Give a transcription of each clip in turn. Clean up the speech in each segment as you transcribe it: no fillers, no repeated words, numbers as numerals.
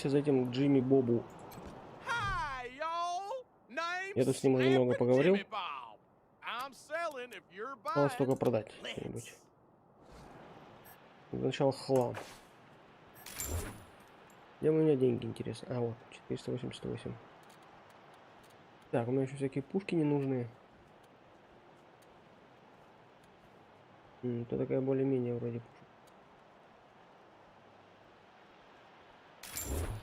за этим Джимми Бобу. Я тут с ним уже немного поговорил. Осталось только продать что-нибудь. Для начала хлам. Где у меня деньги, интересно? А, вот, 488. Так, у меня еще всякие пушки ненужные. Это такая более-менее вроде пушка.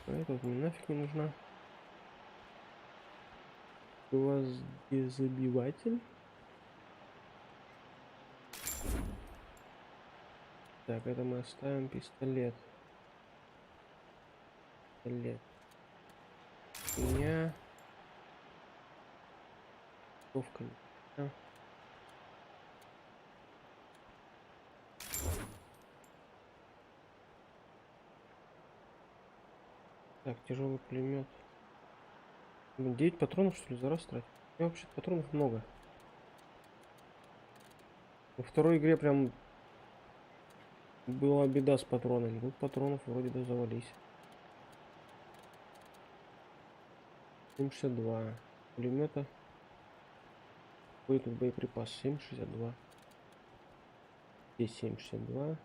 А эта вот мне нафиг не нужна. У вас дезобиватель. Так, это мы оставим. Пистолет. Пистолет. Меня. Винтовка. А. Так, тяжелый пулемет. 9 патронов, что ли, за раз тратить? У меня вообще патронов много. Во второй игре прям была беда с патронами. Тут патронов вроде бы завались. 7,62. Пулемета. Какой тут боеприпас? 7,62. Здесь 7,62.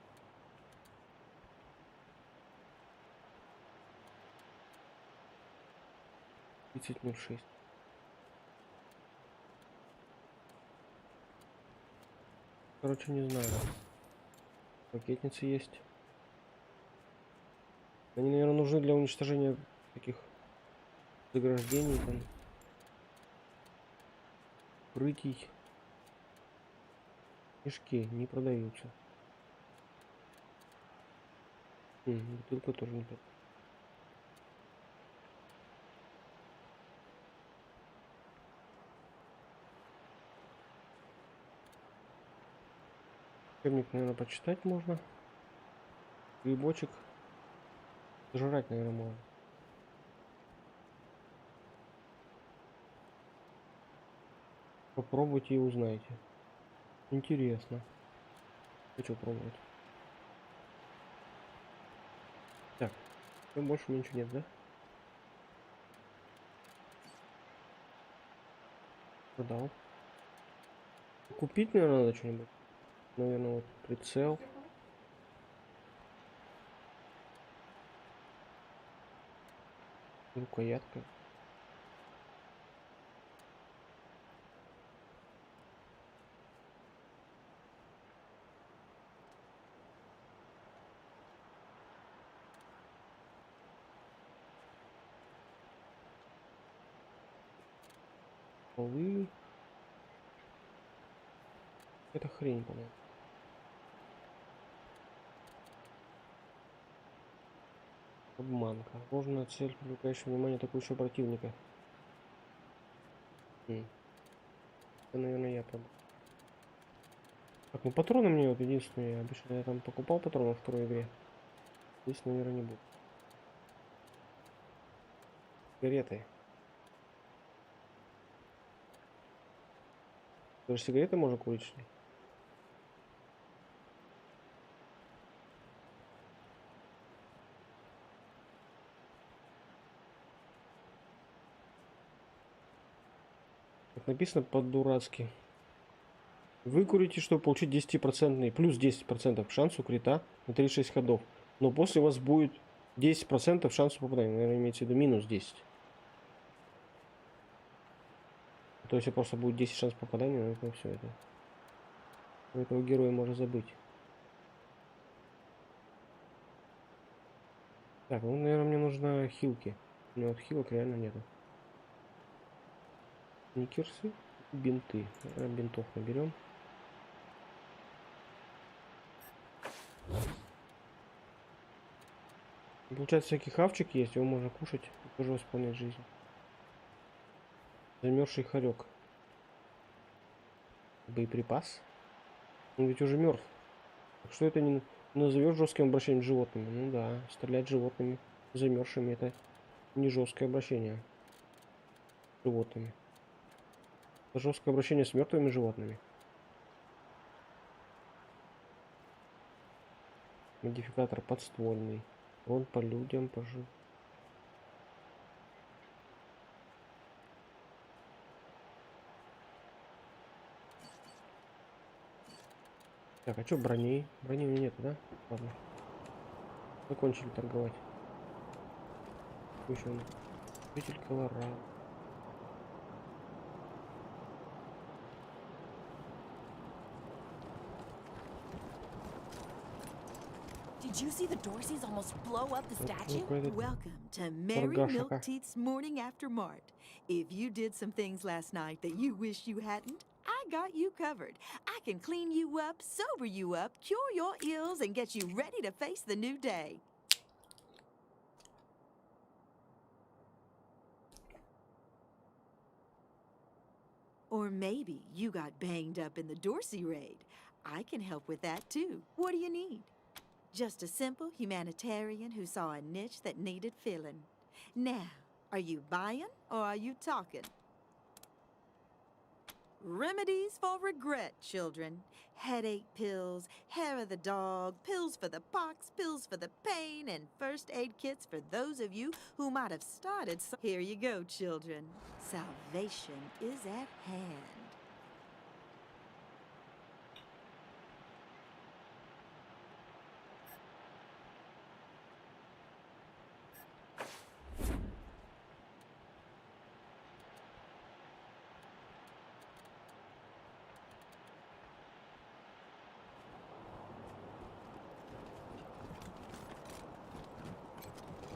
.06. Короче, не знаю. Ракетницы есть. Они, наверное, нужны для уничтожения таких заграждений, там, укрытий. Мешки не продаются. Бутылка тоже не продается. Учебник, наверное, почитать можно. Грибочек. Жрать, наверное, можно. Попробуйте и узнаете. Интересно. Хочу пробовать. Так, больше ничего нет, да? Продал. Купить, наверное, надо что-нибудь. Наверное, вот прицел. Рукоятка. Полы. Это хрень, по-моему. Обманка. Ложная цель, привлекающая внимание атакующего противника. Это, наверное, я пробую. Так, ну патроны мне вот единственные. Обычно я там покупал патроны во второй игре. Здесь, наверное, не будет. Сигареты. Даже сигареты можно курить, что ли? Как написано по-дурацки. Выкурите, чтобы получить 10% плюс 10% шанс у крита на 36 ходов. Но после у вас будет 10% шанс попадания. Наверное, имеется в виду минус 10. То есть просто будет 10 шанс попадания, но это все это. У этого героя можно забыть. Так, ну, наверное, мне нужно хилки. У меня вот хилок реально нету. Никерсы, бинты. Бинтов наберем. Получается, всякий хавчик есть, его можно кушать и тоже восполнять жизнь. Замерзший хорек. Боеприпас. Он ведь уже мертв. Так что это не назовешь жестким обращением с животными? Ну да, стрелять животными замерзшими — это не жесткое обращение с животными. Это жесткое обращение с мертвыми животными. Модификатор подствольный. Урон по людям, Так, а что брони? Брони у меня нет, да? Ладно. Закончили торговать. Еще житель Колорадо. Did you see the Dorseys almost blow up the statue? Welcome to Merry Milk Teeth's Morning After Mart. If you did some things last night that you wish you hadn't, I got you covered. I can clean you up, sober you up, cure your ills, and get you ready to face the new day. Or maybe you got banged up in the Dorsey raid. I can help with that too. What do you need? Just a simple humanitarian who saw a niche that needed filling. Now, are you buying or are you talking? Remedies for regret, children. Headache pills, hair of the dog, pills for the pox, pills for the pain, and first aid kits for those of you who might have started. Here you go, children. Salvation is at hand.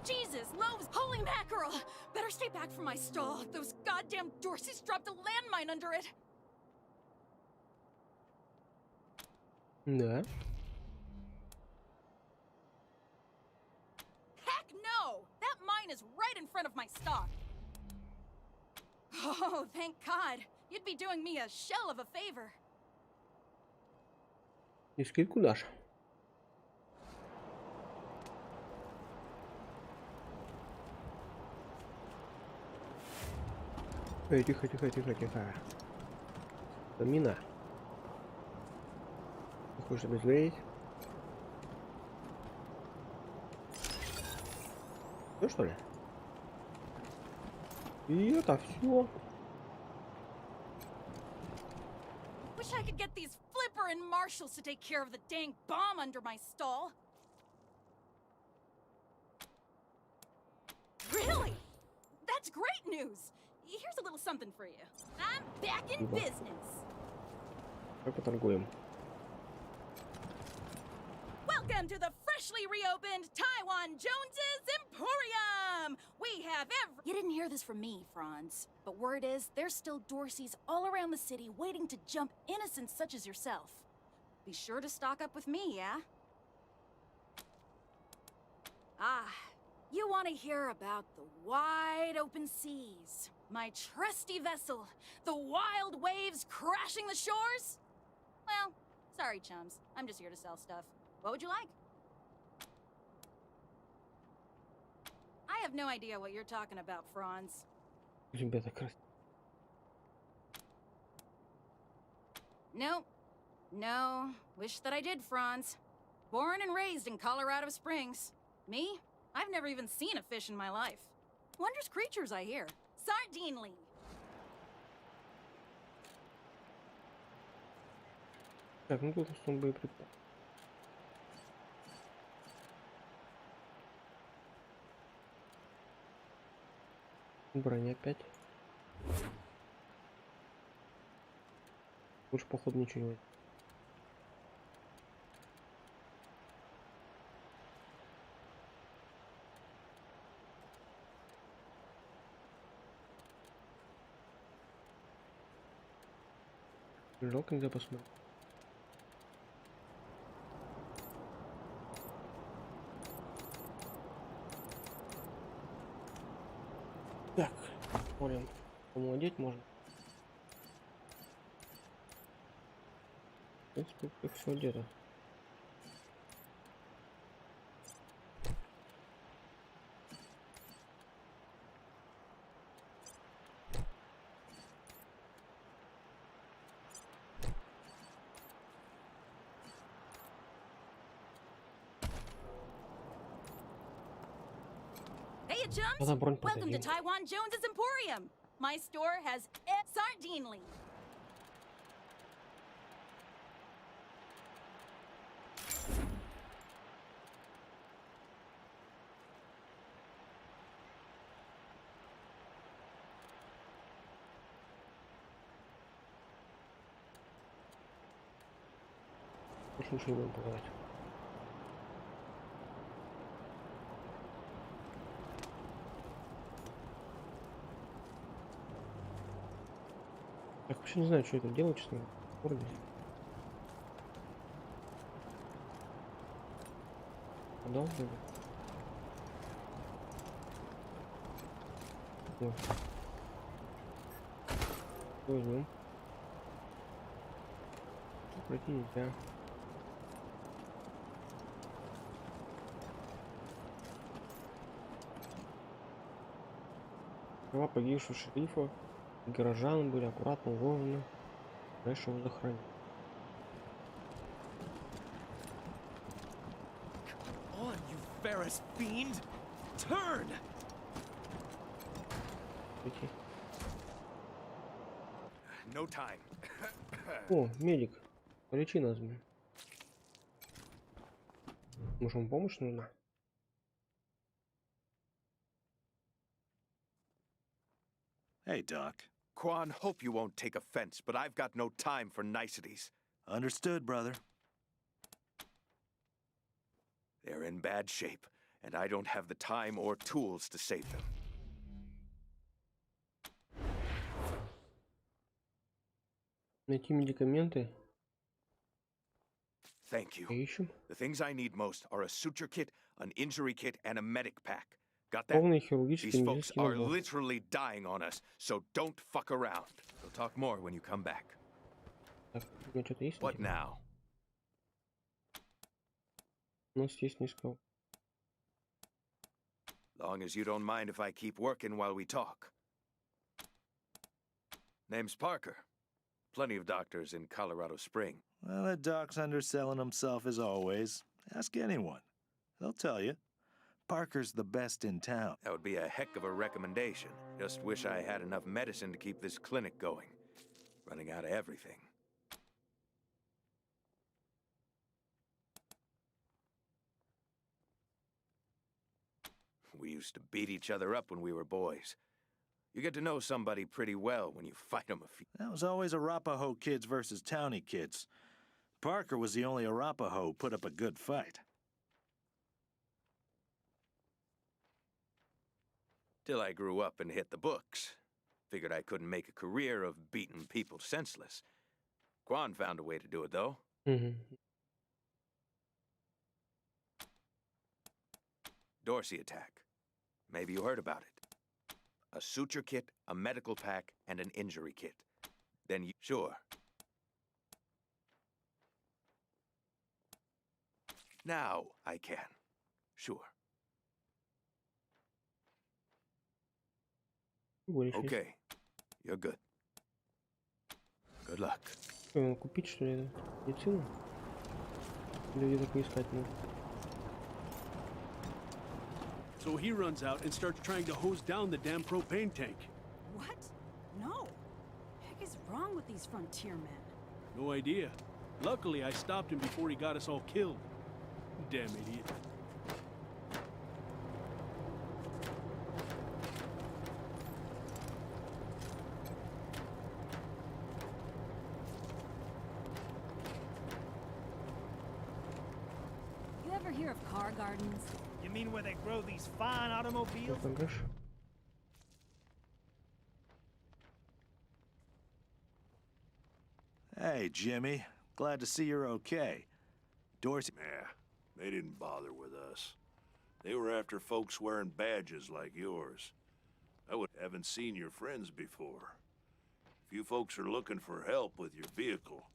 Jesus, loaves! Holy mackerel! Better stay back from my stall. Those goddamn Dorseys dropped a landmine under it. Да. Heck no! That mine is right in front of my stock. Oh, thank God. You'd be doing me a shell of a favor. И скидку дашь? Тихо, тихо, тихо, тихо. Мина. Хочешь обезвредить? Ну что ли? И это все. Wish I could get these Flipper and Marshalls to take care of the dang bomb under my stall. Really? That's great news. Here's a little something for you. I'm back in business. Давай поторгуем. Welcome to the freshly reopened Taiwan Jones's Emporium! We have You didn't hear this from me, Franz. But word is, there's still Dorseys all around the city waiting to jump innocents such as yourself. Be sure to stock up with me, yeah? Ah, you want to hear about the wide open seas. My trusty vessel, the wild waves crashing the shores? Well, sorry, chums. I'm just here to sell stuff. What would you like? I have no idea what you're talking about, Franz. Ребята, красиво. Nope. No. Wish that I did, Franz. Born and raised in Colorado Springs. Me? I've never even seen a fish in my life. Wondrous creatures, I hear. Sardinely. Так, ну тут что боеприпасы. Броня опять. Лучше, походу, ничего не. Жалко, нельзя посмотреть. Так, смотрим, кому одеть можно. В принципе, как все одето. Hey, chums! Welcome to Taiwan Jones's Emporium. My store has Sardinely. Больше ничего не будем продавать. Так, вообще не знаю, что это делать, честно говоря, в городе. Продал вроде. Вот. Возьмем. Пройти нельзя. Права погибшего шерифа и горожан были аккуратно уложены. Дальше его захоронили. On, you Ferris fiend! Turn! Пройти. No time. О, медик. Полечи нас, блин. Может, ему помощь нужна? Hey, Doc. Quan, hope you won't take offense, but I've got no time for niceties. Understood, brother. They're in bad shape, and I don't have the time or tools to save them. Найти медикаменты. Thank you. Ищем. The things I need most are a suture kit, an injury kit, and a medic pack. Got that? Полный хирургический These folks медицинский are набор. literally dying on us, so don't fuck around. We'll talk more when you come back. Так, у меня что-то есть? What now? У нас есть несколько. Long as you don't mind if I keep working while we talk. Name's Parker. Plenty of doctors in Colorado Spring. Well, that Doc's underselling himself as always. Ask anyone. They'll tell you. Parker's the best in town. That would be a heck of a recommendation. Just wish I had enough medicine to keep this clinic going. Running out of everything. We used to beat each other up when we were boys. You get to know somebody pretty well when you fight them a few. That was always Arapaho kids versus townie kids. Parker was the only Arapaho who put up a good fight. Till I grew up and hit the books. Figured I couldn't make a career of beating people senseless. Quan found a way to do it, though. Угу. Dorsey attack. Maybe you heard about it. A suture kit, a medical pack, and an injury kit. Then you... Sure. Now I can. Sure. Okay. You're good. Good luck. Что, купить, что ли, медицину? Или где такое искать надо? So he runs out and starts trying to hose down the damn propane tank. What? No. Heck is wrong with these frontier men? No idea. Luckily, I stopped him before he got us all killed. Damn idiot. You ever hear of car gardens? You mean where they grow these fine automobiles? Что там дальше? Hey, Jimmy. Glad to see you're okay. Dorsey... Yeah, they didn't bother with us. They were after folks wearing badges like yours. Haven't seen your friends before. If you folks are looking for help with your vehicle,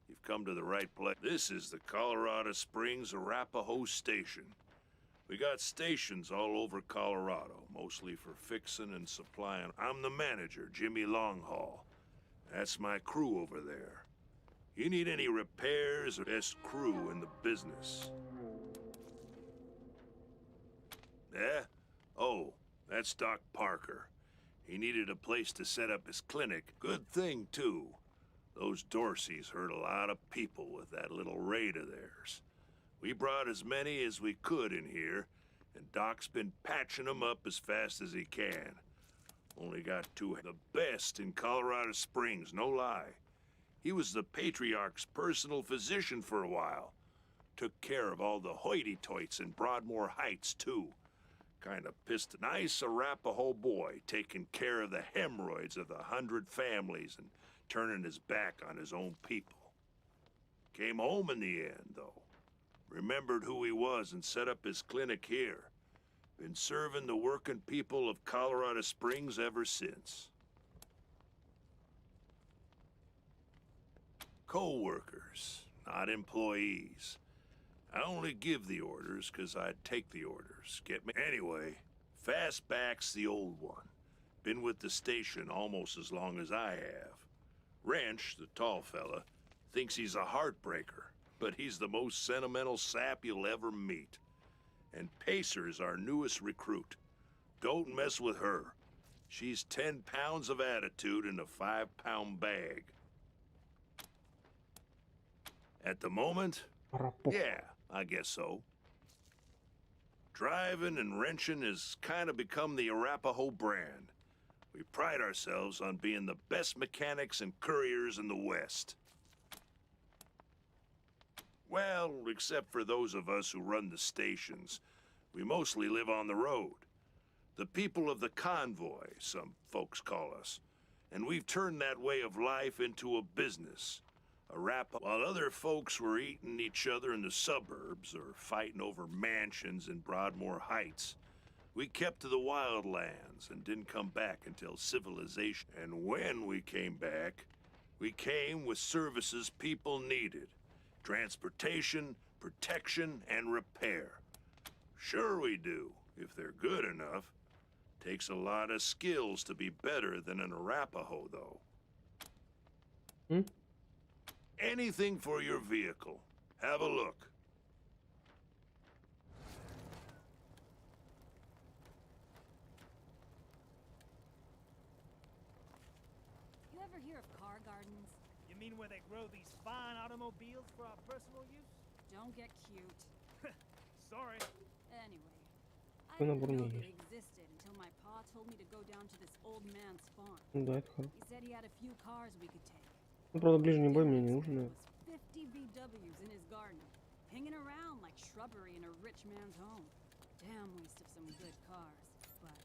you've come to the right place. This is the Colorado Springs Arapaho Station. We got stations all over Colorado, mostly for fixing and supplying. I'm the manager, Jimmy Longhaul. That's my crew over there. You need any repairs or best crew in the business. Yeah? Oh, that's Doc Parker. He needed a place to set up his clinic. Good thing, too. Those Dorseys hurt a lot of people with that little raid of theirs. We brought as many as we could in here, and Doc's been patching them up as fast as he can. Only got two, the best in Colorado Springs, no lie. He was the patriarch's personal physician for a while. Took care of all the hoity-toits in Broadmoor Heights, too. Kind of pissed a nice Arapaho boy taking care of the hemorrhoids of the 100 families and turning his back on his own people. Came home in the end, though. Remembered who he was and set up his clinic here. Been serving the working people of Colorado Springs ever since. Co-workers, not employees. I only give the orders because I take the orders. Get me? Anyway, Fastback's the old one. Been with the station almost as long as I have. Wrench, the tall fella, thinks he's a heartbreaker, but he's the most sentimental sap you'll ever meet. And Pacer's our newest recruit. Don't mess with her. She's 10 pounds of attitude in a 5-pound bag. At the moment, yeah, I guess so. Driving and wrenching has kind of become the Arapaho brand. We pride ourselves on being the best mechanics and couriers in the West. Well, except for those of us who run the stations, we mostly live on the road. The people of the convoy, some folks call us. And we've turned that way of life into a business. While other folks were eating each other in the suburbs or fighting over mansions in Broadmoor Heights, we kept to the wildlands and didn't come back until civilization. And when we came back, we came with services people needed. Transportation, protection, and repair. Sure we do, if they're good enough. Takes a lot of skills to be better than an Arapaho, though. Anything for your vehicle. Have a look. You ever hear of car gardens? You mean where they grow these fine automobiles for our personal use? Don't get cute. Sorry. Anyway, I Что didn't набор know не they есть? existed until my pa told me to go down to this old man's farm. Ну да, это хорошо. He said he had a few cars we could take. Ну, правда, ближний бой мне не нужен. There was 50 VWs in his garden, hanging around like shrubbery in a rich man's home. Damn waste of some good cars, but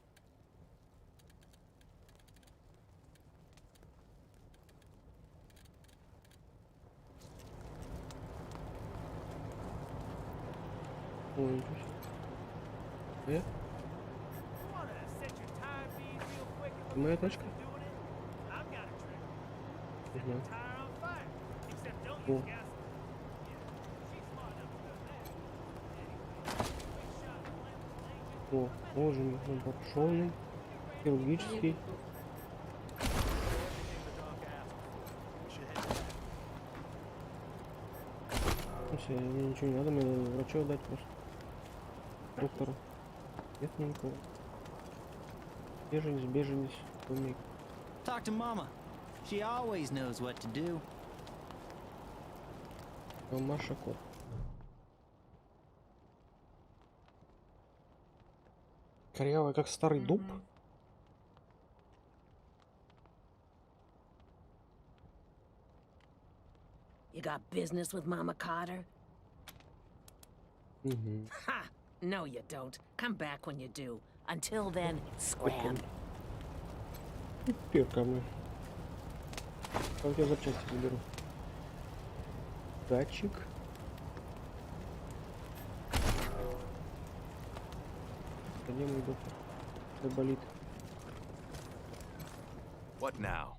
Ой, ничего себе. Wanna set your tire bead real quick and look Моя at the тачка? person doing it? I've got a trick. Не знаю. Tire on fire. Except don't О. use gasoline. Yeah, she's smart enough to do that. Anyway, quick shot of flammable О, agent. ложим набор шовный, хирургический. Ну все, мне ничего не надо, мне надо врачу отдать просто. Доктору. Нет мне никого. Беженец, умник. Talk to Mama. She always knows what to do. Маша кот. Корявая, как старый дуб. You got business with Mama Carter? Угу. Ha! No, you don't. Come back when you do. Until then, scram. Теперь ко мне. Как я запчасти заберу? Датчик. Где мой доктор? Что болит? What now?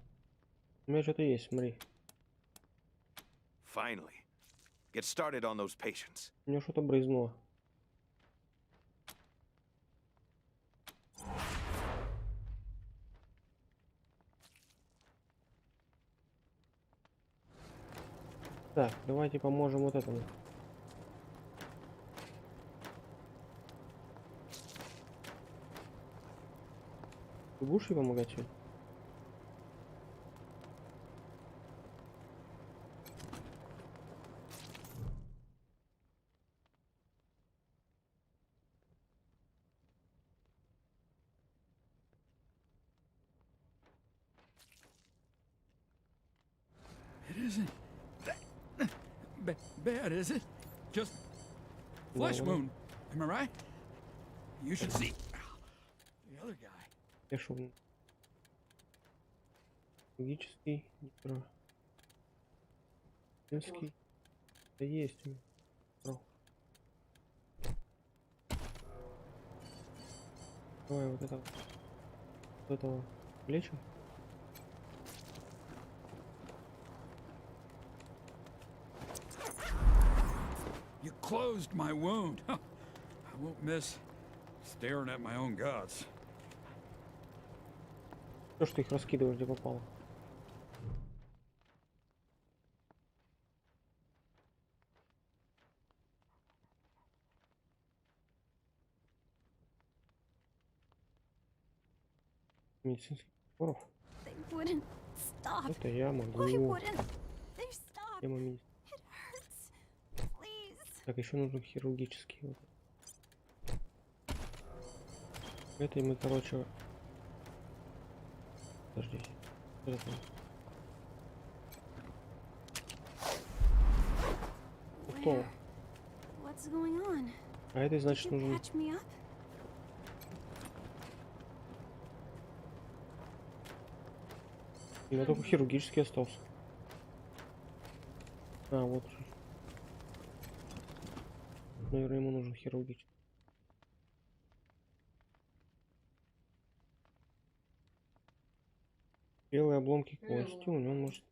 У меня что-то есть, смотри. Finally. Get started on those patients. У меня что-то брызнуло. Так, давайте поможем вот этому. Ты будешь ей помогать сегодня? It bad, is it? Just flesh wound. Am I right? You should see the other guy. Я шел. Логический, женский. Да есть у меня. Давай вот этого лечим. You closed my wound. I won't miss staring at my own gods. То, что их раскидываешь, где попало. Медицинских приборов. Это я могу. Тема так, еще нужен хирургический. Вот. Это мы, короче. Подожди. Это... Кто? А это значит нужен. У меня только хирургический остался. А, вот. Наверное, ему нужен хирургический. Белые обломки кости, у него может...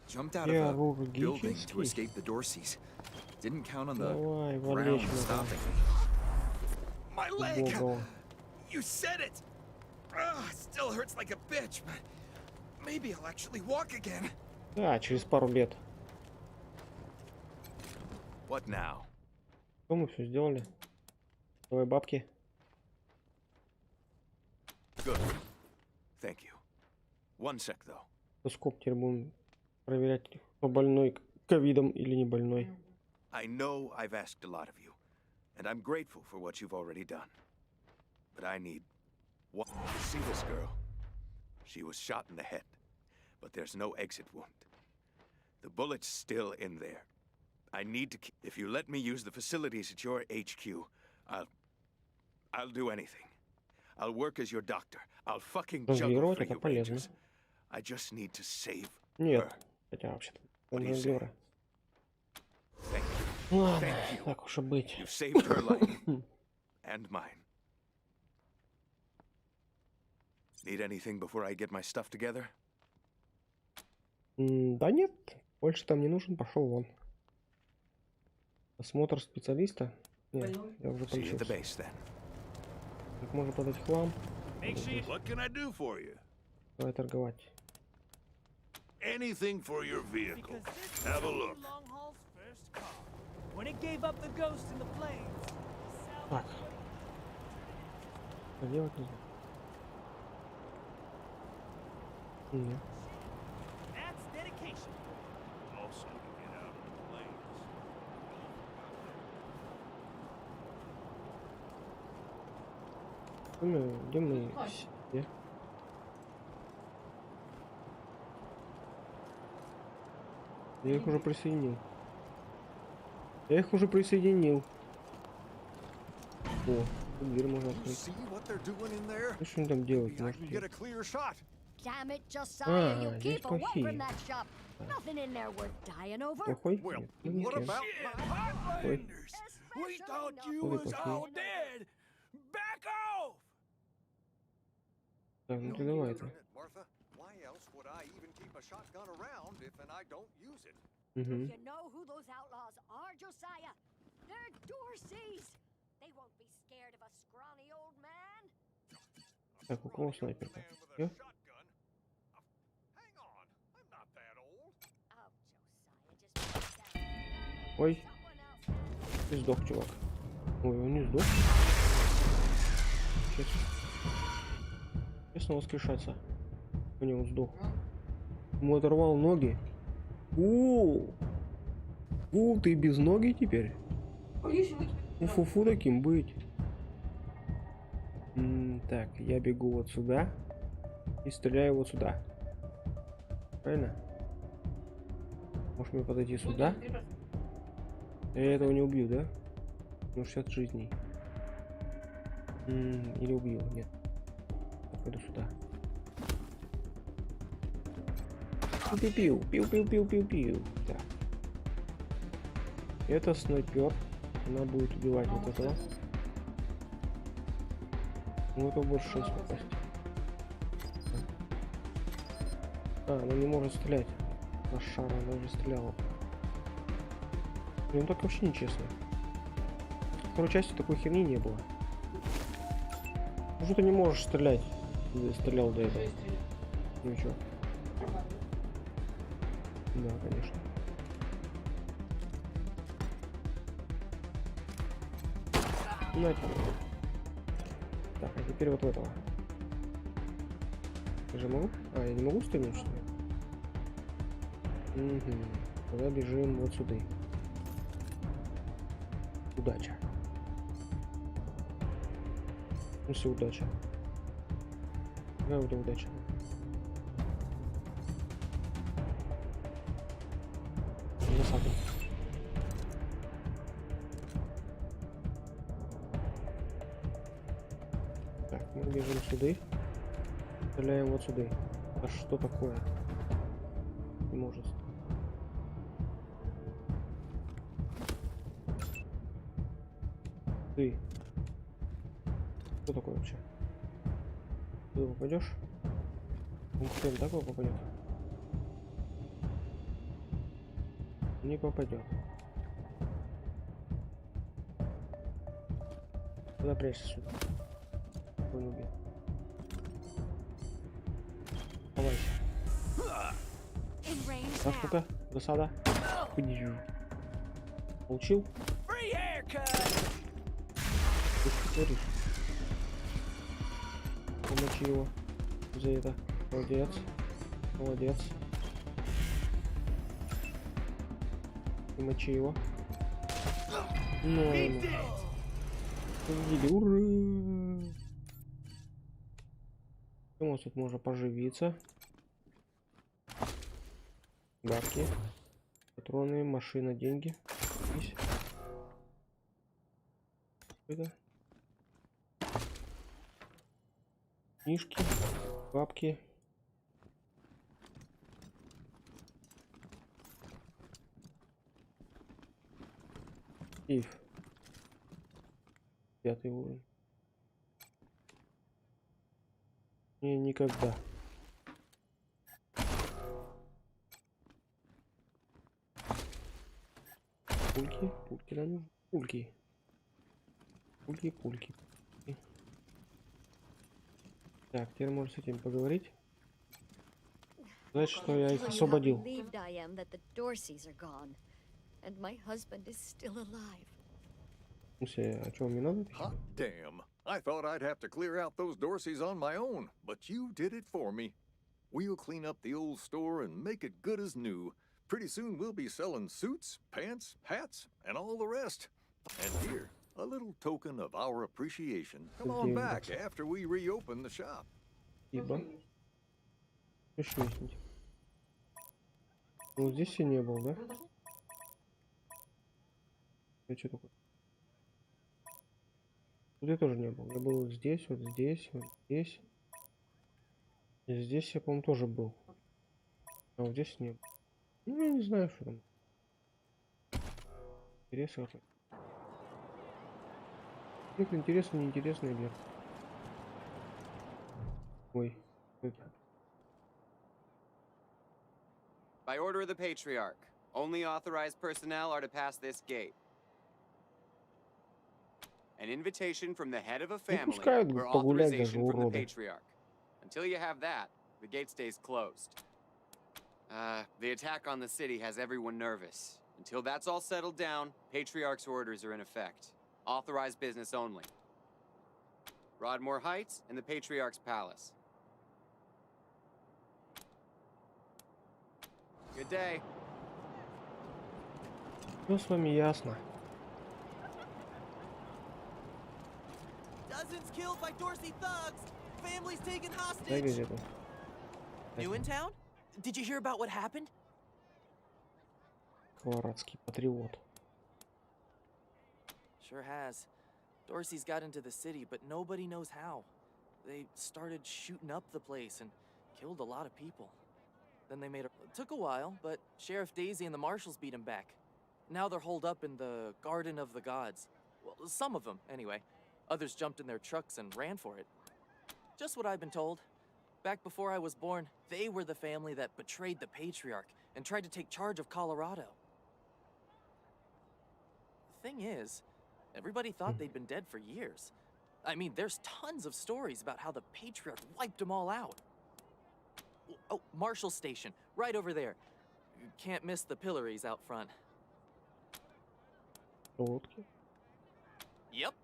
Хирургический. Давай, валечь надо. You said it. Still hurts like a bitch, but maybe I'll actually walk again. Да, через пару лет. What now? Что мы все сделали? Давай бабки. Good. Thank you. One sec, though. Скоп теперь будем проверять, кто больной ковидом или не больной. I know I've asked a lot of you, and I'm grateful for what you've already done. But I need one. See this girl? She was shot in the head, but there's no exit wound. The bullet's still in there. I need to keep... If you let me use the facilities at your HQ, I'll do anything. I'll work as your doctor. I'll fucking juggle for you, Rangers. I just need to save her. Хотя вообще-то. Thank you. Ладно, так уж и быть. You've saved her life. And mine. Need anything before I get my stuff together? Да нет, больше там не нужен, пошел вон. Осмотр специалиста? Нет, я уже полечился. Так можно подать хлам. Давай торговать. Anything for your vehicle. Have a look. Так. Что делать нужно? Нет. Где мы? Где? Я их уже присоединил. О, дверь можно открыть. Что они там делают? Может, здесь плохие. Плохой? Нет, ну не тем. Ой. Плохие. Так, ну ты давай это. Угу. Так, у кого снайперка? Я? Ой. Ты сдох, чувак. Ой, он не сдох. Честно воскрешаться. У него сдох. Ему оторвал ноги. Ты без ноги теперь? Фу-фу таким быть. Так, я бегу вот сюда и стреляю вот сюда. Правильно? Можешь мне подойти сюда? Я этого не убью, да? Ну, 60 жизней. Или убью? Нет. Пойду сюда. Пиу-пиу, пиу-пиу-пиу-пиу-пиу. Так. Это снайпер. Она будет убивать вот этого. Ну, это больше шанс попасть. А, она не может стрелять. Лошара, она уже стреляла. Ну так вообще нечестно. В второй части такой херни не было. Ну что ты не можешь стрелять? Ты стрелял до этого. Ну чё? Да, конечно. На тебе. Так, а теперь вот в этого. Я же могу? А, я не могу стрелять, что ли? Угу. Тогда бежим вот сюда. Удача. Ну все, удача. Какая у тебя удача? Засада. Так, мы бежим сюда. Стреляем вот сюда. А что такое? Не может. Ты. Что такое вообще? Ты попадешь? Он хрен такой попадет. Не попадет. Куда прячься сюда? Он убил. Давайся. Так, ну-ка, засада. Получил? Ты что творишь? Помочи его за это. Молодец. Молодец. Помочи его. Ну, победили. Ура! У нас тут можно поживиться. Бабки. Патроны, машина, деньги. Здесь. Это. Книжки, бабки. Сейф. 5-й уровень. Не, никогда. Пульки, пульки нам нужны. Пульки. Пульки, пульки. Так, теперь можно с этим поговорить. Знаешь, что я их освободил. О чем мне надо? Hot damn. I thought I'd have to clear out those Dorseys on my own, but you did it for me. We'll clean up the old store and make it good as new. Pretty soon we'll be selling suits, pants, hats, and all the rest. And here, a little token of our appreciation. Come on back after we reopen the shop. Ибо. Пришли. Ну здесь я не был, да? Я что такое? Тут я тоже не был. Я был здесь, вот здесь, вот здесь. И здесь я, по-моему, тоже был. А вот здесь не был. Ну, я не знаю, что там. Интересно какой. Это интересно, неинтересно или... Ой, это... By order of the Patriarch, only authorized personnel are to pass this gate. An invitation from the head of a family or authorization from the Patriarch. Until you have that, the gate stays closed. The attack on the city has everyone nervous. Until that's all settled down, Patriarch's orders are in effect. Authorized business only. Broadmoor Heights and the Patriarch's Palace. Good day. Ну, с вами ясно. Dozens killed by Dorsey thugs. Families taken Дай hostage. газету. New in town? Did you hear about what happened? Колорадский патриот. Sure has. Dorsey's got into the city, but nobody knows how. They started shooting up the place and killed a lot of people. Then they made a... It took a while, but Sheriff Daisy and the marshals beat him back. Now they're holed up in the Garden of the Gods. Well, some of them, anyway. Others jumped in their trucks and ran for it. Just what I've been told. Back before I was born, they were the family that betrayed the Patriarch and tried to take charge of Colorado. The thing is, everybody thought they'd been dead for years. I mean, there's tons of stories about how the Patriarch wiped them all out. Oh, Marshall Station, right over there. You can't miss the pillories out front. Yep.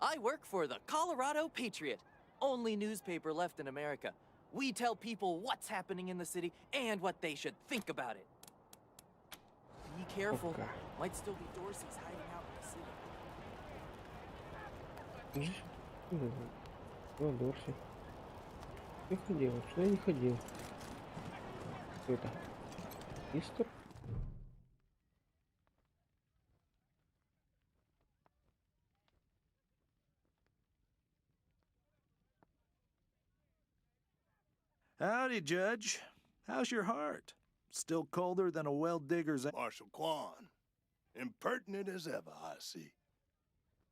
I work for the Colorado Patriot, only newspaper left in America. We tell people what's happening in the city and what they should think about it. Be careful. Might still be Dorsey's hiding out in the city. О, Дорси. Я ходил, сюда не ходил. Кто это? Мистер? Howdy, Judge. How's your heart? Still colder than a well digger's... Marshal Quan. Impertinent as ever, I see.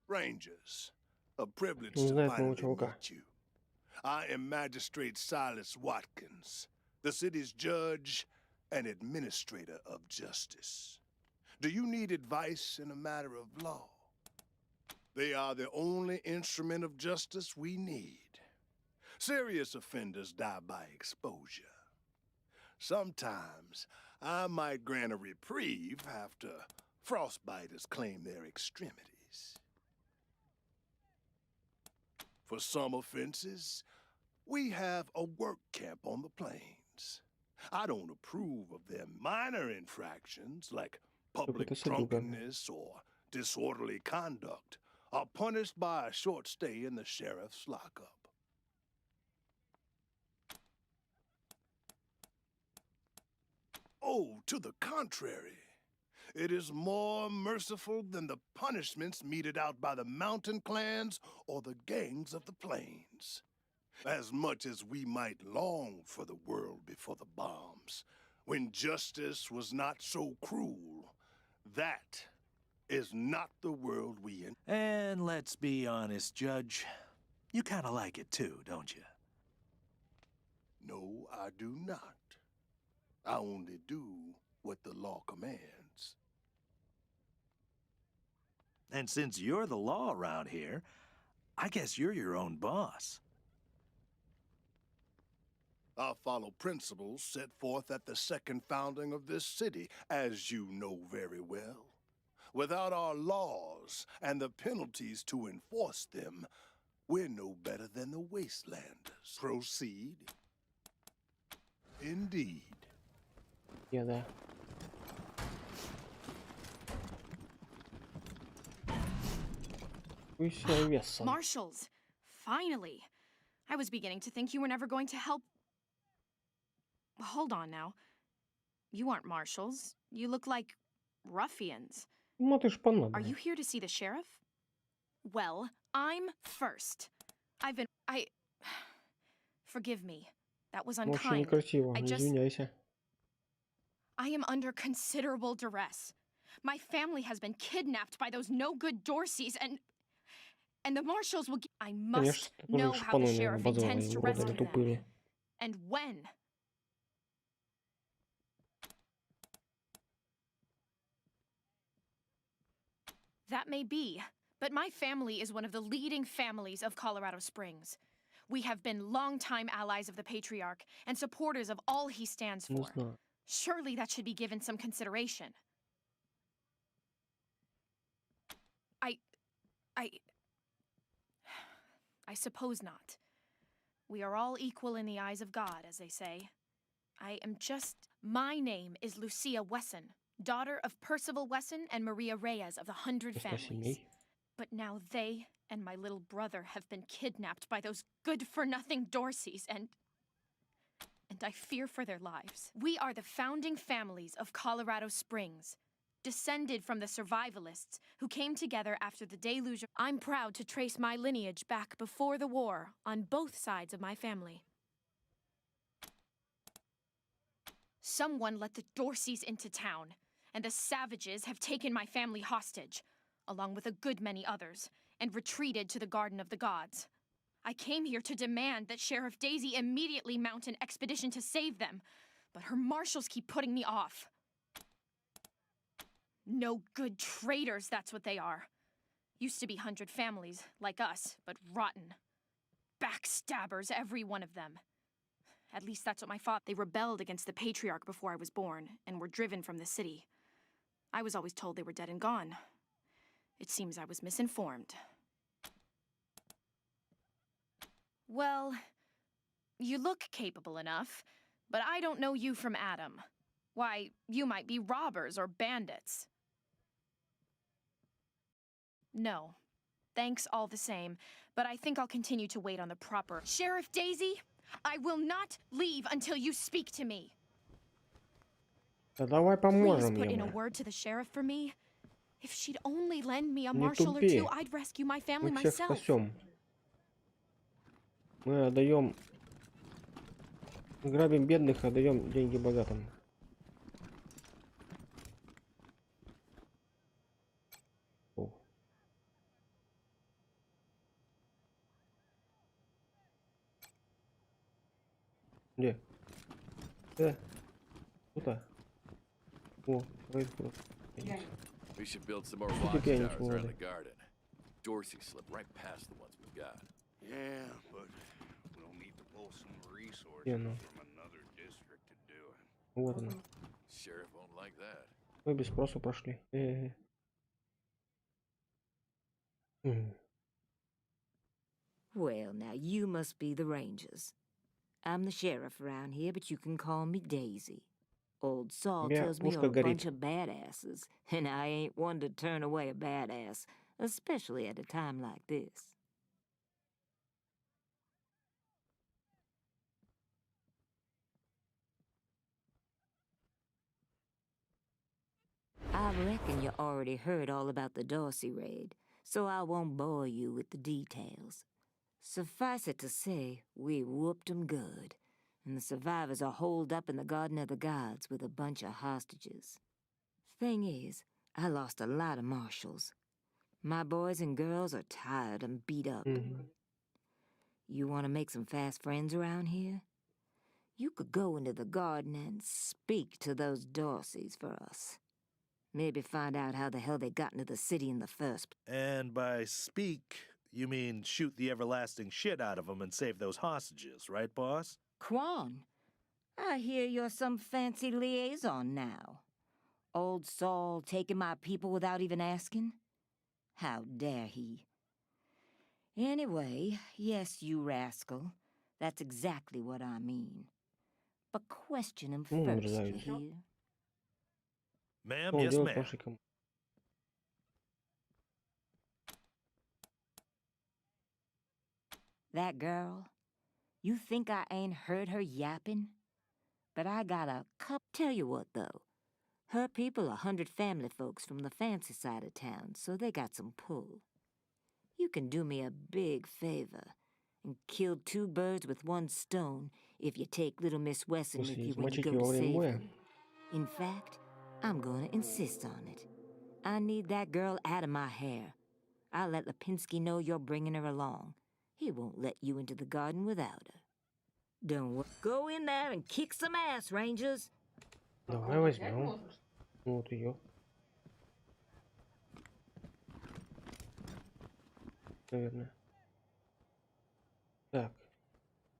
Rangers, a privilege to finally meet you. I am Magistrate Silas Watkins, the city's judge and administrator of justice. Do you need advice in a matter of law? They are the only instrument of justice we need. Serious offenders die by exposure. Sometimes I might grant a reprieve after frostbiters claim their extremities. For some offenses, we have a work camp on the plains. I don't approve of them minor infractions like public drunkenness or disorderly conduct are punished by a short stay in the sheriff's lockup. Oh, to the contrary. It is more merciful than the punishments meted out by the mountain clans or the gangs of the plains. As much as we might long for the world before the bombs, when justice was not so cruel, that is not the world we in. And let's be honest, Judge. You kind of like it too, don't you? No, I do not. I only do what the law commands. And since you're the law around here, I guess you're your own boss. I follow principles set forth at the second founding of this city, as you know very well. Without our laws and the penalties to enforce them, we're no better than the Wastelanders. Proceed. Indeed. Yeah, there. Marshals! Finally! I was beginning to think you were never going to help. Hold on now. You aren't marshals. You look like ruffians. Are you here to see the sheriff? Well, I'm first. Forgive me. That was unkind. I am under considerable duress. My family has been kidnapped by those no-good Dorseys, and the marshals will... I must know how the sheriff intends to rescue them. And when. That may be, but my family is one of the leading families of Colorado Springs. We have been longtime allies of the Patriarch and supporters of all he stands for. Surely that should be given some consideration. I suppose not. We are all equal in the eyes of God, as they say. My name is Lucia Wesson, daughter of Percival Wesson and Maria Reyes of the 100 Families. But now they and my little brother have been kidnapped by those good-for-nothing Dorseys, and I fear for their lives. We are the founding families of Colorado Springs. descended from the survivalists who came together after the deluge. I'm proud to trace my lineage back before the war on both sides of my family. Someone let the Dorseys into town, and the savages have taken my family hostage, along with a good many others, and retreated to the Garden of the Gods. I came here to demand that Sheriff Daisy immediately mount an expedition to save them, but her marshals keep putting me off. No good traitors, that's what they are. Used to be 100 families, like us, but rotten. Backstabbers, every one of them. At least that's what my father... They rebelled against the Patriarch before I was born, and were driven from the city. I was always told they were dead and gone. It seems I was misinformed. Well, you look capable enough, but I don't know you from Adam. Why, you might be robbers or bandits. No. Thanks all the same, but I think I'll continue to wait on the proper... Sheriff Daisy, I will not leave until you speak to me. Да давай Please поможем put in a ему. word to the sheriff for me. If she'd only lend me a Не marshal or тупи. two, I'd rescue my family Мы всех myself. спасем. Мы отдаем... Грабим бедных, отдаем деньги богатым. О. Где? Куда? О, происходит. We should build some more Что ты пьяничь watchtowers around молодой? the garden. Dorsey slipped right past the ones we got. Yeah, but we'll need to pull some resources Где оно? from another district to do it. Вот оно. Sheriff won't like that. Мы без спросу прошли. Well, now you must be the Rangers. I'm the sheriff around here, but you can call me Daisy. Old Saul Меня tells me пушка you're a горит. bunch of badasses, and I ain't one to turn away a badass, especially at a time like this. I reckon you already heard all about the Dorsey raid, so I won't bore you with the details. Suffice it to say, we whooped 'em good, and the survivors are holed up in the Garden of the Gods with a bunch of hostages. Thing is, I lost a lot of marshals. My boys and girls are tired and beat up. You want to make some fast friends around here? You could go into the garden and speak to those Dorseys for us. Maybe find out how the hell they got into the city in the first place. And by speak, you mean shoot the everlasting shit out of them and save those hostages, right, boss? Quan, I hear you're some fancy liaison now. Old Saul taking my people without even asking? How dare he? Anyway, yes, you rascal. That's exactly what I mean. But question him first, you hear? Ma'am, Что он yes, делает ma'am. пошиком? That girl, you think I ain't heard her yapping? But I got a cup. Tell you what, though. Her people are 100 family folks from the fancy side of town, so they got some pull. You can do me a big favor and kill 2 birds with 1 stone if you take little Miss Wesson with you when you go to save them. In fact, I'm gonna insist on it. I need that girl out of my hair. I'll let Lipinski know you're bringing her along. He won't let you into the garden without her. Don't worry. Go in there and kick some ass, Rangers. Давай возьмем. Вот ее. Наверное. Так.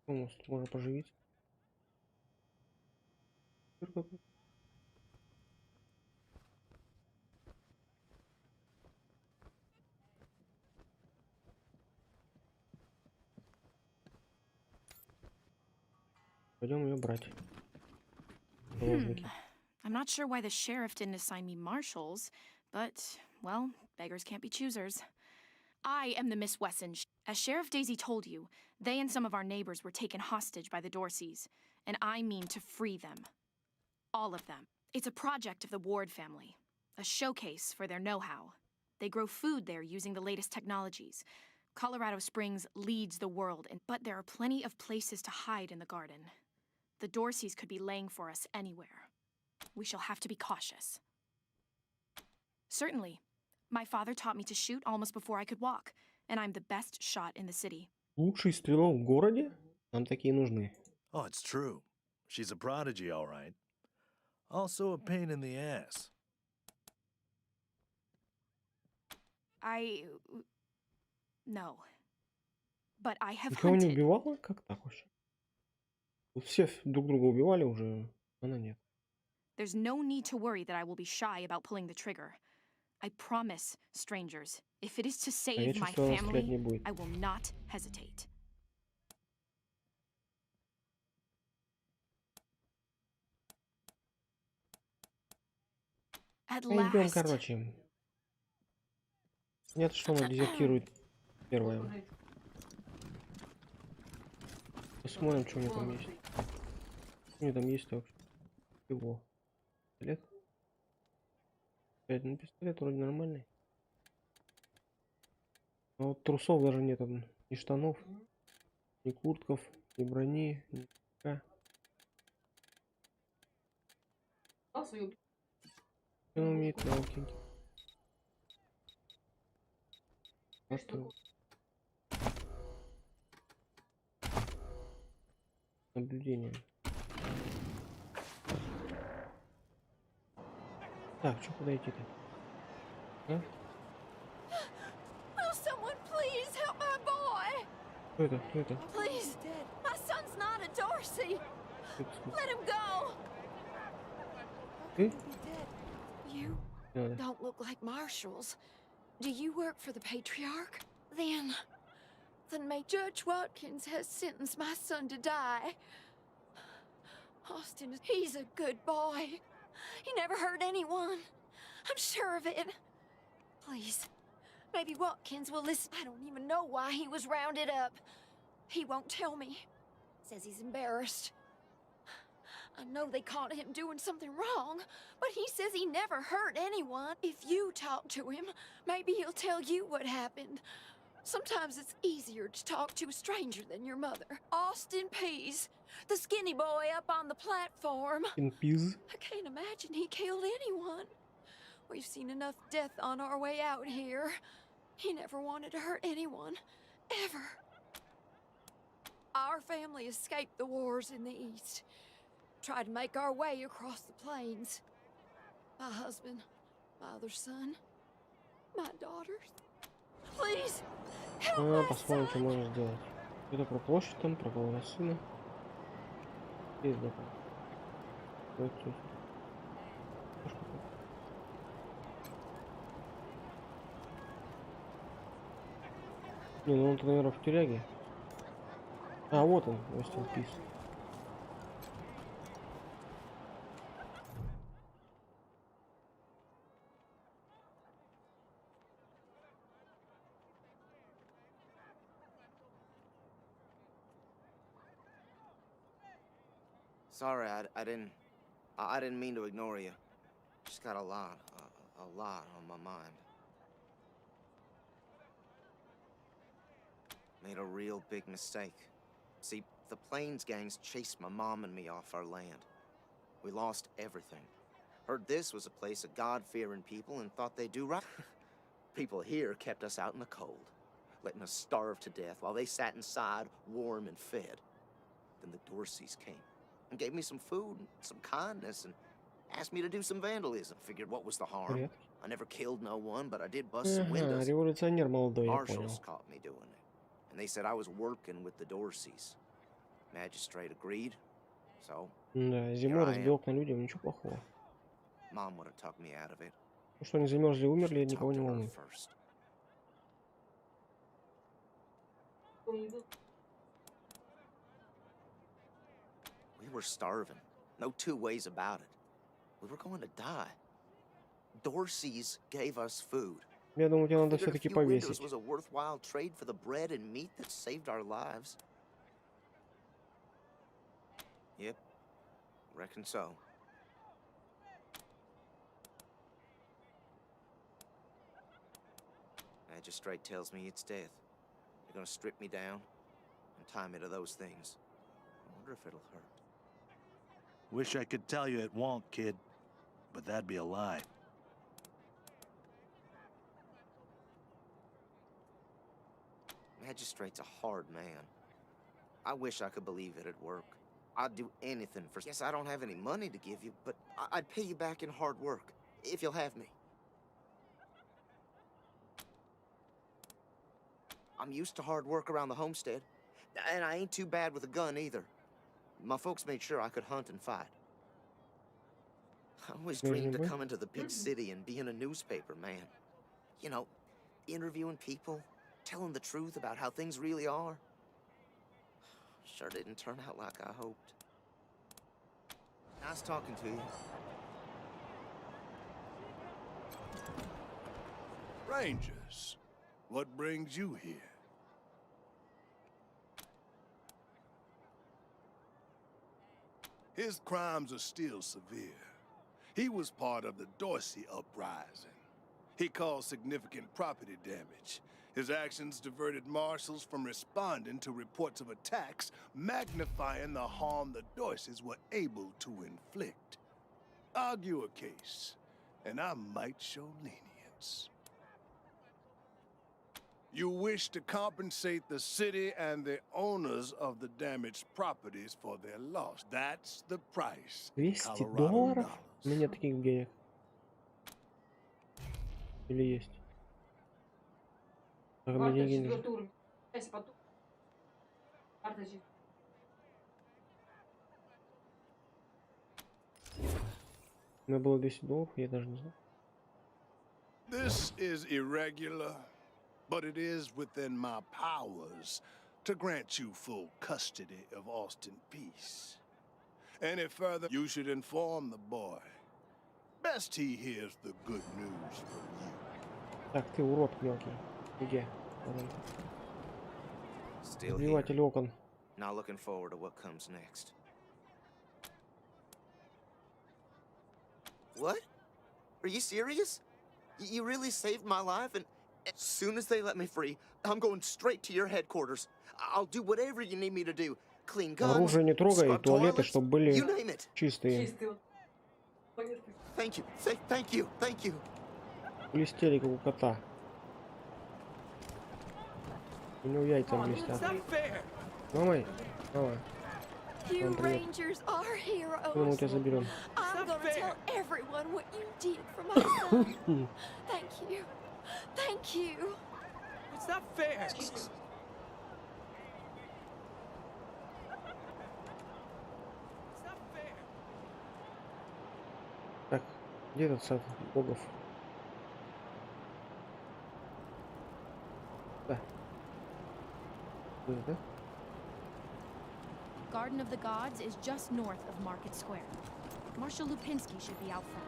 Что у нас тут можно поживить? Пойдем ее брать. I'm not sure why the sheriff didn't assign me marshals, but, well, beggars can't be choosers. I am the Miss Wesson. As Sheriff Daisy told you, they and some of our neighbors were taken hostage by the Dorseys, and I mean to free them. All of them. It's a project of the Ward family. a showcase for their know-how. They grow food there using the latest technologies. Colorado Springs leads the world, but there are plenty of places to hide in the garden. The Dorseys could be laying for us anywhere. We shall have to be cautious. Certainly. My father taught me to shoot almost before I could walk, and I'm the best shot in the city. Лучший стрелок в городе? Нам такие нужны. Oh, it's true. She's a prodigy, all right. Also a pain in the ass. No. But I have Никого не hunted. убивала? Как так вообще? Тут все друг друга убивали уже, она нет. There's no need to worry that I will be shy about pulling the trigger. I promise, strangers, if it is to save my family, I will not hesitate. At last. Идем, короче. Нет, что она дезертирует первая. Посмотрим, что у нее там есть. Что у нее там есть вообще? Его. Пистолет? Ну, пистолет вроде нормальный. А вот трусов даже нет. Ни штанов, ни куртков, ни брони, ни... Он умеет науки. А что? Наблюдение. Так, что куда идти-то? А? Will someone please help my boy? Кто это? Кто это? Please, my son's not a Dorsey. Let him go. Ты? You don't look like marshals. Do you work for the Patriarch? Then may Judge Watkins has sentenced my son to die. Austin, he's a good boy. He never hurt anyone. I'm sure of it. Please, maybe Watkins will listen. I don't even know why he was rounded up. He won't tell me. Says he's embarrassed. I know they caught him doing something wrong, but he says he never hurt anyone. If you talk to him, maybe he'll tell you what happened. Sometimes it's easier to talk to a stranger than your mother. Austin Pease, the skinny boy up on the platform. Pease? I can't imagine he killed anyone. We've seen enough death on our way out here. He never wanted to hurt anyone, ever. Our family escaped the wars in the East. Tried to make our way across the plains. My husband, my other son, my daughters. Please, help my посмотрим, что можно сделать. Это про площадь там, про голову сына. Есть такое. Вот тут. Не, ну он-то, наверное, в тюряге. А, вот он, Wasteland Peace. Sorry, I didn't mean to ignore you. Just got a lot on my mind. Made a real big mistake. See, the Plains gangs chased my mom and me off our land. We lost everything. Heard this was a place of God-fearing people and thought they'd do right. People here kept us out in the cold, letting us starve to death while they sat inside, warm and fed. Then the Dorseys came and gave me some food and some kindness and asked me to do some vandalism. Figured what was the harm? I never killed no one, but I did bust some windows. Революционер молодой, я понял. Marshals caught me doing it, and they said I was working with the Dorseys. Magistrate agreed, so Да, зимой разбил окна людям, ничего плохого. Mom would have talked me out of it. Ну что, они замерзли, умерли, никого не волнует. We were starving. No two ways about it. We were going to die. Dorseys gave us food. Я думаю, тебе надо все-таки повесить. It was a worthwhile trade for the bread and meat that saved our lives. Yep. Reckon so. Magistrate tells me it's death. They're gonna strip me down and tie me to those things. I wonder if it'll hurt. Wish I could tell you it won't, kid, but that'd be a lie. Magistrate's a hard man. I wish I could believe it'd work. I'd do anything for... Yes, I don't have any money to give you, but I'd pay you back in hard work, if you'll have me. I'm used to hard work around the homestead, and I ain't too bad with a gun either. My folks made sure I could hunt and fight. I always dreamed of coming to the big city and being a newspaper man. You know, interviewing people, telling the truth about how things really are. Sure didn't turn out like I hoped. Nice talking to you. Rangers, what brings you here? His crimes are still severe. He was part of the Dorsey uprising. He caused significant property damage. His actions diverted marshals from responding to reports of attacks, magnifying the harm the Dorseys were able to inflict. Argue a case, and I might show lenience. You wish to compensate the city and the owners of the damaged properties for their loss. That's the price. $200? У меня таких денег. Или есть? Так, мне деньги не нужны. У меня было $200, я даже не знаю. This is irregular, but it is within my powers to grant you full custody of Austin Peace. Any further, you should inform the boy. Best he hears the good news from you. Так, ты урод мелкий. Где? Взрыватель окон. Not looking forward to what comes next. What? Are you serious? You really saved my life, and as soon as they let me free, I'm going straight to your headquarters. I'll do whatever you need me to do. Clean guns, Оружие не трогай, и туалеты, чтобы были you name it. чистые. Thank you, thank you, thank you. Блестели, как у кота. У него яйца блестят. Мамой, мама. You Rangers are heroes. Мы тебя заберем. I'm gonna tell everyone what you did for my son. Thank you. Thank you. It's not fair. Так, где этот сад богов? Да. Да? Garden of the Gods is just north of Market Square. Marshal Lupinski should be out front.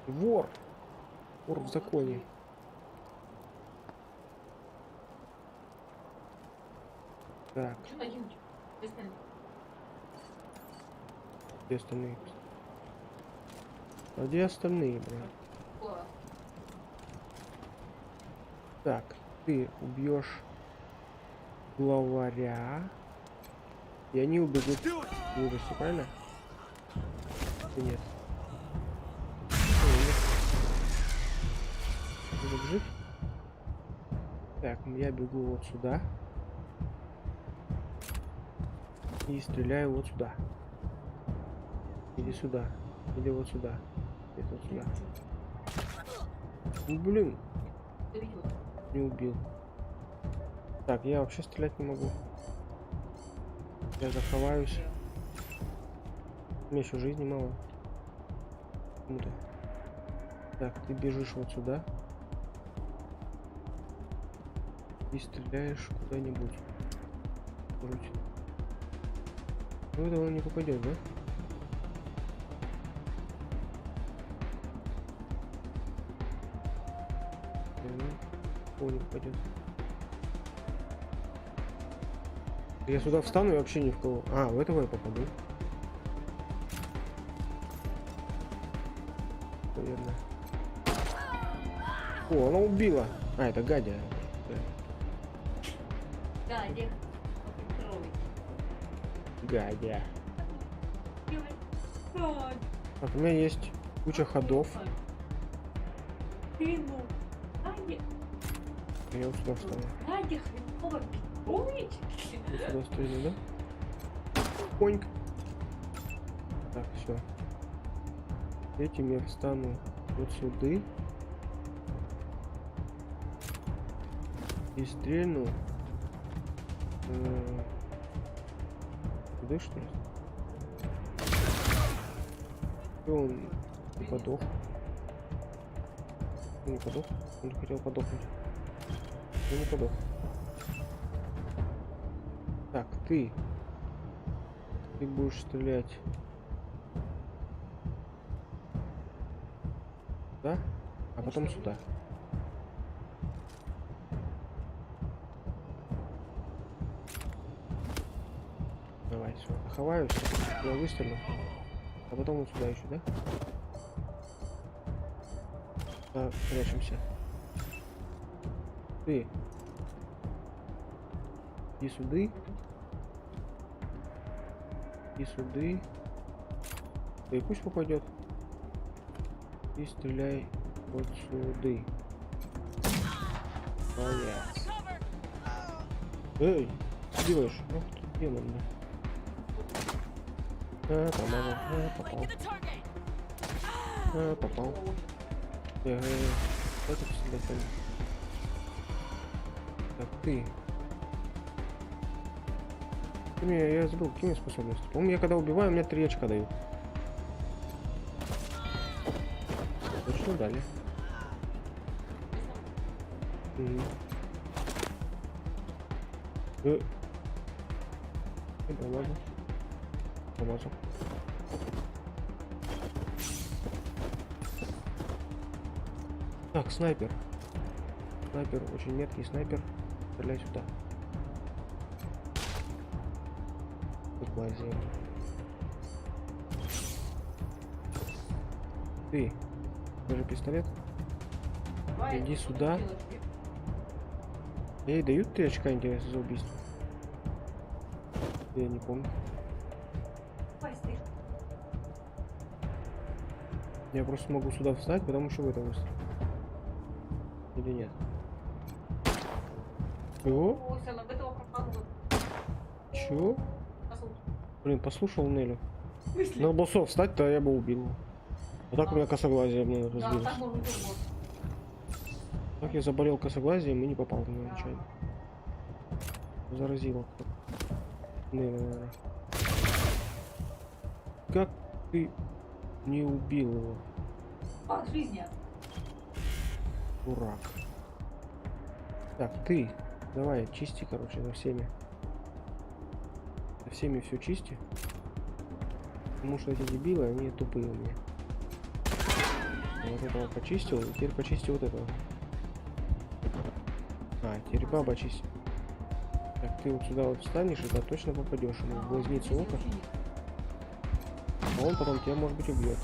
Вор! Вор в законе. Так. Где остальные? А где остальные, блин? Так, ты убьешь главаря, и они убегут в глупости, правильно? Нет. Будут жить. Так, я бегу вот сюда. И стреляю вот сюда. Иди сюда. Иди вот сюда. Иди вот сюда. Ну, блин. Не убил. Так, я вообще стрелять не могу. Я заховаюсь. У меня еще жизни мало. Почему-то. Так, ты бежишь вот сюда. И стреляешь куда-нибудь. Вроде. Ну, это он не попадет, да? Не попадет. Я сюда встану и вообще ни в кого. А, в этого я попаду. О, она убила. А, это Гадя. Гадя. Гадя. Так, у меня есть куча ходов. Я вот сюда встану. Вот сюда стрелю, да? Коньк. Так, все. Этим я встану вот сюда. И стрельну. Сюда, что ли? Он не подох. Он не подох. Он хотел подохнуть. Он не подох. Так, ты будешь стрелять. Да? А потом сюда. Давай, все. Ховаюсь. Я выстрелю. А потом вот сюда еще, да? Прячемся. Ты. И сюда. И сюда. Да и пусть попадет. И стреляй вот сюда. Молодец. Эй, что делаешь? Ох ты, демон, да. Помазал. Попал. Попал. Это всегда. Так, ты. Я забыл, какие способности. По-моему, я когда убиваю, мне 3 очка дают. Точно дали. Помазал. Помазал. Так, снайпер. Снайпер, очень меткий снайпер. Стреляй сюда. Базе. Ты. Даже пистолет. Иди сюда. Ей дают 3 очка, интересно, за убийство? Я не помню. Я просто могу сюда встать, потому что в это выстрел. Или нет? Чего? Чего? Блин, послушал Нелю. На боссов встать-то я бы убил. А так у меня косоглазие разбилось. Так я заболел косоглазием и не попал в него нечаянно. Заразило. Наверное. Как ты не убил его? От жизни. Дурак. Так, ты. Давай, чисти, короче, за всеми. За всеми все чисти. Потому что эти дебилы, они тупые у меня. Вот этого почистил, и теперь почисти вот этого. А, теперь баба чистит. Так, ты вот сюда вот встанешь, и да, точно попадешь ему в глазницу ока. А он потом тебя, может быть, убьет.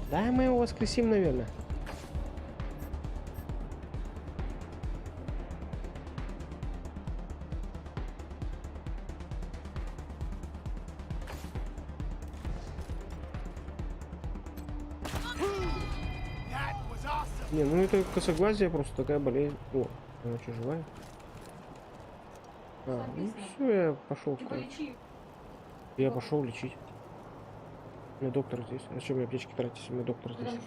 Да, мы его воскресим, наверное. Не, ну это косоглазие просто такая болезнь. О, она что, живая? А, ну все, я пошел. Я пошел лечить. У меня доктор здесь. А зачем мне аптечки тратить, если у меня доктор здесь?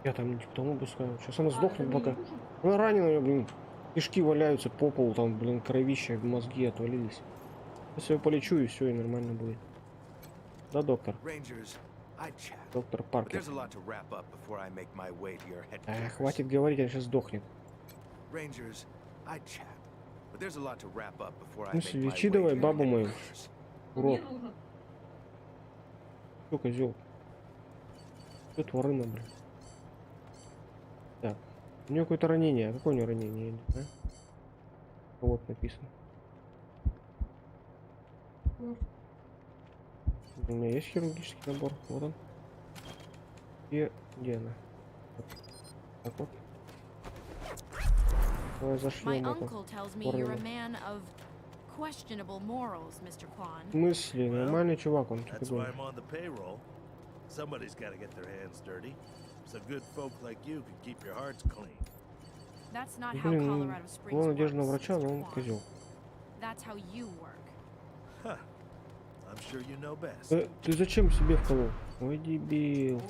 Я там не потом выпускаю. Сейчас она сдохнет пока. Она ранена, ее, блин. Кишки валяются по полу, там, блин, кровища, мозги отвалились. Если я полечу, и все, и нормально будет. Да, доктор? Доктор Паркер. Хватит говорить, он сейчас сдохнет. Ну, лечи давай бабу мою. Урод. Что, козел? Что тварына, блин? Так. У него какое-то ранение. А какое у него ранение? А? Вот написано. У меня есть хирургический набор. Вот он. И где она? Так вот. Давай зашьем это. В смысле? Нормальный чувак, он что-то говорит. Somebody's got to get their hands dirty, so good folk like you can keep your hearts clean. That's not how Colorado Springs works. Надежда на works, врача, но он Mr. козел. That's how you work. Huh. I'm sure you know best. Ты зачем себе вколол? Ой, дебил.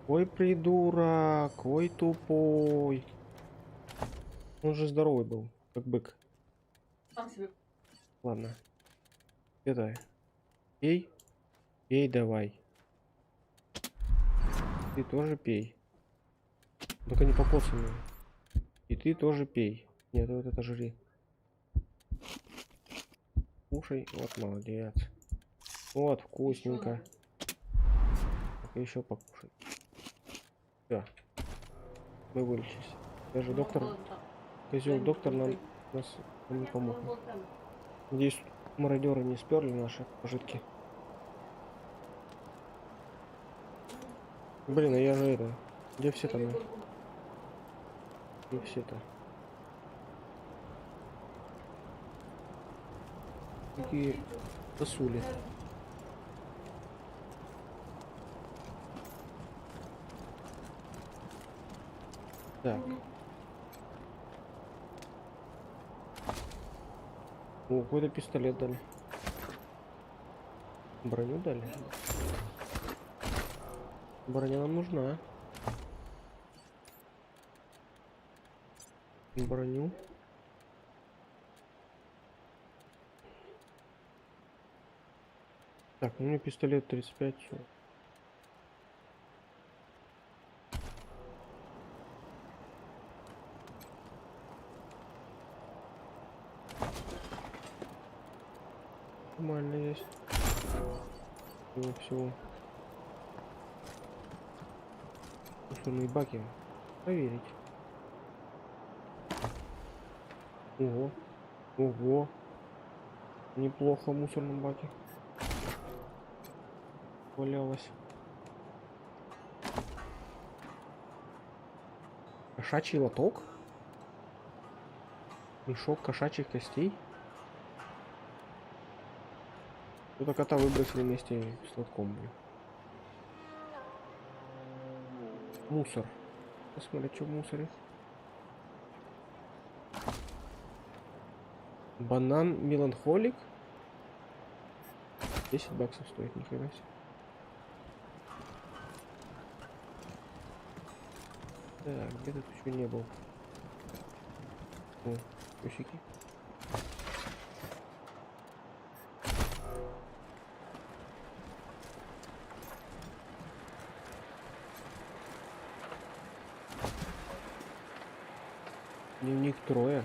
Ой, придурок. Ой, тупой. Он же здоровый был, как бык. Ладно. Это. Пей. Пей давай. Ты тоже пей. Только не покоцанную. И ты тоже пей. Нет, вот это жри. Кушай. Вот молодец. Вот, вкусненько. Так, еще покушай. Все. Мы вылечились. Даже доктор... Козел доктор нам не помог. Надеюсь, мародеры не сперли наши пожитки. Блин, а я же это... Где все там? Где все-то? Какие посули. Так. О, какой-то пистолет дали. Броню дали. Броня нам нужна. Броню. Так, у меня пистолет 35. Нормально есть. Всего. Мусорные баки. Проверить. Ого. Ого. Неплохо в мусорном баке. Валялось. Кошачий лоток? Мешок кошачьих костей? Что-то кота выбросили вместе с лотком, блин. Мусор. Посмотри, что в мусоре. Банан меланхолик. 10 баксов стоит, нихера себе. Так, где тут еще не был? О, песики. Дневник трое.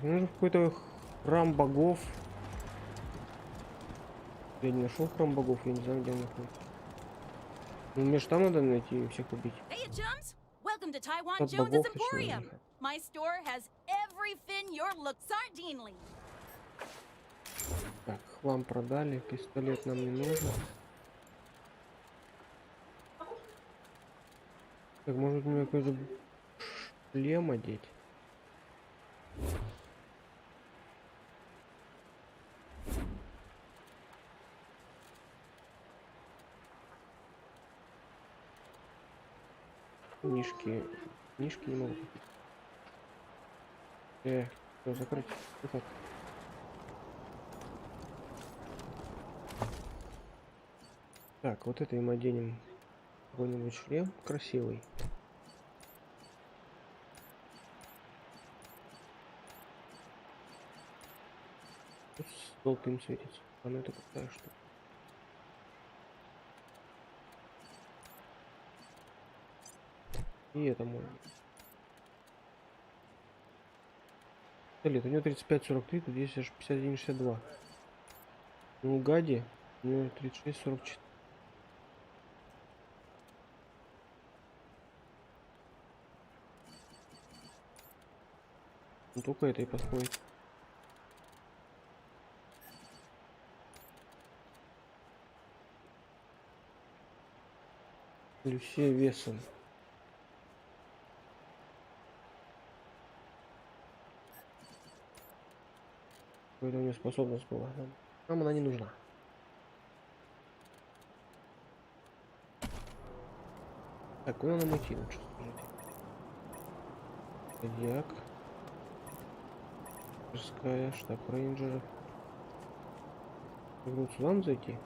Нужен какой-то храм богов. Я не нашел храм богов, я не знаю, где он находится. Ну, мне же там надо найти и всех убить. Welcome to Taiwan Jones's Emporium. My store has everything your looks sardinely. Так, хлам продали, пистолет нам не нужен. Так, может мне какой-то шлем одеть? Книжки не могу купить. Что, закрыть? Вот. Так, вот это им оденем какой-нибудь шлем красивый. Тут золотым светится. А ну это какая штука? И это можно. Лет, у него 35-43, тут есть аж 51-62. Ну, гади. Ну, 36, 44. Ну, только это и подходит. Люсия весом. Какая-то у нее способность была. Нам она не нужна. Так, куда нам идти лучше? Зодиак. Морская, штаб рейнджеров. Вот сюда нам зайти.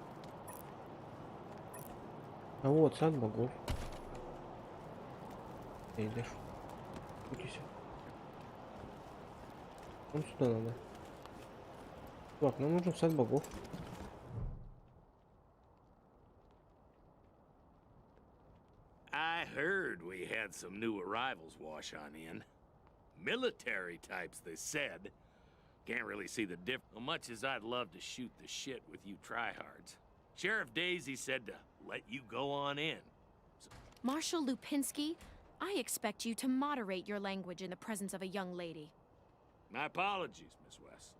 А вот сад богов. Эй, Дэш. Крутись. Вон сюда надо. Так, нам нужен сад богов. I heard we had some new arrivals wash on in. Military types, they said. Can't really see the difference. Much as I'd love to shoot the shit with you tryhards. Sheriff Daisy said to let you go on in. Marshal Lupinski, I expect you to moderate your language in the presence of a young lady. My apologies, Miss Weston.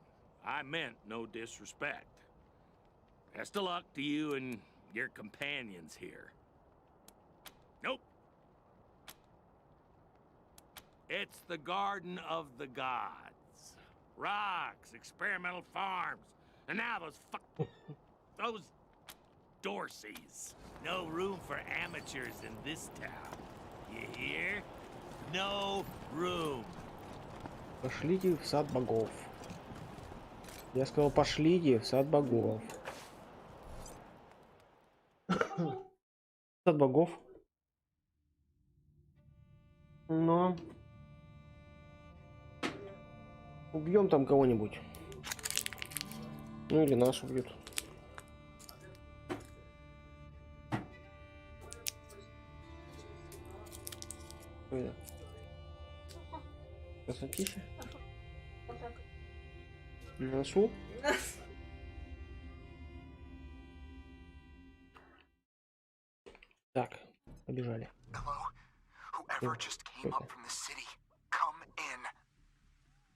I meant no disrespect. Best of luck to you and your companions here. Nope. It's the Garden of the Gods. Rocks, experimental farms, and now those Dorseys. No room for amateurs in this town. You hear? No room. Пошлите в сад богов. Я сказал, пошлите в сад богов. Сад богов. Но убьем там кого-нибудь. Ну или нас убьют. Ой, красотища. На носу. Так, побежали.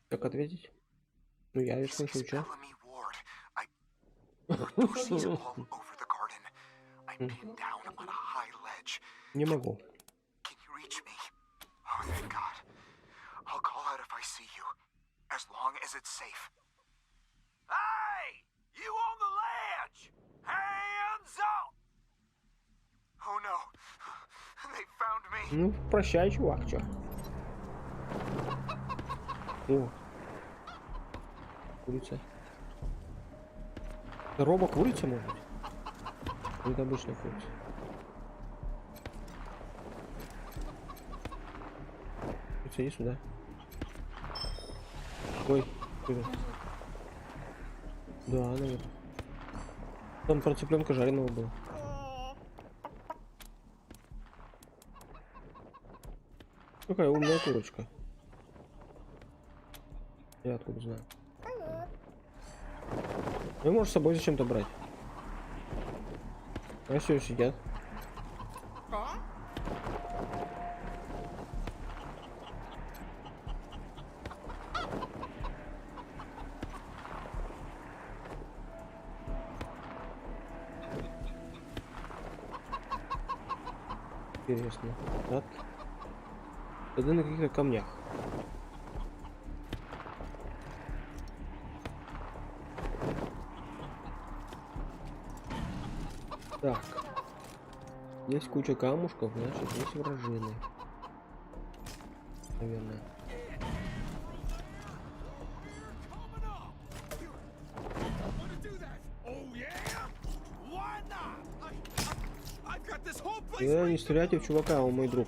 Как ответить? Ну я лишь слышу, что? Не могу. Ну, прощай, чувак, чё? О, курица. Робо курица, может быть? Или это обычная курица? Курица, иди сюда. Ой, куда? Да, наверное. Там про цыпленка жареного было. Какая умная курочка. Я откуда знаю. Вы можете с собой зачем-то брать. А все сидят. Интересно. Так. Тогда на каких-то камнях. Так. Есть куча камушков, значит, есть вражины. Наверное. Да, не стреляйте в чувака, он мой друг.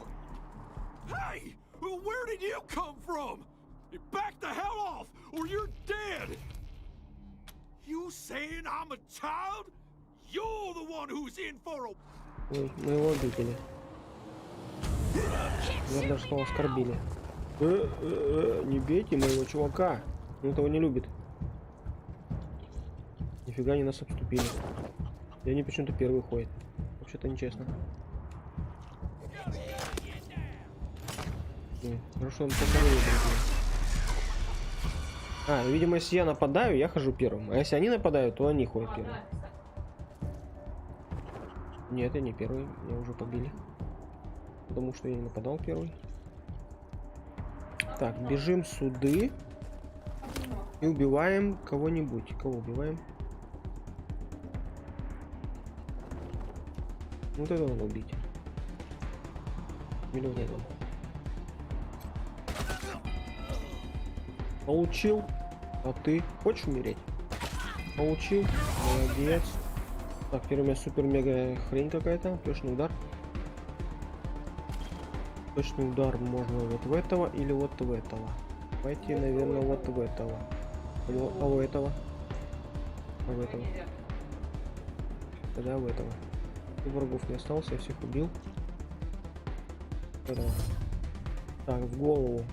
Ой, мы его обидели. Я даже сказал, оскорбили. Не бейте моего чувака. Он этого не любит. Нифига не нас обступили. И они почему-то первые ходят. Вообще-то нечестно. Хорошо, он другие. Видимо, если я нападаю, я хожу первым. А если они нападают, то они ходят первым. Нет, я не первый. Меня уже побили. Потому что я не нападал первый. Так, бежим сюда. И убиваем кого-нибудь. Кого убиваем? Вот этого надо убить. Или вот этого. Получил. А ты хочешь умереть? Получил. Молодец. Так, теперь у меня супер-мега хрень какая-то. Точный удар. Точный удар можно вот в этого или вот в этого. Давайте, наверное, вот в этого. А у этого? А в этого? Тогда в этого. И врагов не осталось, я всех убил. Этого. Так, в голову.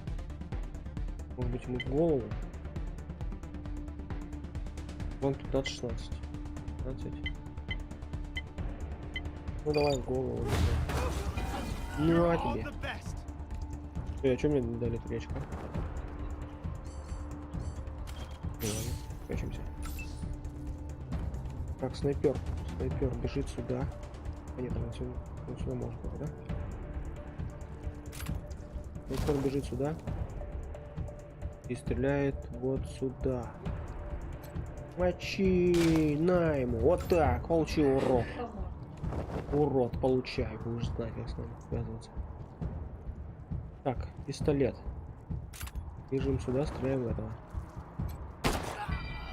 Может быть, ему в голову. Вон 15-16. 15. Ну давай в голову. Ну а тебе. А что мне дали тречка? Ладно, прячемся. Так, снайпер. Снайпер бежит сюда. А нет, он сюда может быть, да? Снайпер бежит сюда. И стреляет вот сюда. Мочи на ему. Вот так. Получи, урод. Урод, получай. Будешь знать, как с нами связываться. Так, пистолет. Бежим сюда, стреляем в этого.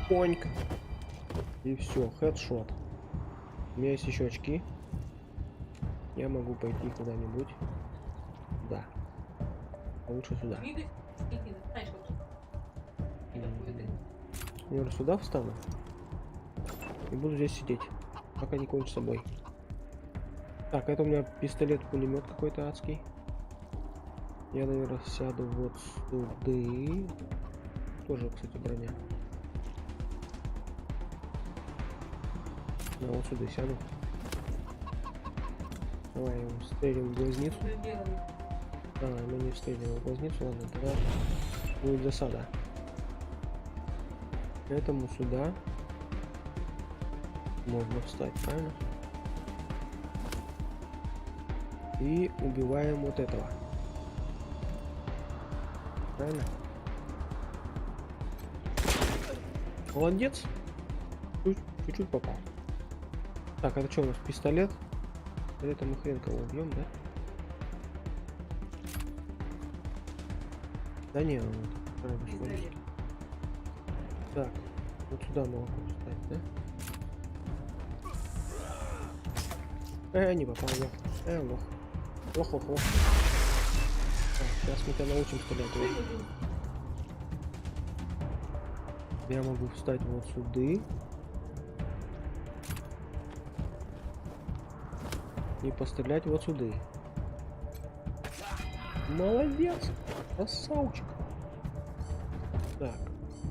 Поньк. И все, хедшот. У меня есть еще очки. Я могу пойти куда-нибудь. Да. Лучше сюда. Я сюда встану. И буду здесь сидеть. Пока не кончу с собой. Так, это у меня пистолет-пулемет какой-то адский. Я, наверное, сяду вот сюда. Тоже, кстати, броня. Ну, вот сюда сяду. Давай его стрелим в глазницу. Мы не встретим в глазницу, ладно, тогда будет засада. Этому сюда можно встать, правильно? И убиваем вот этого. Правильно? Молодец. Чуть-чуть попал. Так, это что у нас? Пистолет? Это мы хрен кого убьем, да? Да не, он так, вот сюда могу встать, да? Не попал, лох. Лох. Лох. Так, сейчас мы тебя научим стрелять. Я могу встать вот сюда. И пострелять вот сюда. Молодец! Красавчик! Так,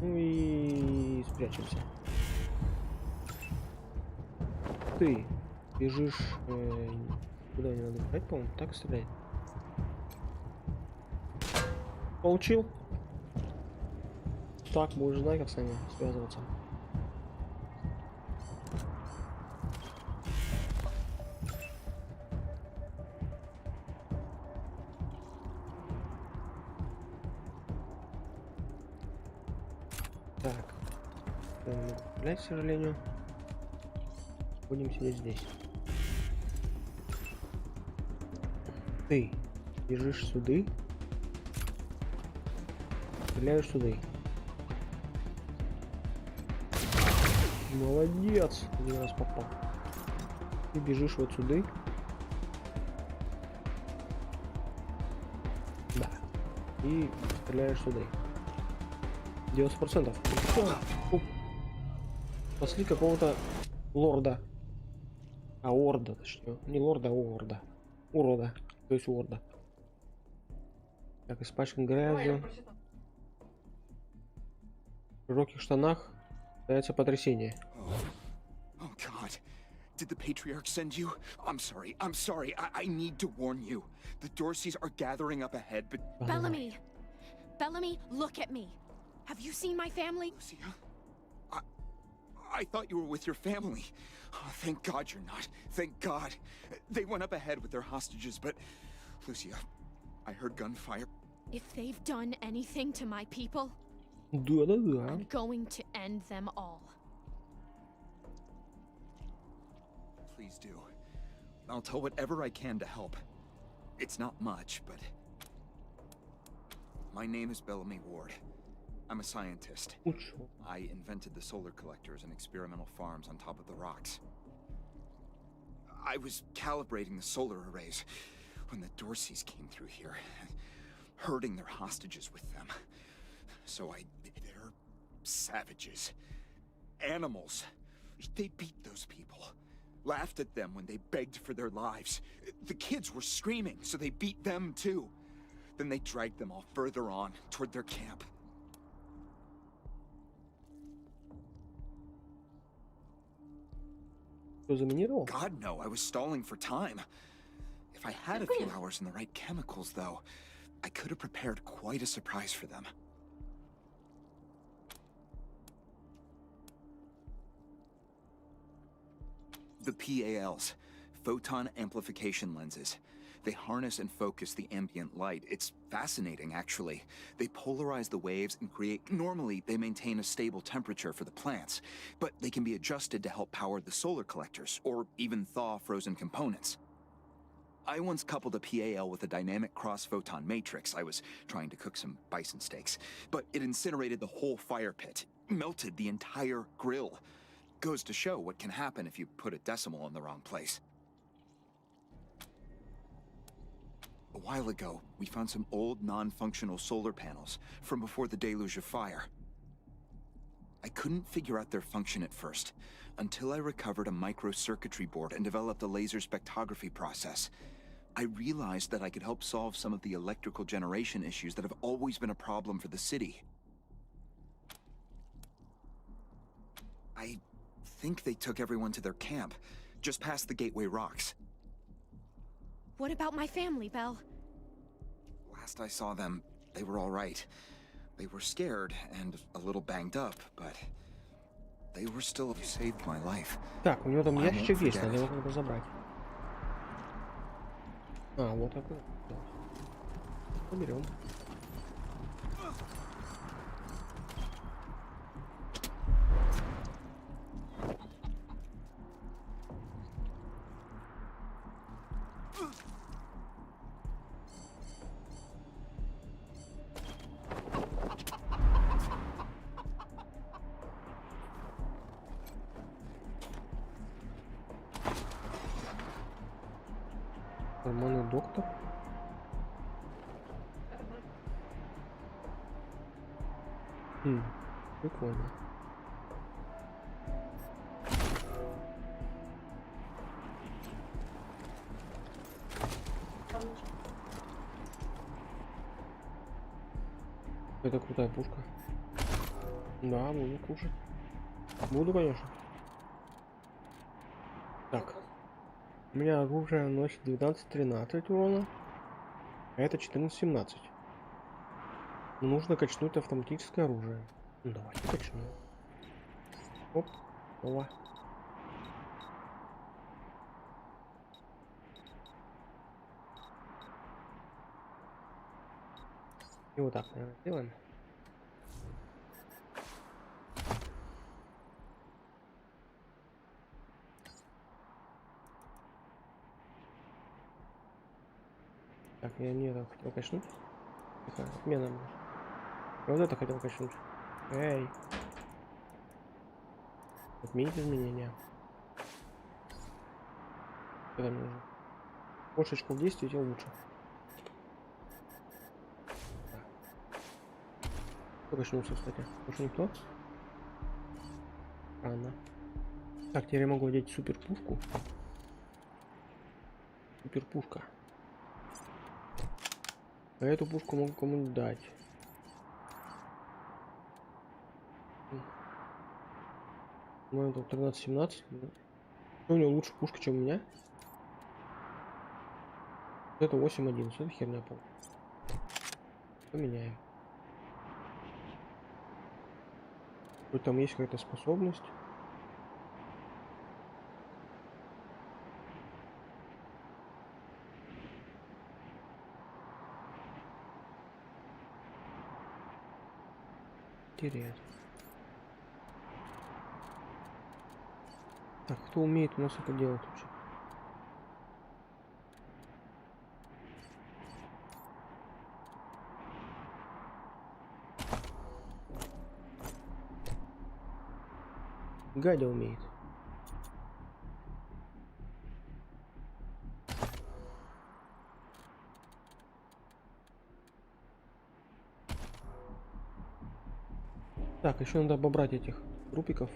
ну и спрячемся. Ты бежишь... куда не надо бежать, по-моему, так стрелять. Получил? Так, будешь знать, как с нами связываться. Так, я не могу стрелять, к сожалению. Будем сидеть здесь. Ты бежишь сюда. Стреляешь сюда. Молодец! Один раз попал. Ты бежишь вот сюда. Да. И стреляешь сюда. 90%. Спасли какого-то лорда. А орда, точнее. Не лорда, а орда. Урода. То есть орда. Так, испачкан грязью. В широких штанах дается потрясение. Did the Patriarch send you? I'm sorry. I need to warn you. The Dorseys are gathering up ahead, but... Bellamy! Bellamy, look at me. Have you seen my family? Lucia? I thought you were with your family. Oh, thank God you're not. Thank God. They went up ahead with their hostages, but... Lucia, I heard gunfire. If they've done anything to my people, I'm going to end them all. Please do. I'll tell whatever I can to help. It's not much, but... My name is Bellamy Ward. I'm a scientist. I invented the solar collectors and experimental farms on top of the rocks. I was calibrating the solar arrays when the Dorseys came through here, herding their hostages with them. So they're savages. Animals. They beat those people. Laughed at them when they begged for their lives. The kids were screaming, so they beat them too. Then they dragged them all further on, toward their camp. God, no, I was stalling for time. If I had a few hours and the right chemicals, though, I could have prepared quite a surprise for them. The PALs, photon amplification lenses. They harness and focus the ambient light. It's fascinating, actually. They polarize the waves and create... Normally, they maintain a stable temperature for the plants, but they can be adjusted to help power the solar collectors, or even thaw frozen components. I once coupled a PAL with a dynamic cross-photon matrix. I was trying to cook some bison steaks, but it incinerated the whole fire pit, melted the entire grill. Goes to show what can happen if you put a decimal in the wrong place. A while ago, we found some old, non-functional solar panels from before the deluge of fire. I couldn't figure out their function at first, until I recovered a microcircuitry board and developed a laser spectrography process. I realized that I could help solve some of the electrical generation issues that have always been a problem for the city. I think they took everyone to their camp, just past the Gateway Rocks. What about my family, Belle? Last I saw them, they were all right. They were scared and a little banged up, but they were still... You saved my life. Так, у него там ящичек есть, надо его как-то забрать. А, вот такой. Поберем. Гормонный доктор. Прикольно. Это крутая пушка. Да, буду кушать. Буду, конечно. Так. У меня оружие наносит 12-13 урона, а это 14-17. Нужно качнуть автоматическое оружие. Ну, давайте качнем. Оп, ова. И вот так, наверное, делаем. Так, я не это хотел качнуть. Тихо, отмена. Я вот это хотел качнуть. Эй. Отменить изменения. Что там нужно? Больше очков действия, тем лучше. Кто качнулся, кстати? Больше никто? Странно. Так, теперь я могу одеть суперпушку. Суперпушка. А эту пушку могу кому-нибудь дать. Ну, это 13-17. У него лучше пушка, чем у меня. Это 8-11, это херня пол. Поменяем. Вот там есть какая-то способность. Интересно. Так, кто умеет у нас это делать вообще? Гадя умеет. Так, еще надо обобрать этих трупиков.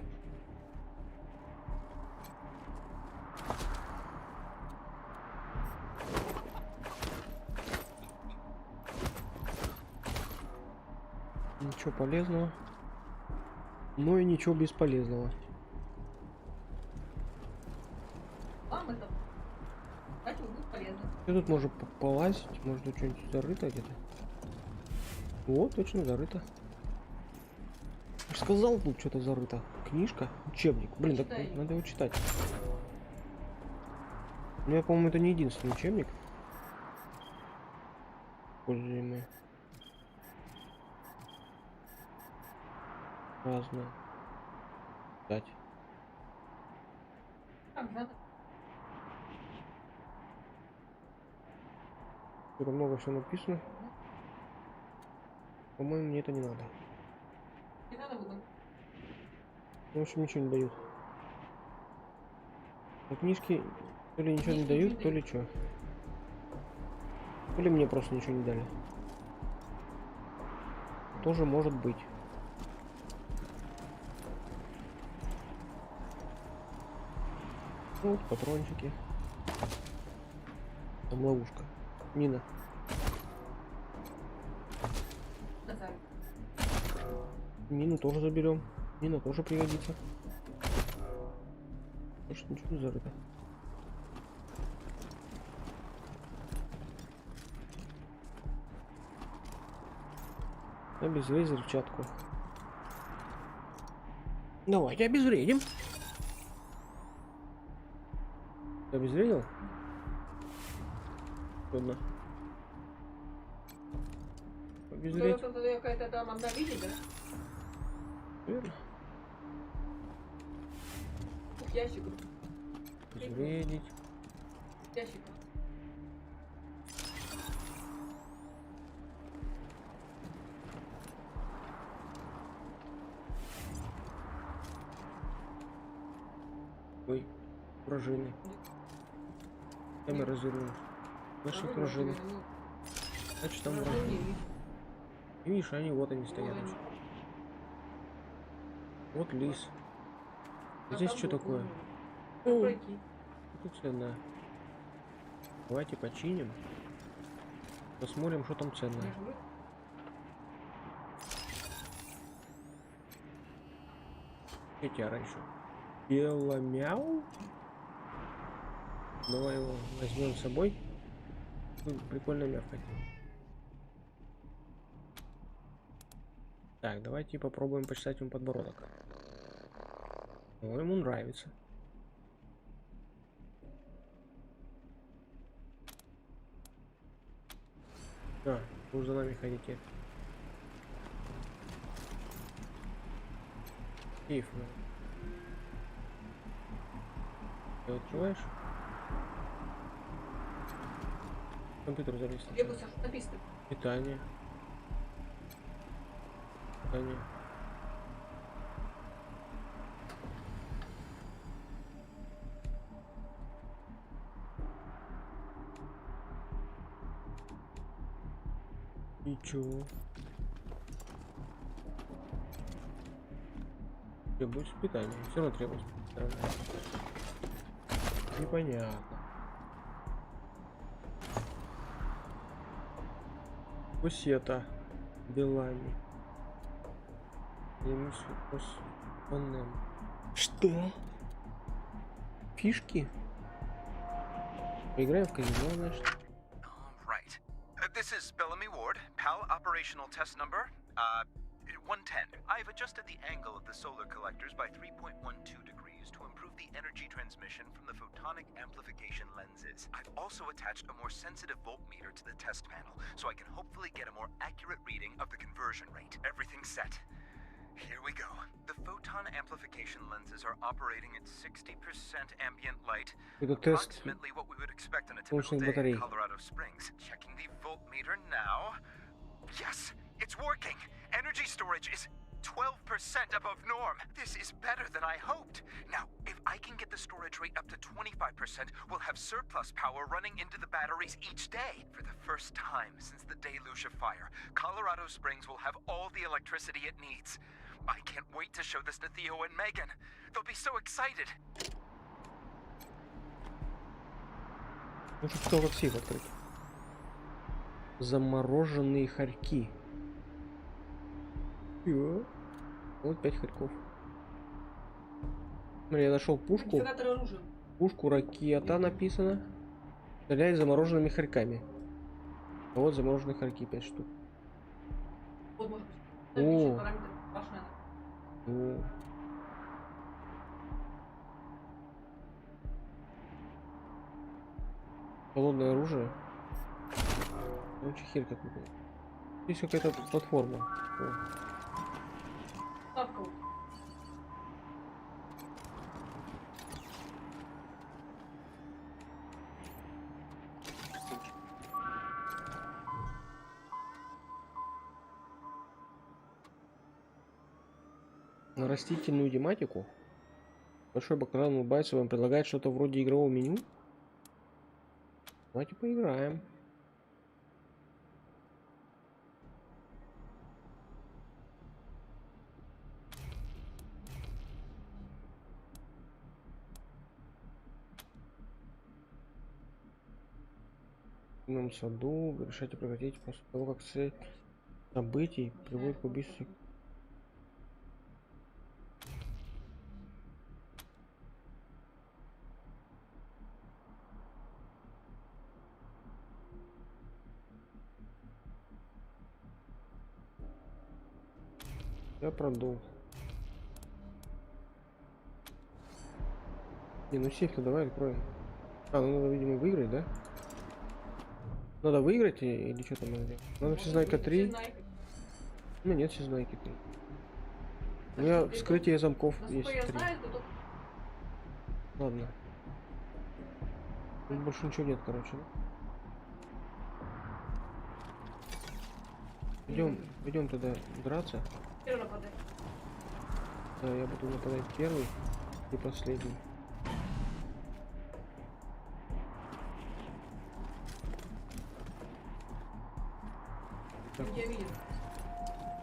Ничего полезного, но и ничего бесполезного. Тут можно полазить, может тут что-нибудь зарыто где-то. Вот, точно зарыто. Я же сказал, тут что-то зарыто. Книжка, учебник. Блин, так надо его читать. Ну, я, по-моему, это не единственный учебник. Используемый. Разное. Читать. Тут много все написано. По-моему, мне это не надо. Не надо было. В общем, ничего не дают. А книжки то ли ничего не дают, то ли что. То ли мне просто ничего не дали. Тоже может быть. Вот патрончики. Там ловушка. Мина. Мину тоже заберем. Мина тоже пригодится. Может, ничего не зарыто. Обезвредить взрывчатку. Давайте обезвредим. Ты обезвредил? Трудно. Обезвредить. Какая-то там одна видит, да? Верно. Ящик. Обезвредить. Ящик. Ой, пружины. Там развернулись. Наши пружины. Значит, там пружины. И видишь, они вот они стоят. Вот лис. Здесь что такое? Тут ценное. Давайте починим. Посмотрим, что там ценное. Котяра еще. Беломяу. Давай его возьмем с собой. Прикольно мявкать. Так, давайте попробуем почесать ему подбородок. О, ему нравится. А, вы за нами ходите. Сейф. Ты открываешь? Компьютер залез. Написано. Питание. Питание. Ничего. Требуется питание. Все равно требуется питание. Непонятно. Кусета делами. Что? Фишки. Поиграем в казино, значит. Right. This is Bellamy Ward, PAL operational test number 110. I've adjusted the angle of the solar collectors by 3.12 degrees to improve the energy transmission from the photonic amplification lenses. I've also attached a more sensitive voltmeter to the test panel, so I can hopefully get a more accurate reading of the conversion rate. Everything's set. Here we go. The photon amplification lenses are operating at 60% ambient light, approximately what we would expect on a typical day in Colorado Springs. Checking the voltmeter now. Yes, it's working. Energy storage is 12% above norm. This is better than I hoped. Now, if I can get the storage rate up to 25%, we'll have surplus power running into the batteries each day. For the first time since the deluge of fire, Colorado Springs will have all the electricity it needs. I can't wait to show this to Theo and Megan. They'll be so excited. Может, кто вот сейф открыть? Замороженные хорьки. Вот 5 хорьков. Смотри, я нашел пушку. Пушку ракета написано. Стреляет замороженными хорьками. А вот замороженные хорьки 5 штук. О. Холодное оружие. Очень херь какой-то. Здесь какая-то платформа. На растительную тематику. Большой баклан улыбается, вам предлагает что-то вроде игрового меню. Давайте поиграем. Вном саду вы решаете прекратить после того, как цель событий приводит к убийству. Я продул. Не, ну сейф-то давай откроем. А, ну надо, видимо, выиграть, да? Надо выиграть или что там надо делать? Надо всезнайка 3. Ну нет, всезнайки 3. У меня вскрытие замков есть 3. Ладно. Тут больше ничего нет, короче. Идем туда драться. Да, я буду нападать первый и последний.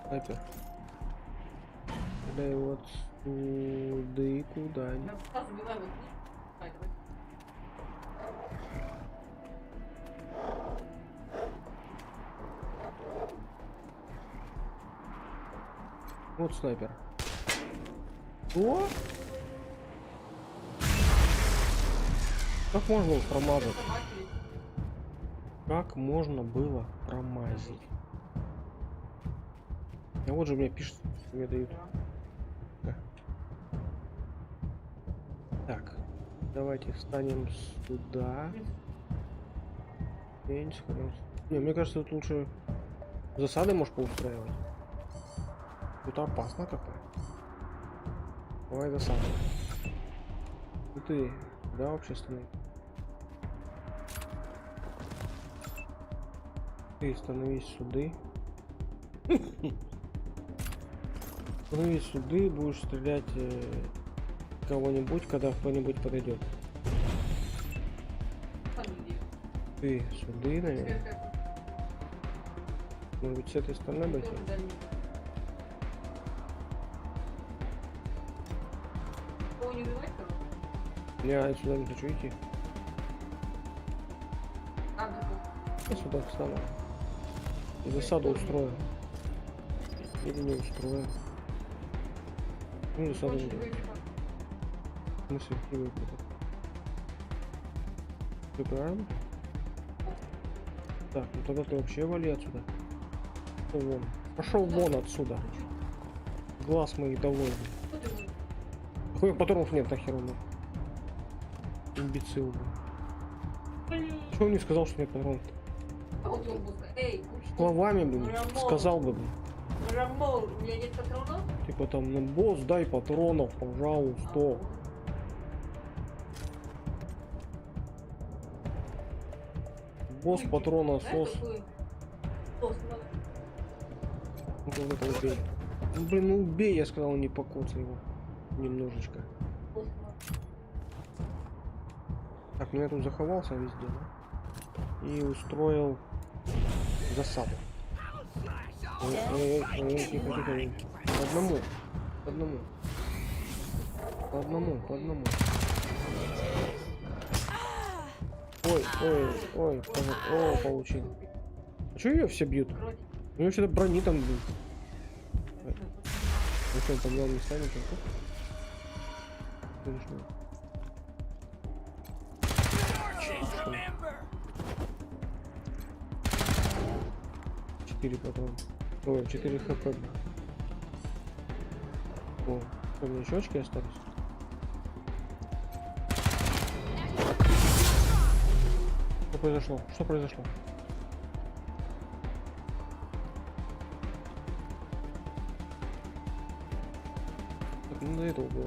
Снайпер. Кидай его отсюда и куда-нибудь. Вот снайпер. О! Как можно было промазать? Как можно было промазать? А вот же мне пишут, мне дают. Так, давайте встанем сюда. Не, мне кажется, тут лучше засады можешь поустраивать. Тут опасно как-то. Давай засаду. Ну ты, да, общественный. Ты становись сюда. Становись сюда, будешь стрелять кого-нибудь, когда кто-нибудь подойдет. Ты сюда, наверное. Может быть, с этой стороны обойти? Я сюда не хочу идти. Я сюда встану. И засаду устрою. Или не устрою. Ну, засаду не делаю. Мысли не выпадут. Ты правильно? Так, ну тогда ты вообще вали отсюда. Пошел вон. Пошел вон отсюда. Глаз моих довольный. Какой патронов нет, нахер он? Имбецил. Чего он не сказал, что нет патронов? Словами, блин, сказал бы, блин. У меня нет патронов? Типа там, ну, босс, дай патронов, пожалуйста. Босс патрона сос. Ну, вот это убей. Ну, блин, ну убей, я сказал, не покоцай его. Немножечко. Так, ну я тут заховался везде, да? И устроил засаду. Тихо. По одному. По одному. Ой, о, получил. А чё ее все бьют? У него что-то брони там был. Ну что, он поменял местами что-то? 4 патрона. Ой, 4 хп. О, у меня еще очки остались. Что произошло? Что произошло? Так, ну до этого было.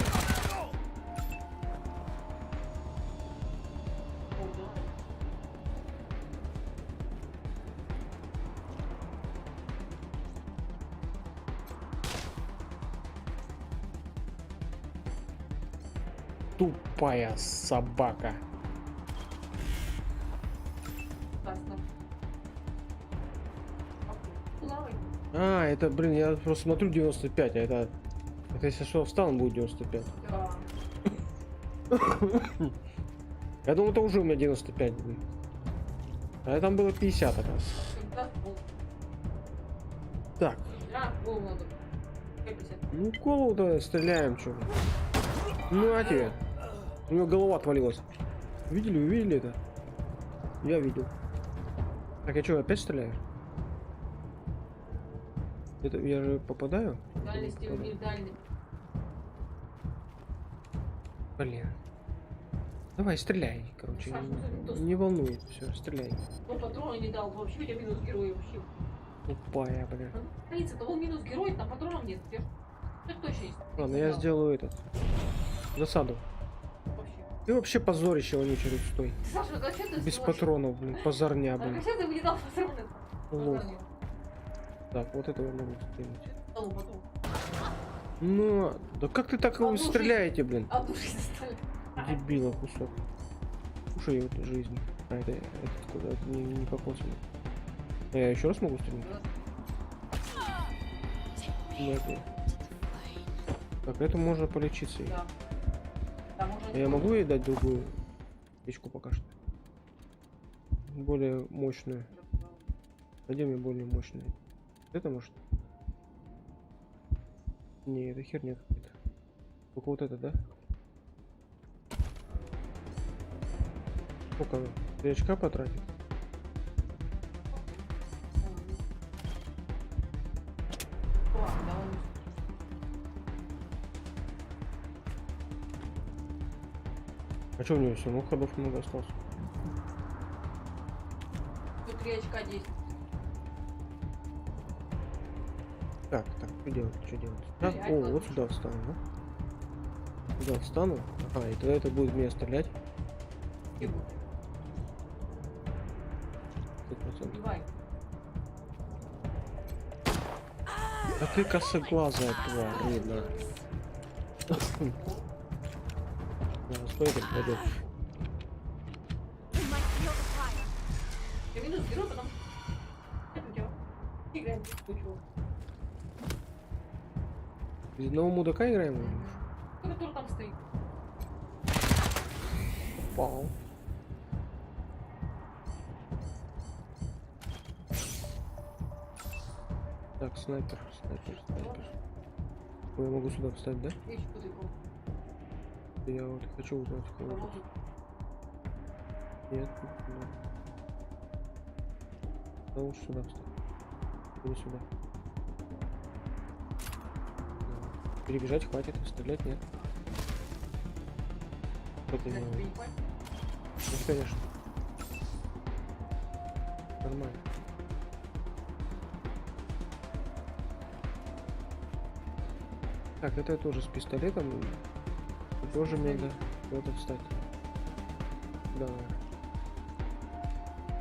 Тупая собака. А, это, блин, я просто смотрю 95, а это если что, встану, будет 95. Да. Я думал, это уже у меня 95 будет. А там было 50, оказывается. Так. Ну, голову-то стреляем, что. Ну, а тебе. У него голова отвалилась. Увидели это? Я видел. Так, я что, опять стреляю? Это я же попадаю? Дальности дальность. Блин. Давай, стреляй, короче. Не волнуй, все, стреляй. Ну, патроны не дал, вообще у тебя минус герой вообще. Тупая, блин. Принцип, того минус герой, там патронов нет. Это точно есть. Ладно, я сделаю этот. Засаду. Ты вообще позорище, вонючий, тут стой. Саша, ты без патронов, блин, позорня, блин. А ты мне дал патроны? Лох. Так, вот это я могу стрелять. Ну, да как ты так его стреляете, блин? Дебила кусок. Слушай, вот жизнь. А это куда? Это не покосано. Я еще раз могу стрелять? Да. Так, это можно полечиться. Да. Я могу ей дать другую печку пока что? Более мощную. Где мне более мощную? Это может? Не, это херня какая-то. Только вот это, да? Сколько? 3 очка потратить? А что у него все? Ну, ходов много осталось. Тут 3 очка 10. Так, что делать? Так, о, вот сюда встану, да? Сюда встану. Ага, и тогда это будет меня стрелять. 100%. А ты косоглазая тварь, да. Стой, так пойдет. Я минус герой, потом... Играем в кучу. Из одного мудака играем? Который там стоит. Попал. Так, снайпер. Ой, я могу сюда встать, да? Я вот хочу узнать, кого тут. Нет, нет. Да лучше сюда встать. Или сюда. Перебежать хватит, стрелять нет. Что ты делаешь? Ну, конечно. Нормально. Так, это тоже с пистолетом. И тоже надо куда-то встать. Да.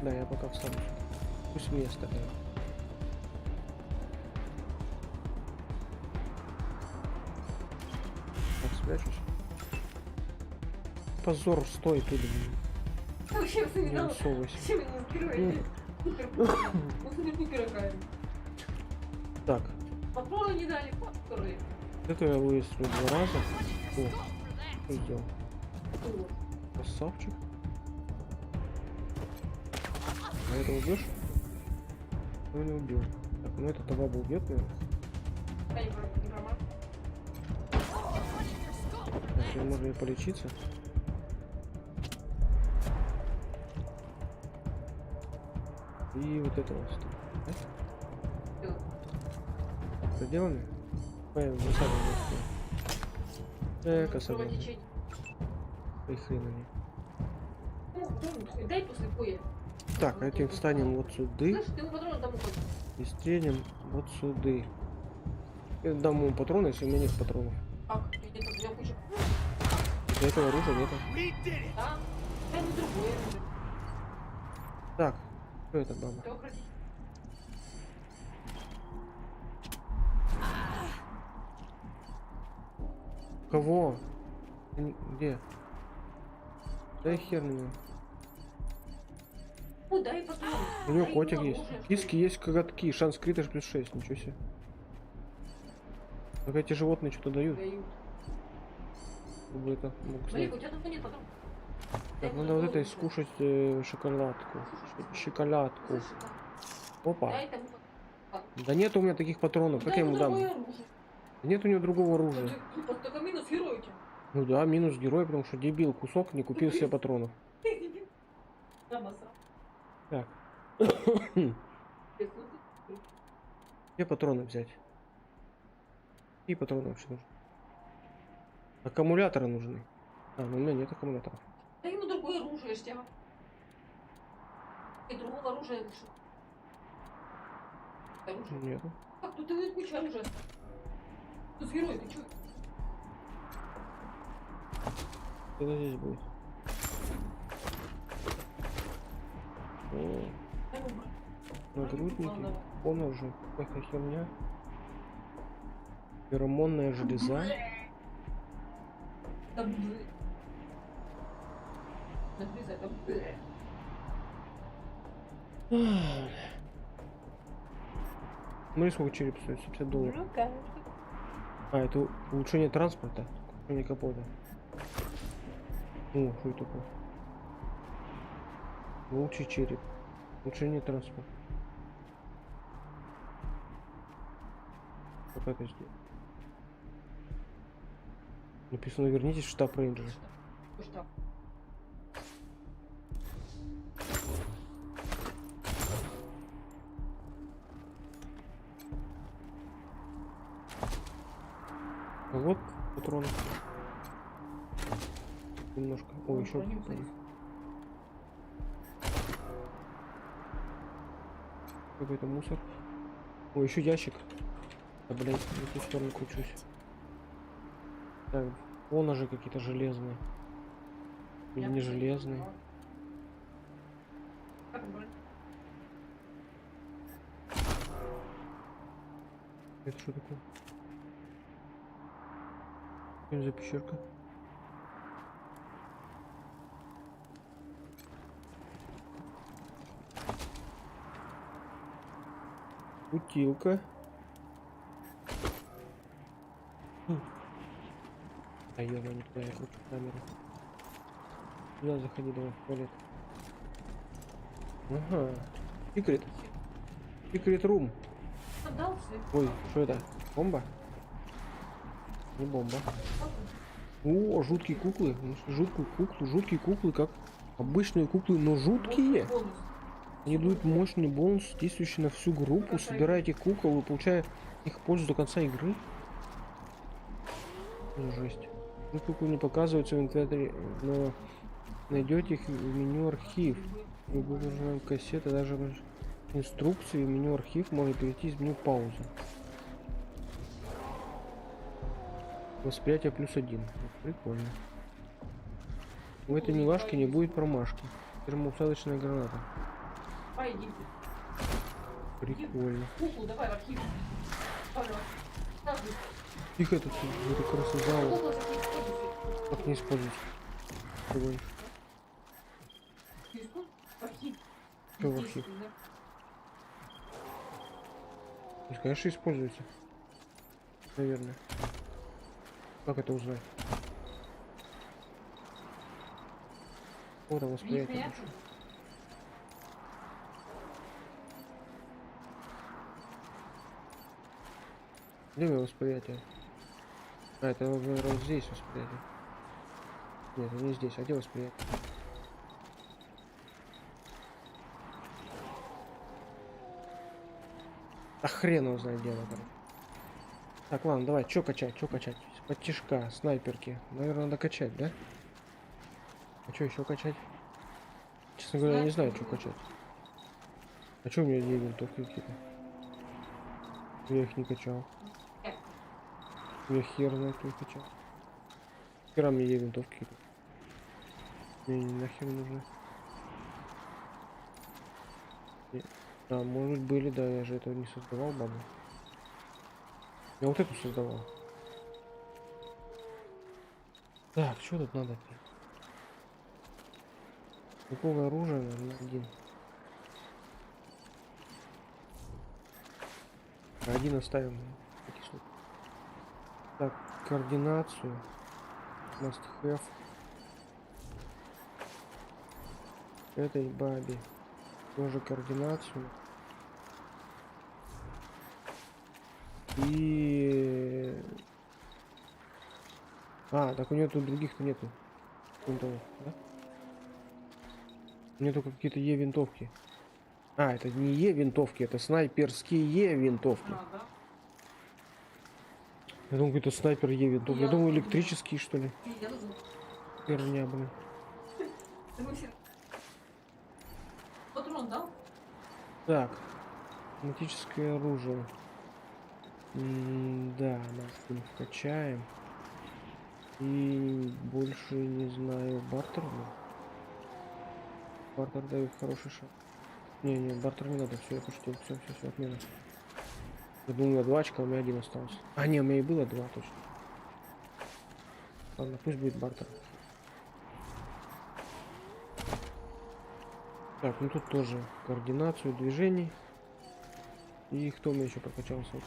Да, я пока встану. Пусть место, да. Так, спрячусь. Позор, стой ты, блин. Вообще все не дал. усовывайся. Все меня скрываете. Супер-пупер какая. Так. Патроны не дали, патроны. Это я выстрелил 2 раза. О, что сделал? Красавчик. А это убьешь? Ну не убил. Так, ну это того бы убьет, наверное. Так, теперь можно и полечиться. И вот это вот. Проделано? Косово. И хренами. Дай после боя. Так, этим встанем вот сюда. И стрельнем вот сюда. Я дам ему патроны, если у меня нет патронов. Для этого оружия нету. Так, что это, баба? Кого? Где? Дай хер на него. Дай патроны. У него котик есть. Киски есть, коготки. Шанс крита плюс 6. Ничего себе. Так эти животные что-то дают. Чтобы это мог знать. Так, надо вот это скушать шоколадку. Шоколадку. Опа. Да нет у меня таких патронов. Как я ему дам? Нет у него другого оружия. Только минус герой. Ну да, минус герой, потому что дебил кусок не купил себе патронов. Так. Где патроны взять? Какие патроны вообще нужны? Аккумуляторы нужны. А, ну у меня нет аккумуляторов. Да ему другое оружие, штяга. И другого оружия лучше. Оружие. Нету. Как тут и куча оружия. Тут герой, ты чё? Что здесь будет? О, нагрудники, поножи, какая херня. Феромонная железа. Ну сколько череп стоит? $50. А, это улучшение транспорта, улучшение капота. О, что это такое? Волчий череп. Улучшение транспорта. Как это сделать? Написано, вернитесь в штаб рейнджера. А вот патроны. Немножко. О, еще какой-то мусор. О, еще ящик. Да, блядь, в эту сторону кручусь. Так, поножи какие-то железные. Или не железные. Это что такое? Что за пещерка? Бутылка. А ёба, не туда, я хочу камеру. Сюда заходи, давай, в туалет. Ага. Секрет. Секрет рум. Ой, что это? Бомба? Не бомба. О, жуткие куклы. Жуткие куклы, как Обычные куклы, но жуткие. Они дают мощный бонус, действующий на всю группу. Собирайте кукол и получая их пользу до конца игры. Жесть. Куклы не показываются в инвентаре, но найдете их в меню архив. Вы будете кассеты, даже инструкции в меню архив можно перейти из меню паузы. Восприятие +1. Прикольно. У этой милашки не будет промашки. Термоусадочная граната. Пойди. Прикольно. Куклу давай в архив. Тихо тут, это красозал. Как не использовать? Что в архив? Конечно, используется. Наверное. Как это узнать? Вот восприятие. Где мое восприятие? А, это, наверное, вот здесь восприятие. Нет, это не здесь, а где восприятие? А хрен его знает, где это. Так, ладно, давай, чё качать, чё качать? Под тишка, снайперки. Наверное, надо качать, да? А чё еще качать? Честно говоря, я не знаю, что качать. А чё у меня 2 винтовки какие-то? Я их не качал. Я хер на это качал. Хера мне 2 винтовки. Мне нахер нужны. А, может быть, были, да, я же этого не создавал, бабу. Я вот эту создавал. Так, что тут надо? Какого оружия, наверное, 1. 1 оставим. Так, координацию. Must have. Этой бабе тоже координацию. И... А, так у нее тут других-то нету. Винтовок, да? У нее только какие-то Е-винтовки. А, это не Е-винтовки, это снайперские винтовки. Я думаю, какой-то снайпер Е-винтовки. Я думаю, электрические, что ли. Херня, блин. Так. Автоматическое оружие. Да, мы их качаем. И больше не знаю, бартер. Бартер дает хороший шаг. Не, бартер не надо, все, я пошутил, все, отмена. Я думаю, у меня 2 очка, у меня 1 остался. А, не, у меня и было 2, точно. Ладно, пусть будет бартер. Так, ну тут тоже координацию движений. И кто мне еще прокачался?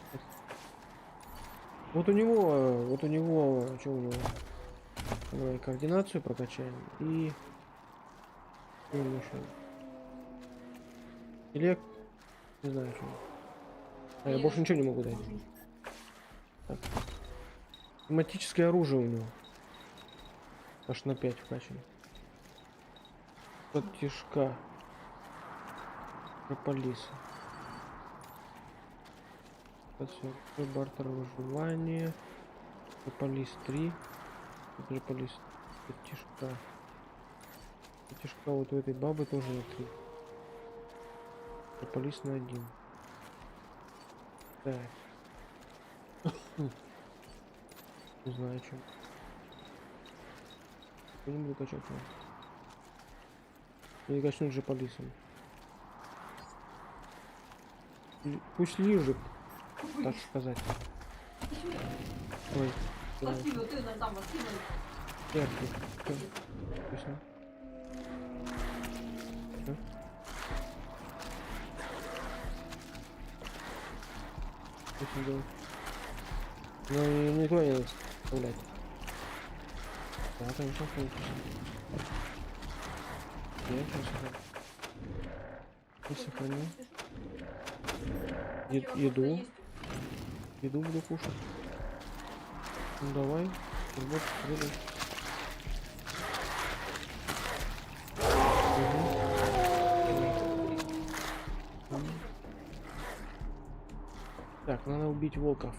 Вот у него, что у него? Давай координацию прокачаем и интеллект, не знаю что. А я больше ничего не могу дать. Так. Тематическое оружие у него. Аж на 5 вкачано. Под тишка. Прополиса. Бартер выживание. Прополис 3. Прополис. Тишка. Тишка вот у этой бабы тоже на 3. Прополис на 1. Так. Не знаю, что. Я не буду качать. Я качну же полисом. Пусть лежит, так сказать. Ой. Спасибо, ты нам там скинул. Вкусно. Что делать? Ну, никуда не надо вставлять. Да, конечно, конечно. Я сейчас сохраню. Еду буду кушать. Ну давай. Вот, Надо убить волков.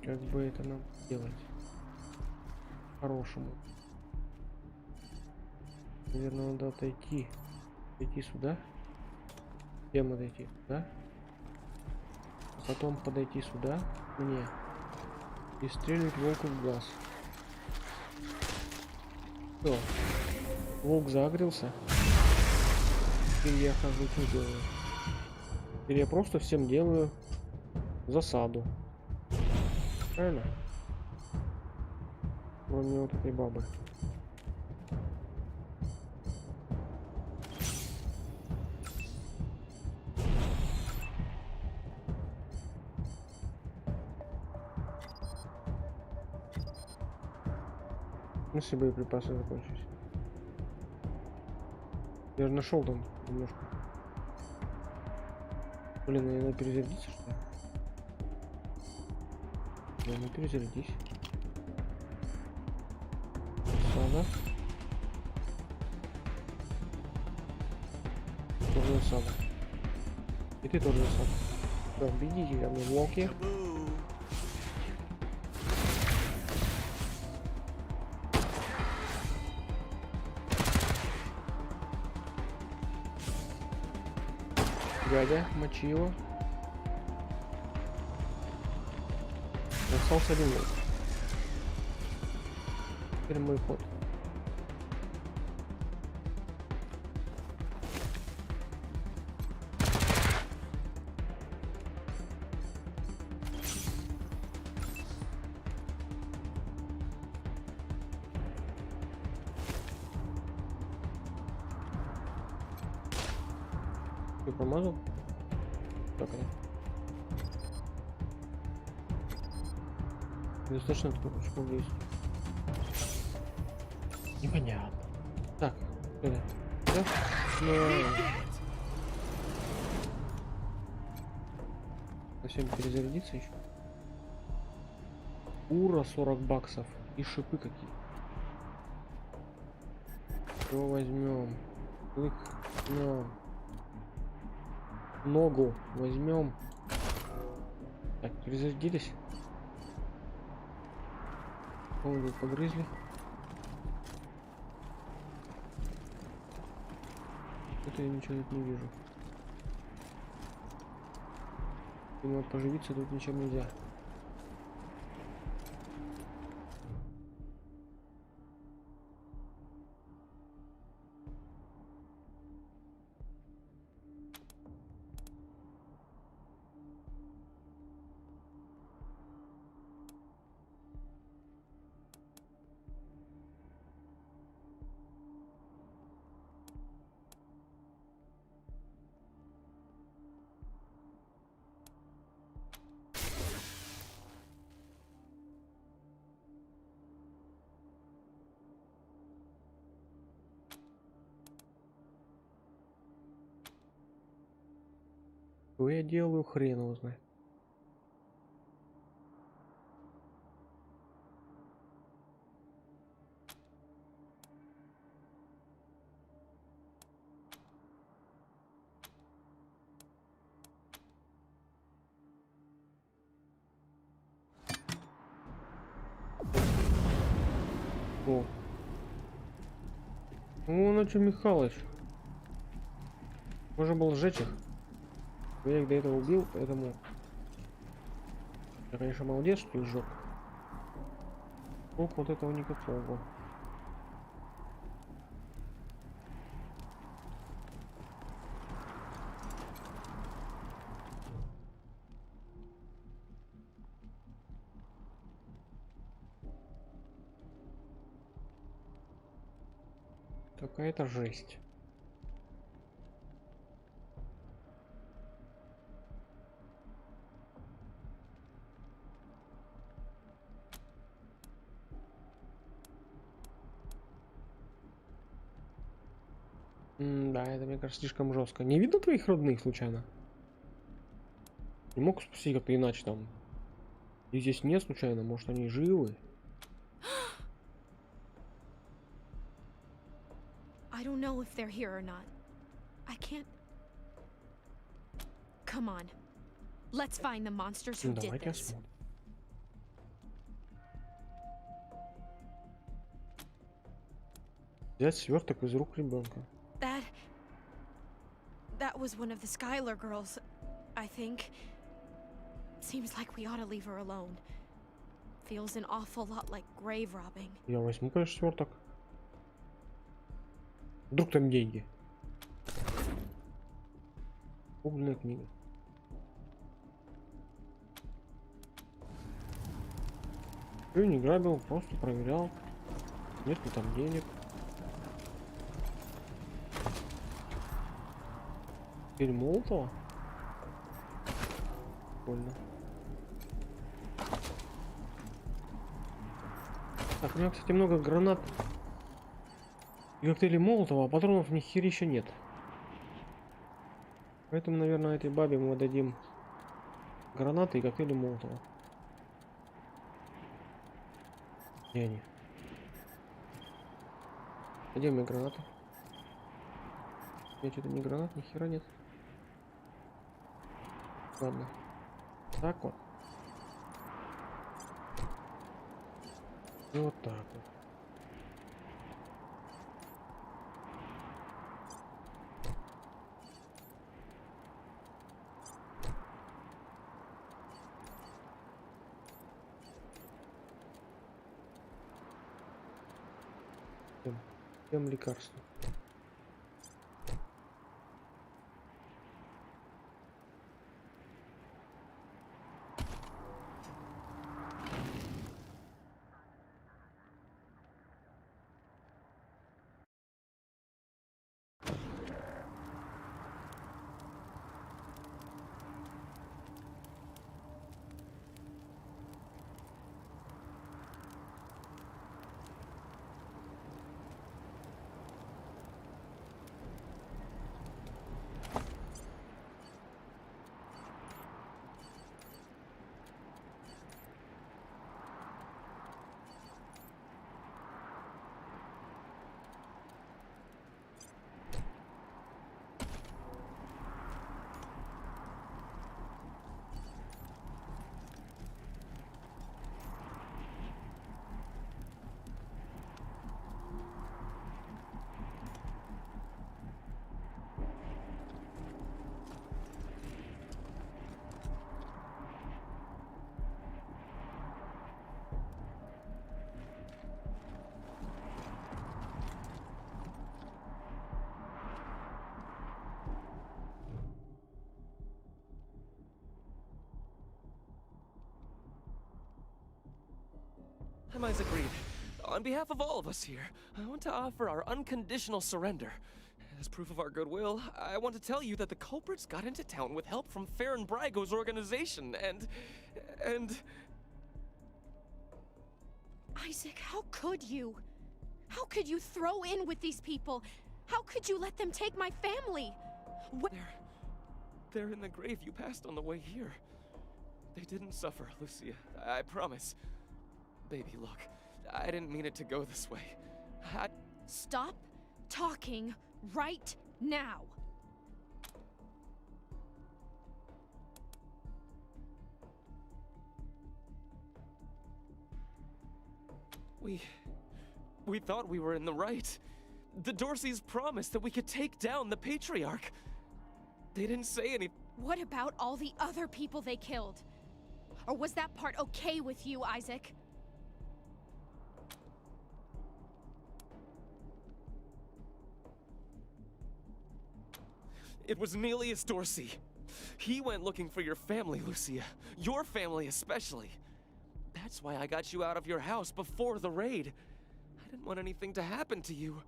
Как бы это нам делать? По-хорошему. Наверное, надо отойти. Отойти сюда. Всем отойти сюда. А потом подойти сюда мне. И стрелять волку в глаз. Все. Волк загрелся. Теперь я хожу, что делаю? Теперь я просто всем делаю засаду. Правильно? Кроме вот этой бабы. Если боеприпасы закончились. Я же нашел там немножко. Блин, наверное, перезарядиться, что ли? Да, ну перезарядись. Сада. Тоже сада. И ты тоже сада. Да, бегите ко мне, волки. Дядя, мочи его. Остался один волк. Теперь мой ход. Ты промазал? Так, достаточно только здесь. Непонятно. Так, это. Да? Совсем перезарядиться еще. Ура, 40 баксов. И шипы какие. Что возьмем? Клык. Ногу возьмем. Так, перезарядились. Ногу погрызли. Это я ничего тут не вижу. Думаю, поживиться тут ничем нельзя. Что я делаю, хрен его знает. О. Ну, что, Михалыч. Можно было сжечь их. Я их до этого убил, поэтому я, конечно, молодец, что их сжег. Толку вот этого никакого. Какая-то жесть. Да, это, мне кажется, слишком жестко. Не видно твоих родных, случайно? Не мог спасти как-то иначе там. И здесь нет, случайно, может, они живы? I don't know if they're here or not. I can't. Come on. Let's find the monsters who did Давайте this. осмотрим. Взять сверток из рук ребенка. That was one of the Skylar girls, I think. Seems like we ought to leave her alone. Feels an awful lot like grave robbing. Я возьму, конечно, сверток. Вдруг там деньги. Пугальная книга. Я не грабил, просто проверял, нет ли там денег. Теперь Молотова. Прикольно. Так, у меня, кстати, много гранат и коктейлей Молотова, а патронов ни хера еще нет. Поэтому, наверное, этой бабе мы дадим гранаты и коктейли Молотова. Где они? Где мои гранаты? Нет, что-то не гранат, ни хера нет. Ладно. Так вот. И вот так вот. Пьем лекарства. I'm Isaac Reed. On behalf of all of us here, I want to offer our unconditional surrender. As proof of our goodwill, I want to tell you that the culprits got into town with help from Farron Brago's organization, and... Isaac, how could you? How could you throw in with these people? How could you let them take my family? They're in the grave you passed on the way here. They didn't suffer, Lucia. I promise. Baby, look. I didn't mean it to go this way. Stop talking right now. We thought we were in the right. The Dorseys promised that we could take down the Patriarch. They didn't say anything. What about all the other people they killed? Or was that part okay with you, Isaac? It was Nelius Dorsey. He went looking for your family, Lucia. Your family especially. That's why I got you out of your house before the raid. I didn't want anything to happen to you.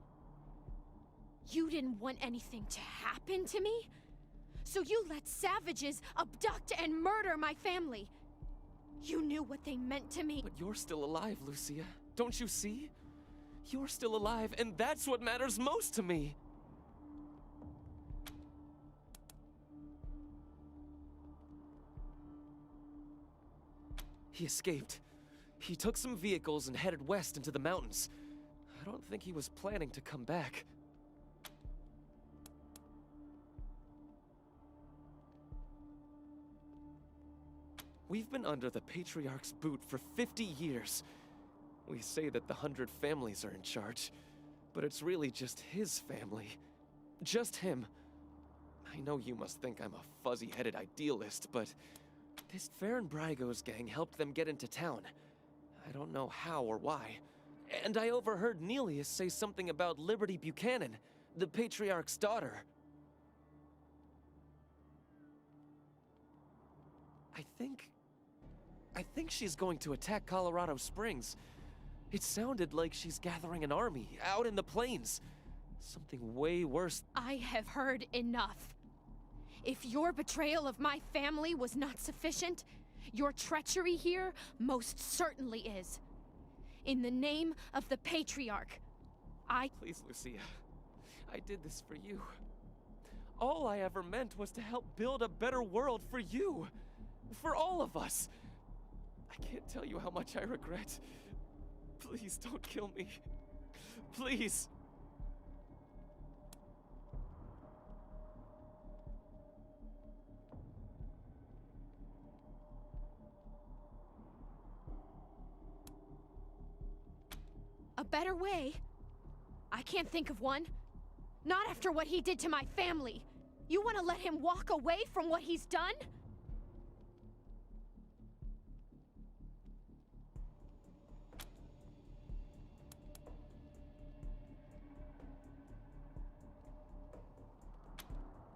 You didn't want anything to happen to me? So you let savages abduct and murder my family. You knew what they meant to me. But you're still alive, Lucia. Don't you see? You're still alive, and that's what matters most to me. He escaped. He took some vehicles and headed west into the mountains. I don't think he was planning to come back. We've been under the Patriarch's boot for 50 years. We say that the 100 families are in charge, but it's really just his family. Just him. I know you must think I'm a fuzzy-headed idealist, but this Farron Brygo's gang helped them get into town. I don't know how or why. And I overheard Nelius say something about Liberty Buchanan, the Patriarch's daughter. I think she's going to attack Colorado Springs. It sounded like she's gathering an army out in the plains. Something way worse. I have heard enough. If your betrayal of my family was not sufficient, your treachery here most certainly is. In the name of the Patriarch, Please, Lucia. I did this for you. All I ever meant was to help build a better world for you. For all of us. I can't tell you how much I regret. Please don't kill me. Please. a better way? I can't think of one. Not after what he did to my family. You want to let him walk away from what he's done?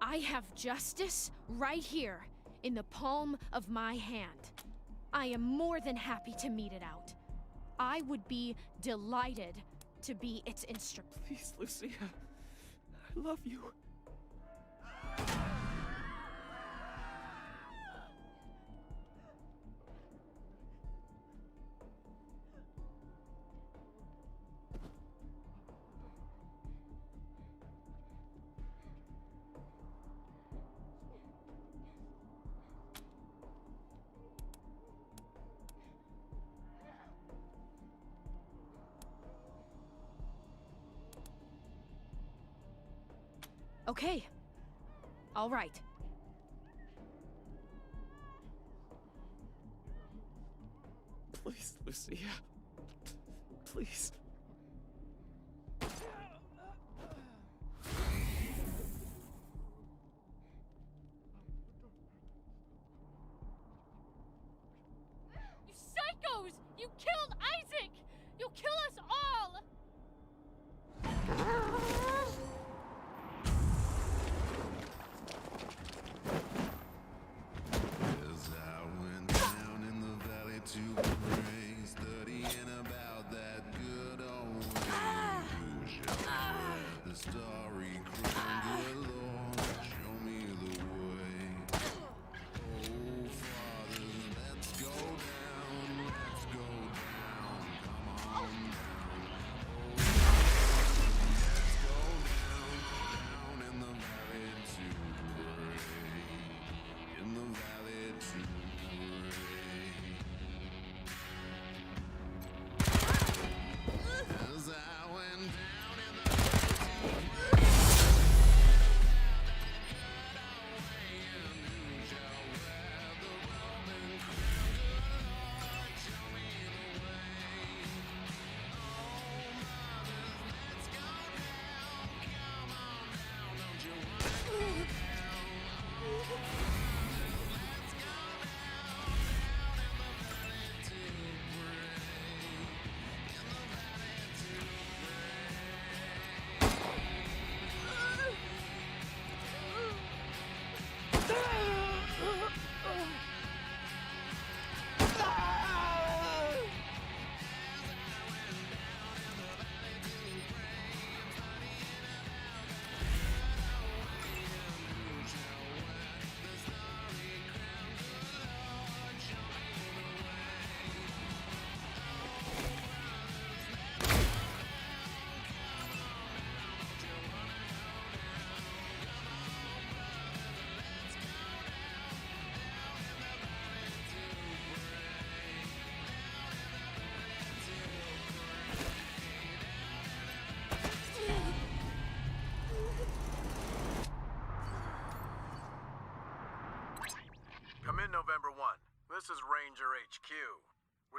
I have justice right here in the palm of my hand. I am more than happy to mete it out. I would be delighted to be its instrument. Please, Lucia. I love you. Okay. All right. Please, Lucia. Please. You psychos! You killed Isaac! You'll kill us all! To pray, studying about that good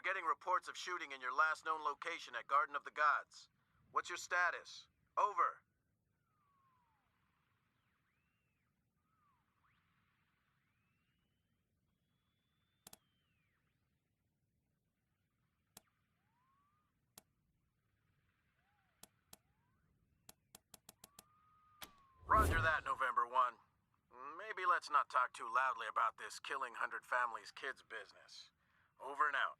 getting reports of shooting in your last known location at Garden of the Gods. What's your status? Over. Roger that, November 1. Maybe let's not talk too loudly about this killing 100 families kids business. Over and out.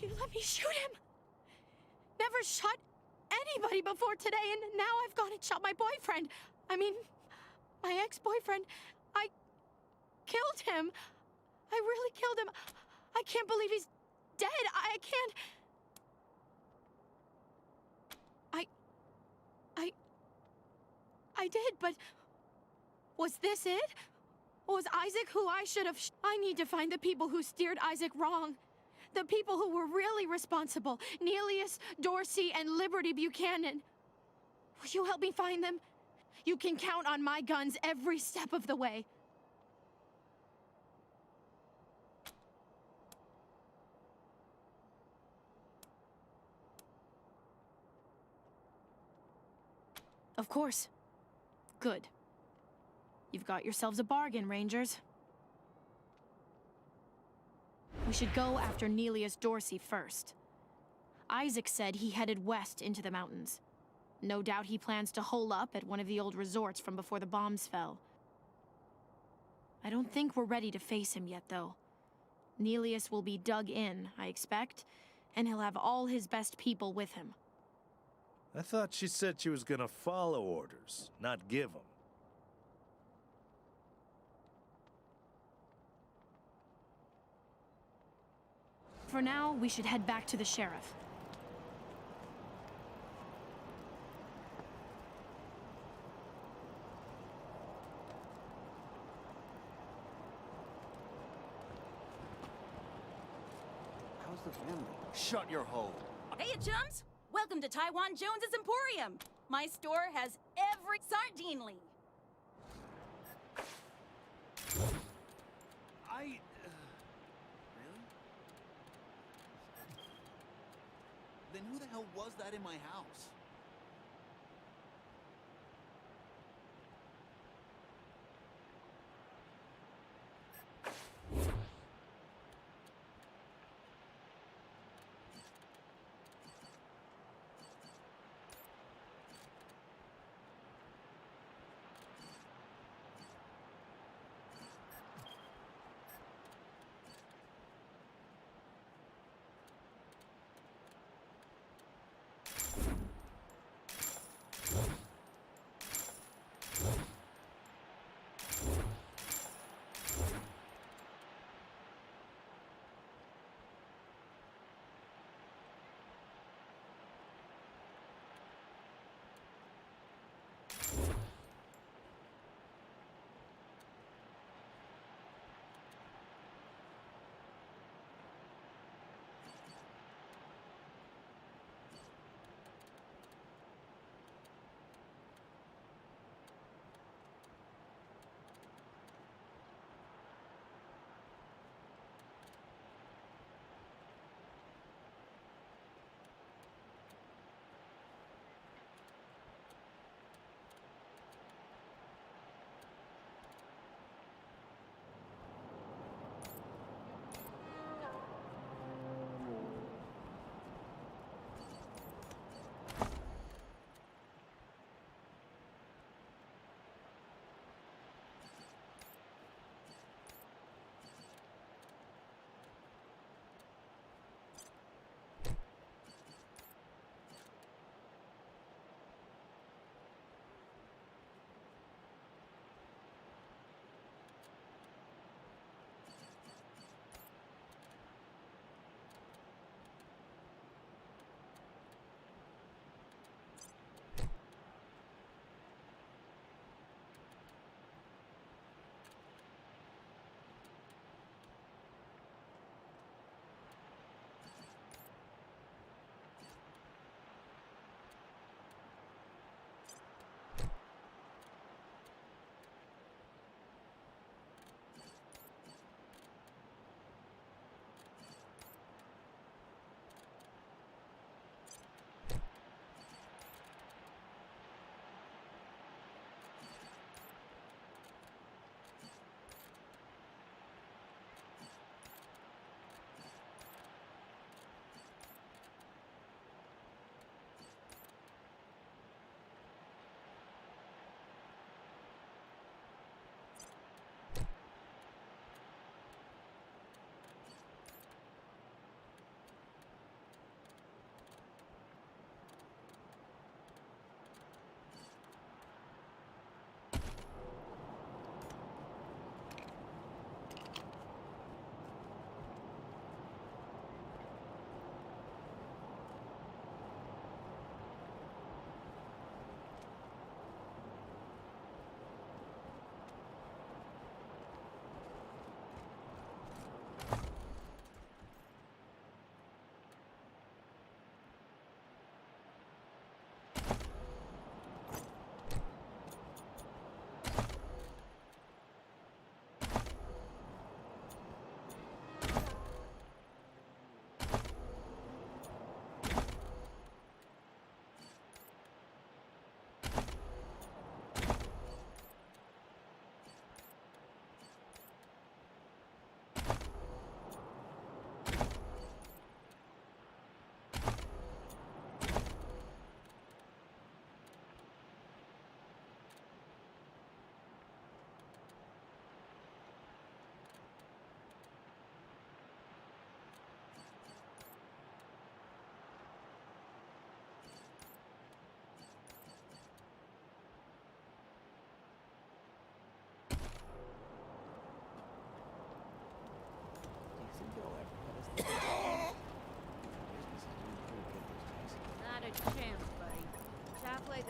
You let me shoot him! Never shot anybody before today, and now I've gone and shot my boyfriend. I mean, my ex-boyfriend. I killed him. I really killed him. I can't believe he's dead. I can't... I did, but... Was this it? Was Isaac who I should have... I need to find the people who steered Isaac wrong. The people who were really responsible. Neelius, Dorsey, and Liberty Buchanan. Will you help me find them? You can count on my guns every step of the way. Of course. Good. You've got yourselves a bargain, Rangers. We should go after Neelius Dorsey first. Isaac said he headed west into the mountains. No doubt he plans to hole up at one of the old resorts from before the bombs fell. I don't think we're ready to face him yet, though. Neelius will be dug in, I expect, and he'll have all his best people with him. I thought she said she was gonna follow orders, not give them. For now, we should head back to the sheriff. How's the family? Shut your hole. Hey, chums! Welcome to Taiwan Jones's Emporium. My store has every sardine leaf. Really? Then who the hell was that in my house?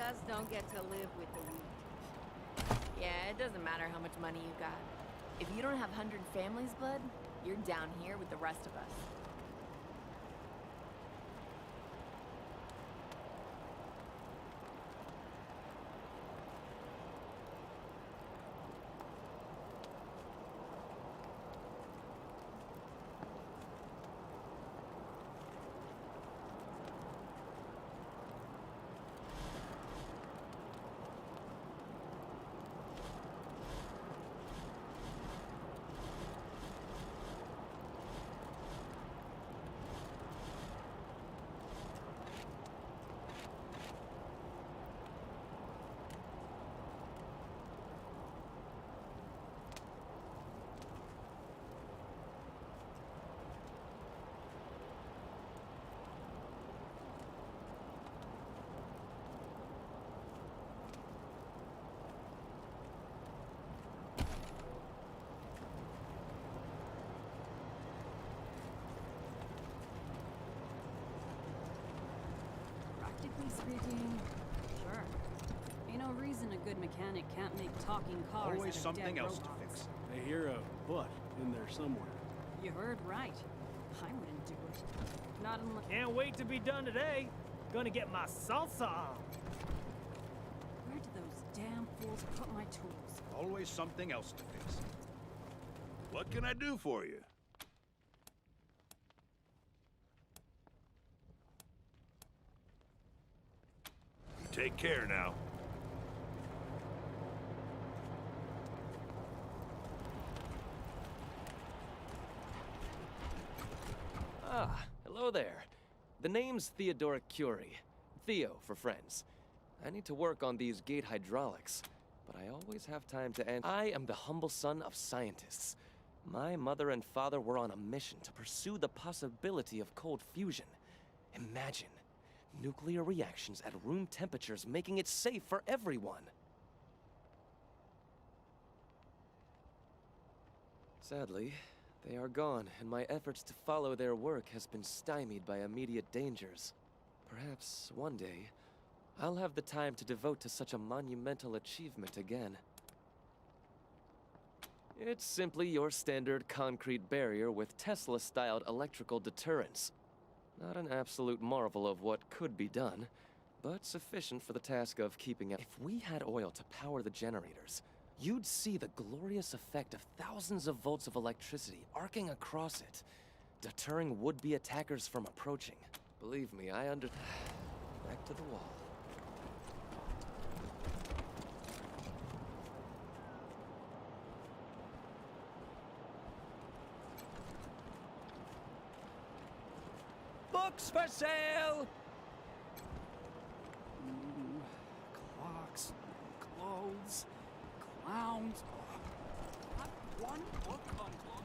us don't get to live with the weak. Yeah, it doesn't matter how much money you got. If you don't have 100 families, bud, you're down here with the rest of us. Practically speaking, sure. Ain't no reason a good mechanic can't make talking cars Always out of something dead else robots. to fix. I hear a butt in there somewhere. You heard right. I wouldn't do it. Not unless... Can't wait to be done today. Gonna get my salsa on. Where did those damn fools put my tools? Always something else to fix. What can I do for you? Take care now. Ah, hello there. The name's Theodoric Curie. Theo for friends. I need to work on these gate hydraulics, but I always have time to answer. I am the humble son of scientists. My mother and father were on a mission to pursue the possibility of cold fusion. Imagine nuclear reactions at room temperatures, making it safe for everyone. Sadly, they are gone, and my efforts to follow their work has been stymied by immediate dangers. Perhaps one day, I'll have the time to devote to such a monumental achievement again. It's simply your standard concrete barrier with Tesla-styled electrical deterrence. Not an absolute marvel of what could be done, but sufficient for the task of keeping it. If we had oil to power the generators, you'd see the glorious effect of thousands of volts of electricity arcing across it, deterring would-be attackers from approaching. Believe me, I Back to the wall. Books for sale! Clocks, clothes, clowns. Not one book on clothes.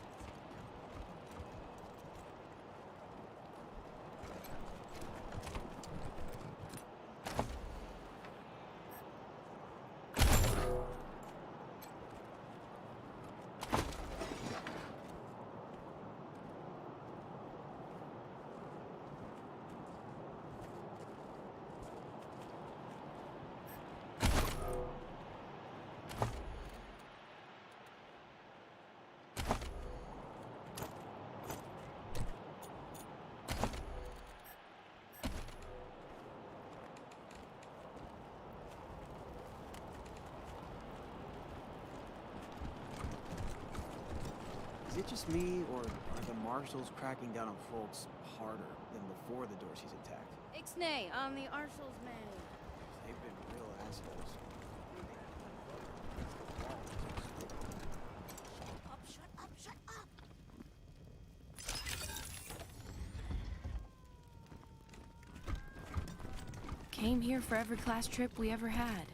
Is it just me, or are the marshals cracking down on folks harder than before the Dorseys attacked? Ixnay on the Arshals man. They've been real assholes. Shut up! Came here for every class trip we ever had.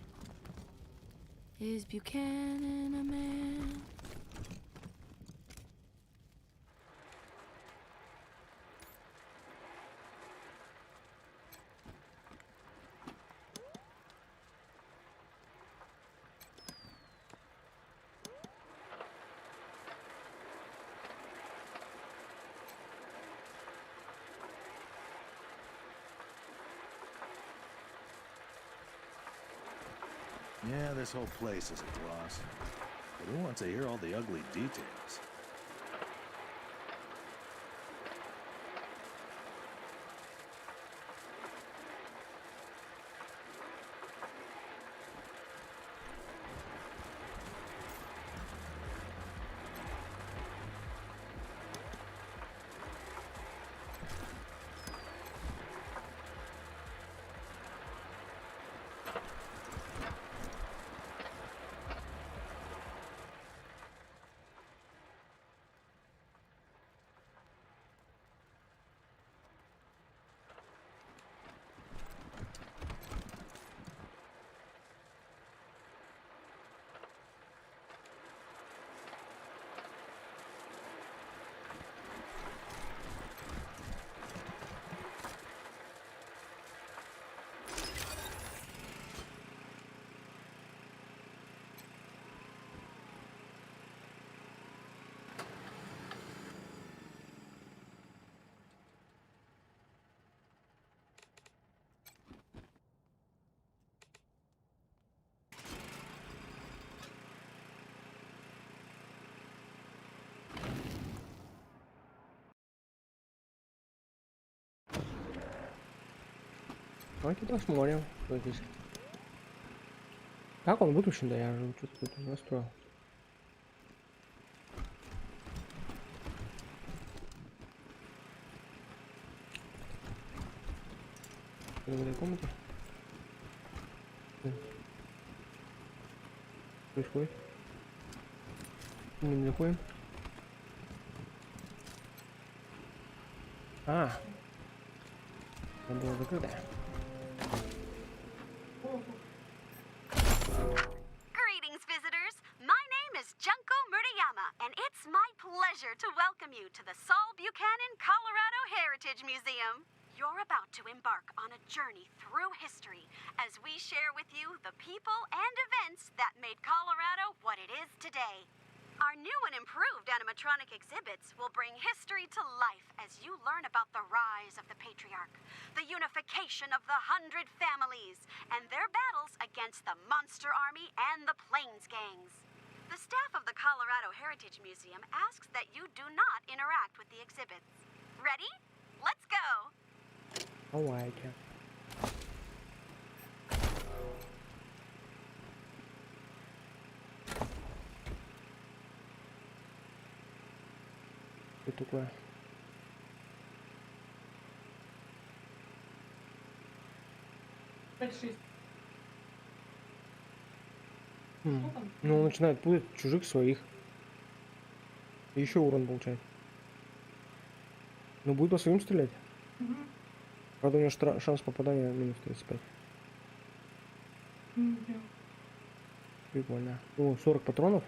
Is Buchanan a man? Yeah, this whole place is a gloss. But who wants to hear all the ugly details? Давайте посмотрим, что здесь. Как он выключен, да я же что-то тут настроил. В этой комнате. Происходит. Мы не заходим. А. Она была закрытая. Greetings, visitors. My name is Junko Murayama, and it's my pleasure to welcome you to the Saul Buchanan, Colorado Heritage Museum. You're about to embark on a journey through history as we share with you the people and events that made Colorado what it is today. Our new and improved animatronic exhibits will bring history to life as you learn about the rise of the Patriarch, the unification of the 100 families, and their battles against the Monster Army and the Plains Gangs. The staff of the Colorado Heritage Museum asks that you do not interact with the exhibits. Ready? Let's go! Oh, I can. Что такое? Ну, он начинает путать чужих своих. И еще урон получает. Но будет по своим стрелять. Правда, у него шанс попадания минус 35. Прикольно. О, 40 патронов.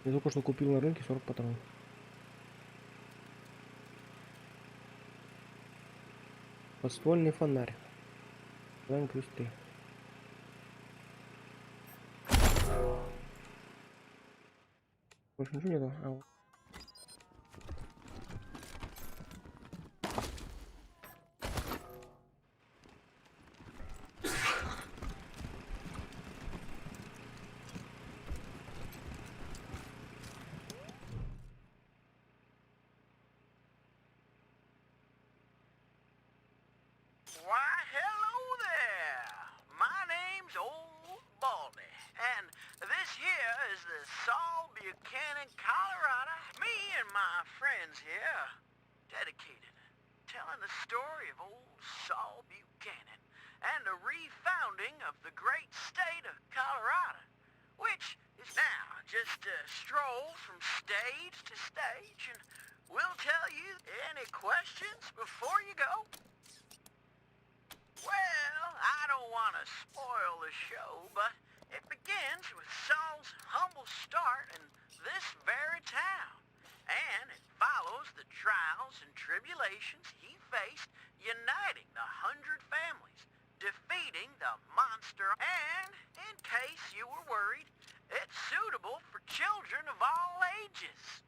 Я только что купил на рынке 40 патронов. Подствольный фонарь. Ладно, плюс 3. Больше ничего нету. А, вот. Why, hello there. My name's Old Baldy, and this here is the Saul Buchanan, Colorado. Me and my friends here, dedicated, telling the story of old Saul Buchanan and the refounding of the great state of Colorado, which is now just a stroll from stage to stage, and we'll tell you any questions before you go. Well, I don't want to spoil the show, but it begins with Saul's humble start in this very town, and it follows the trials and tribulations he faced uniting the 100 families, defeating the monster, and, in case you were worried, it's suitable for children of all ages.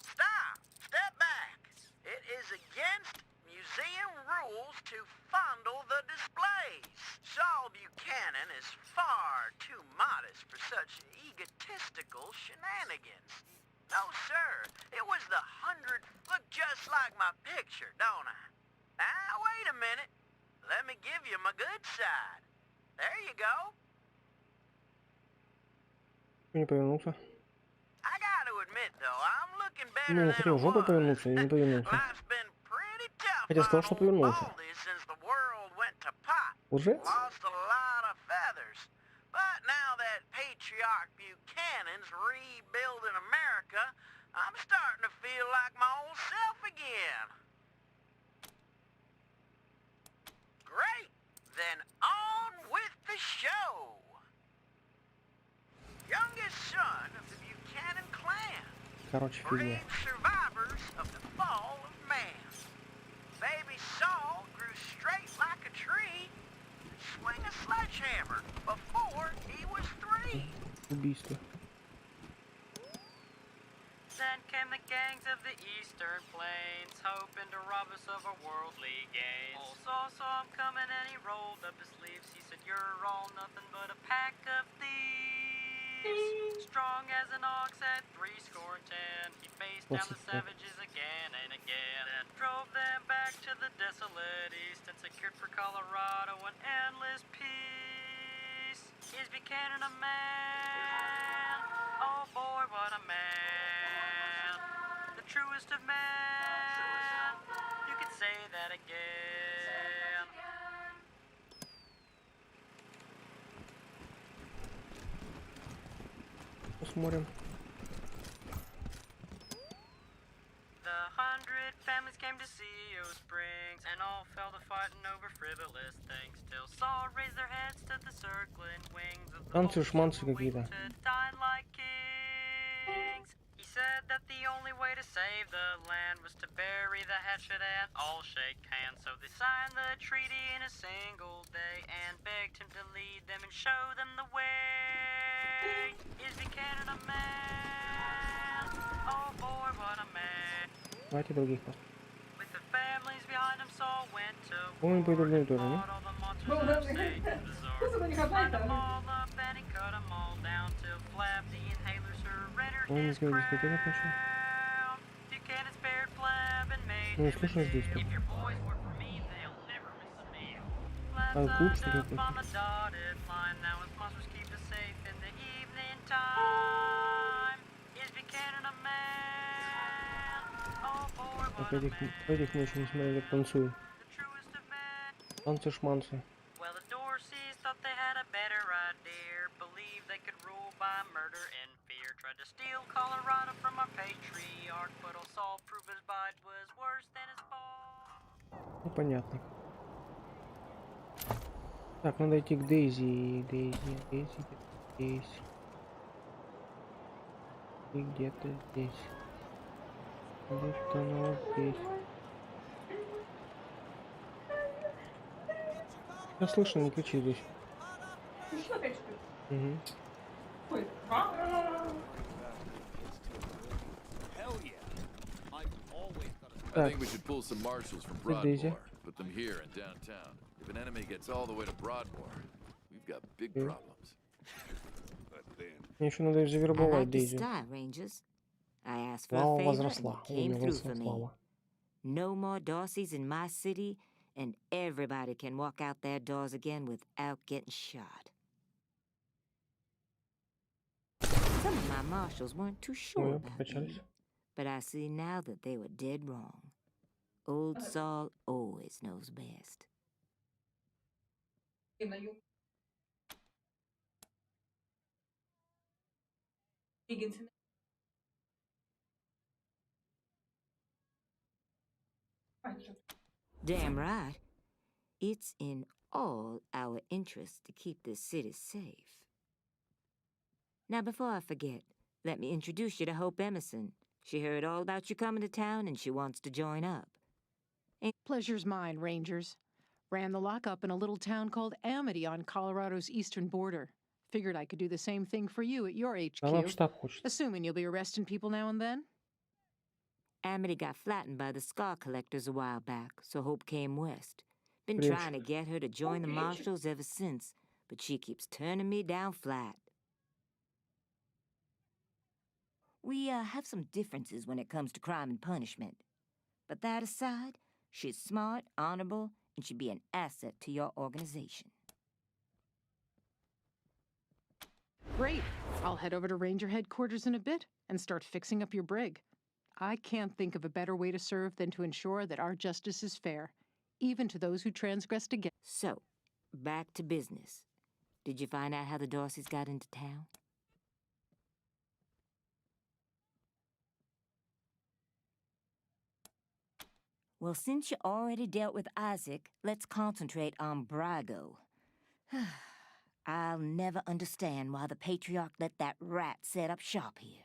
Stop! Step back! It is against museum rules to fondle the displays. Saul Buchanan Buchanan is far too modest for such egotistical shenanigans. No, sir. It was the 100. Look just like my picture, don't I? Now, wait a minute. Let me give you my good side. There you go. Не повернулся. I gotta admit, though, I'm looking better Ну, than хотел I жопой was. повернуться и не повернулся. Life's been pretty tough Хотя сказал, on что old повернулся. Baldy since the world went to pot. Лжец? Lost a lot of feathers. But now that Patriarch Buchanan's rebuilding America, I'm starting to feel like my old self again. Great! Then on with the show! Youngest son of the Buchanan clan. Короче, фигня. Brave survivors of the fall of man. Baby Saul grew straight like a tree, swing a sledgehammer before he was 3. Убийство. Then came the gangs of the eastern plains, hoping to rob us of our worldly gains. Old Saul saw him coming and he rolled up his sleeves. He said, "You're all nothing but a pack of thieves." Strong as an ox at 70. He faced down the savages again and again, and drove them back to the desolate east, and secured for Colorado an endless peace. Is Buchanan a man? Oh boy, what a man! The truest of men. You could say that again. Посмотрим. The 100 families came to see Springs, and all fell to fighting over frivolous things, till Saul raised their heads to the circling wings of the Танцы-шманцы какие-то. dying like kings. He said that the only way to save the land was to bury the hatchet and all shake hands. So they signed the treaty in a single day and begged him to lead them and show them the way. Is Buchanan a man? Oh boy, what a man. Давайте других. With the families behind him, Saul went to По-моему, пойду одно и то же, не? all the monsters of Satan's resort. Lined them all up and he cut them all down till Flab the inhaler surrendered По-моему, his здесь никто не пошел. crown. Buchanan spared Flab and made Ну, him a слышно здесь deal. тут. If your boys work for me, they'll never miss a meal. А, Flab клуб, signed что ли, up on какой-то? the dotted line. Now his monsters keep us safe in the evening time. Is Buchanan a man? Oh boy, what a man. Этих мы еще не смотрели, как танцуют. Танцы-шманцы. Well, the Dorseys thought they had a better idea. Believed they could rule by murder and fear. Tried to steal Colorado from our patriarch, but all Saul proved his bite was worse than his fall. Ну, понятно. Так, надо идти к Дейзи. Дейзи. И где-то здесь. Где-то она здесь. Я слышно, не кричи здесь. Угу. I think we should pull some marshals from Daisy. Broadmoor, put them here in downtown. If an enemy gets all the way to Broadmoor, we've got big problems. Мне еще надо I завербовать like the Дейзи. style, Rangers. I asked for Слава a favor and возросла. you came Имя through for возросло, me. слава. No more Darcys in my city, and everybody can walk out their doors again without getting shot. Some of my marshals weren't too sure about me, but I see now that they were dead wrong. Old Saul always knows best. Damn right. It's in all our interests to keep this city safe. Now, before I forget, let me introduce you to Hope Emerson. She heard all about you coming to town and she wants to join up. Pleasure's mine, Rangers. Ran the lockup in a little town called Amity on Colorado's eastern border. Figured I could do the same thing for you at your HQ. Assuming you'll be arresting people now and then? Amity got flattened by the scar collectors a while back, so Hope came west. Been trying to get her to join the marshals ever since, but she keeps turning me down flat. We have some differences when it comes to crime and punishment. But that aside, she's smart, honorable, and should be an asset to your organization. Great. I'll head over to Ranger headquarters in a bit and start fixing up your brig. I can't think of a better way to serve than to ensure that our justice is fair, even to those who transgressed against. So, back to business. Did you find out how the Dorseys got into town? Well, since you already dealt with Isaac, let's concentrate on Brago. I'll never understand why the Patriarch let that rat set up shop here.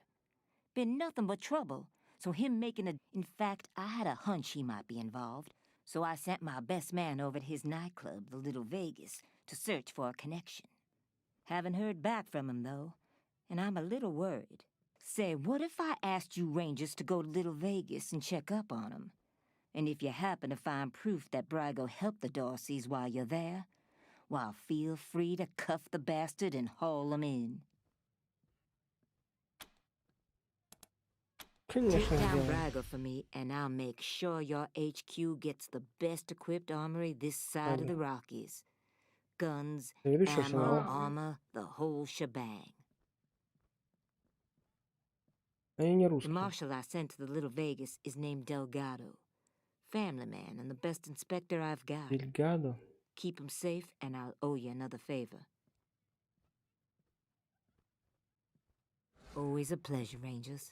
Been nothing but trouble, so him making a... In fact, I had a hunch he might be involved, so I sent my best man over to his nightclub, the Little Vegas, to search for a connection. Haven't heard back from him, though, and I'm a little worried. Say, what if I asked you Rangers to go to Little Vegas and check up on him? And if you happen to find proof that Brago helped the Dorseys while you're there, well, feel free to cuff the bastard and haul him in. Take down Brago for me, and I'll make sure your HQ gets the best equipped armory this side of the Rockies. Guns, ammo, armor, the whole shebang. The marshal I sent to the Little Vegas is named Delgado. Family man and the best inspector I've got. Delgado. Keep him safe, and I'll owe you another favor. Always a pleasure, Rangers.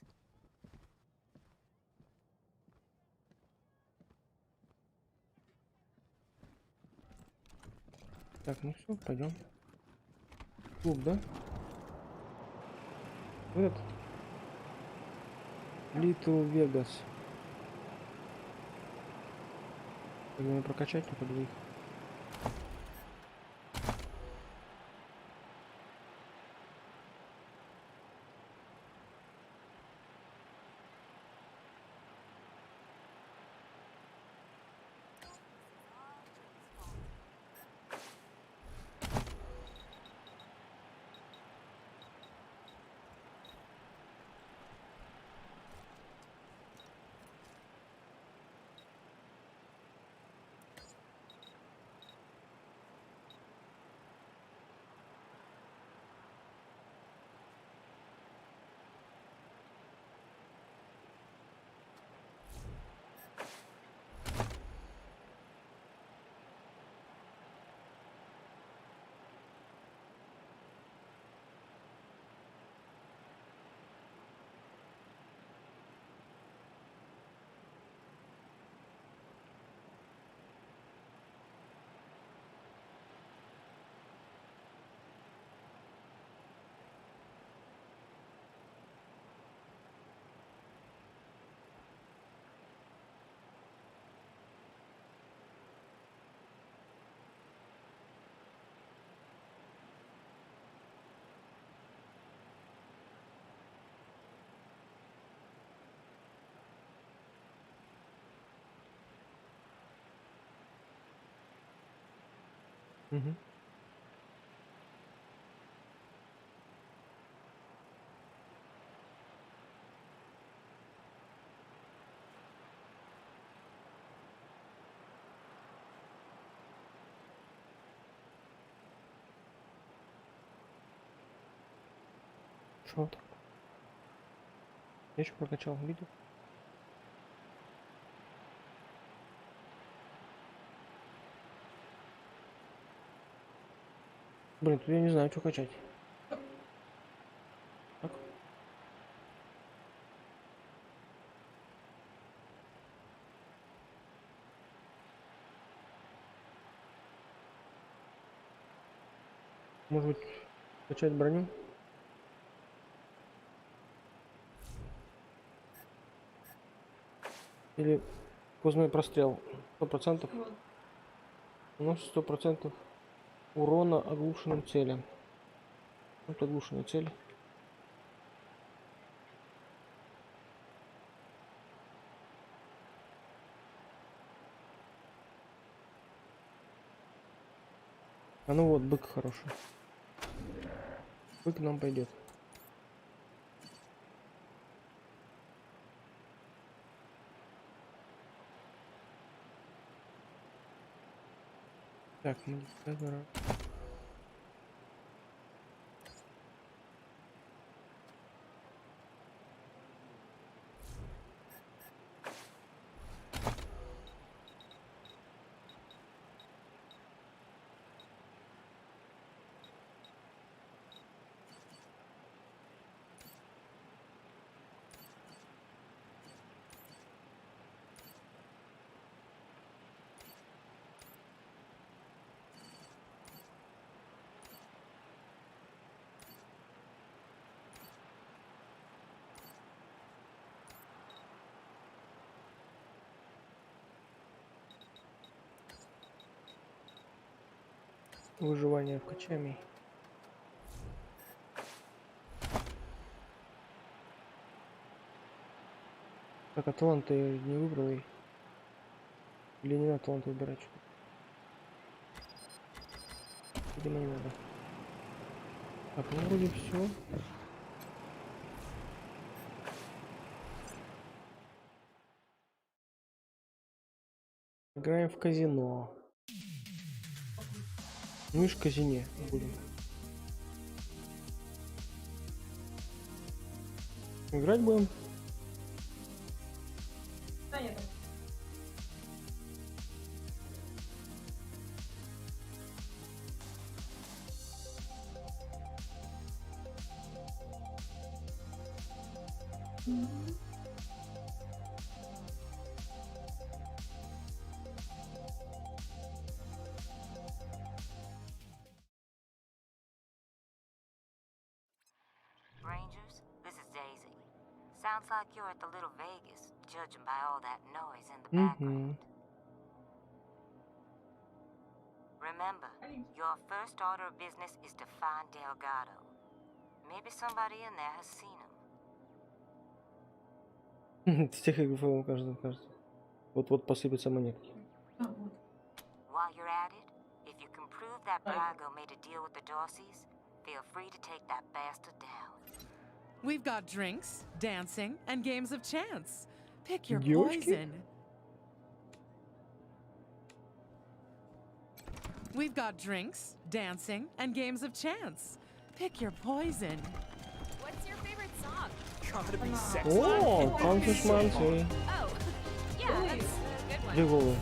Так, ну все, пойдем. Клуб, да? Этот. Little Vegas. Надо прокачать только двоих. Угу. Что так? Я еще прокачал, видел? Блин, тут я не знаю, что качать. Так. Может быть, качать броню? Или сквозной прострел? 100%. У нас 100% урона оглушенным целям. Вот оглушенная цель. А ну вот, бык хороший. Бык нам пойдет. Так, модификатор. Выживание в качами. Так, а талант я не выбрал. Или не надо талант выбирать? Видимо, не надо. Так, ну вроде все. Играем в казино. Ну и в казине будем. Играть будем. Rangers, this is Daisy. Sounds like you're at the Little Vegas, judging by all that noise in the background. Remember, your first order of business is to find Delgado. Maybe somebody in there has seen him. С тех игр кажется. Вот посыпятся монетки. While you're at it, if you can prove that Brago made a deal with the Dorseys, feel free to take that bastard down. We've got drinks, dancing, and games of chance. Pick your Девушки? poison. We've got drinks, dancing, and games of chance. Pick your poison. What's your favorite song? Gotta be sex. О, танцы-шманцы. Oh, yeah, that's a good one. Где голый?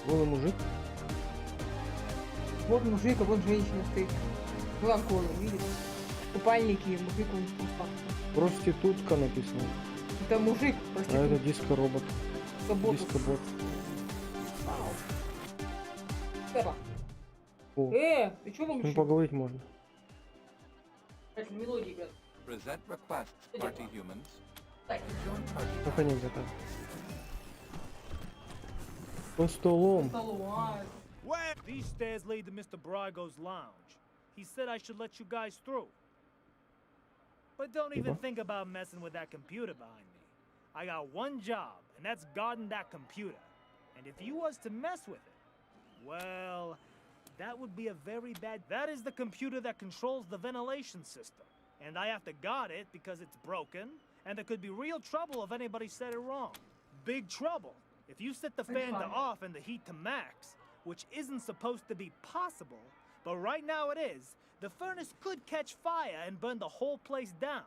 Голый мужик? Вот мужик, а вот женщина стоит. Балкон, видишь? Купальники, мужик он в Проститутка написано. Это мужик, А проститутка. это диско-робот. Диско-бот. Эва. О, Ты чё с ним выключил? поговорить можно. Это мелодии играют. Present request, party humans. Ну, конечно, так. По столом. These stairs lead to Mr. Brago's lounge. He said I should let you guys through. But don't even think about messing with that computer behind me. I got one job, and that's guarding that computer. And if you was to mess with it, well, that would be a very bad... That is the computer that controls the ventilation system. And I have to guard it because it's broken, and there could be real trouble if anybody said it wrong. Big trouble. If you set the fan to off and the heat to max, which isn't supposed to be possible, but right now it is, the furnace could catch fire and burn the whole place down.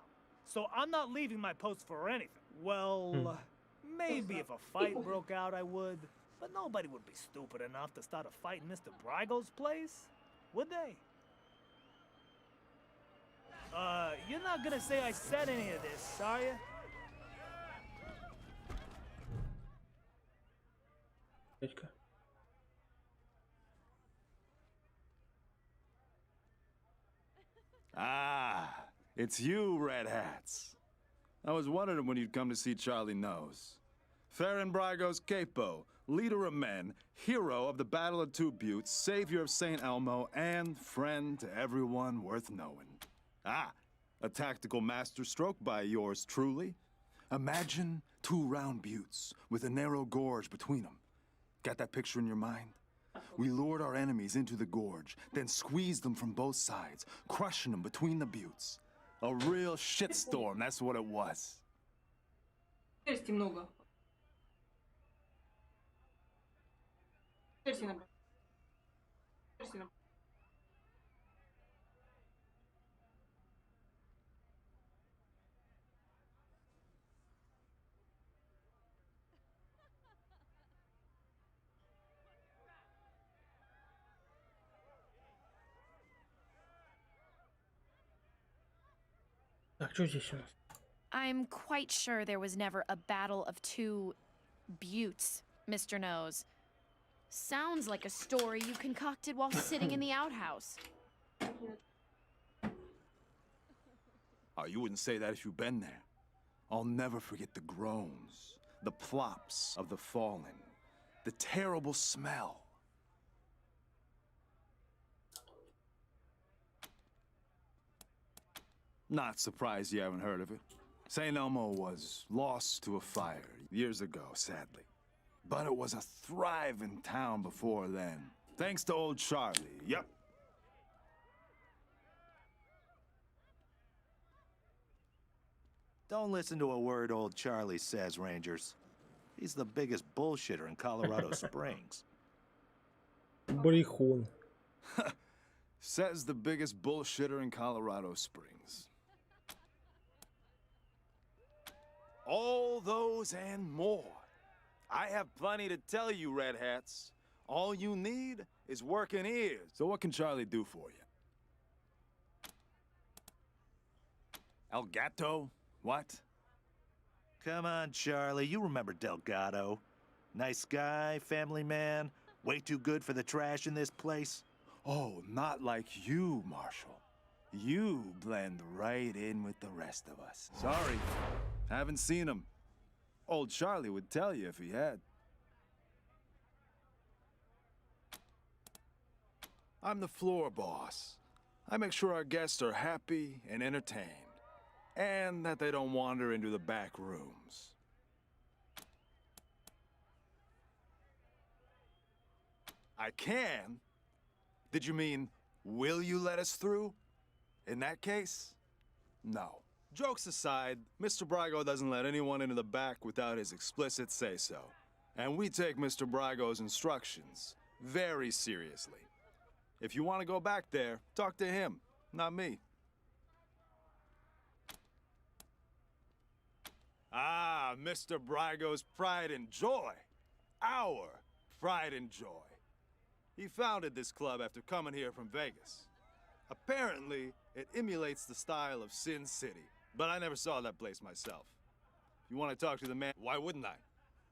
So I'm not leaving my post for anything. Well, maybe if a fight broke out, I would. But nobody would be stupid enough to start a fight in Mr. Brago's place, would they? You're not gonna say I said any of this, are you? Ah, it's you, Red Hats. I was wondering when you'd come to see Charlie Nose. Theron Brago's capo, leader of men, hero of the Battle of Two Buttes, savior of St. Elmo, and friend to everyone worth knowing. Ah, a tactical masterstroke by yours truly. Imagine two round buttes with a narrow gorge between them. Got that picture in your mind? We lured our enemies into the gorge, then squeezed them from both sides, crushing them between the buttes. A real shitstorm, that's what it was. Шерсти много. Шерсти набрать. Шерсти набрать. Так, что здесь у нас? I'm quite sure there was never a battle of two buttes, Mr. Nose. Sounds like a story you concocted while sitting in the outhouse. Oh, you wouldn't say that if you'd been there. I'll never forget the groans, the plops of the fallen, the terrible smell. Not surprised you haven't heard of it. St. Elmo was lost to a fire years ago, sadly. But it was a thriving town before then. Thanks to old Charlie, yep. Don't listen to a word old Charlie says, Rangers. He's the biggest bullshitter in Colorado Springs. Брехун. Says the biggest bullshitter in Colorado Springs. All those and more. I have plenty to tell you, Red Hats. All you need is working ears. So what can Charlie do for you? El Gato? What? Come on, Charlie. You remember Delgado. Nice guy, family man, way too good for the trash in this place. Oh, not like you, Marshall. You blend right in with the rest of us. Sorry, haven't seen him. Old Charlie would tell you if he had. I'm the floor boss. I make sure our guests are happy and entertained, and that they don't wander into the back rooms. I can? Did you mean, will you let us through? In that case, no. Jokes aside, Mr. Brago doesn't let anyone into the back without his explicit say-so. And we take Mr. Brago's instructions very seriously. If you want to go back there, talk to him, not me. Ah, Mr. Brago's pride and joy. Our pride and joy. He founded this club after coming here from Vegas. Apparently, it emulates the style of Sin City, but I never saw that place myself. If you want to talk to the man, why wouldn't I?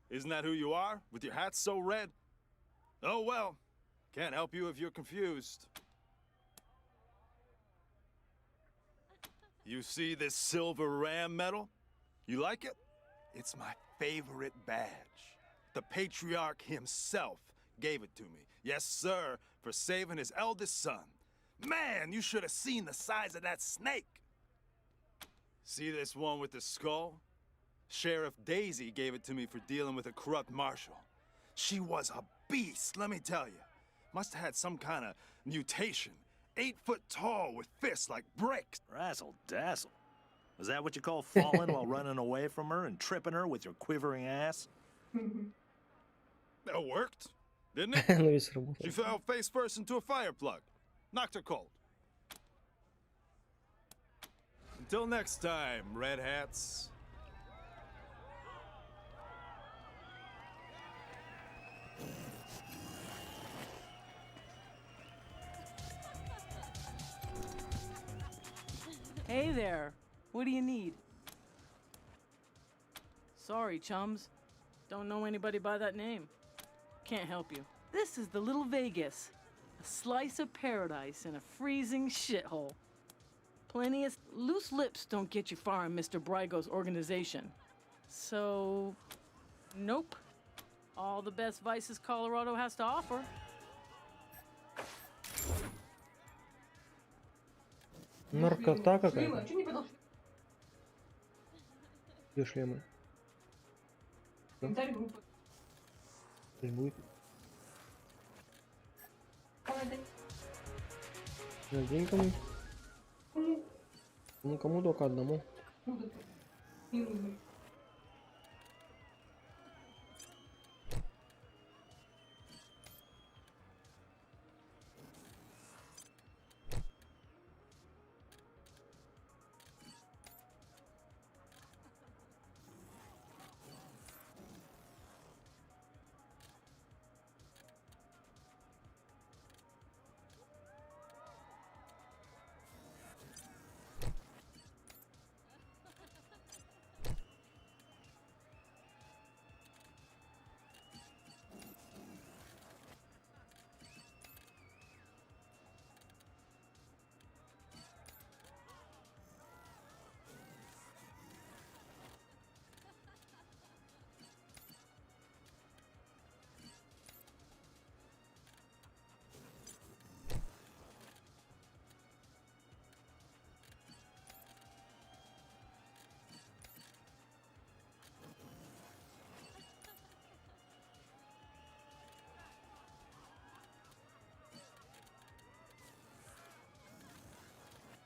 Isn't that who you are, with your hat so red? Oh well, can't help you if you're confused. You see this silver ram medal? You like it? It's my favorite badge. The patriarch himself gave it to me. Yes, sir, for saving his eldest son. Man, you should have seen the size of that snake. See this one with the skull? Sheriff Daisy gave it to me for dealing with a corrupt marshal. She was a beast, let me tell you. Must have had some kind of mutation. 8 foot tall with fists like bricks. Razzle dazzle. Was that what you call falling while running away from her and tripping her with your quivering ass? That worked, didn't it? She fell face first into a fire plug. Knocked her cold. Until next time, Red Hats. Hey there. What do you need? Sorry, chums. Don't know anybody by that name. Can't help you. This is the Little Vegas. A slice of paradise in a freezing shithole. Plenty of loose lips don't get you far in Mr. Brago's organization. So, nope. All the best vices Colorado has to offer. Наркота какая-то. Где шлемы? Комментарий группы. Здесь будет. День кому? Ну кому только одному.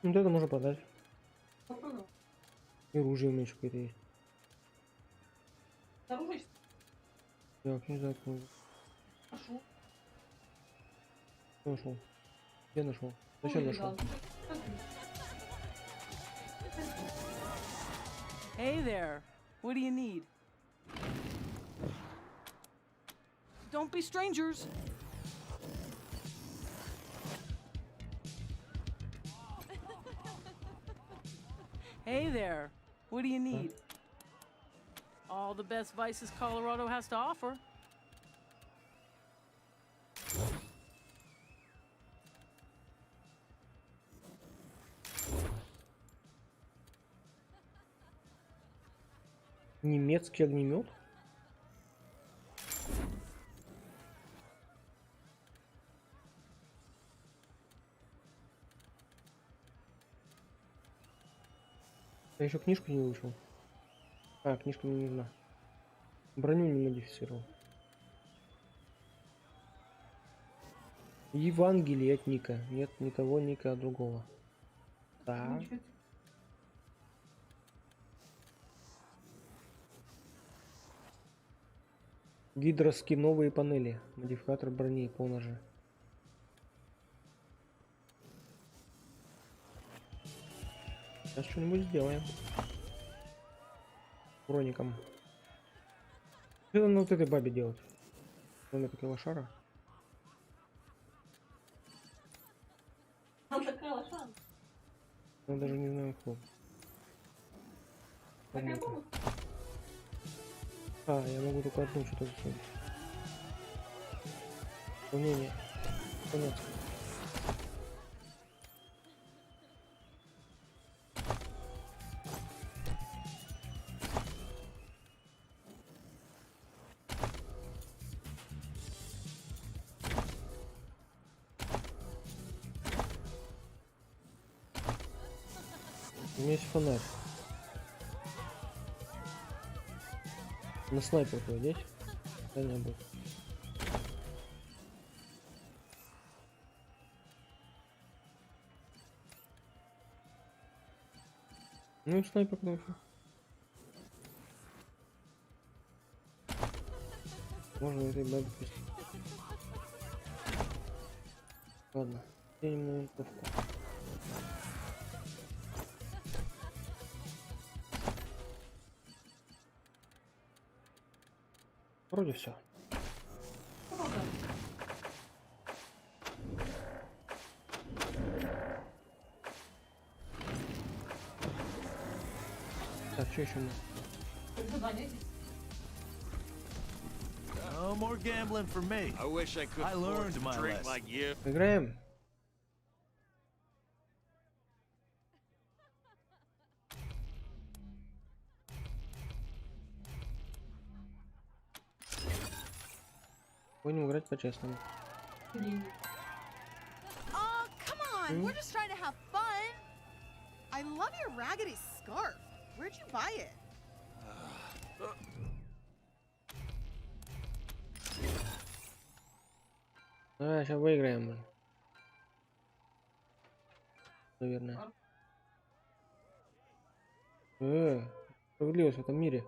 Вот это можно продать. И оружие у меня еще какое-то есть. Оружие? Я вообще не знаю, как можно. Нашел. Нашел. Где нашел? Зачем нашел? Hey there. What do you need? Don't be strangers. Hey there. What do you need? All the best vices Colorado has to offer. Немецкий огнемет? Я еще книжку не выучил. А, книжка мне не нужна. Броню не модифицировал. Евангелие от Ника. Нет, не того Ника, а другого. Так. Гидроски новые панели. Модификатор брони по ножи. Сейчас что-нибудь сделаем. Броником. Что надо вот этой бабе делать? У меня такая лошара. Она такая лошара. Я даже не знаю кто. А, я могу только одну что-то засунуть. Не. Конец. У меня есть фонарь. На снайперку одеть? Да не будет. Ну и снайперку еще. Можно этой бабе пустить. Ладно, кинем на винтовку. Вроде все. Так, что еще? No more gambling for me. I wish I could learned my drink lesson. like you. Играем. Будем играть по-честному. Oh, come on! We're just trying to have fun. I love your raggedy scarf. Where'd you buy it? Давай, сейчас выиграем. наверное. Справедливость в этом мире.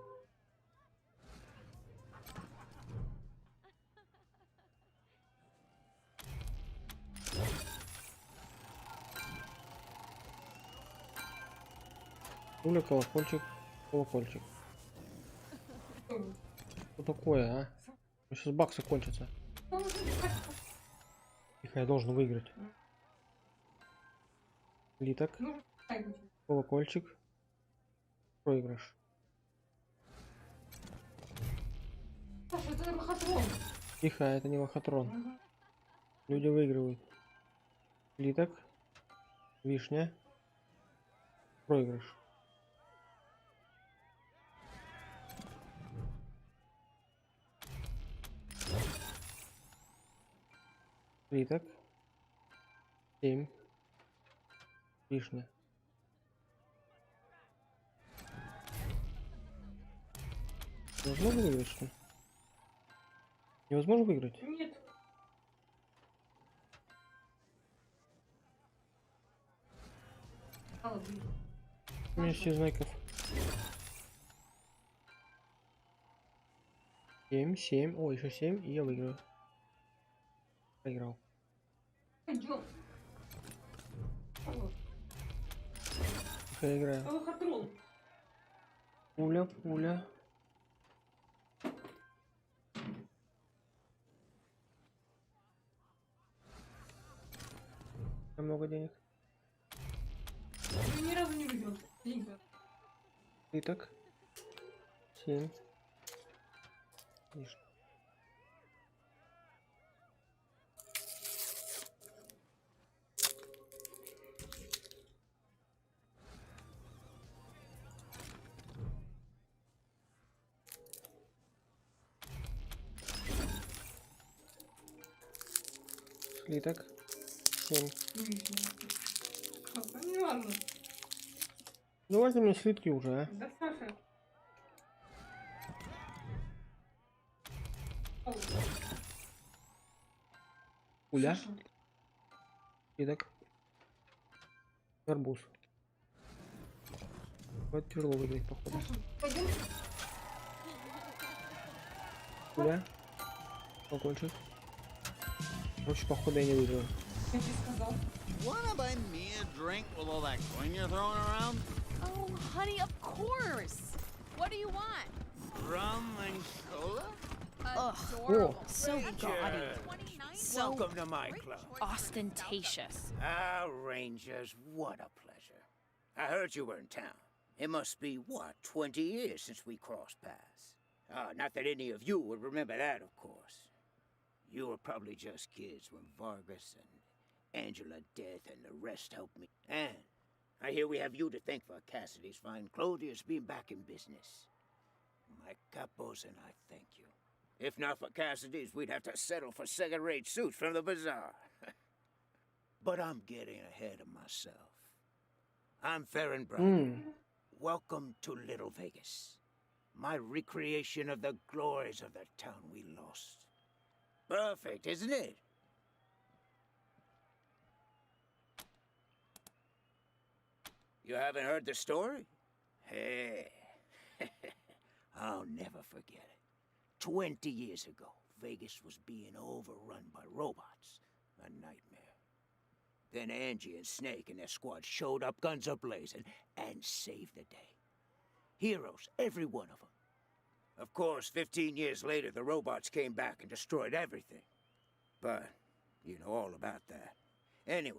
Уля, колокольчик, колокольчик. Что такое, а? Сейчас баксы кончатся. Тихо, я должен выиграть. Литок. Колокольчик. Проигрыш. Тихо, это не лохотрон. Люди выигрывают. Литок. Вишня. Проигрыш. Литок. 7. Вишня. Невозможно выиграть, что ли? Невозможно выиграть? Нет. У меня 6 знаков. 7, 7. О, еще 7, и я выиграю. Проиграл. Пойдем. Я играю. Пуля, пуля. Много денег. Я ни разу не выиграл. Деньги. Итак. 7. Видишь. Слиток. 7. Ну ладно. Давайте мне слитки уже, а. Да, Саша. Пуля. Слиток. Арбуз. Вот тяжело выиграть, походу. Пойдем. Пуля. Колокольчик. Короче, походу я не выиграю. Я тебе сказал. Wanna buy me a drink with all that coin you're throwing around? Oh, honey, of course. What do you want? Rum and cola? Ugh, so gaudy. So Welcome to my club. ostentatious. Ah, Rangers, what a pleasure. I heard you were in town. It must be, what, 20 years since we crossed paths? Not that any of you would remember that, of course. You were probably just kids when Vargas and Angela Death and the rest helped me. And I hear we have you to thank for Cassidy's fine clothiers being back in business. My capos and I thank you. If not for Cassidy's, we'd have to settle for second-rate suits from the bazaar. But I'm getting ahead of myself. I'm Farron Brown. Welcome to Little Vegas. My recreation of the glories of the town we lost. Perfect, isn't it? You haven't heard the story? Hey, I'll never forget it. 20 years ago, Vegas was being overrun by robots. A nightmare. Then Angie and Snake and their squad showed up, guns a-blazing, and saved the day. Heroes, every one of them. Of course, 15 years later, the robots came back and destroyed everything. But you know all about that. Anyway,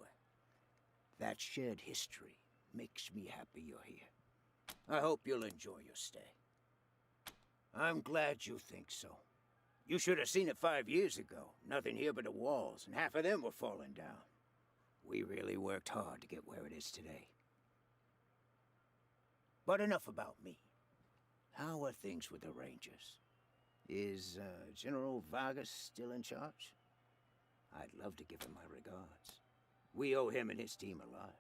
that shared history makes me happy you're here. I hope you'll enjoy your stay. I'm glad you think so. You should have seen it 5 years ago. Nothing here but the walls, and half of them were falling down. We really worked hard to get where it is today. But enough about me. How are things with the Rangers? Is General Vargas still in charge? I'd love to give him my regards. We owe him and his team a lot.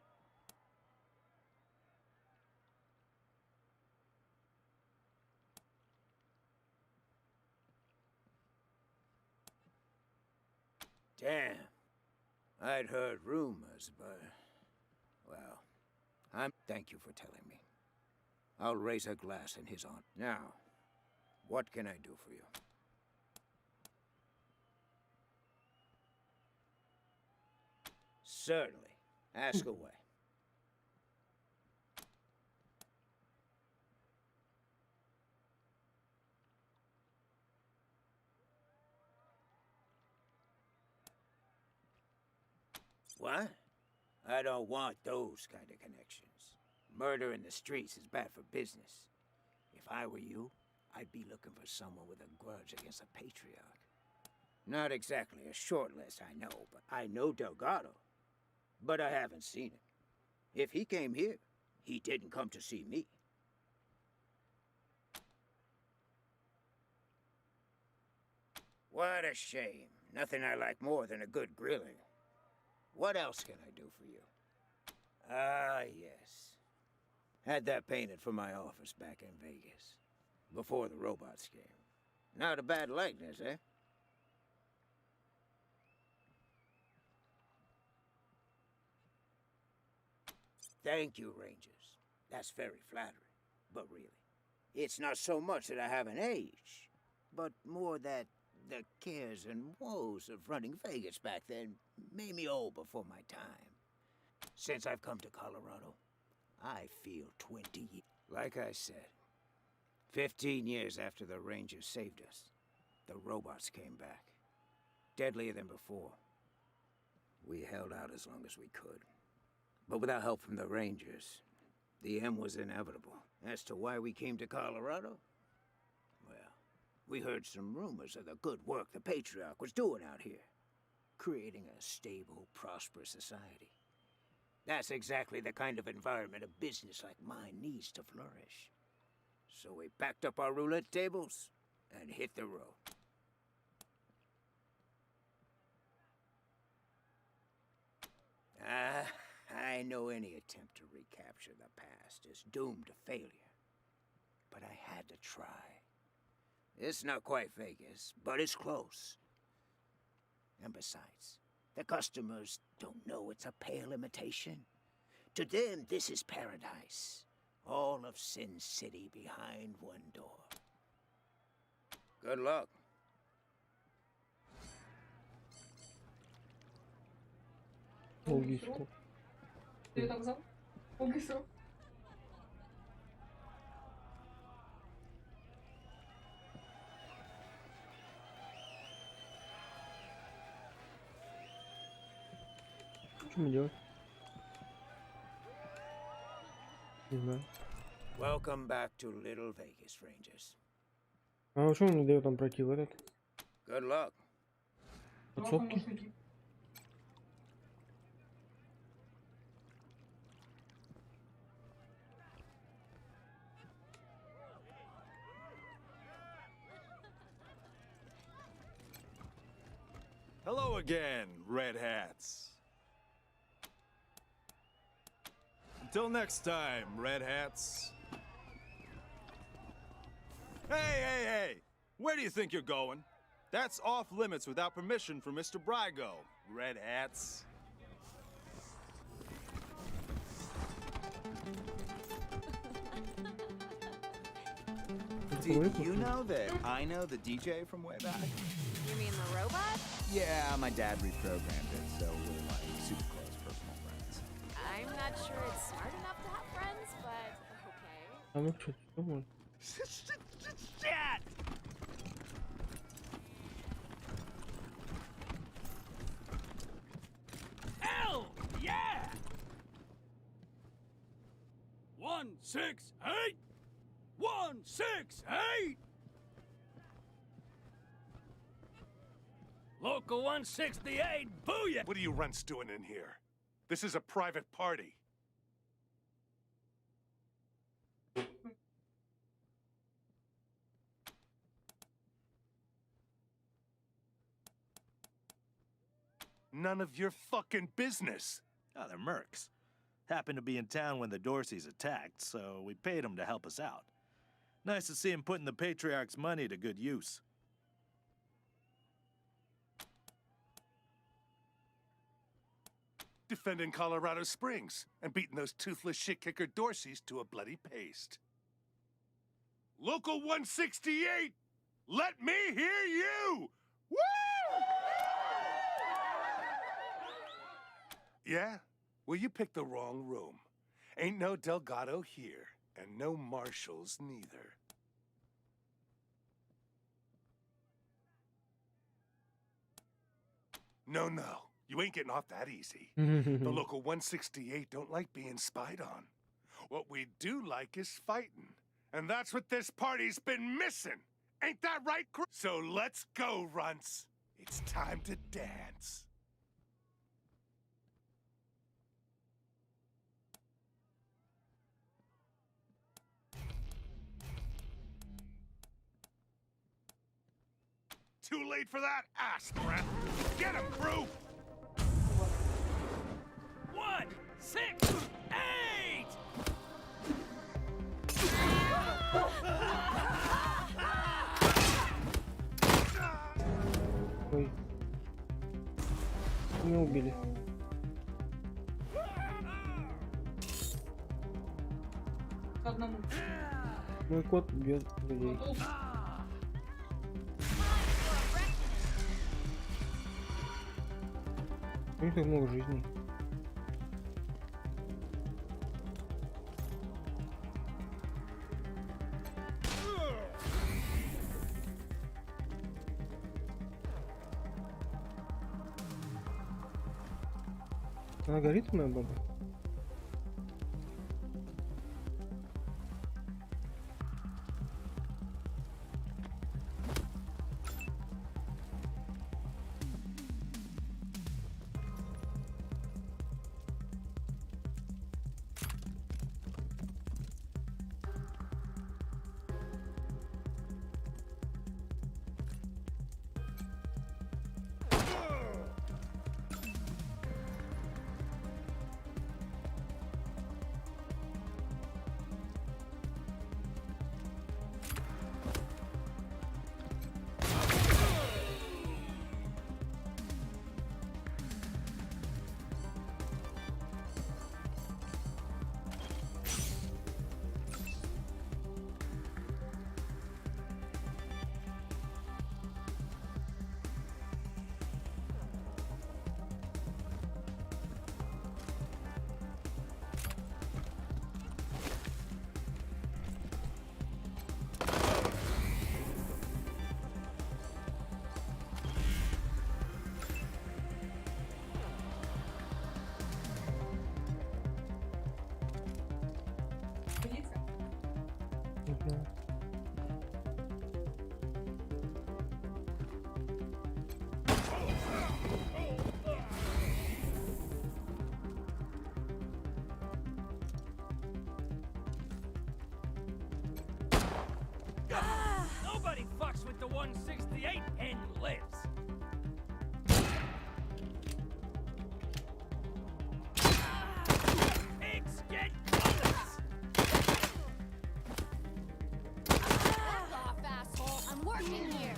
Damn. I'd heard rumors, but Well, thank you for telling me. I'll raise a glass in his honor. Now, what can I do for you? Certainly. Ask away. What? I don't want those kind of connections. Murder in the streets is bad for business. If I were you, I'd be looking for someone with a grudge against a patriarch. Not exactly a short list, I know, but I know Delgado. But I haven't seen him. If he came here, he didn't come to see me. What a shame. Nothing I like more than a good grilling. What else can I do for you? Ah, yes. Had that painted for my office back in Vegas. Before the robots came. Not a bad likeness, eh? Thank you, Rangers. That's very flattering. But really, it's not so much that I haven't aged, but more that the cares and woes of running Vegas back then made me old before my time. Since I've come to Colorado, I feel 20 years. Like I said, 15 years after the Rangers saved us, the robots came back. Deadlier than before. We held out as long as we could. But without help from the Rangers, the end was inevitable. As to why we came to Colorado? Well, we heard some rumors of the good work the Patriarch was doing out here. Creating a stable, prosperous society. That's exactly the kind of environment a business like mine needs to flourish. So we packed up our roulette tables and hit the road. I know any attempt to recapture the past is doomed to failure. But I had to try. It's not quite Vegas, but it's close. And besides, the customers don't know it's a pale imitation. To them, this is paradise. All of Sin City behind one door. Good luck. Долгий срок. Ты ее так зовут? Долгий срок. Что мы делать? Не знаю. Welcome back to Little Vegas, Rangers. А что он мне дает там пройти в этот? Good luck. Подсобки? Hello again, Red Hats. Until next time, Red Hats. Hey! Where do you think you're going? That's off limits without permission from Mr. Brygo, Red Hats. Did you know that I know the DJ from way back? You mean the robot? Yeah, my dad reprogrammed it, so we're like super close personal friends. I'm not sure it's smart enough to have friends, but okay. А ну что, думаю. Shit! Hell yeah! 168! 168! Local 168, booyah! What are you runts doing in here? This is a private party. None of your fucking business. Oh, they're mercs. Happened to be in town when the Dorseys attacked, so we paid them to help us out. Nice to see him putting the Patriarch's money to good use. defending Colorado Springs and beating those toothless shit-kicker Dorseys to a bloody paste. Local 168, let me hear you! Woo! Yeah? Well, you picked the wrong room. Ain't no Delgado here, and no marshals neither. No, you ain't getting off that easy. The local 168 don't like being spied on. What we do like is fighting. And that's what this party's been missing. Ain't that right, So let's go, runts. It's time to dance. Too late for that, ass breath. Get him, crew! 1, 6, 8! Ой. Меня убили. К одному. Мой кот бьет людей. У них так много жизней. Она горит, моя баба? Nobody fucks with the 168 and lives. Pigs get bullets. Back off, asshole. I'm working here.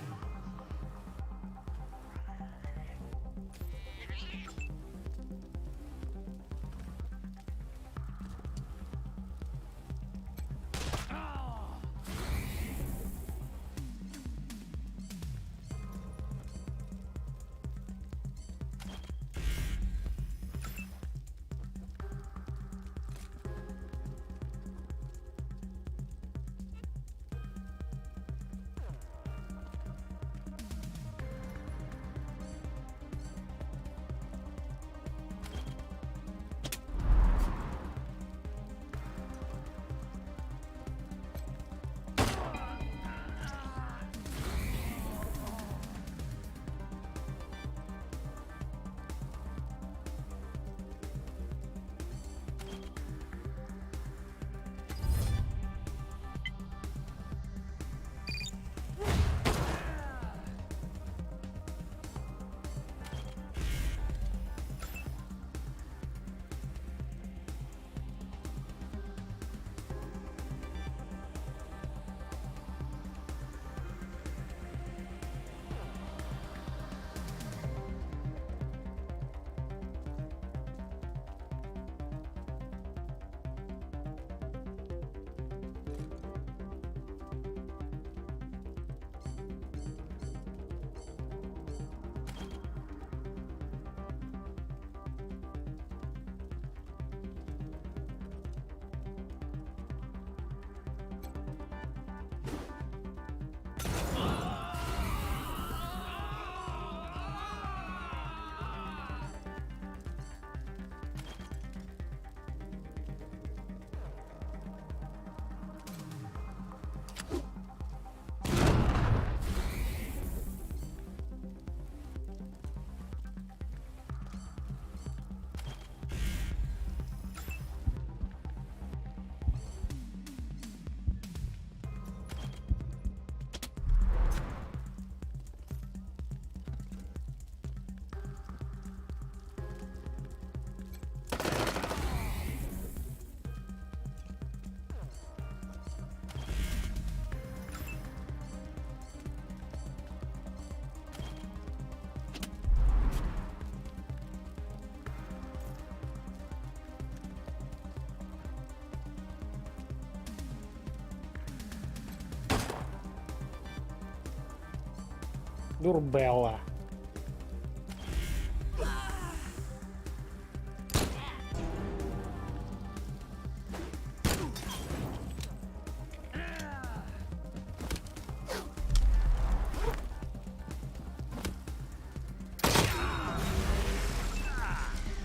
Дурбелла.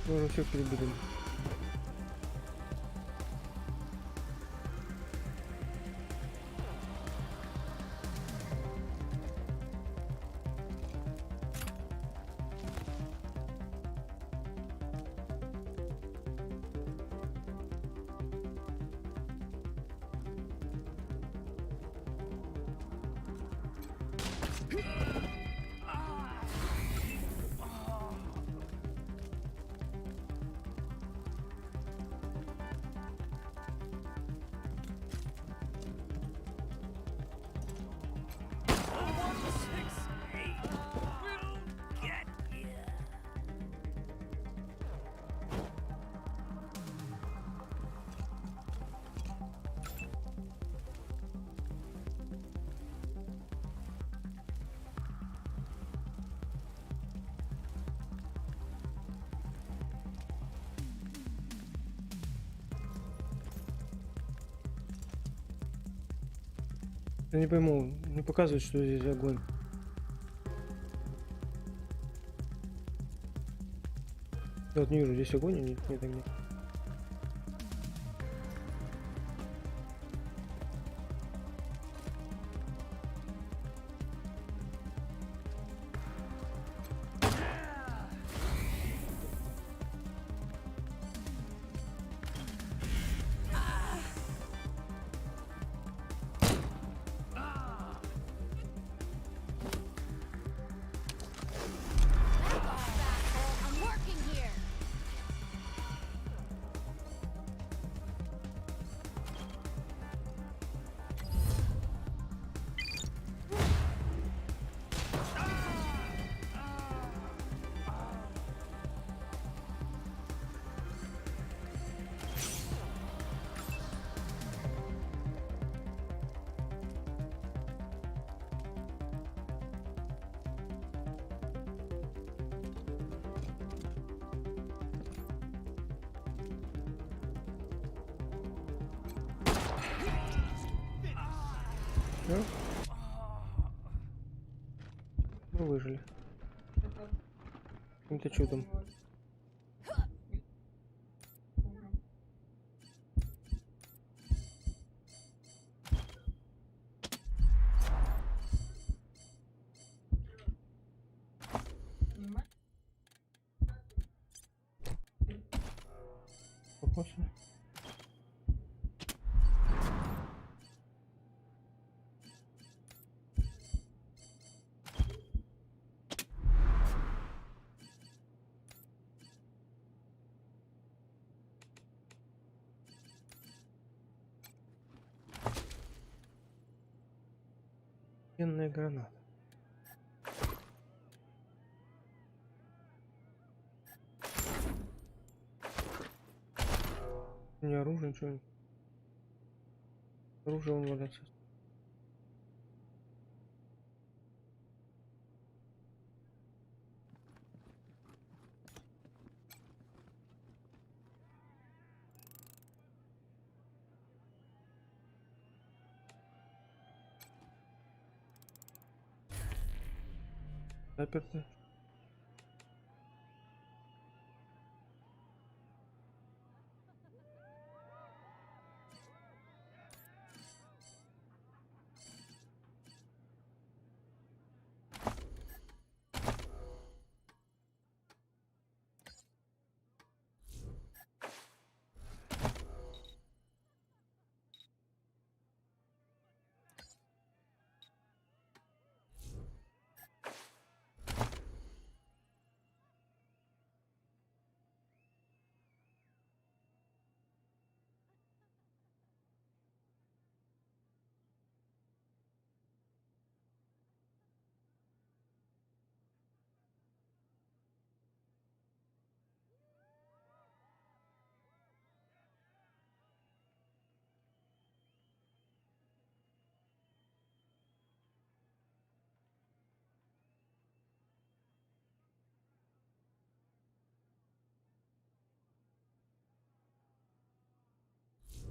Мы все перебили. Я не пойму, не показывает, что здесь огонь. Я вот не вижу, здесь огонь или нет? Нет, нет. Мы выжили. Каким-то чудом. Попался. Военная граната. У меня оружие, ничего. Оружие он валяется. Заперто.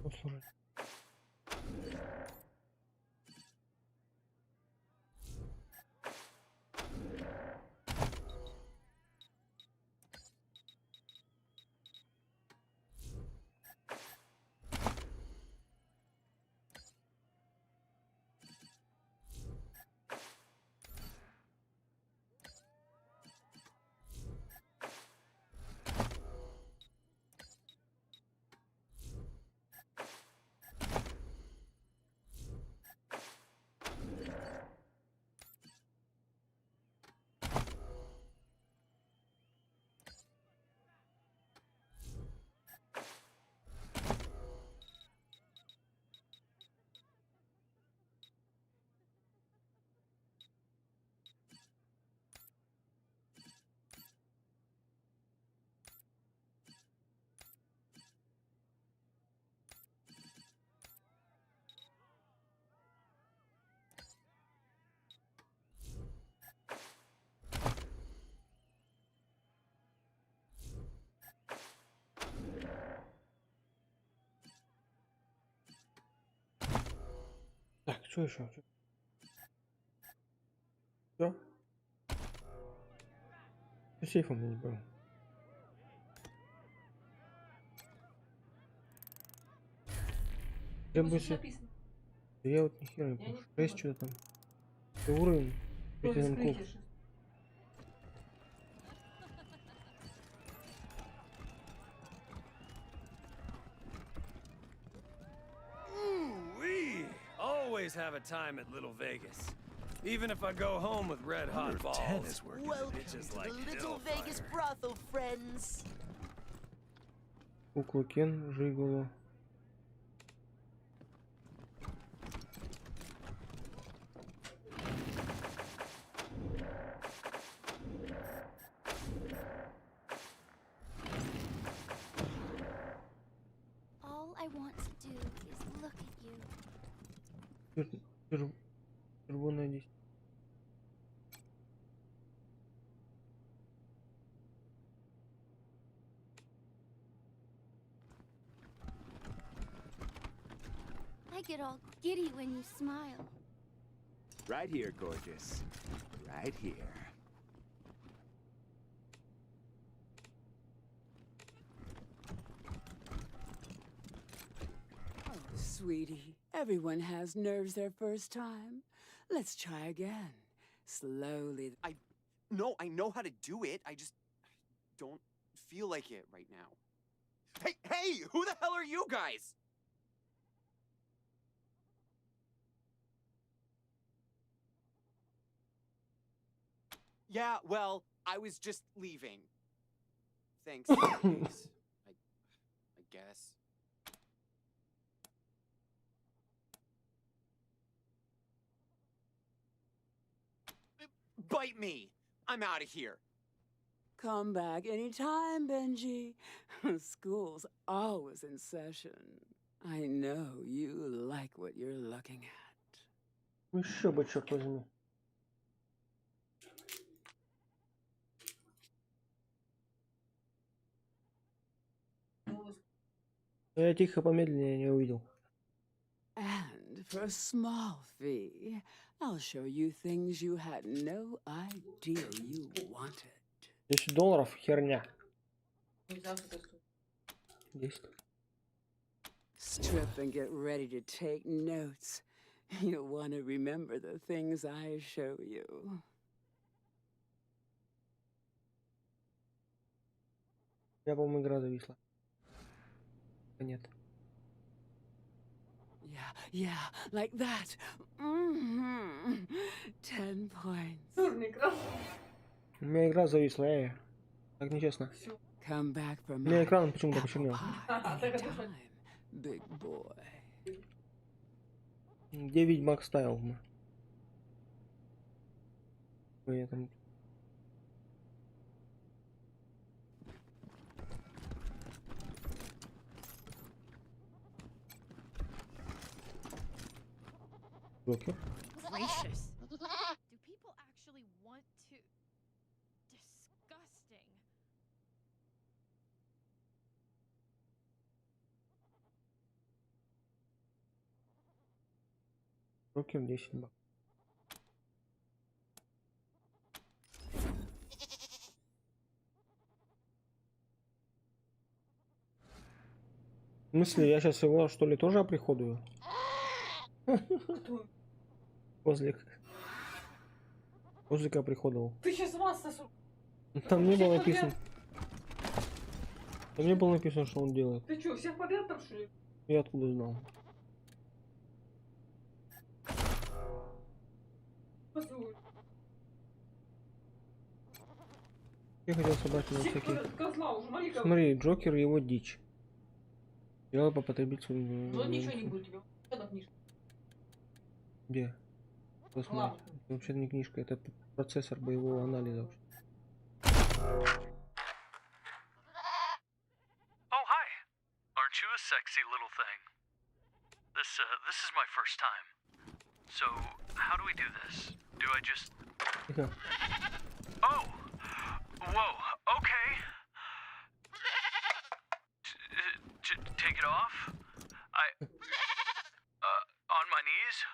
Послушай. Так, что еще? Все? Сейфом не был. Я бы я вот ни хера не помню. 6 что-то там. Уровень. Always have a time at Little Vegas. Even if I go home with red hot balls. Welcome to the Little Vegas brothel, friends. Кукла Кен, Жиголо. All I want to do is look at you. Червоная 10. I get all giddy when you smile. Right here, gorgeous. Right here. Oh, sweetie, everyone has nerves their first time. Let's try again. Slowly. I know how to do it. I just don't feel like it right now. Hey, who the hell are you guys? Yeah, well, I was just leaving. Thanks, anyways. I guess. Bite me! I'm out of here. Come back anytime, Benji. School's always in session. I know you like what you're looking at. Еще бы, черт возьми. Я тихо помедленнее не увидел. And for a small fee, I'll show you things you had no idea you wanted. $10 херня. 10. Strip and get ready to take notes. You'll want to remember the things I show you. Я, по-моему, игра зависла. Нет. Yeah, like that. 10 points. У меня игра зависла, так нечестно. У меня экран почему-то почернел. Big boy. Где Ведьмак ставил? Я там... Джокер. Gracious. Do people actually want to? Disgusting. Рокер 10 баксов. В смысле, я сейчас его что ли тоже оприходую? Козлик. Козлика оприходовал. Ты сейчас вас сосу. Там не было написано. Там не было написано, что он делает. Ты что, всех подряд там что ли? Я откуда знал? Послушай. Я хотел собрать на всякие... Козла уже, маленько. Смотри, Джокер и его дичь. Делай по потребителю. Ну ничего не будет тебе. Это книжка. Где? Посмотри. Это вообще не книжка, это процессор боевого анализа. Oh, hi. Aren't you a sexy little thing? This is my first time. So, how do we do this? Do I just... Oh! Whoa, okay. Take it off? On my knees?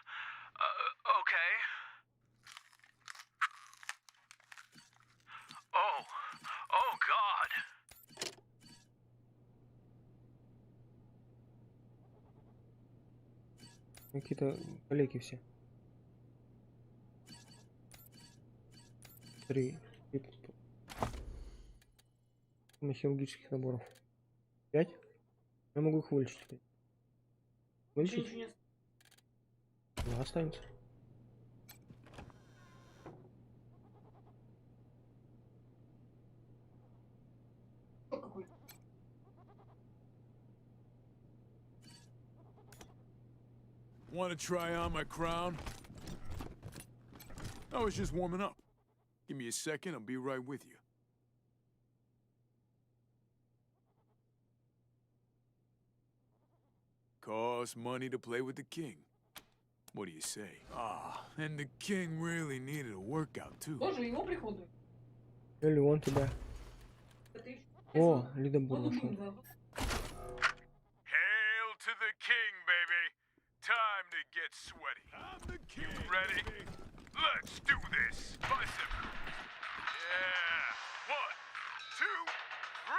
Okay. Oh God. Какие-то коллеги все. 3 хирургических наборов. 5. Я могу их вылечить. Вылечить? 2 останется. Want to try on my crown? I was just warming up. Give me a second, I'll be right with you. Costs money to play with the king. What do you say? Ah, and the king really needed a workout too. Или он тебя. О, лидерборд нашел. Hail to the king, baby. Time to get sweaty. I'm the king. You ready? Let's do this. Bicycle. Yeah. 1, 2, 3,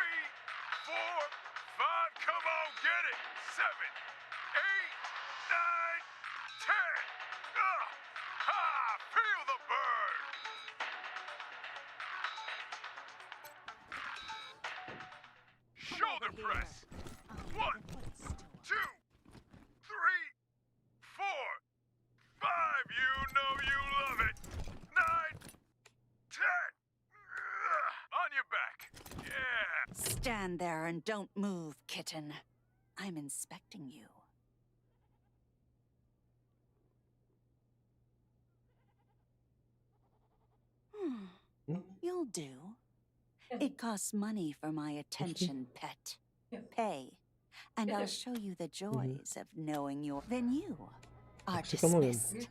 4, 5. Come on, get it. 7, 8, 9, 10. Ha! Feel the burn. Shoulder press. 1, 2, 3, 4, 5. You know you love it. 9, 10. On your back. Yeah. Stand there and don't move, kitten. I'm inspecting you. You'll do. It costs money for my attention, pet. Pay, and I'll show you the joys of knowing your... Then you are dismissed.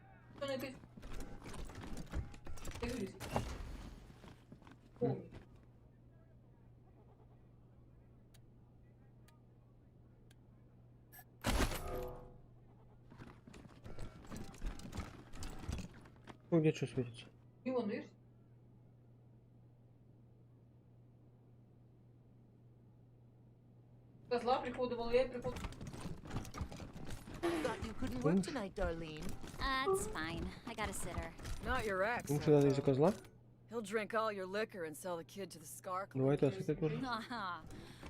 Ну, где что светится? И он, видишь? Козла приходовал, я и приходовал. Thought you couldn't work tonight, Darlene. It's fine. I got a sitter. Not your ex. Потому что из-за козла? He'll drink all your liquor and sell the kid to the Scar Club. Давай это осветить тоже.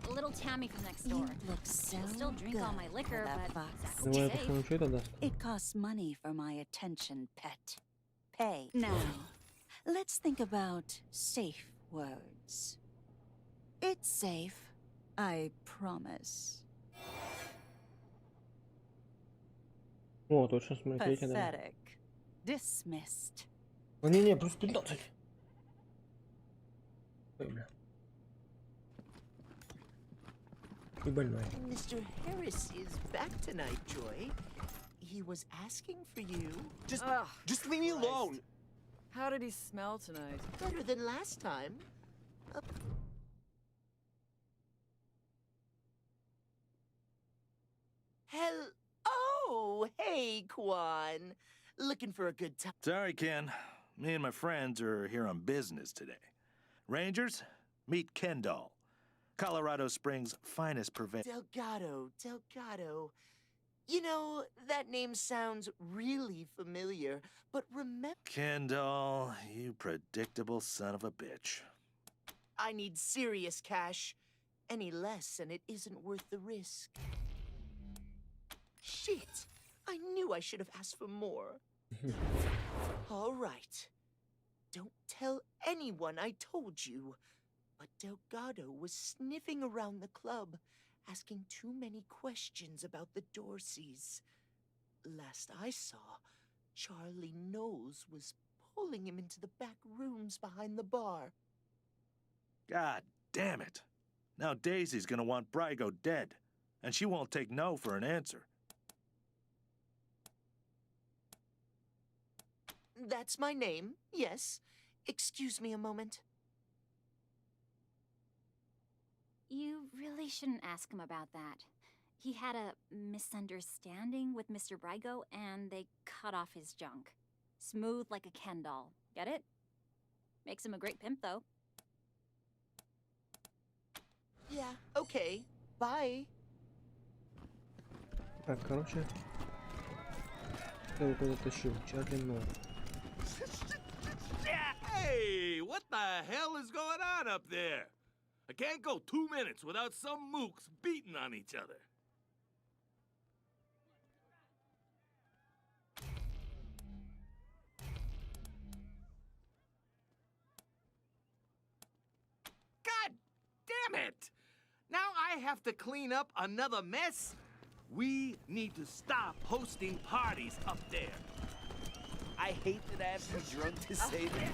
Little Tammy from next door. She'll still drink all my liquor, but Давай я посмотрим, что это даст. It costs money for my attention, pet. Pay. Now, let's think about safe words. It's safe, I promise. О, точно, смотрите, да. Pathetic. Dismissed. Не, плюс 15. Ой, бля. И больной. Mr. Harris is back tonight, Joy. He was asking for you. Just leave me alone. How did he smell tonight? Better than last time. Oh, hey, Kwan. Looking for a good time. Sorry, Ken. Me and my friends are here on business today. Rangers, meet Kendall, Colorado Springs' finest purveyor. Delgado. You know, that name sounds really familiar, but remember... Kendall, you predictable son of a bitch. I need serious cash. Any less, and it isn't worth the risk. Shit! I knew I should have asked for more. All right. Don't tell anyone I told you. But Delgado was sniffing around the club, asking too many questions about the Dorseys. Last I saw, Charlie Knowles was pulling him into the back rooms behind the bar. God damn it. Now Daisy's gonna want Brygo dead, and she won't take no for an answer. That's my name, yes. Excuse me a moment. You really shouldn't ask him about that. He had a misunderstanding with Mr. Brygo, and they cut off his junk. Smooth like a Ken doll. Get it? Makes him a great pimp, though. Yeah, okay. Bye. Так, короче. Я его тащил. Чарли Ноу. Hey, what the hell is going on up there? I can't go 2 minutes without some mooks beating on each other. God damn it! Now I have to clean up another mess? We need to stop hosting parties up there. I hate that I have to be drunk to say that.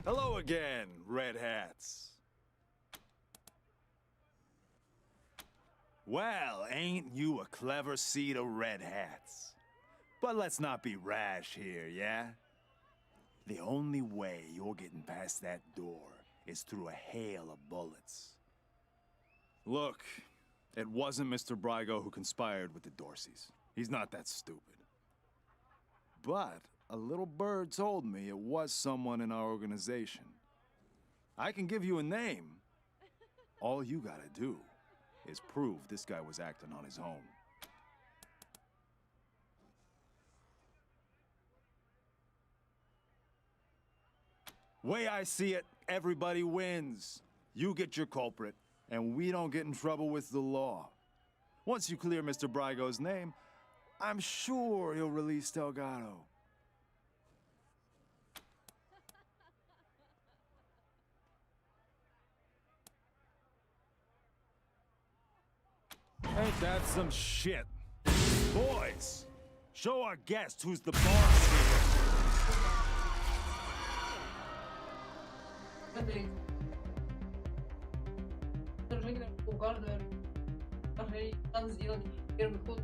Hello again, Red Hats. Well, ain't you a clever seed of Red Hats? But let's not be rash here, yeah? The only way you're getting past that door is through a hail of bullets. Look, it wasn't Mr. Brygo who conspired with the Dorseys. He's not that stupid. But a little bird told me it was someone in our organization. I can give you a name. All you gotta do is prove this guy was acting on his own. Way I see it, everybody wins. You get your culprit, and we don't get in trouble with the law. Once you clear Mr. Brygo's name, I'm sure he'll release Delgado. Ain't that some shit? Boys, show our guest who's the boss here. У каждого надо сделать первый ход.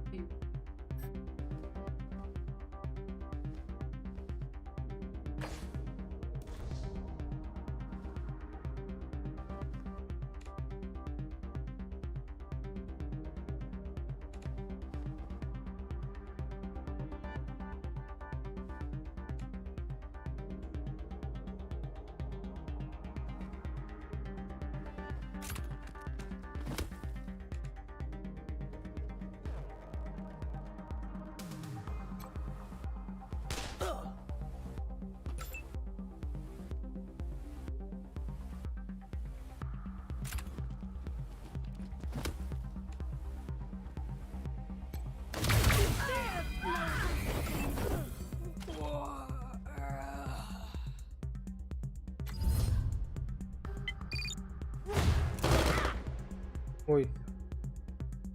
Ой.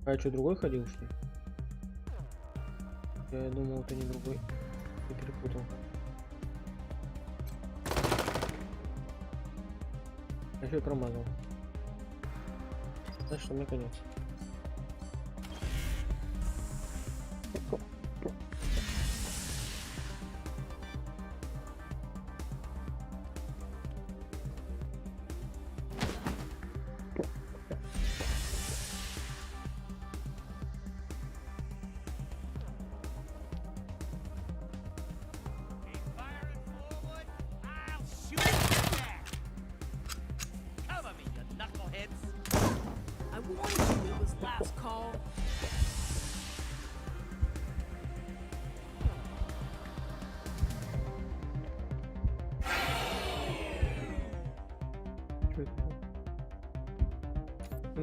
А что, другой ходил, что ли? Я думал, это не другой. Я перепутал. Я еще и промазал. Значит, что мне конец.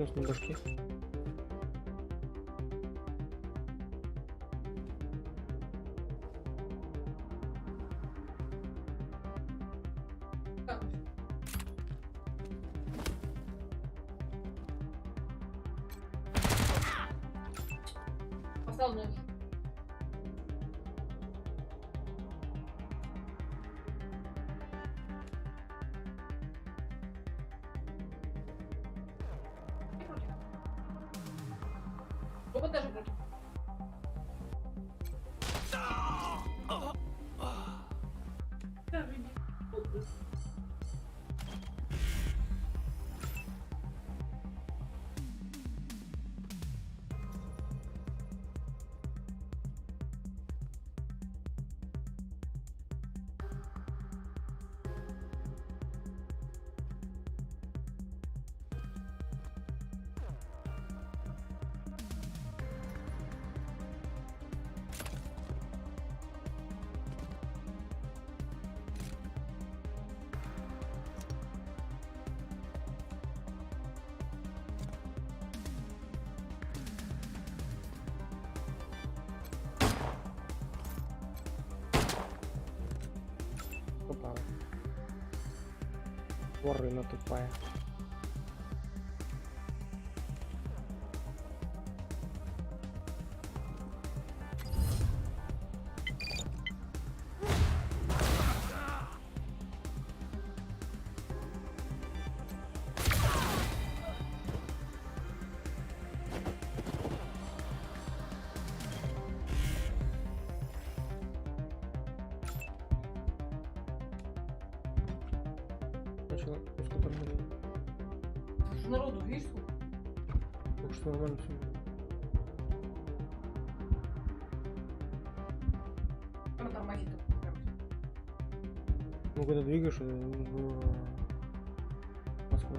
у нас на башке? Поставил нож. Робот даже против. Попала. Тварина тупая. Начала пуско торгать. Народу, видишь, сколько? Так что нормально все. Прямо тормозит. Ну когда двигаешь в Москву.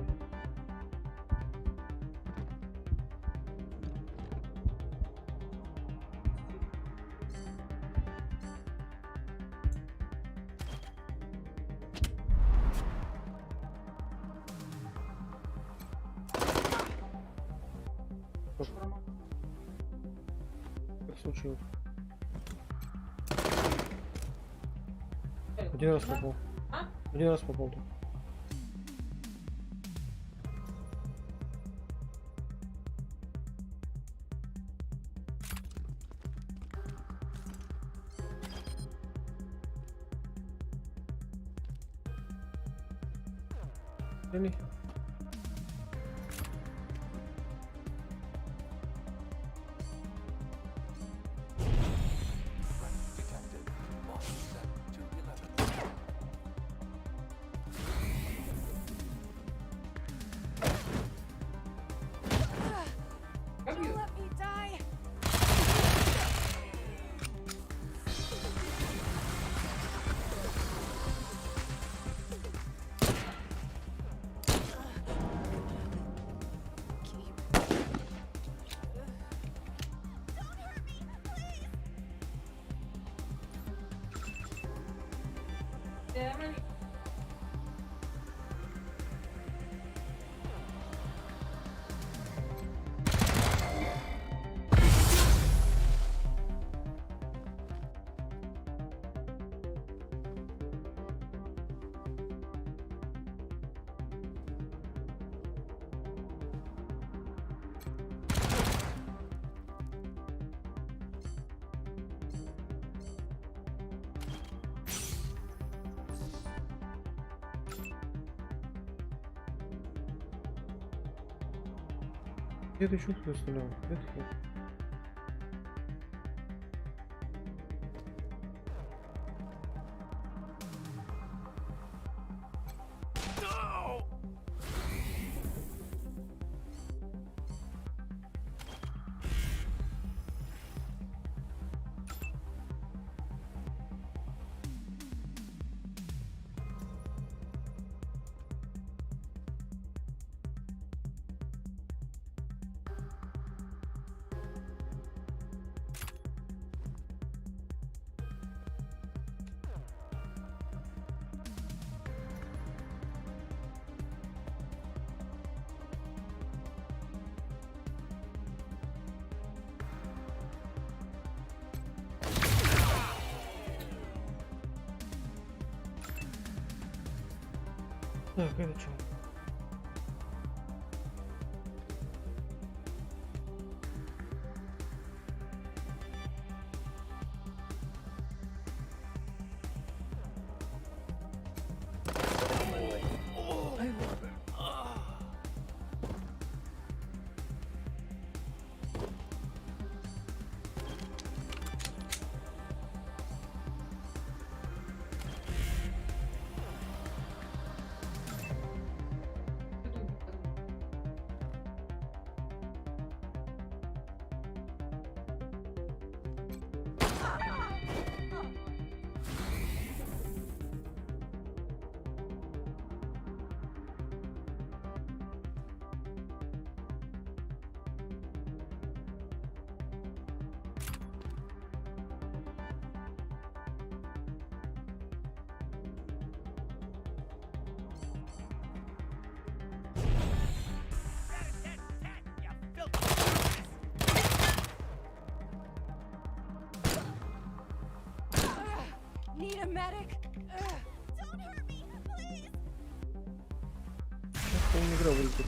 Как случилось? Один раз попал. А? Один раз попал тут. Или? Don't let me die. Где ты еще туда стрелял? Где ты? Так, это что? Need a medic? Don't hurt me, please. Сейчас полная игра вылетит.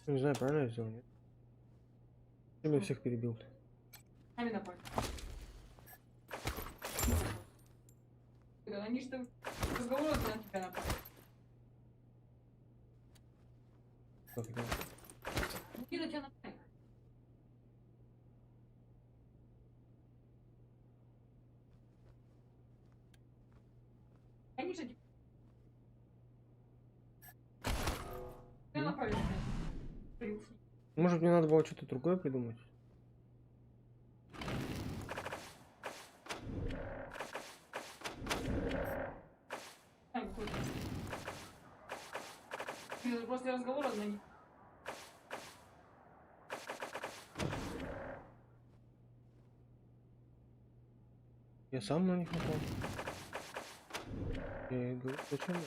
Не знаю, правильно я сделал, нет? Чем я всех перебил-то? Сами напали. Они что разговор на тебя напали. Как это? Где на тебя напали? Они же тебя напали. Может, мне надо было что-то другое придумать? После разговора на них. Я сам на них напал. Я говорю, зачем?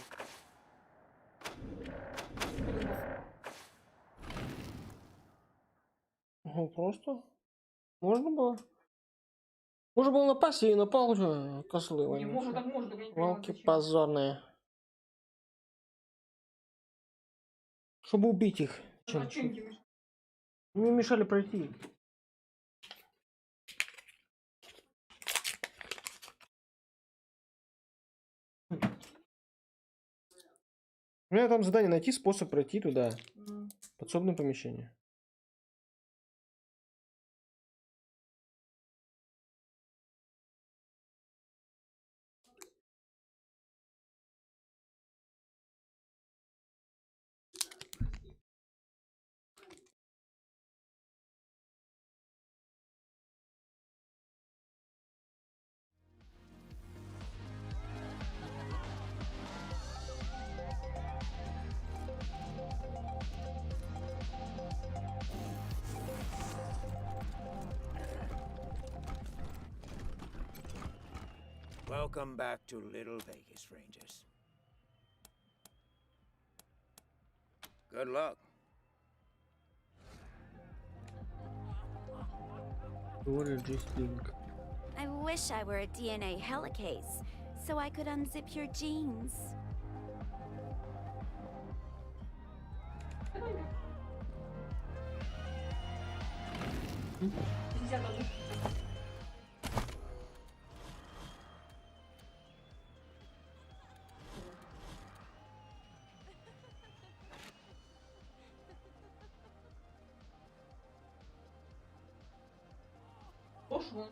Ну, просто можно было. Можно было напасть, я и напал уже, козлы. Не, может, так может, только не понимаю, Волки зачем. позорные. Чтобы убить их. Мне мешали пройти. У меня там задание найти способ пройти туда. Подсобное помещение. Welcome back to Little Vegas, Rangers. Good luck. I wish I were a DNA helicase, so I could unzip your genes. Пошло.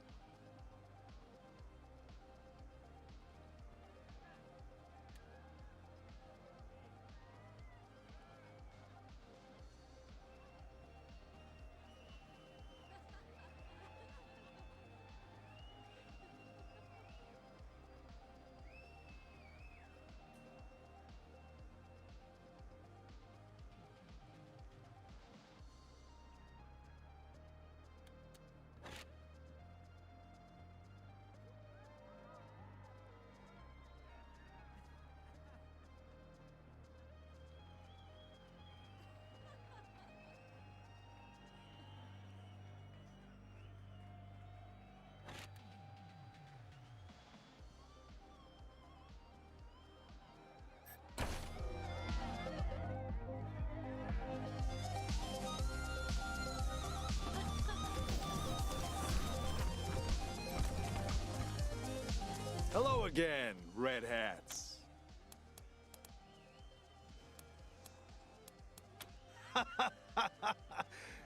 Hello again, red hats.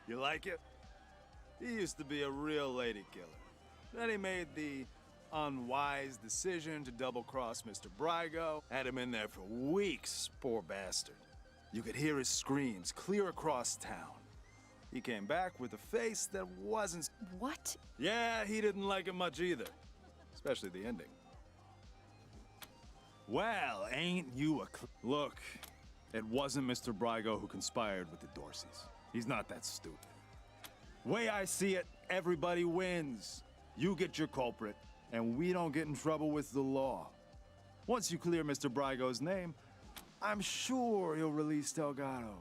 You like it? He used to be a real lady killer. Then he made the unwise decision to double-cross Mr. Brygo. Had him in there for weeks, poor bastard. You could hear his screams clear across town. He came back with a face that wasn't... What? Yeah, he didn't like it much either. Especially the ending. Well, ain't you a... Look, it wasn't Mr. Brygo who conspired with the Dorseys. He's not that stupid. Way I see it, everybody wins. You get your culprit, and we don't get in trouble with the law. Once you clear Mr. Brygo's name, I'm sure he'll release Delgado.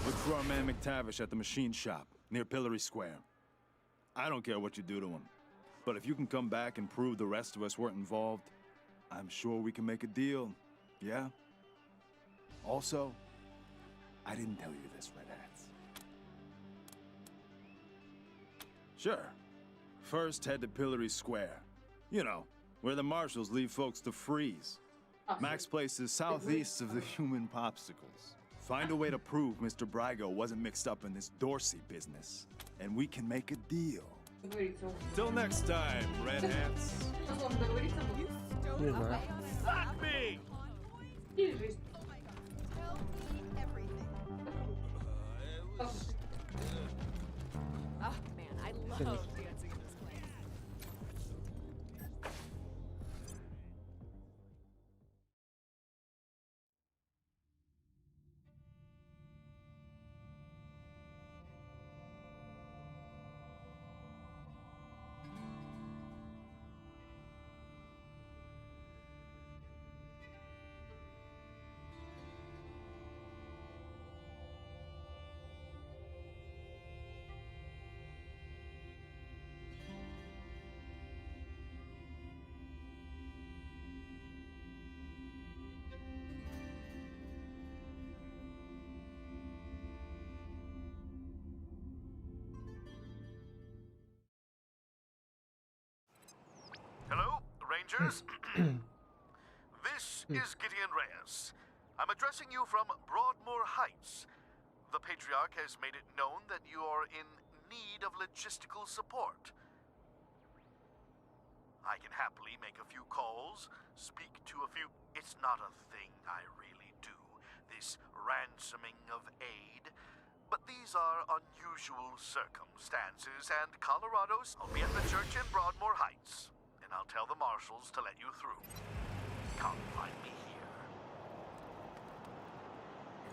Look for our man McTavish at the machine shop, near Pillory Square. I don't care what you do to him, but if you can come back and prove the rest of us weren't involved, I'm sure we can make a deal, yeah? Also, I didn't tell you this, Red Hats. Sure. First, head to Pillory Square. You know, where the marshals leave folks to freeze. Mac's place is southeast of the human popsicles. Find a way to prove Mr. Brygo wasn't mixed up in this Dorsey business, and we can make a deal. Till next time, Red Hats. Fuck me! Oh man, I love dancing in this place. Rangers. This is Gideon Reyes. I'm addressing you from Broadmoor Heights. The Patriarch has made it known that you are in need of logistical support. I can happily make a few calls, speak to a few... It's not a thing I really do, this ransoming of aid. But these are unusual circumstances, and Colorado's... I'll be at the church in Broadmoor Heights, and I'll tell the marshals to let you through. Come find me here.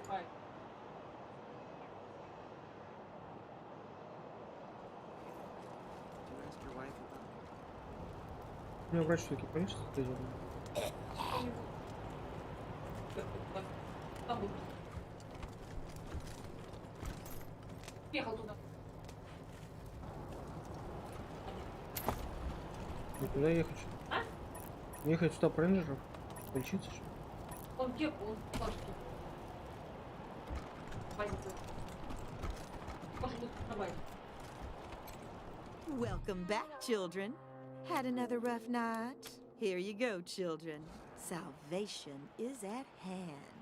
Bye. You ask your wife about У меня врач все-таки количество сказал. Ехал туда. Куда ехать? А? Ехать сюда по рейнджеров? Лечиться, что ли? Он где? Он пашет. Может быть, добавить. Welcome back, children. Had another rough night? Here you go, children. Salvation is at hand.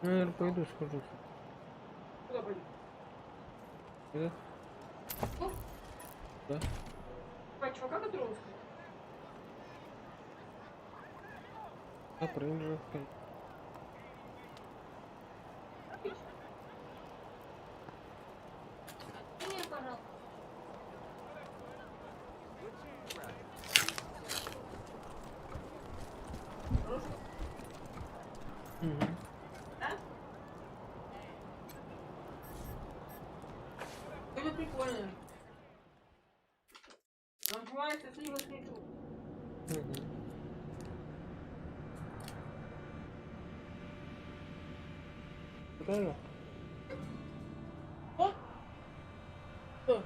Ну, наверное, пойду, схожу. Куда пойдем? Куда? Что? Да. А чувака, который русский? А, про рейнджеров. Нет, пожалуйста. Угу. Да? Это прикольно. Называется сливочный суп. Угу. Куда я? Что? Что?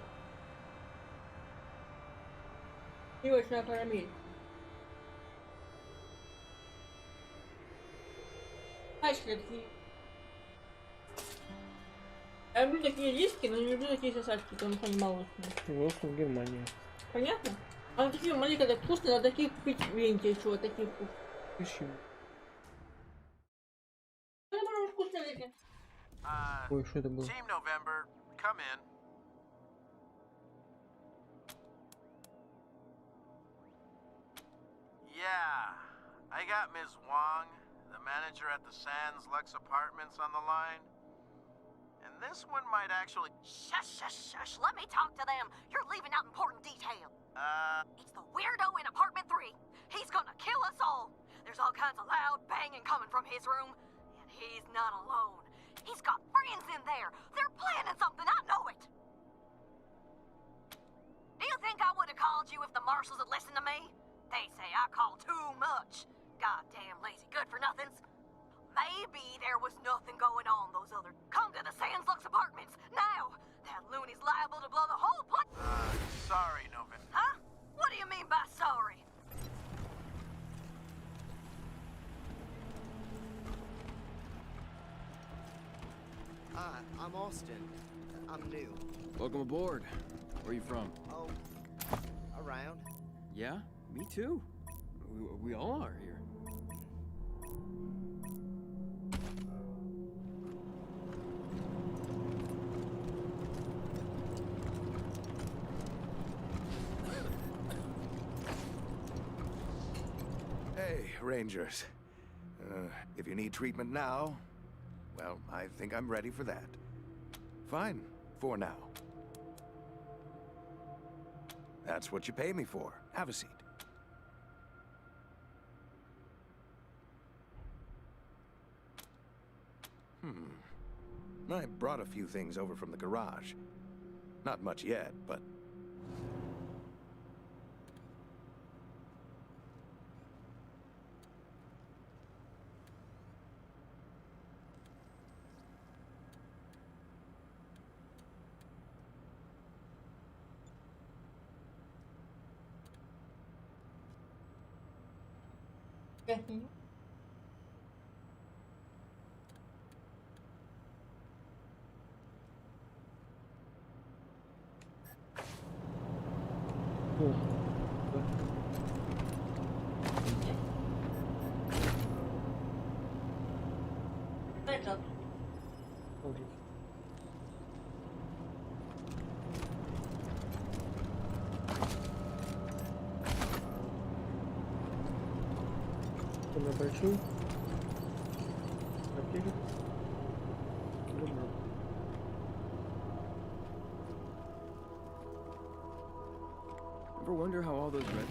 Сливочная карамель. Пачки такие. Я люблю такие диски, но не люблю такие сосачки, потому что они молочные. Вот в Германии. Понятно? А вот такие маленькие, так вкусные, надо таких купить в ленте еще, вот такие вкусные. Почему? Это было вкусные такие. Ой, что это было? Team November, come in. Yeah, I got Ms. Wong, the manager at the Sands Lux Apartments, on the line. And this one might actually... Shush, shush, shush. Let me talk to them. You're leaving out important detail. It's the weirdo in apartment 3. He's gonna kill us all. There's all kinds of loud banging coming from his room. And he's not alone. He's got friends in there. They're planning something. I know it. Do you think I would have called you if the marshals had listened to me? They say I call too much. Goddamn lazy good-for-nothings. Maybe there was nothing going on those other... Come to the Sandslux apartments, now! That loony's liable to blow the whole place... Sorry, Novin. Huh? What do you mean by sorry? Hi, I'm Austin. I'm new. Welcome aboard. Where are you from? Oh, around. Yeah, me too. We all are here. Hey, Rangers. If you need treatment now, well, I think I'm ready for that. Fine, for now. That's what you pay me for. Have a seat. I brought a few things over from the garage. Not much yet, but... Большую. Квартиру. Ever wonder how all those red...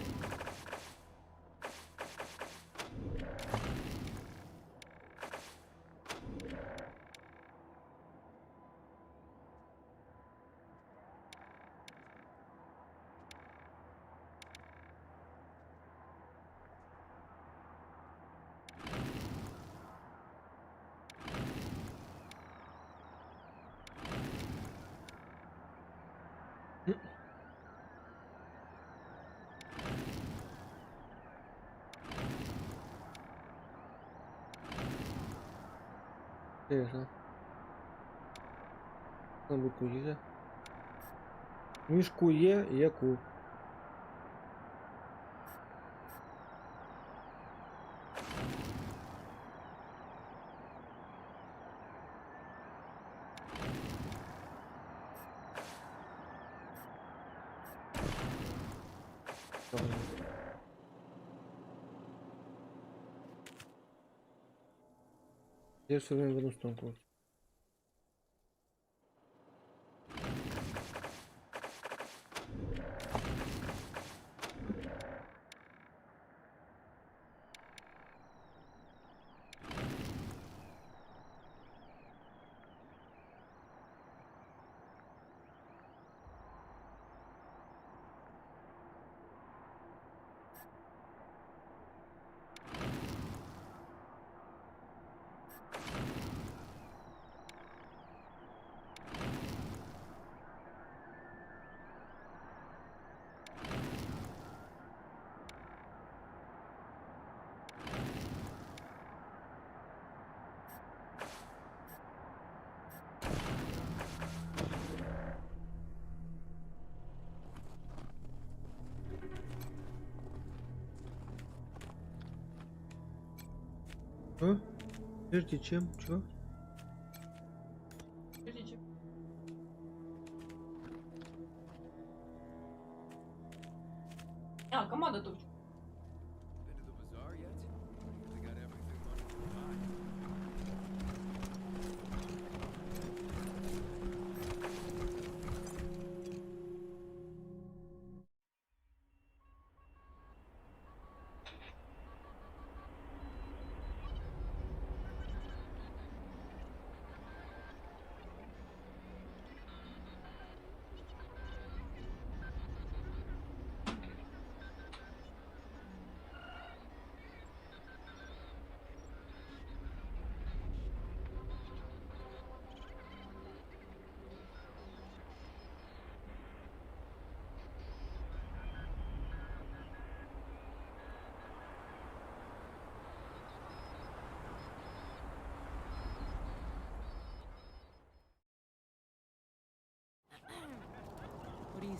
Интересно. На букву Е. Мишку Е, Еку. Я все время в одну сторону кручу. А? Прежде чем? Чё? Прежде чем? А, команда тут.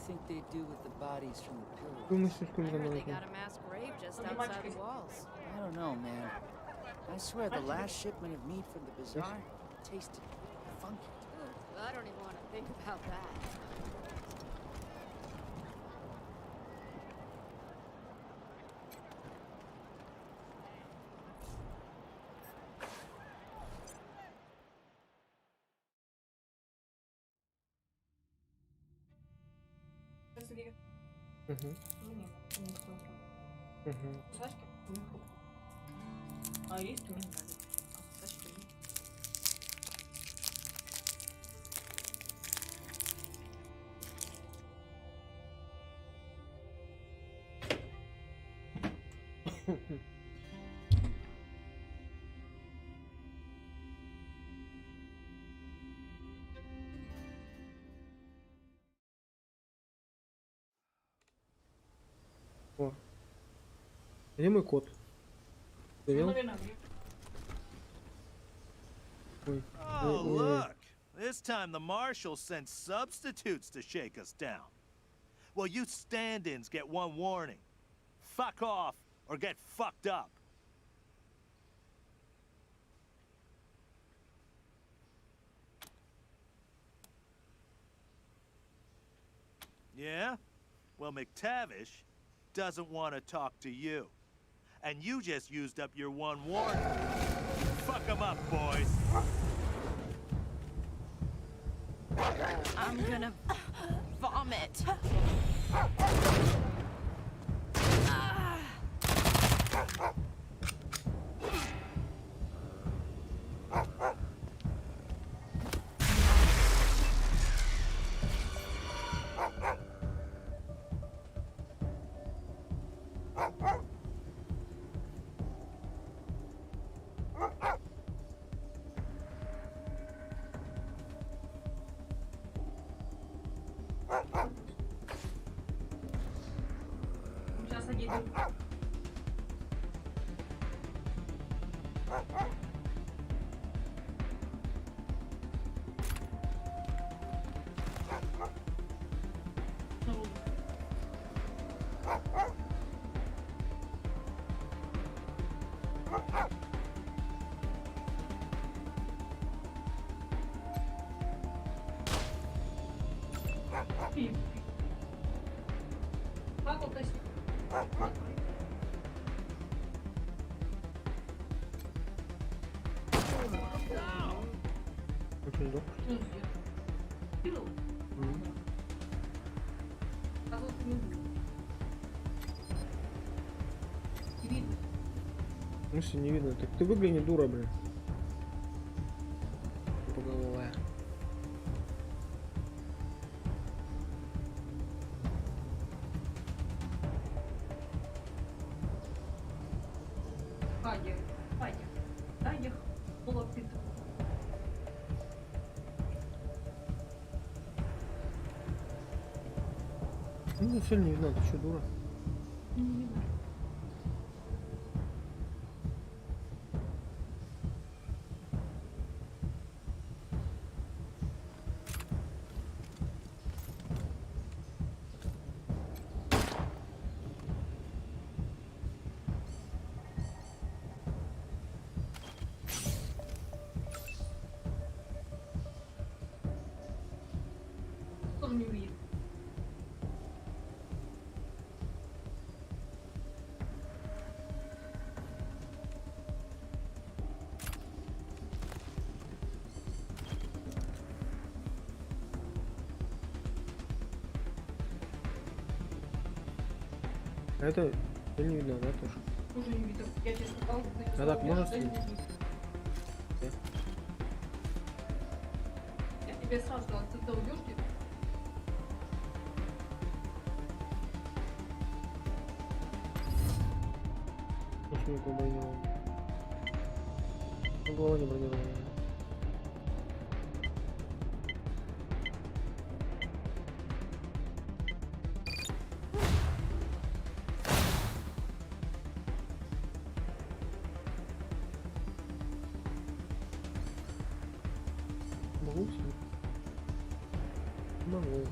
think they do with the bodies from the pillars? Думаю, слишком I heard they далеко. got a mass grave just outside the walls. I don't know, man. I swear the last shipment of meat from the bazaar tasted funky. Ooh, I don't even want to think about that. Угу. Угу. А рис мне нравится. О. Где мой кот? Завел? Ой. Oh, look! This time the marshal sent substitutes to shake us down. Well, you stand-ins get one warning. Fuck off or get fucked up. Yeah? Well, McTavish doesn't want to talk to you. And you just used up your one warning. Fuck them up, boys. I'm gonna vomit. Сейчас они идут. Очень долго. Ну, если не видно, так ты выгляни, дура, блин. Поголовая. Ну, все не видно, ты что, дура? Не видно. Тоже не увидит. А это не видно, да, тоже? Тоже не видно. Я тебе сказал, А так можно снять? Я тебе сразу сказала, ты уйдешь где-то? Почему это бронировано? Ну, голова не бронированная. Могу снять? Могу.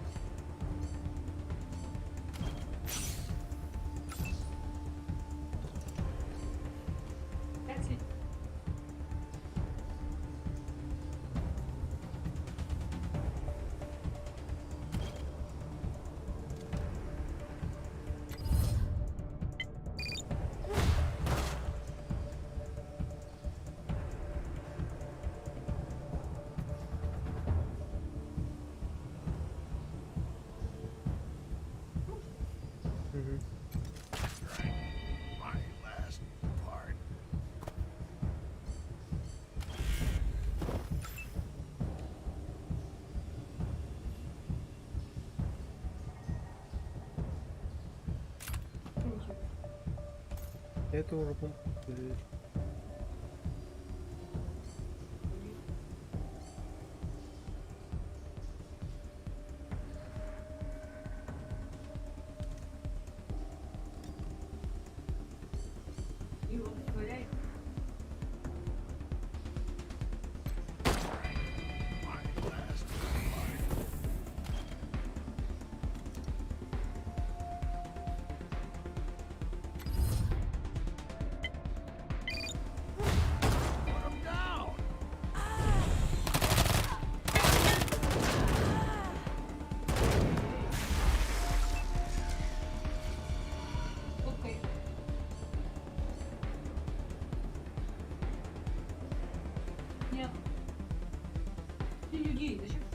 Это уже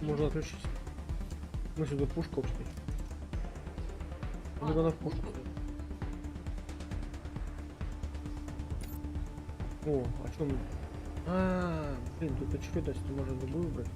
можно отключить. Мы сюда пушку обстать. Либо на пушку. О, а что мы? Блин, тут очередность можно любую выбрать.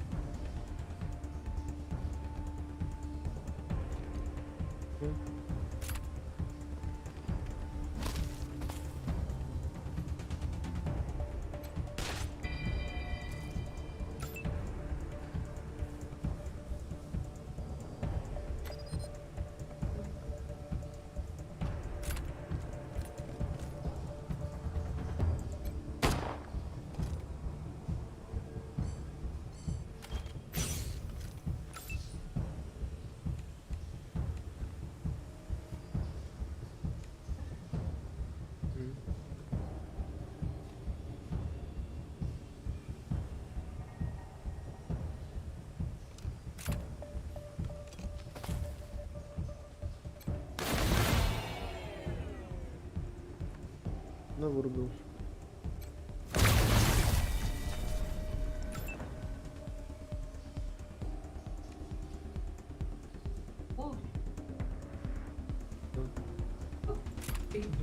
Да, вырубился.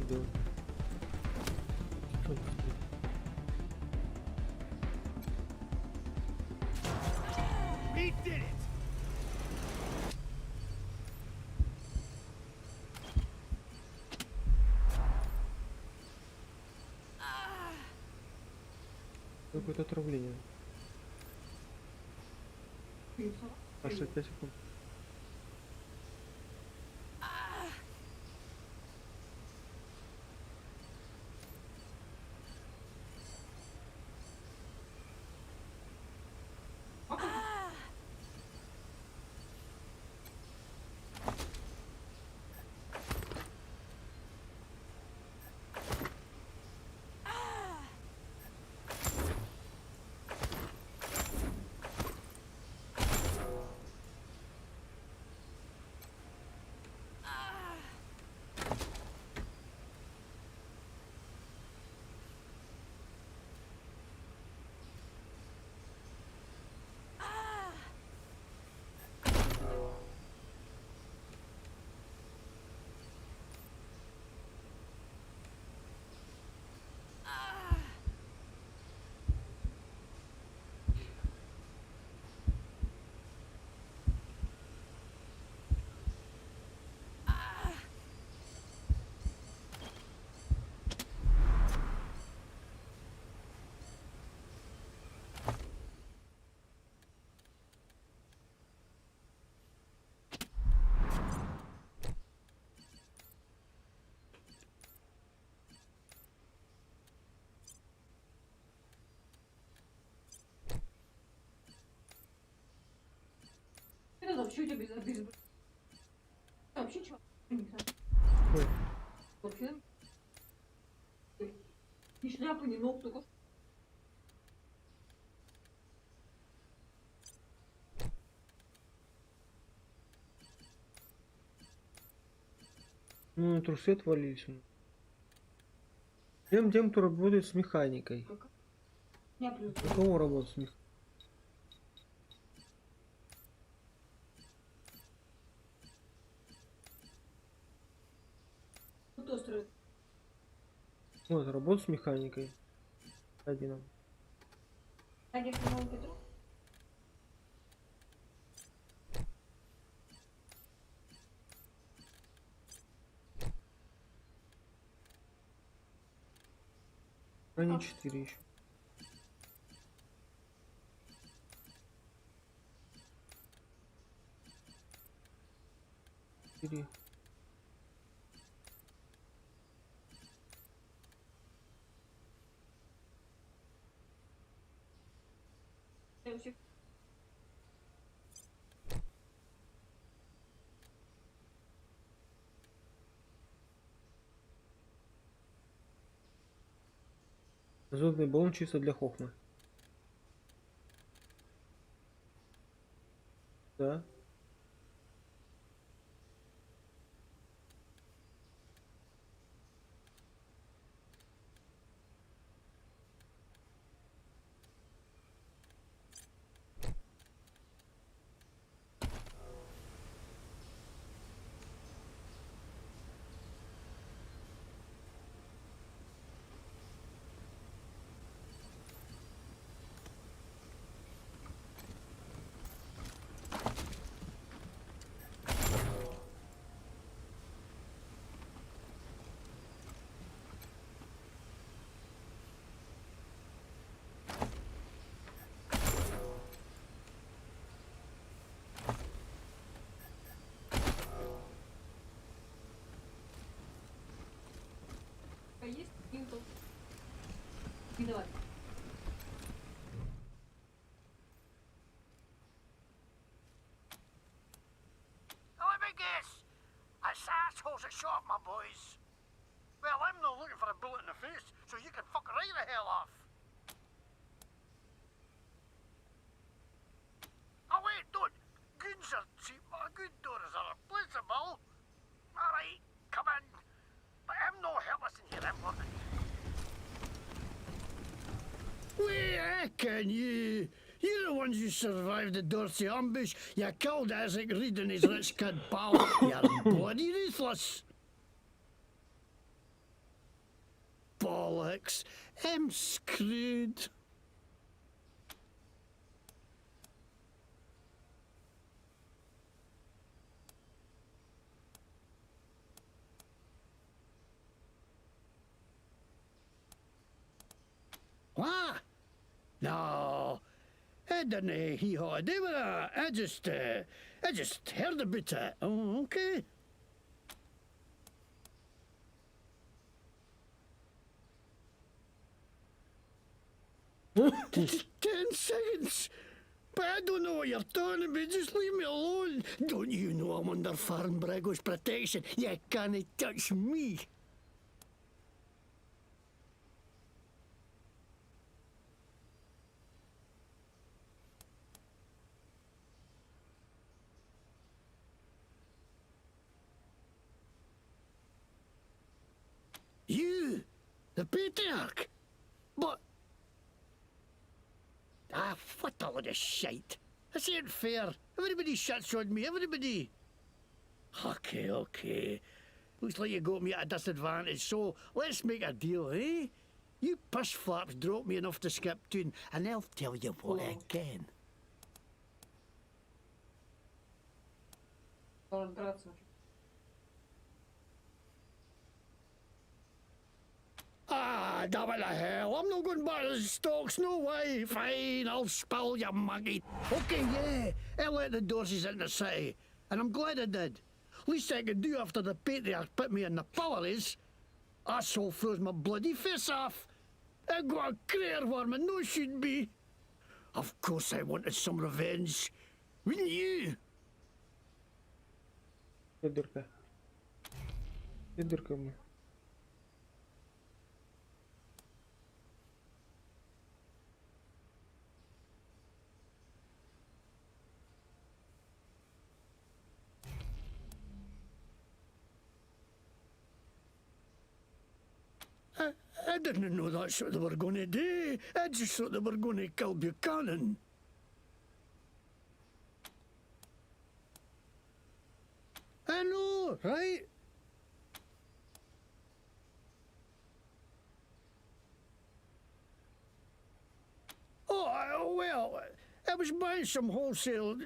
Да. We did it! Какое-то отравление. Аж 5 секунд. Это вообще у тебя без... Вообще чего? Ой. Вообще... Ни шляпы, ни ног, только... Ну, трусы отвалились. Тем, кто работает с механикой. У кого работает с механикой? Вот, работа с механикой. Один. Они 4 еще. 4. Азотный баллон чисто для хохмы. Да. Есть инфо. И давай. Let me guess. Assholes at shop, my boys. Well, I'm not looking for a bullet in the face, so you can fuck right the hell off. Oh wait, don't. Goons are cheap, but good doors are replaceable. Alright, come in. But I'm no helpless in here, I'm loving. We reckon you. You're the ones who survived the dirty ambush. You killed Isaac Reed and his rich kid pal. You're bloody ruthless. Bollocks. I'm screwed. What? No. I didn't hee-haw do with that. I just heard about it. Oh, okay. Just 10 seconds. But I don't know what you're talking about. Just leave me alone. Don't you know I'm under Farn Brago's protection? You can't touch me. You, the patriarch? But... Ah, what a load of shite. This ain't fair. Everybody shits on me, everybody. Okay, okay. Looks like you got me at a disadvantage, so let's make a deal, eh? You push flaps drop me enough to skip tune, and I'll tell you what I can. Ah, damn it the hell, I'm not going back to the stocks, no way. Fine, I'll spill you monkey. Okay, yeah, I let the Dorseys in the city, and I'm glad I did. Least I could do after the patriarch put me in the pillories. Asshole froze my bloody face off. I got a crater where my nose should be. Of course I wanted some revenge. Wouldn't you? Дырка. Дырка мне. I didn't know that's what they were going to do. I just thought they were going to kill Buchanan. I know, right? Oh, well, I was buying some wholesale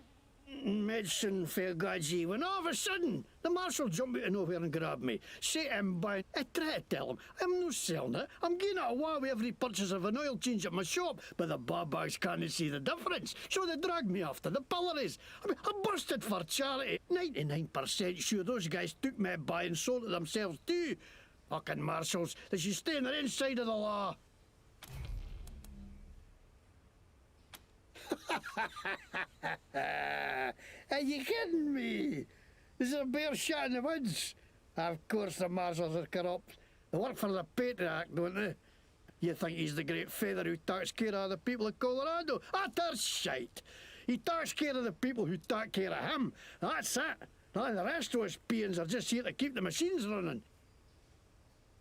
medicine for Godsey when all of a sudden the marshal jumped out of nowhere and grabbed me. Say to him, I try to tell him, I'm no selling it. I'm getting it away with every purchase of an oil change at my shop, but the babags can't see the difference, so they dragged me off to the pillories. I mean, I busted for charity. 99% sure those guys took me by and sold it themselves too. Fucking marshals, they should stay on their inside of the law. Are you kidding me? This is a bear shot in the woods. Of course the marshals are corrupt. They work for the Patriarch, don't they? You think he's the great feather who takes care of the people of Colorado? That's shite. He takes care of the people who take care of him. That's it. And the rest of us peons are just here to keep the machines running.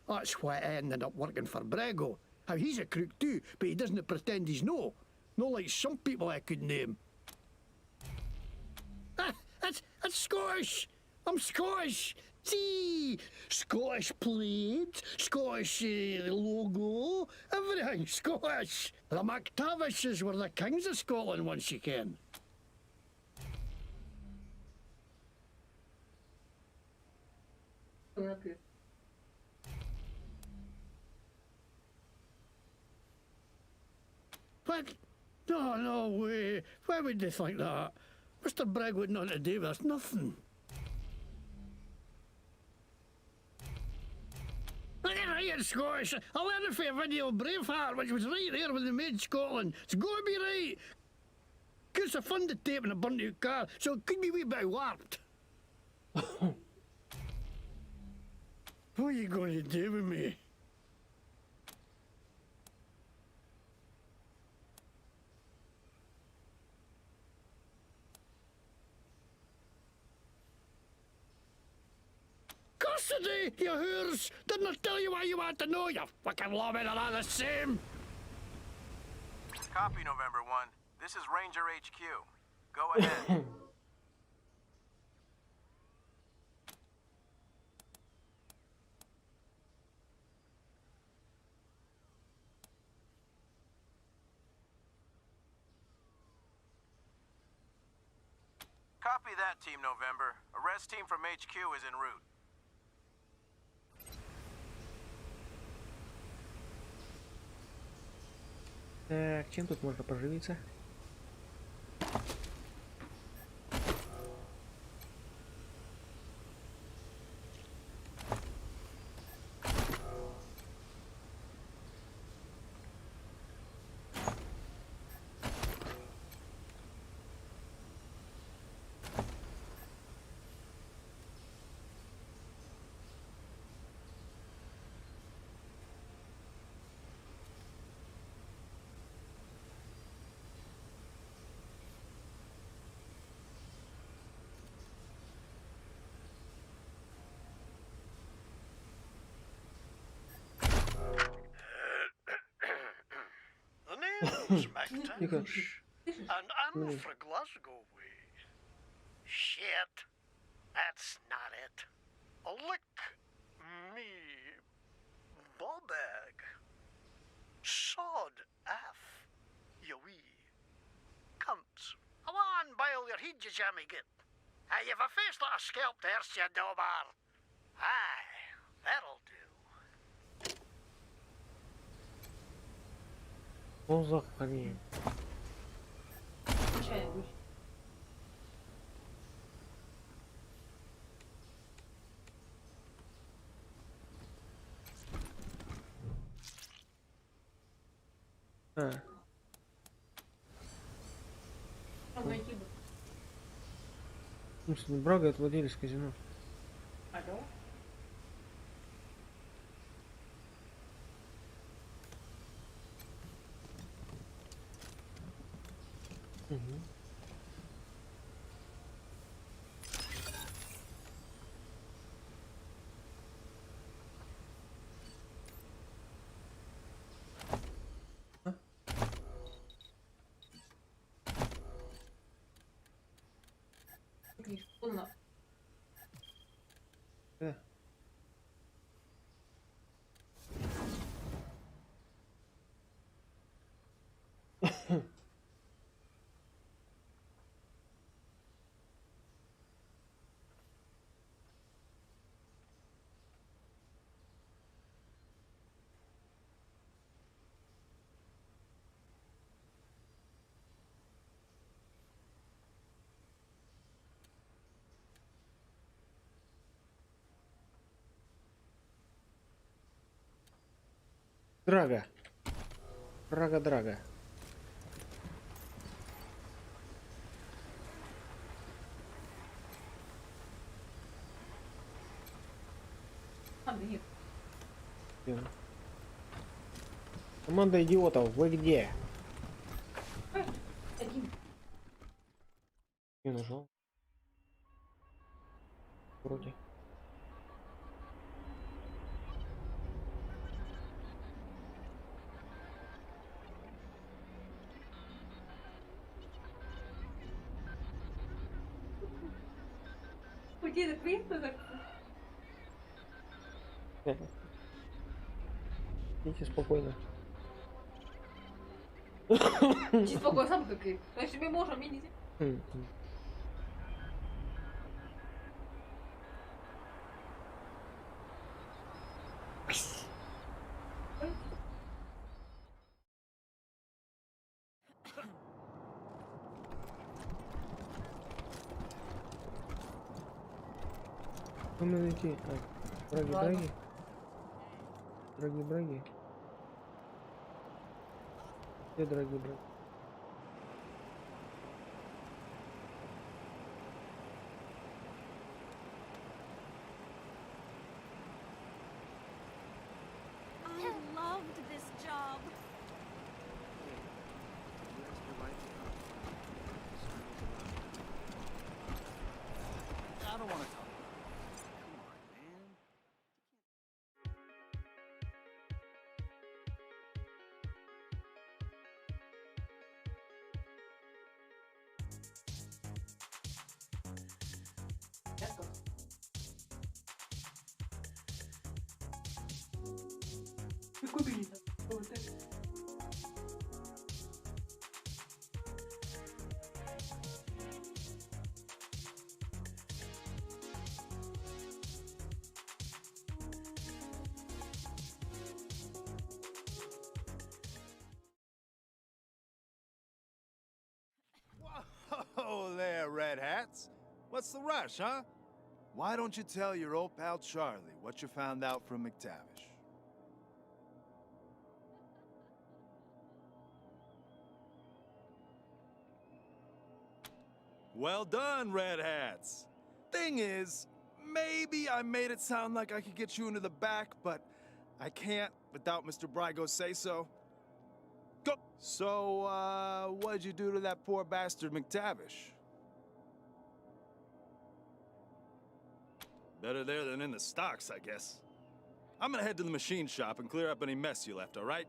That's why I ended up working for Brago. How he's a crook too, but he doesn't pretend he's no. No like some people I could name. That's Scottish. I'm Scottish. See, Scottish plate, Scottish logo, everything Scottish. The McTavishes were the kings of Scotland once you can. What? No way. Why would they think that? Mr. Bragg wouldn't want to do with us nothing. I get right in Scottish. I learned it for a video of Braveheart, which was right there when they made Scotland. It's got to be right. Because I funded tape in a burnt out car, so it could be a wee bit warped. What are you going to do with me? Custody, you whores! Didn't I tell you why you want to know? You fucking lawmen are all the same! Copy, November 1. This is Ranger HQ. Go ahead. Copy that, Team November. Arrest team from HQ is en route. Так, чем тут можно поживиться? name's McTavish, and I'm fra Glasgow way. Shit, that's not it. Lick me bobag. Sod F, you wee cunts. Come on, bile your head, you jammy git. Hey, you've a face like a scalped horse, you dobar. Aye, that'll do. Ползок камень. Ну, Брага — это владелец казино. Угу. Драга. Драга. Команда идиотов, вы где? Я нажал. Вроде. Идите спокойно. Чи спокійно сам такий. Значить, ми можемо, мені. Кому надо идти? Браги. Где драги? I loved this job. I don't want to talk. Come on, man. Whoa there, Red Hats. What's the rush, huh? Why don't you tell your old pal Charlie what you found out from McTavish? Well done, Red Hats. Thing is, maybe I made it sound like I could get you into the back, but I can't without Mr. Brygo's say-so. Go! So, what'd you do to that poor bastard McTavish? Better there than in the stocks, I guess. I'm gonna head to the machine shop and clear up any mess you left, all right?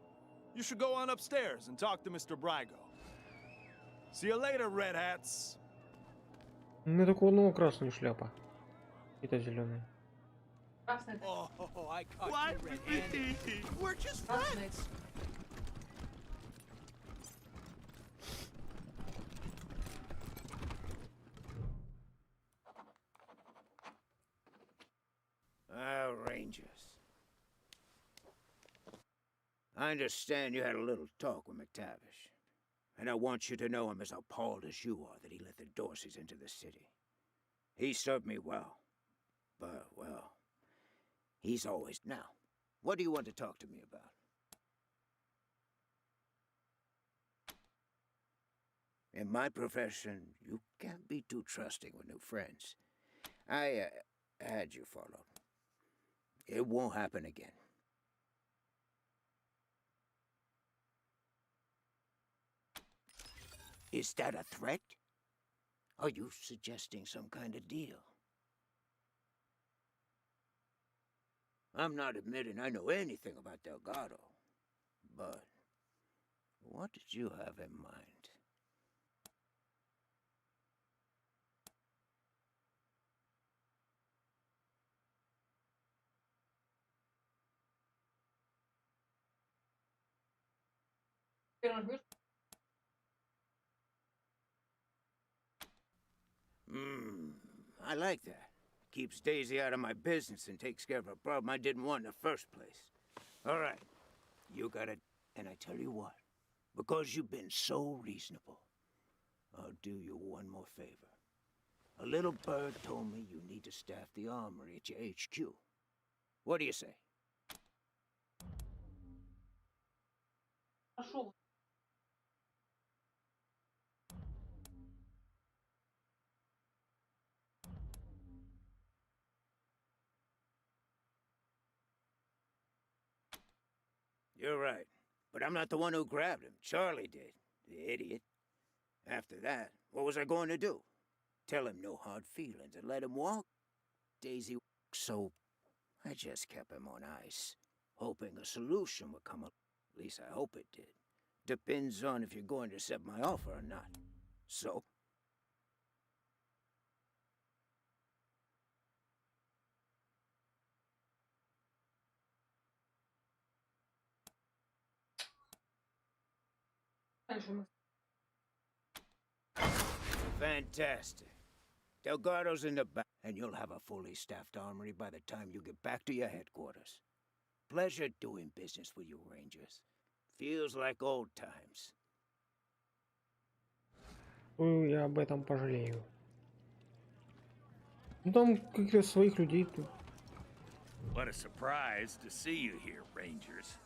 You should go on upstairs and talk to Mr. Brygo. See you later, Red Hats. У меня только одного красная шляпа. Это зеленая. Oh, I caught you red-handed. We're just friends. Rangers. I understand you had a little talk with McTavish. And I want you to know I'm as appalled as you are that he let the Dorseys into the city. He served me well. But, well, he's always... Now, what do you want to talk to me about? In my profession, you can't be too trusting with new friends. I had you followed. It won't happen again. Is that a threat? Are you suggesting some kind of deal? I'm not admitting I know anything about Delgado, but what did you have in mind? I like that. Keeps Daisy out of my business and takes care of a problem I didn't want in the first place. All right, you got it. And I tell you what, because you've been so reasonable, I'll do you one more favor. A little bird told me you need to staff the armory at your HQ. What do you say? You're right. But I'm not the one who grabbed him. Charlie did. The idiot. After that, what was I going to do? Tell him no hard feelings and let him walk? Daisy, so I just kept him on ice, hoping a solution would come up. At least I hope it did. Depends on if you're going to accept my offer or not. So? Fantastic. Delgado's in the back, and you'll have a fully staffed armory by the time you get back to your headquarters. Pleasure doing business with you, Rangers. Feels like old times. Я об этом пожалею. Ну там каких-то своих людей тут. What a surprise to see you here, Rangers.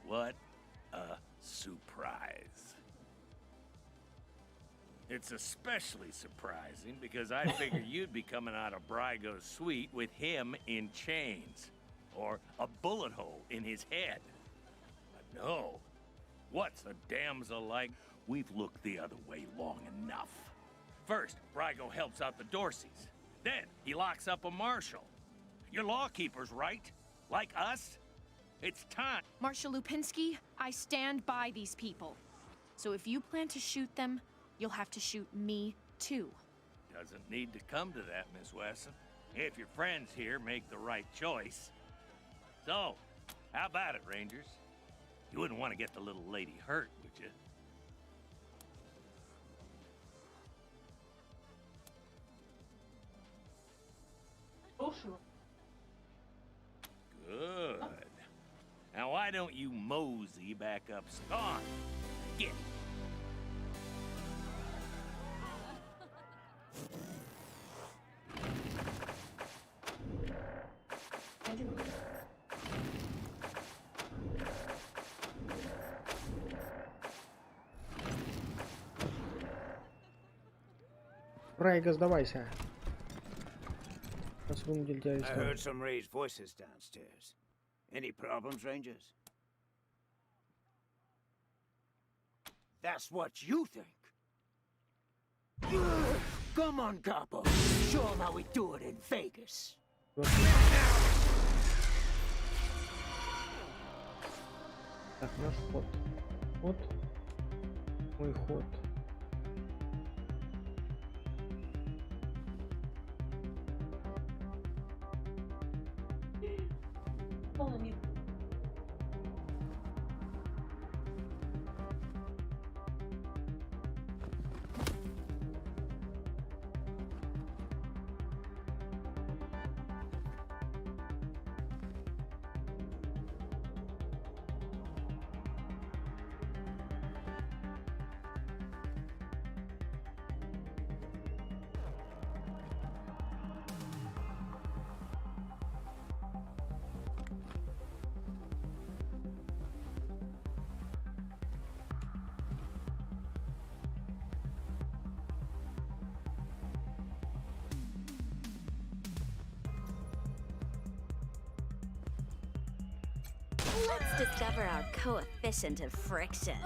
What a surprise. It's especially surprising because I figured you'd be coming out of Brygo's suite with him in chains. Or a bullet hole in his head. But no. What's a damsel like? We've looked the other way long enough. First, Brygo helps out the Dorseys. Then, he locks up a marshal. You're lawkeepers, right? Like us? It's time. Marshal Lupinski, I stand by these people. So if you plan to shoot them, you'll have to shoot me, too. Doesn't need to come to that, Miss Wesson. If your friends here make the right choice. So, how about it, Rangers? You wouldn't want to get the little lady hurt, would you? Good. Now why don't you mosey back up Spawn? Get. Брайга, сдавайся. I heard some raised voices downstairs. Any problems, Rangers? That's what you think. Come on, Capo. Show them how we do it in Vegas. Так, наш ход. Вот мой ход. Let's discover our coefficient of friction.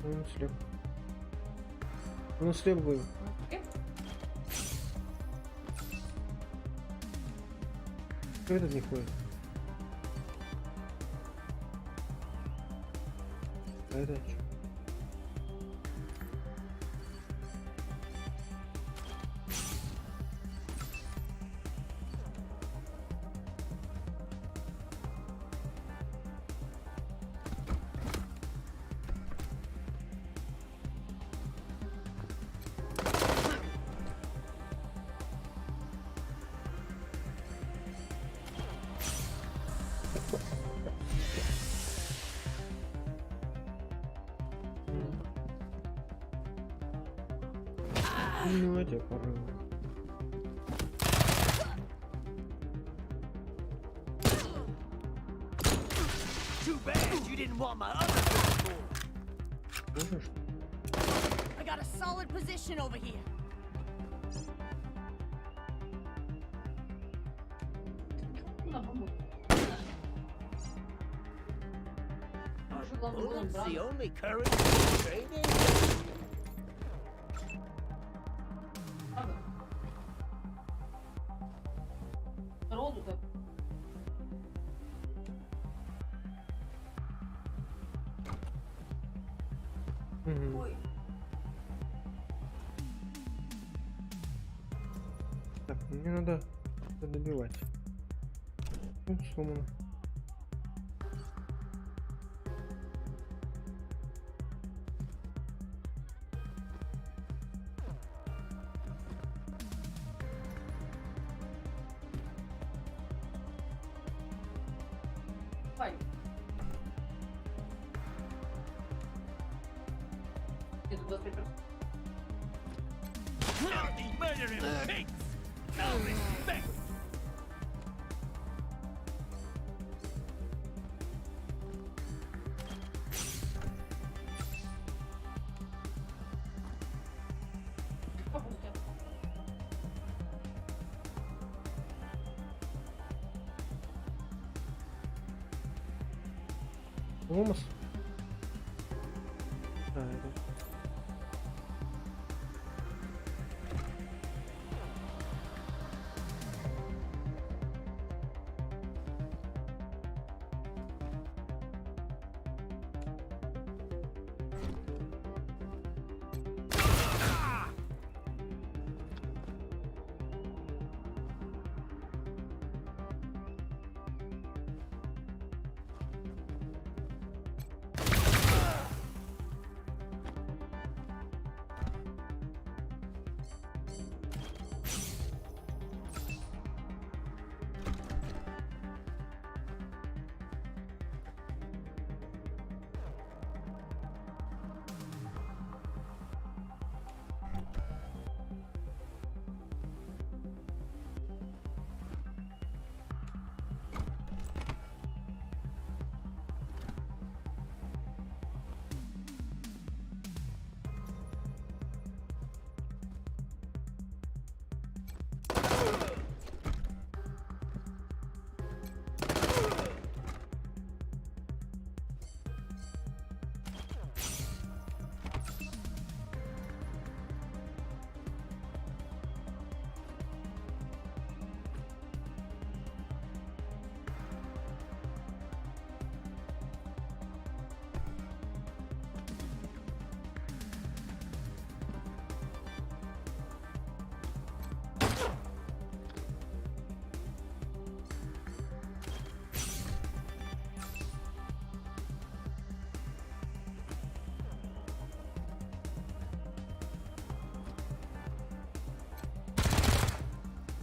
Он слеп. Он слеп был. Кто этот не ходит? А это что? Ну, а тебе порву. Too bad you didn't want my other Можешь? I got a solid position over here. Bullets the only currency trading? Так, мне надо добивать. Ну, сломано. Filthy murdering pigs! No respect! Ломас. Да, это...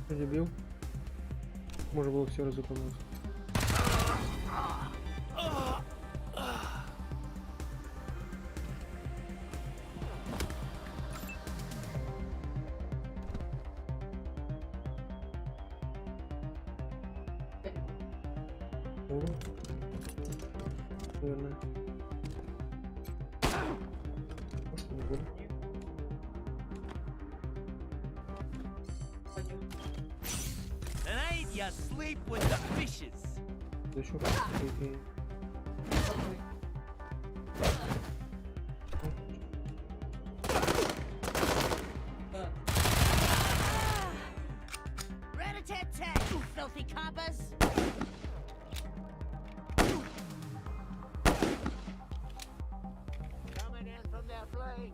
Забил. Можно было все разыпануть. Наверное. Может, не буду. Tonight you sleep with the fishes. Да что? Rat-a-tat-tat, you filthy coppers! Coming in from their flank.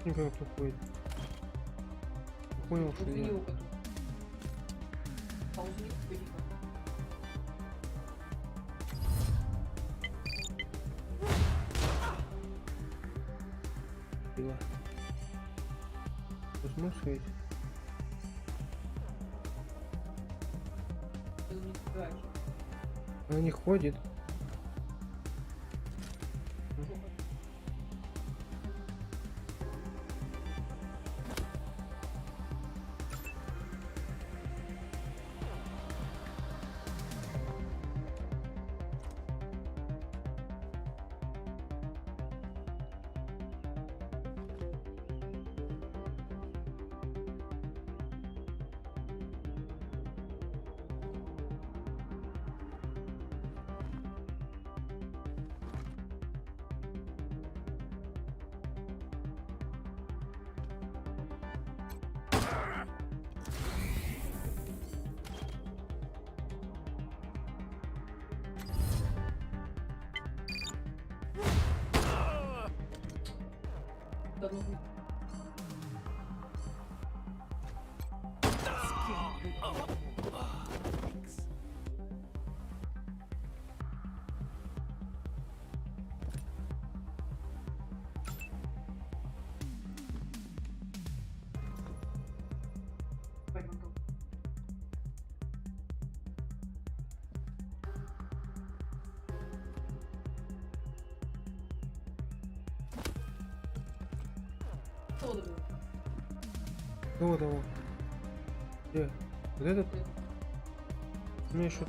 не понял, кто ходит. Не понял, что я. Пила. Ты сможешь сходить? Она не ходит. Кого того? Где? Вот этот? У меня еще...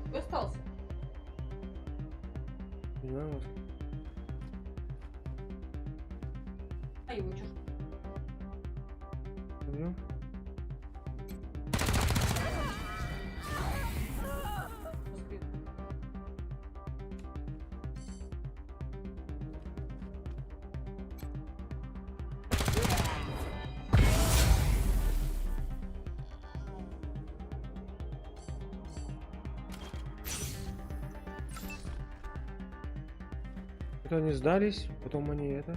Кто остался? Не знаю. А его чё? Пойдем. Это они сдались, потом они это.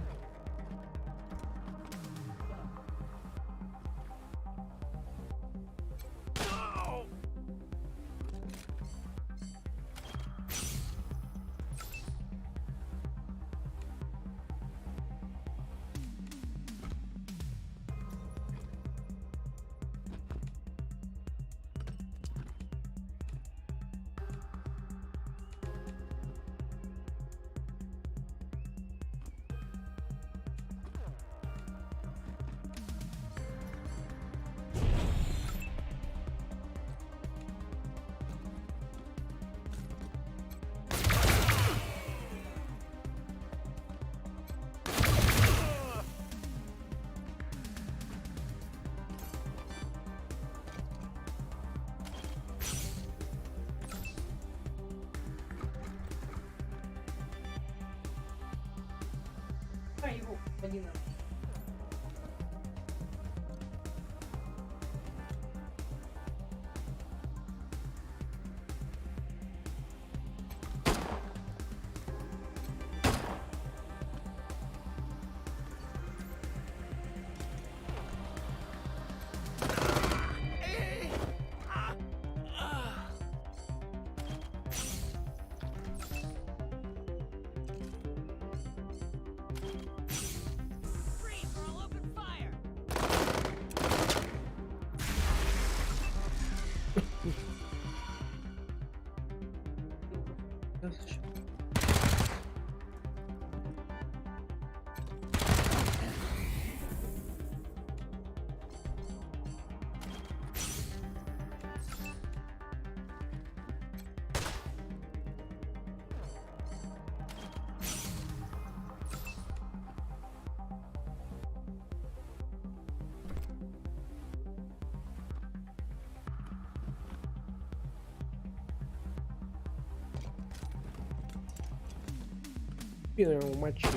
Его один раз. Первого матча.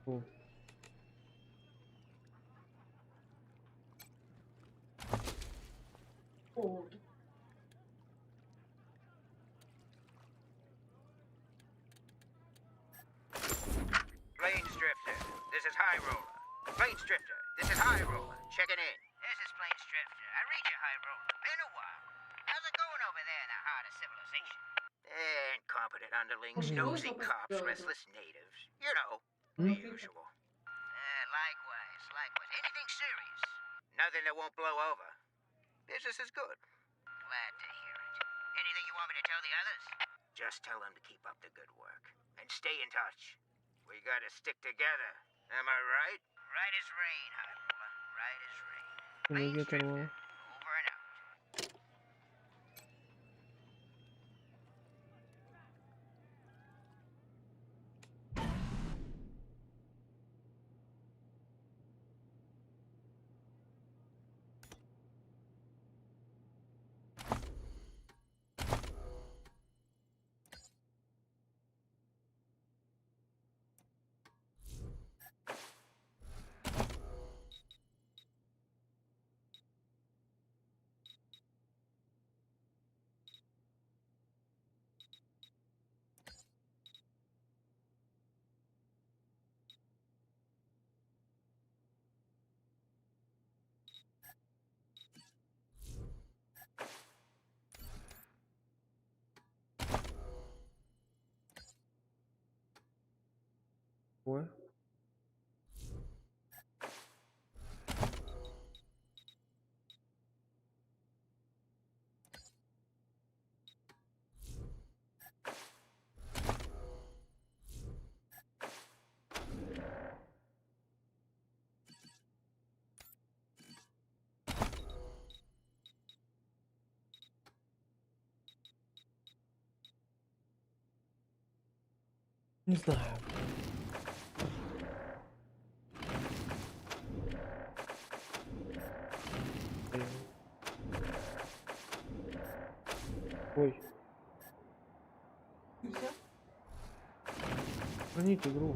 О. О. Plains Drifter, this is High Roller. Plains Drifter, this is High Roller. Checking in. This is Plains Drifter. I read you, High Roller. Been a while. How's it going over there in the heart of civilization? Incompetent underlings, nosy cops, restless natives. You know, the usual. Likewise. Anything serious? Nothing that won't blow over. Business is good. Glad to hear it. Anything you want me to tell the others? Just tell them to keep up the good work. And stay in touch. We gotta stick together. Am I right? Right as rain, High Roller. Right as rain. Plains Drifter. Over and out. Ой. Не знаю. Ой. Хранить игру.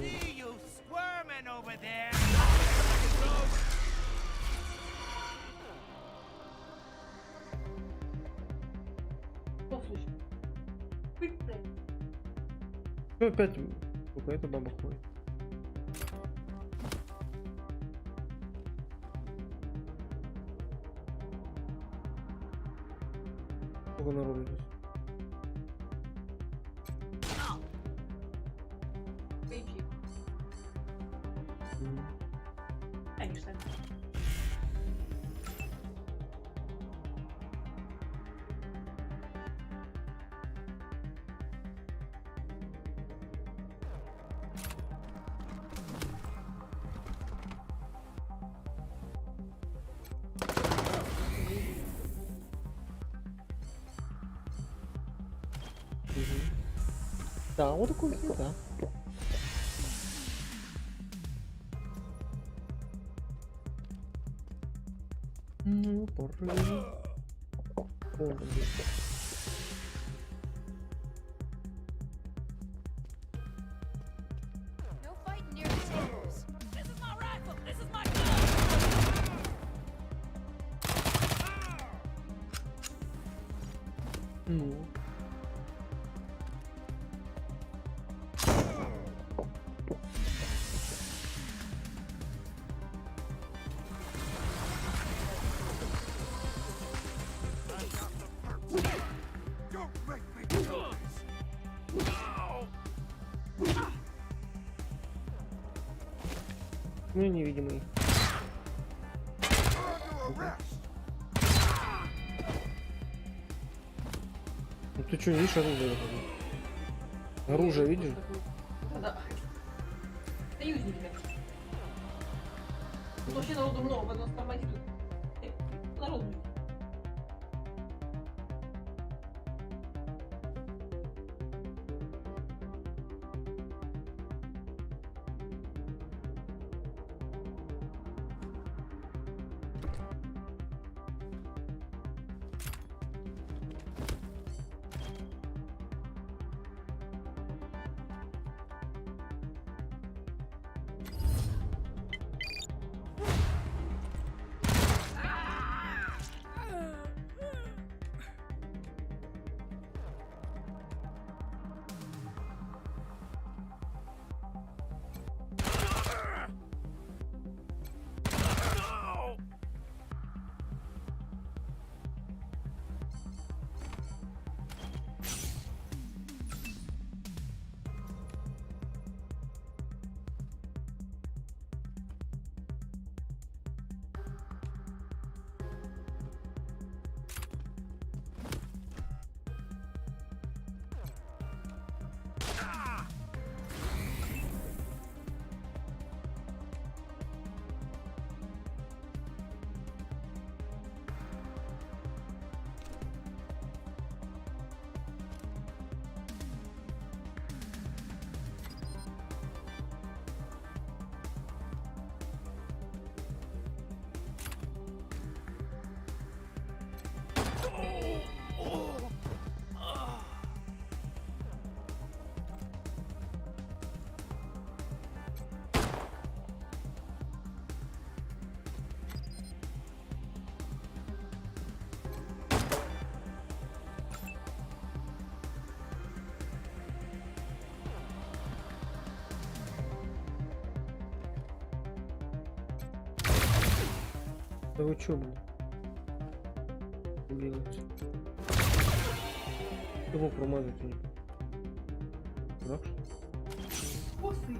See you squirming over there. Ну опять какая-то баба ходит. Сколько народу здесь? Конечно. Да, вот такой, да. Ну, поры. No fighting near the tables. This is my rifle. This is my Ну. Ну, невидимый. Ну ты что, видишь оружие? Оружие видишь? Да. Союзники. Тут вообще народу много, нас тормозит. Народу. Да вы чё, блин? Делаете? Его промазать не. Дурак, что ли? Косы.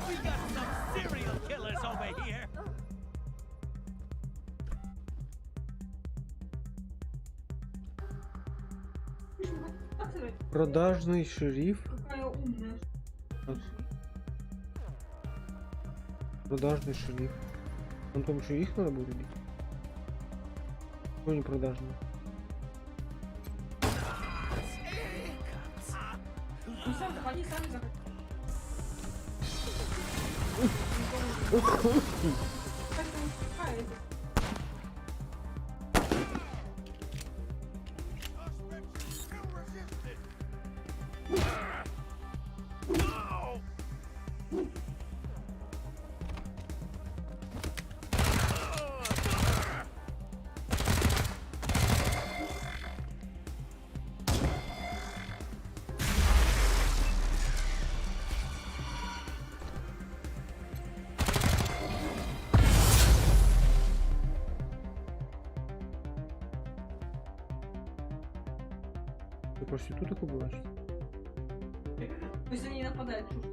We got some serial killers over here. Продажный шериф. Какая умная. Продажный шериф. Он там еще их надо будет убить. Кто не продажный? Ну сам заходи, сами заходи. Как ты успеваешь? Ты проституток убиваешь? Если они не нападают, чушь.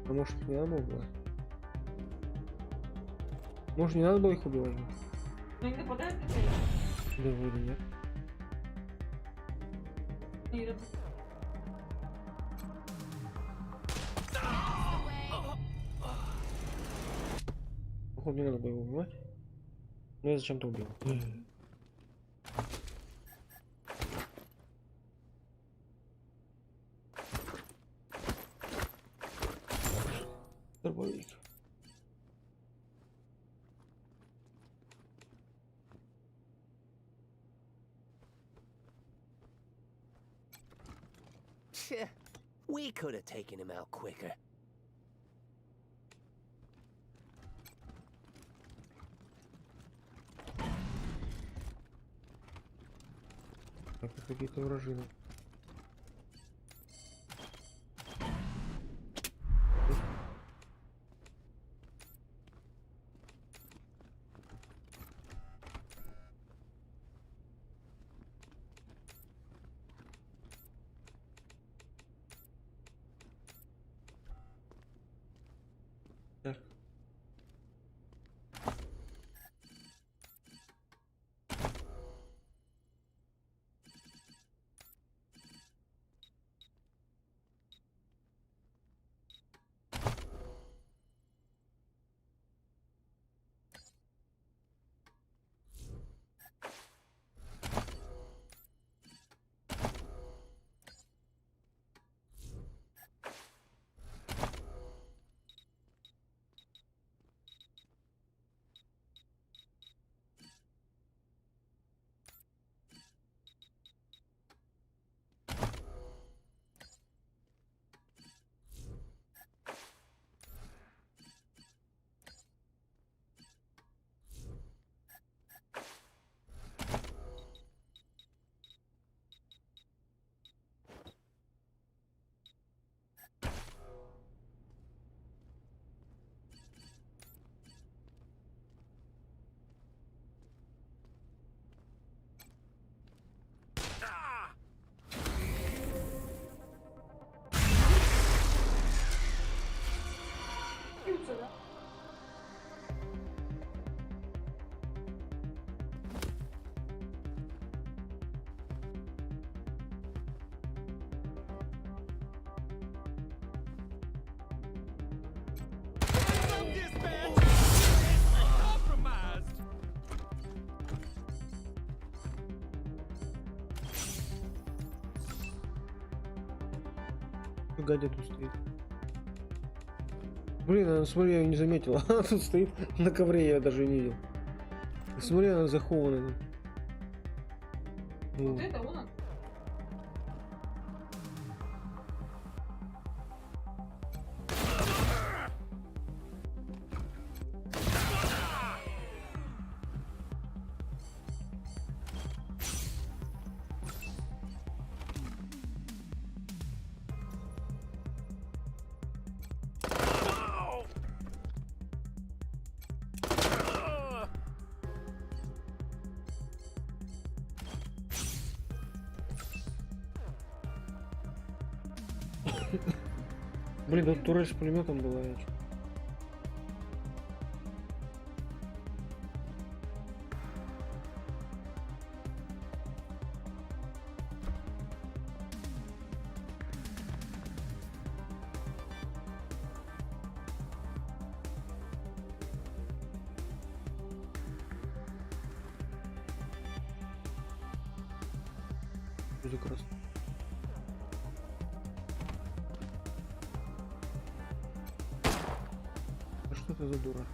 А может не надо было убивать? Может не надо было их убивать? Но они нападают на тебя? Да вроде нет. Не нападают. Походу не надо было его убивать. Но я зачем-то убил. Дробовик. We could have taken him out quicker. Какие-то вражины. Так. Гадя тут стоит. Блин, она, смотри, я ее не заметила. Она тут стоит на ковре, я даже не видел. Смотри, она захована. Вот это вон он. Блин, тут турель с пулеметом была. Прекрасно. Что это за дура?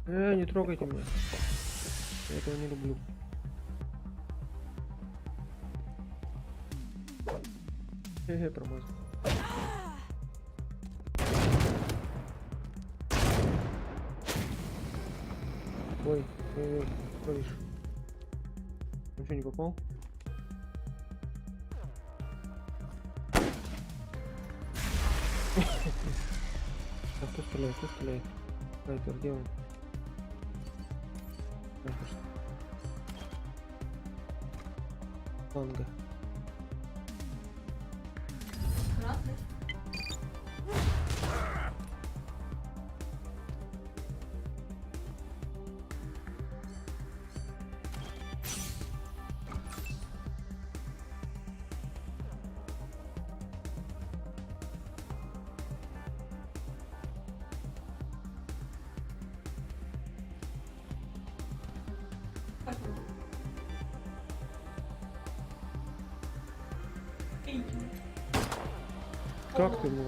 Не трогайте меня. Я этого не люблю. Промазал. Ой, говоришь. Он что, не попал? А кто стреляет? Кто стреляет? Снайпер, где он? Снайпер. Фланга. Красный. Как ты его?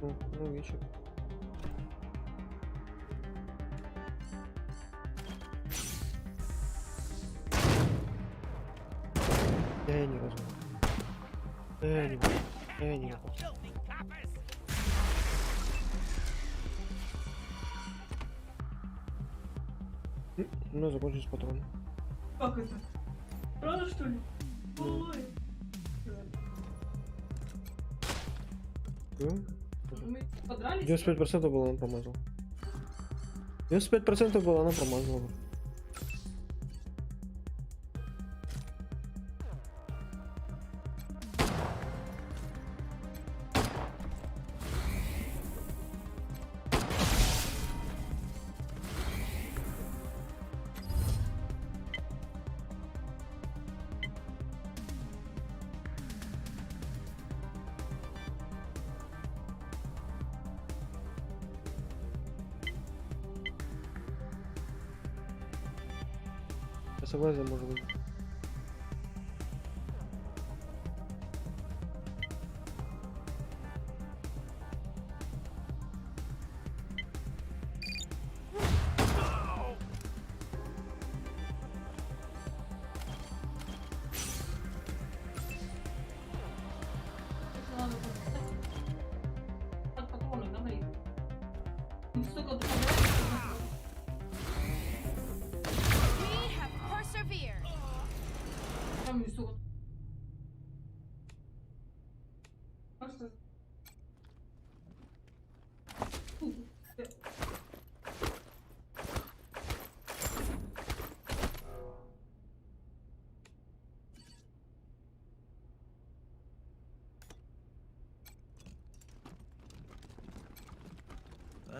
Ну, вечер. Я не возьму. Я не возьму. Я не возьму. Ну, закончились патроны. Как это? Правда, что ли? Ой. Мы подрались? 95% было, она промазала. 95% было, она промазала. Согласен, может быть.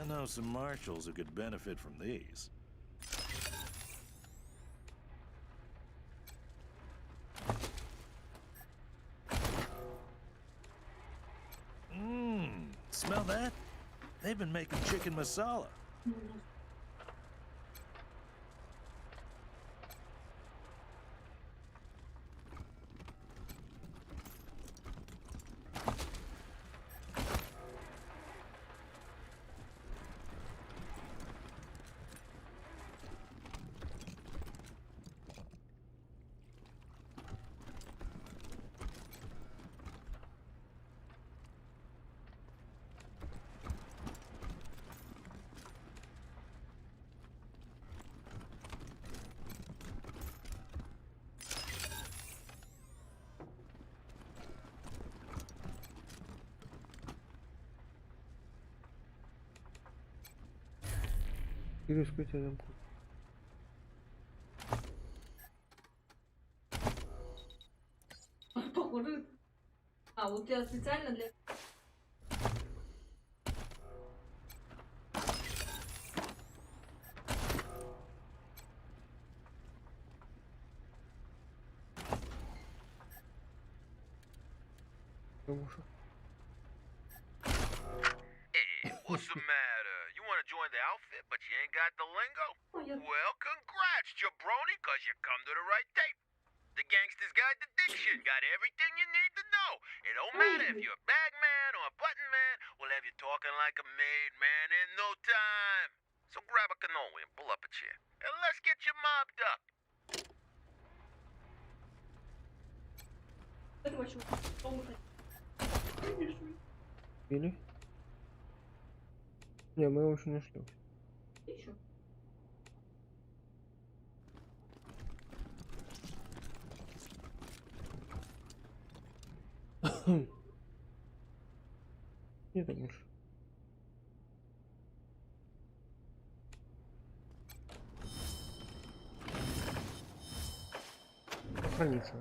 I know some marshals who could benefit from these. Smell that? They've been making chicken masala. Рискуйте там. Похоже. А, у тебя специально для... Hey, what's the matter? You want to join the outfit, but you ain't got the lingo? Well, congrats, jabroni, because you come to the right tape. The Gangster's Guide to Diction got everything you need to know. It don't matter if you're a bag man or a button man, we'll have you talking like a made man in no time. So grab a cannoli and pull up a chair, and let's get you mobbed up. Или? Не, мы его еще не нашли. Нет, больше. Хранится.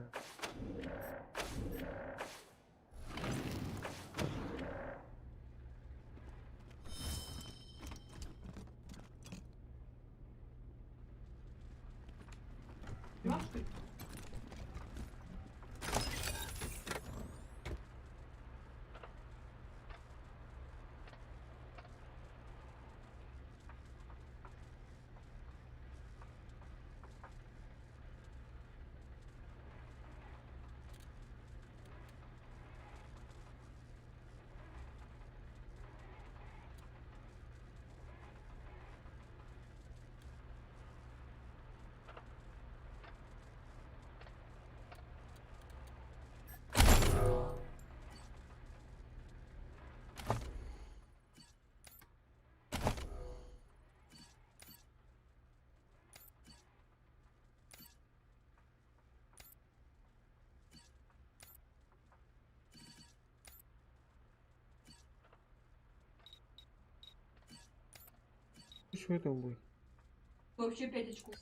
Что это будет? Вообще 5 очков.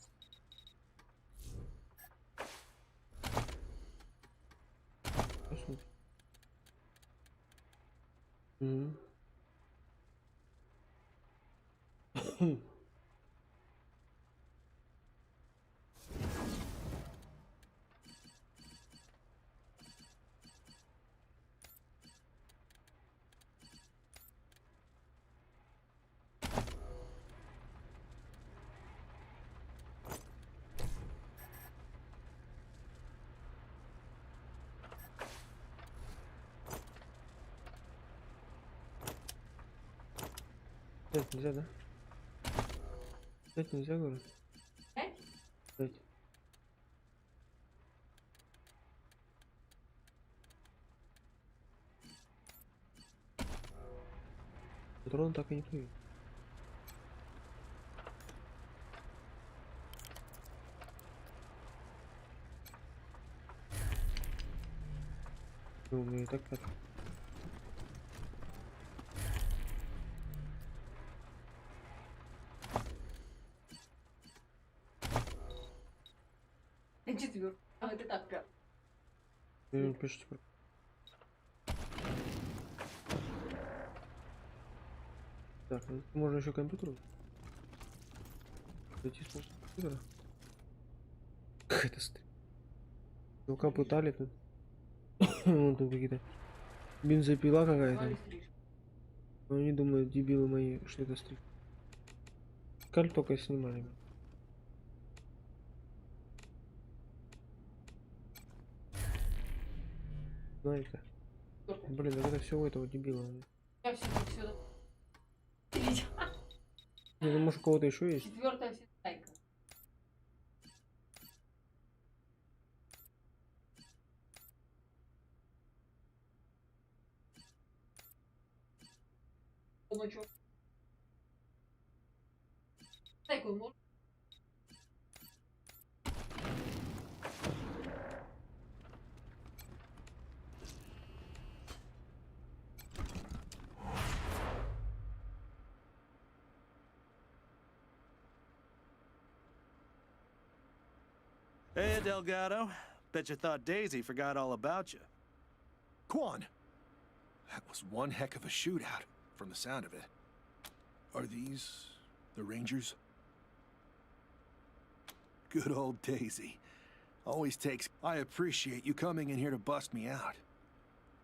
Посмотрим. Пять нельзя, да? 5 нельзя, говорю? 5? 5. Патрон так и не клюет. Ну, мне и так как. Четвертый. А, это так прям. Пишите. Так, ну, можно еще компьютер. Зайти с компьютера. Какая-то стрелка. Ну-ка, пытали тут. Вон тут какие-то. Бензопила какая-то. Они думают, дебилы мои, что это стрелка. Каль только снимали. Знаете. Блин, так это все у этого дебила. Я все. Не, ну может у кого-то еще есть? 4-я всегда. Ну чё? Такой может. Hey, Delgado. Bet you thought Daisy forgot all about you. Quan! That was one heck of a shootout, from the sound of it. Are these the Rangers? Good old Daisy. Always takes... I appreciate you coming in here to bust me out.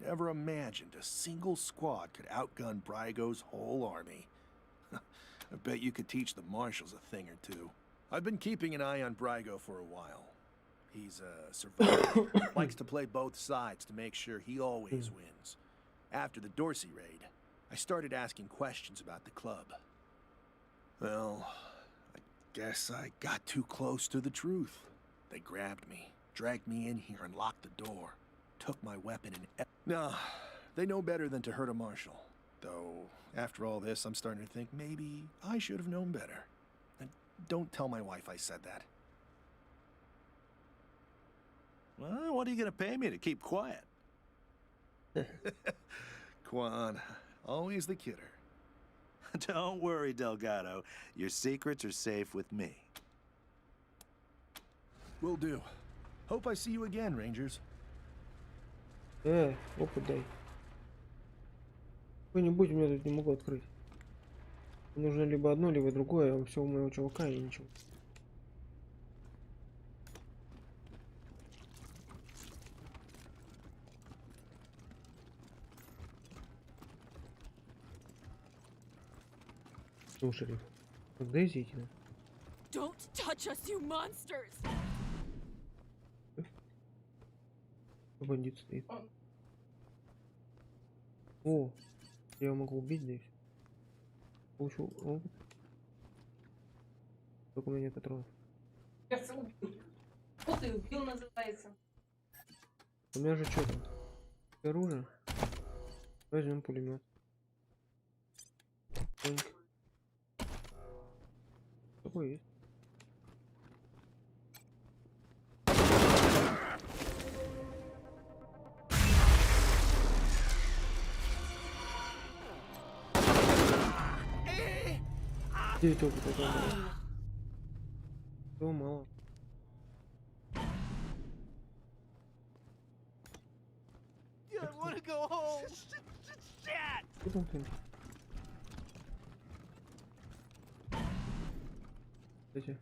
Never imagined a single squad could outgun Brygo's whole army. I bet you could teach the marshals a thing or two. I've been keeping an eye on Brygo for a while. He's a survivor. Likes to play both sides to make sure he always wins. After the Dorsey raid, I started asking questions about the club. Well, I guess I got too close to the truth. They grabbed me, dragged me in here and locked the door. Took my weapon and... No, they know better than to hurt a marshal. Though, after all this, I'm starting to think maybe I should have known better. And don't tell my wife I said that. Well, what are you going to pay me to keep quiet? Quan, always the kidder. Don't worry, Delgado. Your secrets are safe with me. Will do. Hope I see you again, Rangers. Опыт дай. Кто-нибудь у меня тут не могу открыть. Нужно либо одно, либо другое, а все у моего чувака и ничего. Слушай, когда идти? Don't touch us, you monsters! Бандит стоит. О, я его могу убить здесь. Получу опыт. Только у меня нет патронов. Кажется, убил. Вот и убил называется. У меня же что там? Оружие. Возьмем пулемет. Какой есть? Девять опыта, это мало. Этого мало. I want to go home. Что там ты? Кстати.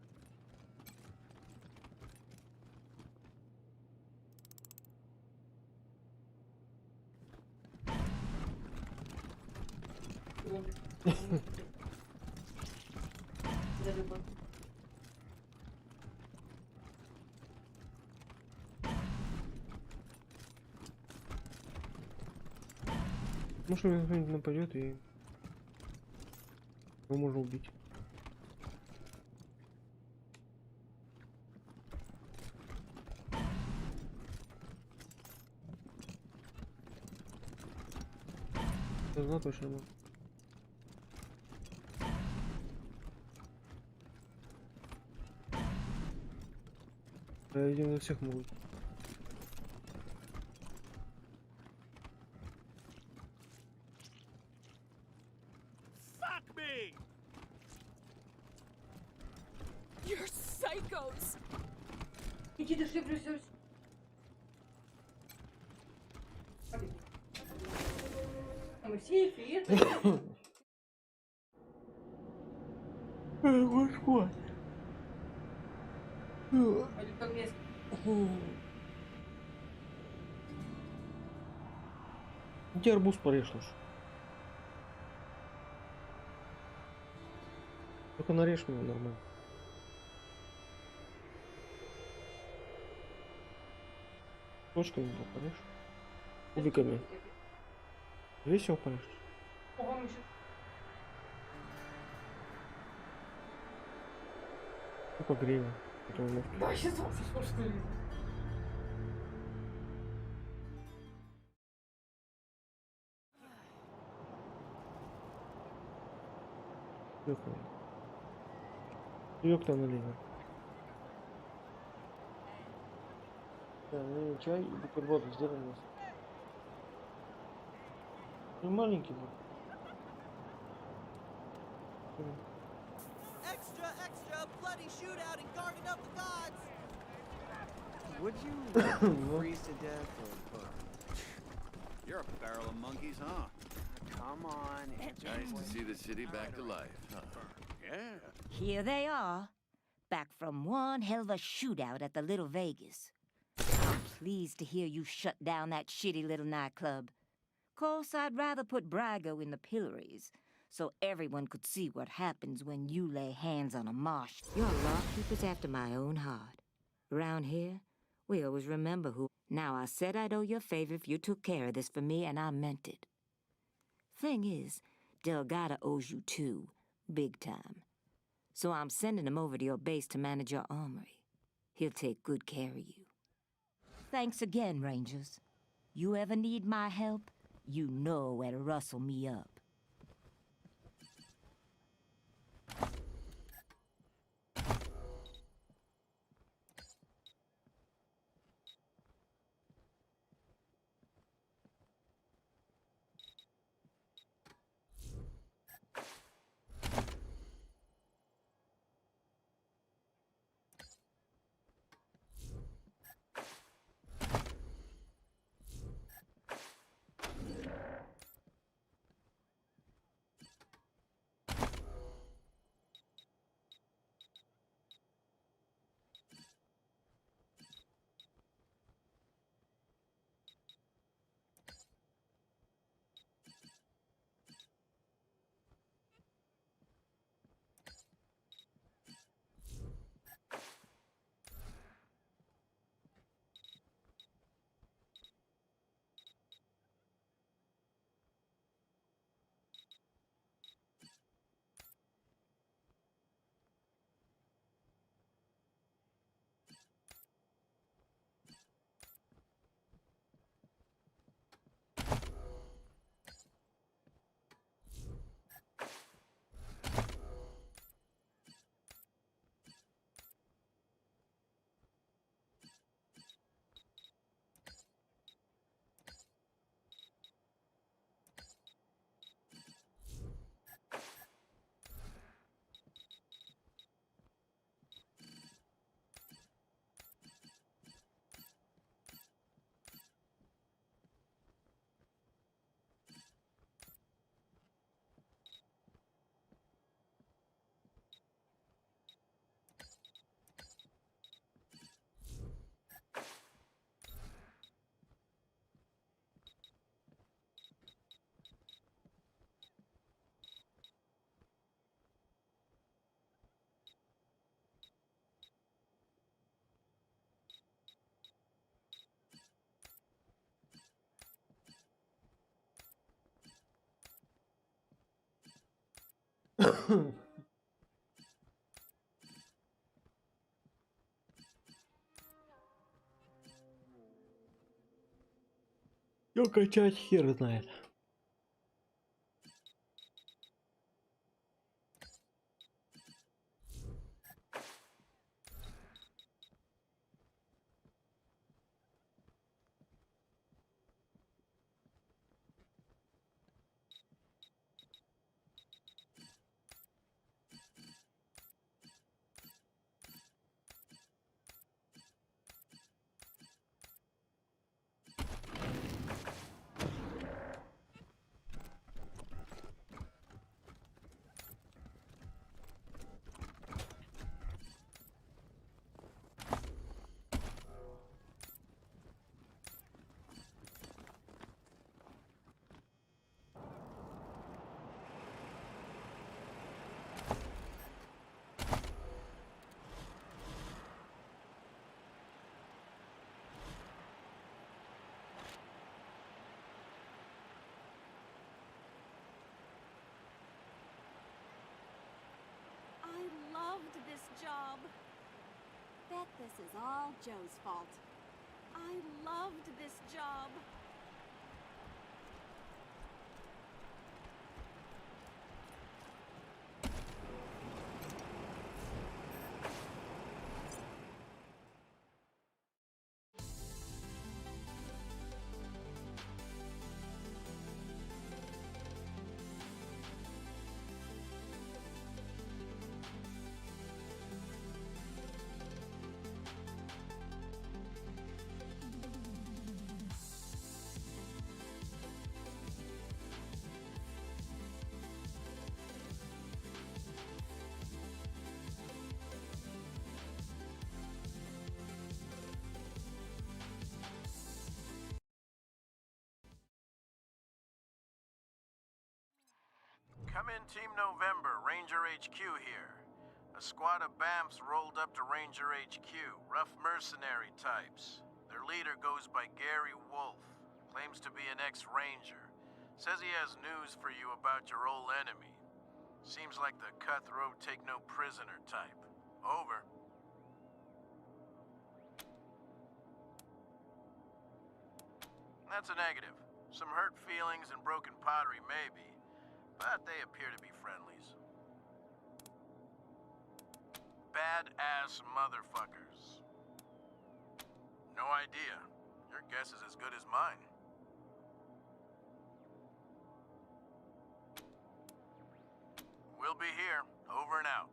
Может, кто-нибудь нападет и его можно убить. Я знаю точно. Я, видимо, всех могу. Fuck me! You're psychos! Иди, дошли, плюс. Мы все это. Господи. Где арбуз порежь лучше? Только нарежь мне нормально. Ложками его порежь. Кубиками. Весь его порежь. Ну, погрею. Да, сейчас вообще сколько. Ёк-то налево. Да, ну чай и бутерброд сделаем. Ну маленький вот. Extra, extra, bloody shootout in Garden of the Gods! Would you freeze to death or... You're a barrel of monkeys, huh? Come on, Nice to see the city back to life, huh? Yeah. Here they are, back from one hell of a shootout at the Little Vegas. I'm pleased to hear you shut down that shitty little nightclub. Course, I'd rather put Brygo in the pillories, so everyone could see what happens when you lay hands on a marsh. Your lawkeeper's after my own heart. Around here, we always remember who... Now, I said I'd owe you a favor if you took care of this for me, and I meant it. Thing is, Delgado owes you too, big time. So I'm sending him over to your base to manage your armory. He'll take good care of you. Thanks again, Rangers. You ever need my help, you know where to rustle me up. Что качать, хер знает. bet this is all Joe's fault. I loved this job. Come in, Team November, Ranger HQ here. A squad of BAMFs rolled up to Ranger HQ, rough mercenary types. Their leader goes by Gary Wolf, claims to be an ex-Ranger. Says he has news for you about your old enemy. Seems like the cutthroat take-no-prisoner type. Over. That's a negative. Some hurt feelings and broken pottery, maybe. But they appear to be friendlies. Badass motherfuckers. No idea. Your guess is as good as mine. We'll be here. Over and out.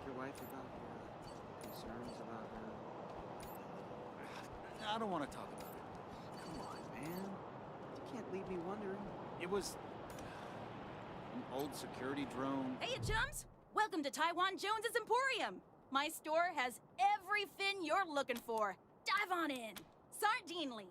Your wife about your concerns about her? I don't want to talk about it. Come on, man. You can't leave me wondering. It was an old security drone. Hey, you chums! Welcome to Taiwan Jones's Emporium. My store has everything you're looking for. Dive on in. Sardinely.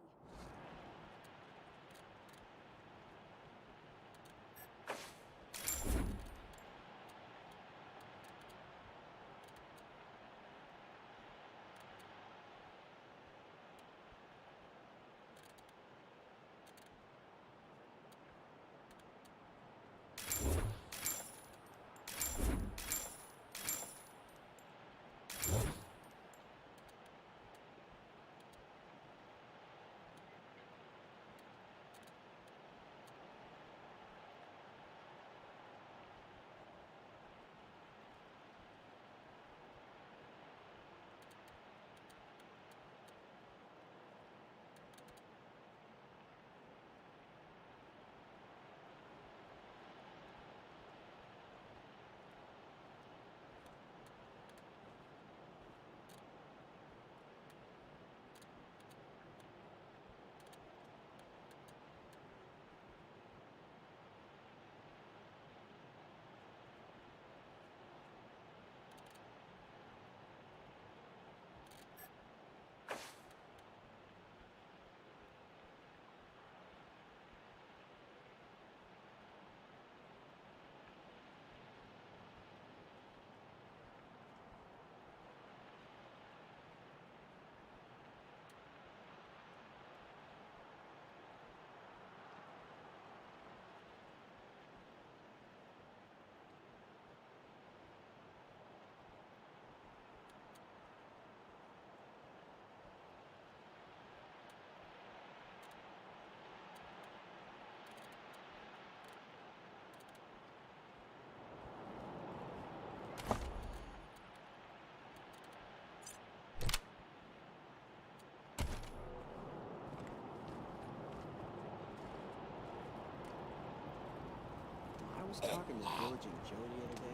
I was talking to Village and Joe the other day.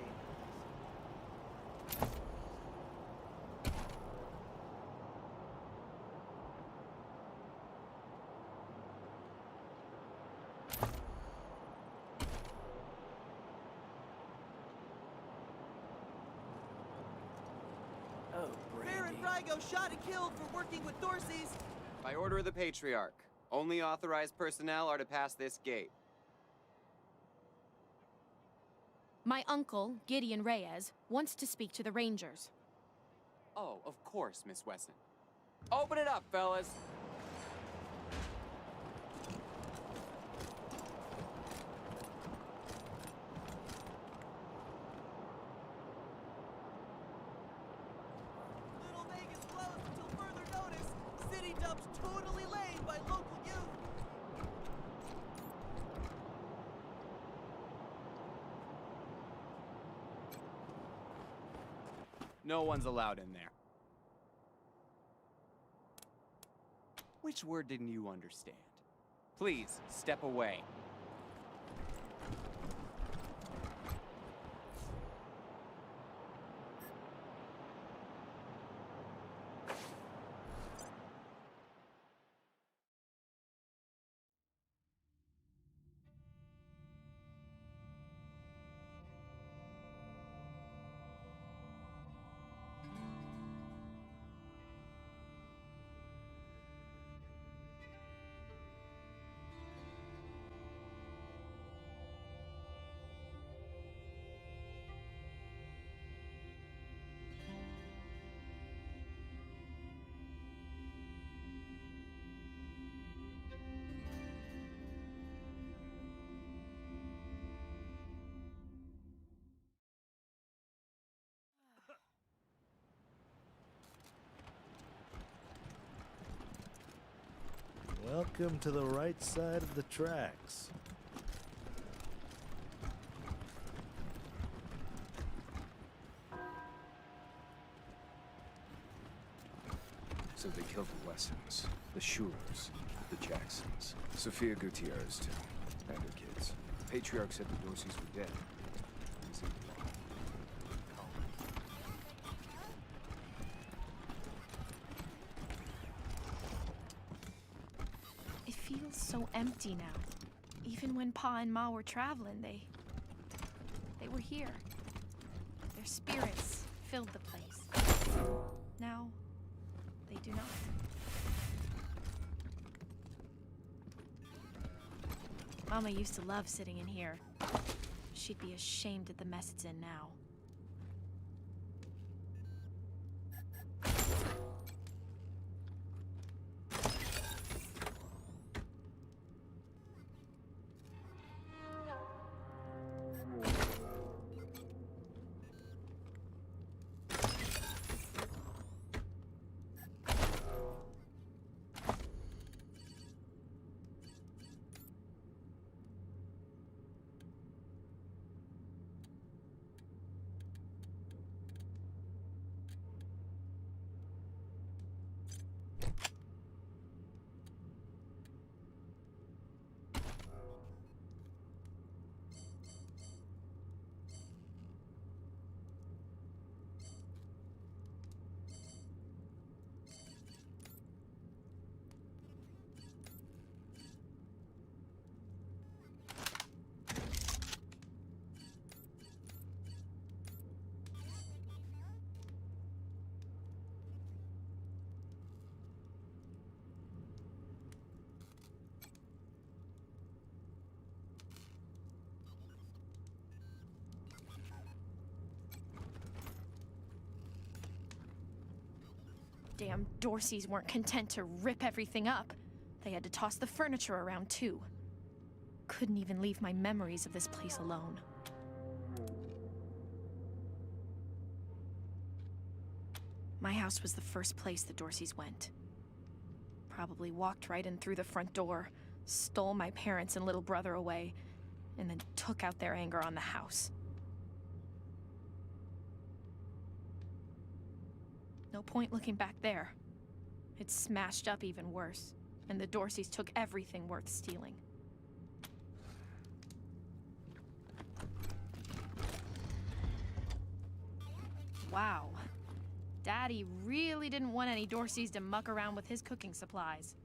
Baron Brygo shot and killed for working with Dorsey's. By order of the Patriarch, only authorized personnel are to pass this gate. My uncle, Gideon Reyes, wants to speak to the Rangers. Oh, of course, Miss Wesson. Open it up, fellas. Little Vegas closed until further notice. City dumped totally laid by local youth. No one's allowed in there. Which word didn't you understand? Please, step away. Welcome to the right side of the tracks. So they killed the Wessons, the Schulers, the Jacksons, Sophia Gutierrez too, and her kids. The Patriarch said the Dorseys were dead. He's in the law. It feels so empty now. Even when Pa and Ma were traveling, they were here. spirits filled the place. Now, they do not. Mama used to love sitting in here. She'd be ashamed at the mess it's in now. Damn Dorseys weren't content to rip everything up. They had to toss the furniture around too. Couldn't even leave my memories of this place alone. My house was the first place the Dorseys went. Probably walked right in through the front door, stole my parents and little brother away, and then took out their anger on the house. No point looking back there. It's smashed up even worse, and the Dorseys took everything worth stealing. Wow. Daddy really didn't want any Dorseys to muck around with his cooking supplies.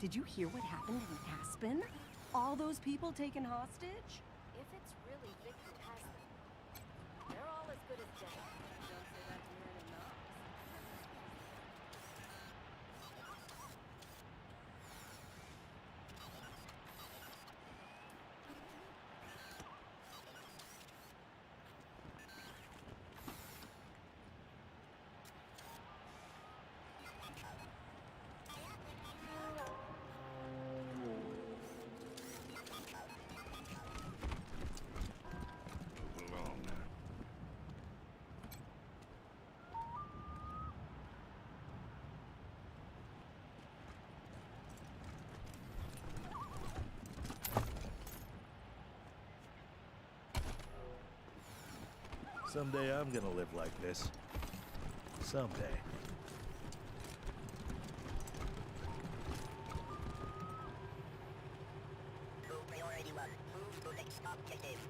Did you hear what happened in Aspen? All those people taken hostage? If it's really Vic who has them, they're all as good as dead. Don't say that to Aaron and Knox. Someday I'm gonna live like this. Someday. Priority 1. Move to next objective.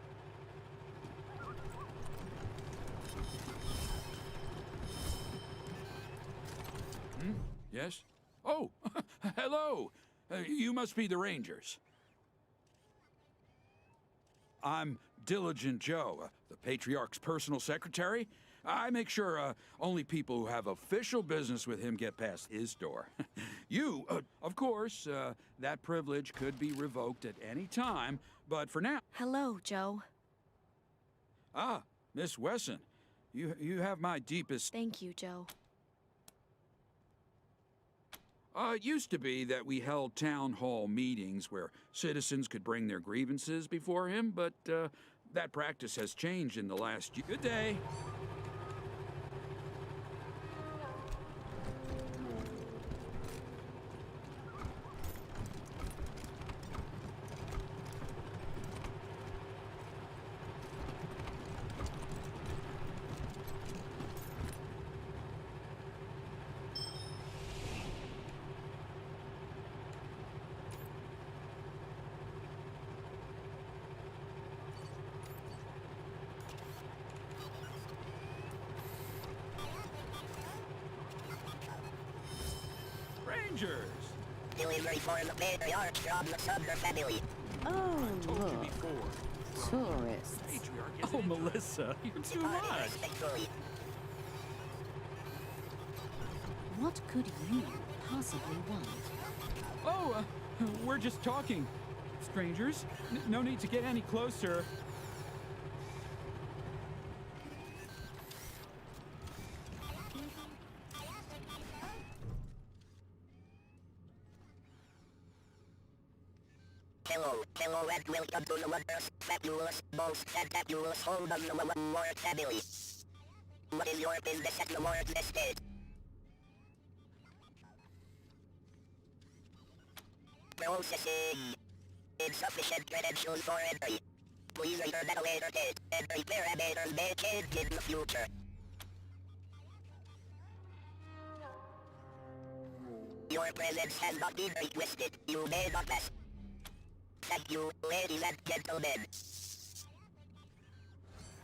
Yes? Oh, hello. You must be the Rangers. I'm Diligent Joe, the Patriarch's personal secretary. I make sure only people who have official business with him get past his door. You, of course, that privilege could be revoked at any time, but for now... Hello, Joe. Ah, Miss Wesson. You have my deepest... Thank you, Joe. It used to be that we held town hall meetings where citizens could bring their grievances before him, but that practice has changed in the last year. Good day. Rangers! Delivery for the patriarch from the Sumner family. Oh, look. Tourists. Oh, Melissa, you're too much. What could you possibly want? Oh, we're just talking. Strangers, no need to get any closer. Hello, and welcome to the wondrous, fabulous, most fantabulous home of the Ward family. What is your business at the Ward estate? Processing. Insufficient credentials for entry. Please return at a later date. Entry parameters may change in the future. Your presence has not been requested. You may not pass. Thank you, ladies and gentlemen.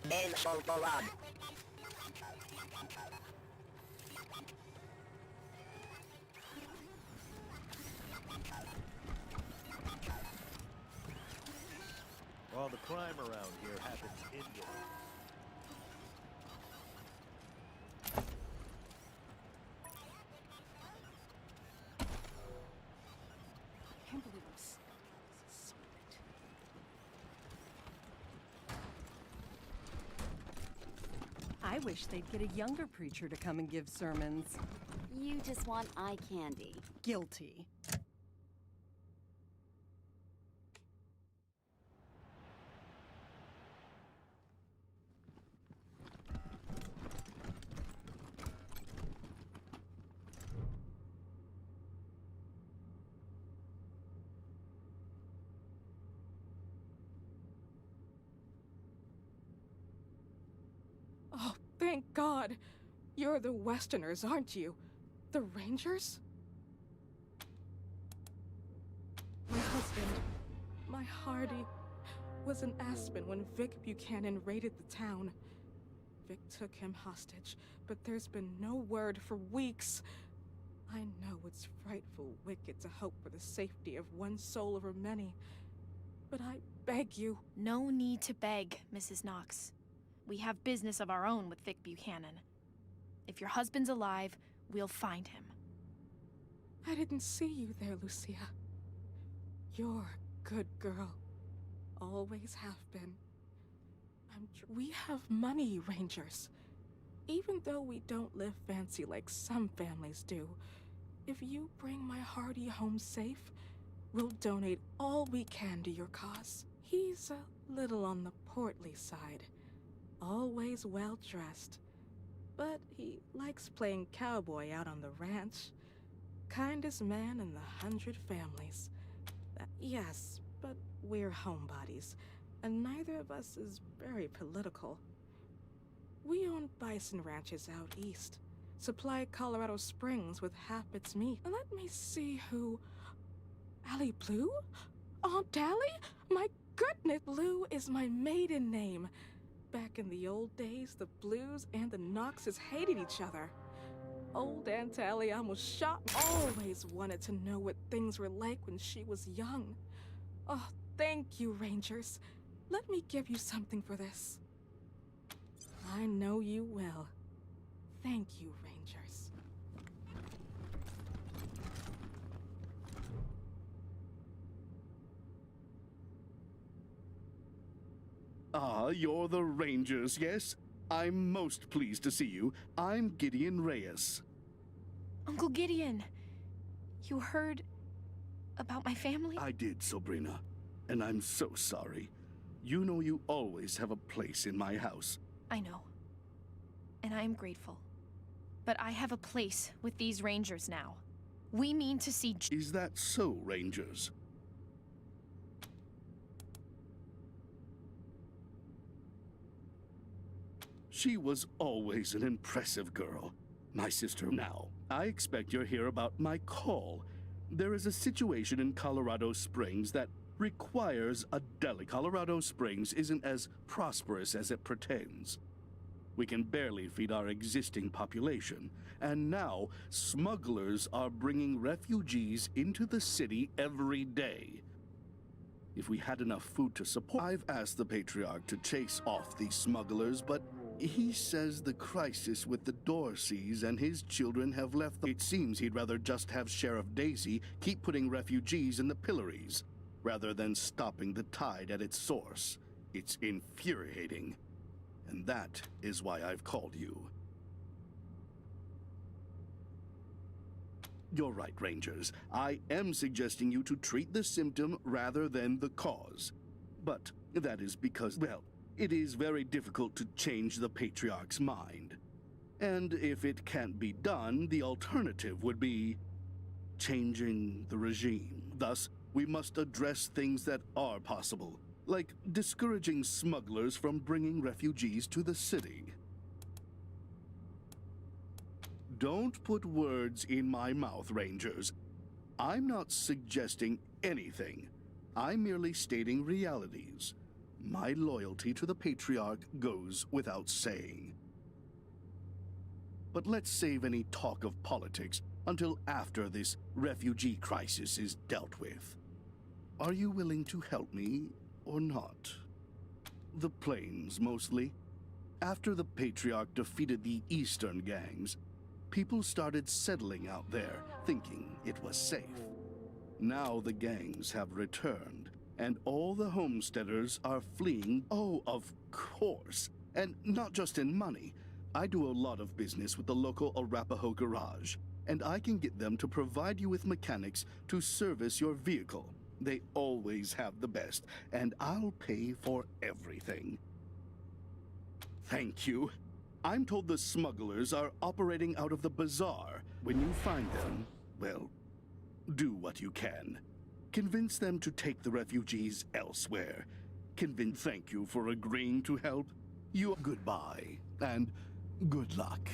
May the show go on. All the crime around here happens indoors. I can't believe I'm stuck. This is so weird. I wish they'd get a younger preacher to come and give sermons. You just want eye candy. Guilty. Oh, thank God. You're the Westerners, aren't you? The Rangers? My husband, my Hardy, was in Aspen when Vic Buchanan raided the town. Vic took him hostage, but there's been no word for weeks. I know it's frightful wicked to hope for the safety of one soul over many, but I beg you. No need to beg, Mrs. Knox. We have business of our own with Vic Buchanan. If your husband's alive, we'll find him. I didn't see you there, Lucia. You're a good girl. Always have been. We have money, Rangers. Even though we don't live fancy like some families do, if you bring my Hardy home safe, we'll donate all we can to your cause. He's a little on the portly side, always well-dressed, but he likes playing cowboy out on the ranch. Kindest man in the 100 families. Yes, but we're homebodies, and neither of us is very political. We own bison ranches out east, supply Colorado Springs with half its meat. Let me see who... Allie Blue? Aunt Allie? My goodness, Blue is my maiden name. Back in the old days, the Blues and the Knoxes hated each other. Old Aunt Allie almost shot me. Always wanted to know what things were like when she was young. Oh, thank you, Rangers. Let me give you something for this. I know you will. Thank you, Rangers. Ah, you're the Rangers, yes? I'm most pleased to see you. I'm Gideon Reyes. Uncle Gideon, you heard about my family? I did, Sabrina, and I'm so sorry. You know you always have a place in my house. I know, and I am grateful. But I have a place with these Rangers now. We mean to see... Is that so, Rangers? She was always an impressive girl. My sister. Now, I expect you're here about my call. There is a situation in Colorado Springs that requires a deli. Colorado Springs isn't as prosperous as it pretends. We can barely feed our existing population, and now smugglers are bringing refugees into the city every day. If we had enough food to support... I've asked the Patriarch to chase off these smugglers, but he says the crisis with the Dorseys and his children have left them. It seems he'd rather just have Sheriff Daisy keep putting refugees in the pillories, rather than stopping the tide at its source. It's infuriating. And that is why I've called you. You're right, Rangers. I am suggesting you to treat the symptom rather than the cause. But that is because, well, it is very difficult to change the Patriarch's mind. And if it can't be done, the alternative would be changing the regime. Thus, we must address things that are possible, like discouraging smugglers from bringing refugees to the city. Don't put words in my mouth, Rangers. I'm not suggesting anything. I'm merely stating realities. My loyalty to the Patriarch goes without saying. But let's save any talk of politics until after this refugee crisis is dealt with. Are you willing to help me or not? The plains, mostly. After the Patriarch defeated the eastern gangs, people started settling out there, thinking it was safe. Now the gangs have returned, and all the homesteaders are fleeing. Oh, of course. And not just in money. I do a lot of business with the local Arapaho garage, and I can get them to provide you with mechanics to service your vehicle. They always have the best, and I'll pay for everything. Thank you. I'm told the smugglers are operating out of the bazaar. When you find them, well, do what you can. Convince them to take the refugees elsewhere. Thank you for agreeing to help. Goodbye, and good luck.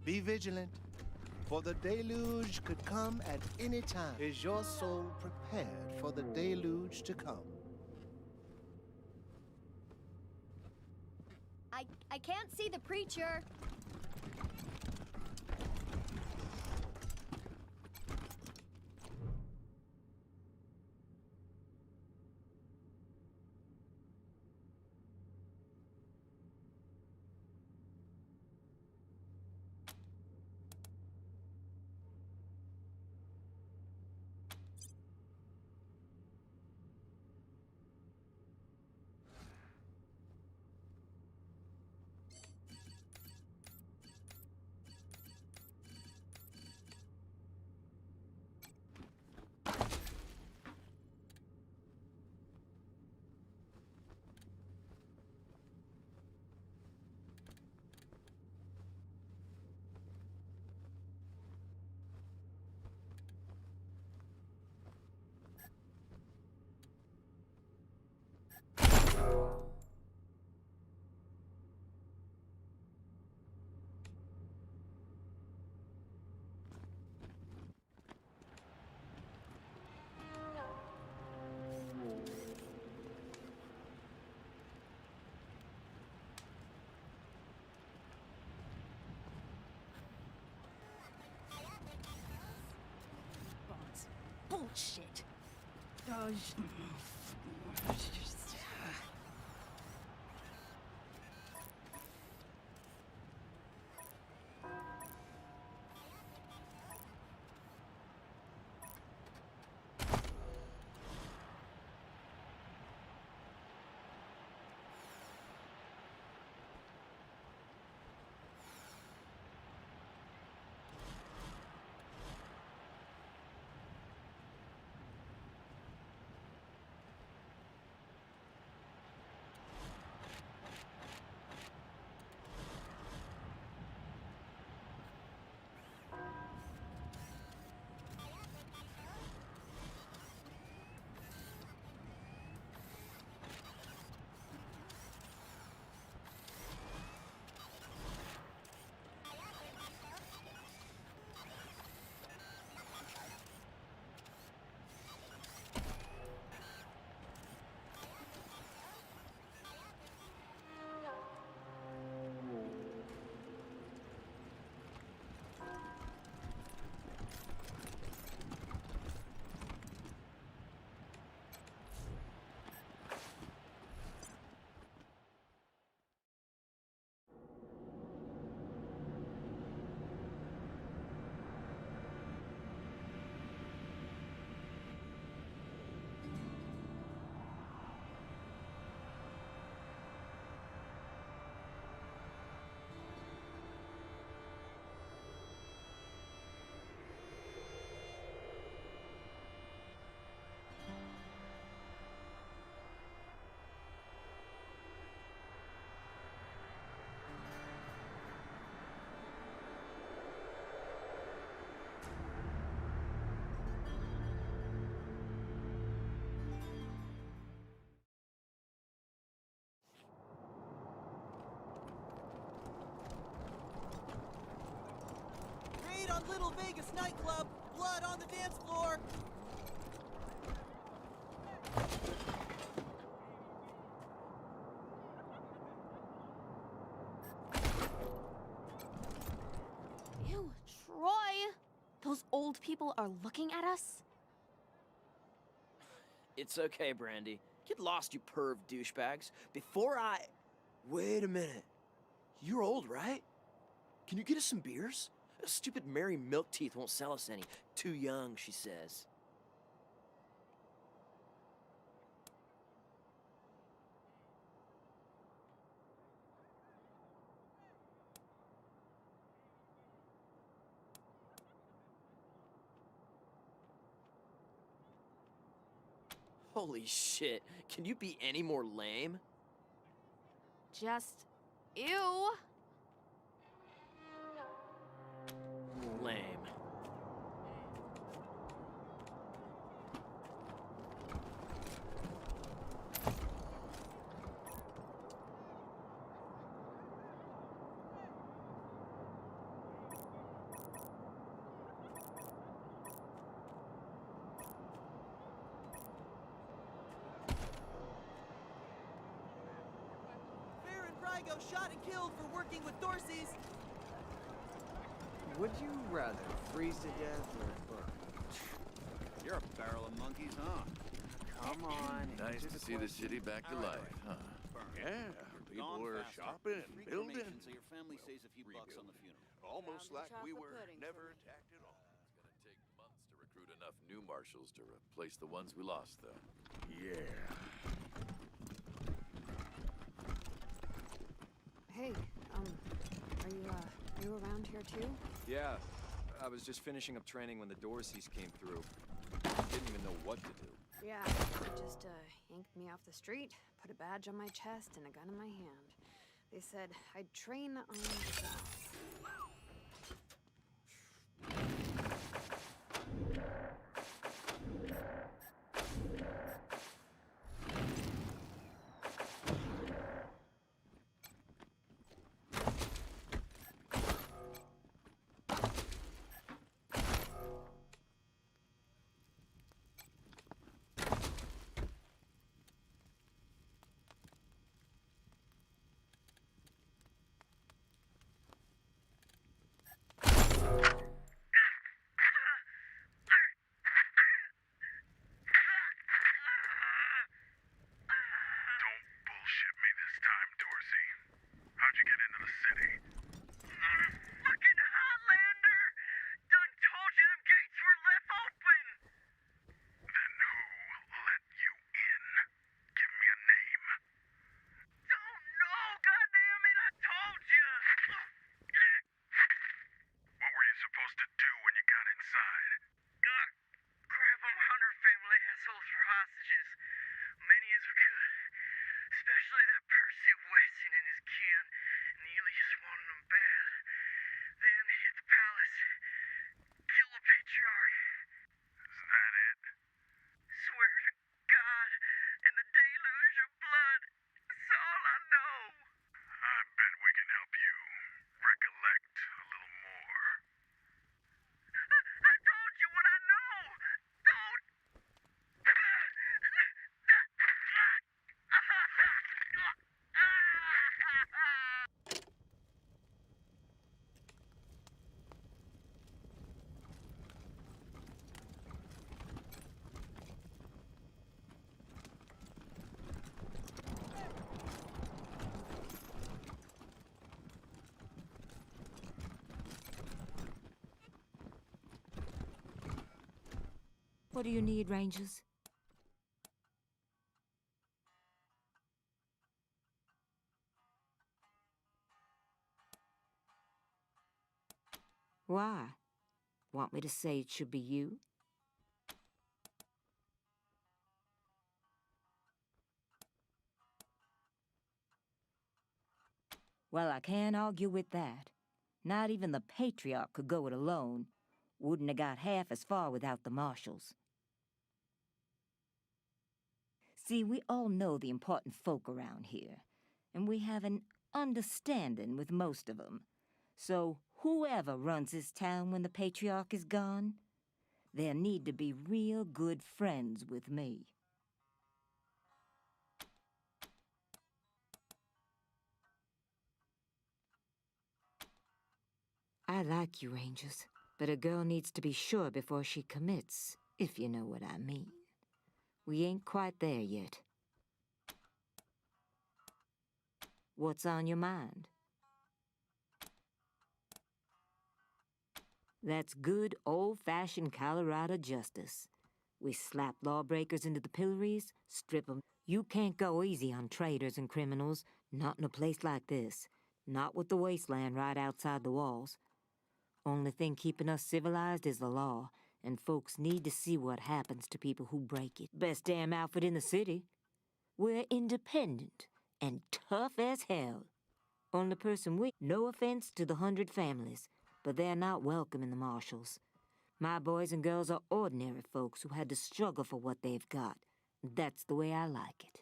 Be vigilant, for the deluge could come at any time. Is your soul prepared for the deluge to come? I can't see the preacher. Bullshit. Raid on Little Vegas nightclub. Blood on the dance floor. Ew, Troy! Those old people are looking at us? It's okay, Brandy. Get lost, you perv douchebags. Before I... Wait a minute. You're old, right? Can you get us some beers? Stupid Mary Milkteeth won't sell us any. Too young, she says. Holy shit. Can you be any more lame? Just... ew! Lame. might go shot and killed for working with Dorsey's. Would you rather freeze to death or burn? You're a barrel of monkeys, huh? Come on. Nice to see the city back to life, huh? Yeah, people were shopping, building. So your family saves a few bucks on the funeral. Almost like we were never attacked at all. It's gonna take months to recruit enough new marshals to replace the ones we lost, though. Yeah. Hey, are you around here too? Yeah, I was just finishing up training when the Dorseys came through. Didn't even know what to do. Yeah, they just yanked me off the street, put a badge on my chest and a gun in my hand. They said I'd train on the job. What do you need, Rangers? Why? Want me to say it should be you? Well, I can't argue with that. Not even the Patriarch could go it alone. Wouldn't have got half as far without the marshals. See, we all know the important folk around here, and we have an understanding with most of them. So whoever runs this town when the Patriarch is gone, they'll need to be real good friends with me. I like you, Rangers, but a girl needs to be sure before she commits, if you know what I mean. We ain't quite there yet. What's on your mind? That's good old-fashioned Colorado justice. We slap lawbreakers into the pillories, strip them. You can't go easy on traitors and criminals, not in a place like this. Not with the Wasteland right outside the walls. Only thing keeping us civilized is the law, and folks need to see what happens to people who break it. Best damn outfit in the city. We're independent and tough as hell. Only person we... No offense to the 100 families, but they're not welcome in the marshals. My boys and girls are ordinary folks who had to struggle for what they've got. That's the way I like it.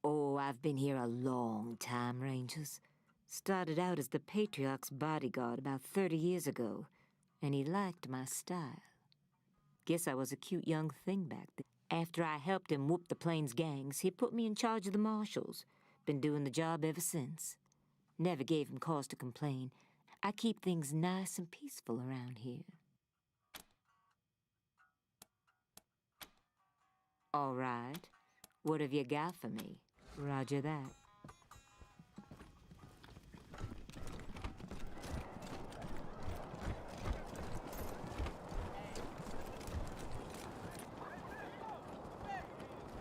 Oh, I've been here a long time, Rangers. Started out as the Patriarch's bodyguard about 30 years ago, and he liked my style. Guess I was a cute young thing back then. After I helped him whoop the Plains gangs, he put me in charge of the marshals. Been doing the job ever since. Never gave him cause to complain. I keep things nice and peaceful around here. All right. What have you got for me? Roger that.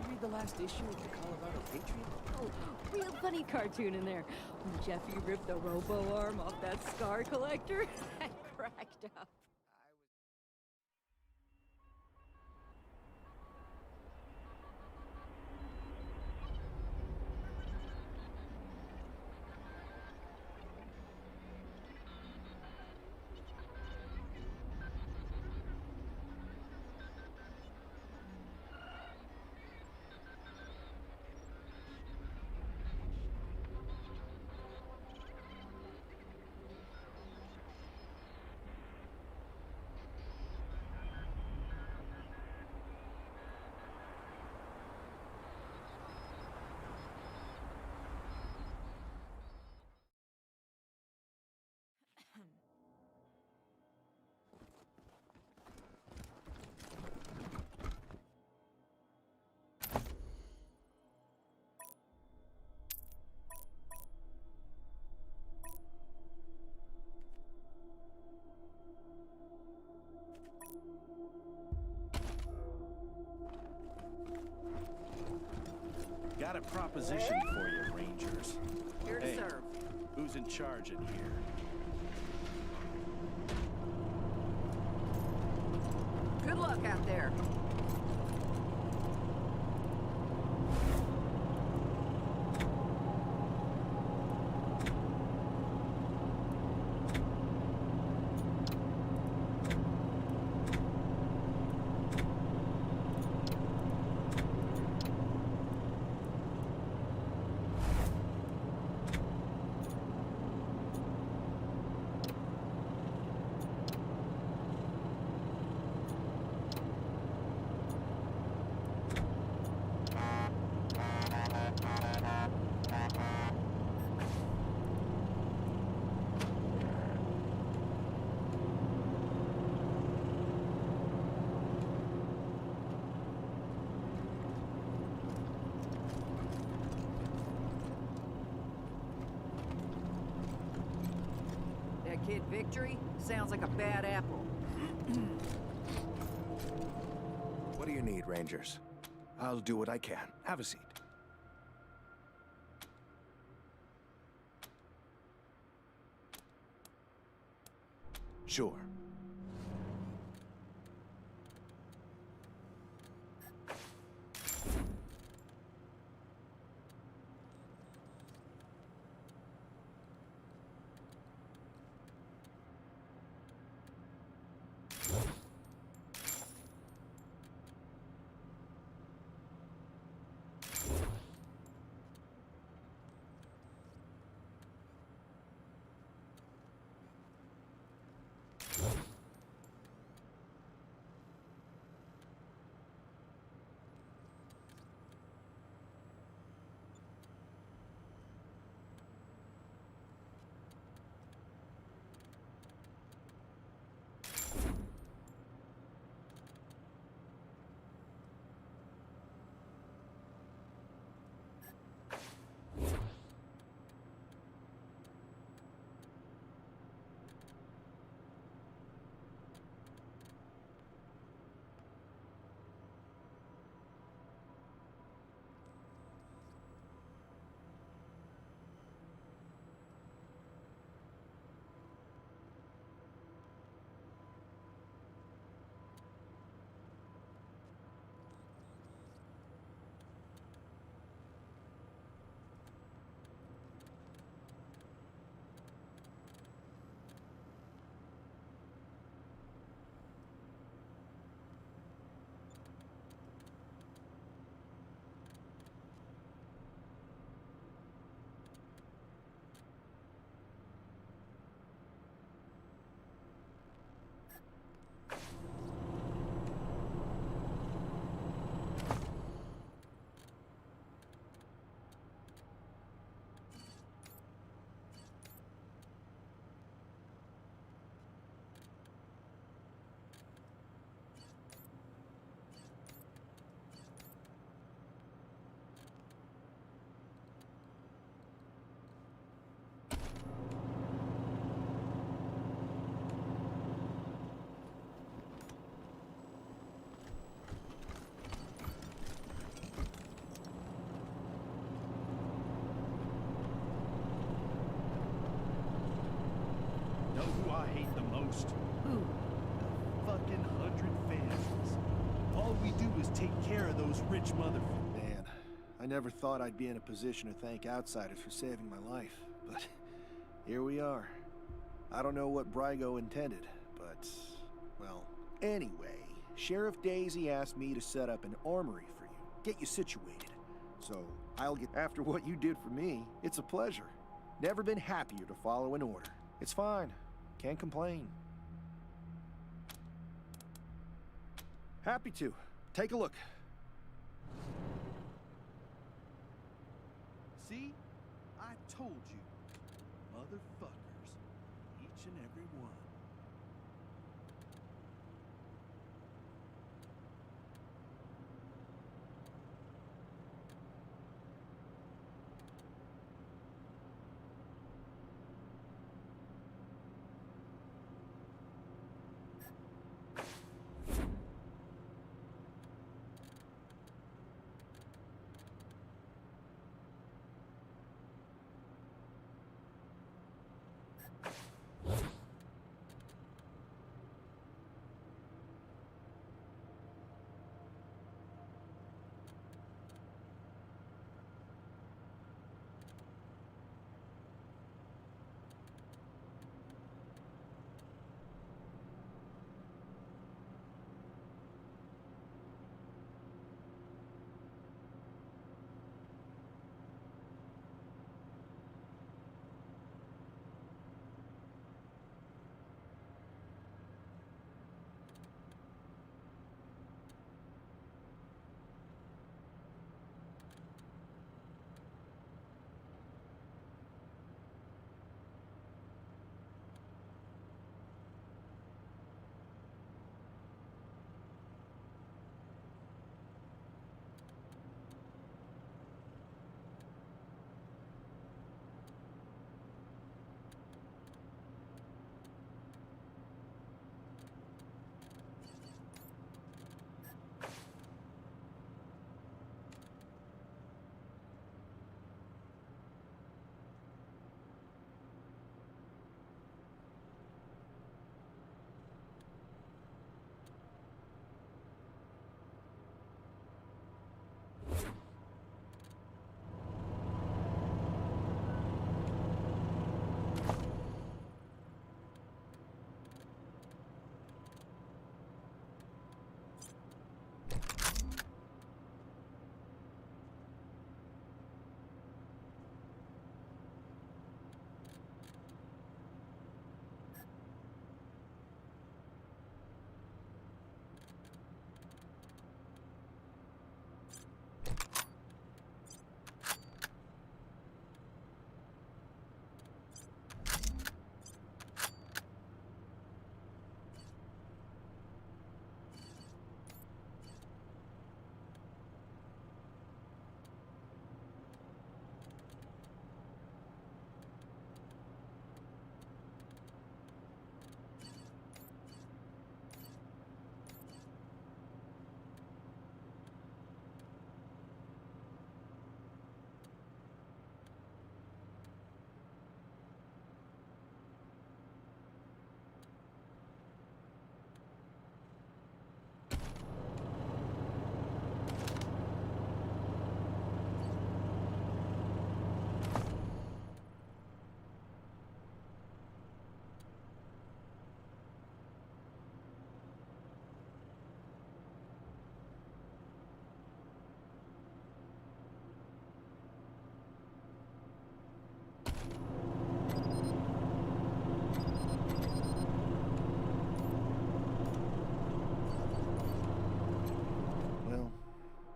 You read the last issue of the Colorado Patriot? Oh, real funny cartoon in there. When Jeffy ripped the robo arm off that scar collector. I cracked up. Got a proposition for you, Rangers. Here to Hey, serve. who's in charge in here? Good luck out there. That kid Victory sounds like a bad apple. What do you need, Rangers? I'll do what I can. Have a seat. Sure. I hate the most? Who? The fucking 100 families. All we do is take care of those rich motherfuckers. Man, I never thought I'd be in a position to thank outsiders for saving my life, but here we are. I don't know what Brygo intended, but, well, anyway, Sheriff Daisy asked me to set up an armory for you, get you situated. So, I'll get after what you did for me. It's a pleasure. Never been happier to follow an order. It's fine. Can't complain. Happy to. Take a look. See? I told you. Motherfuckers. Each and every one.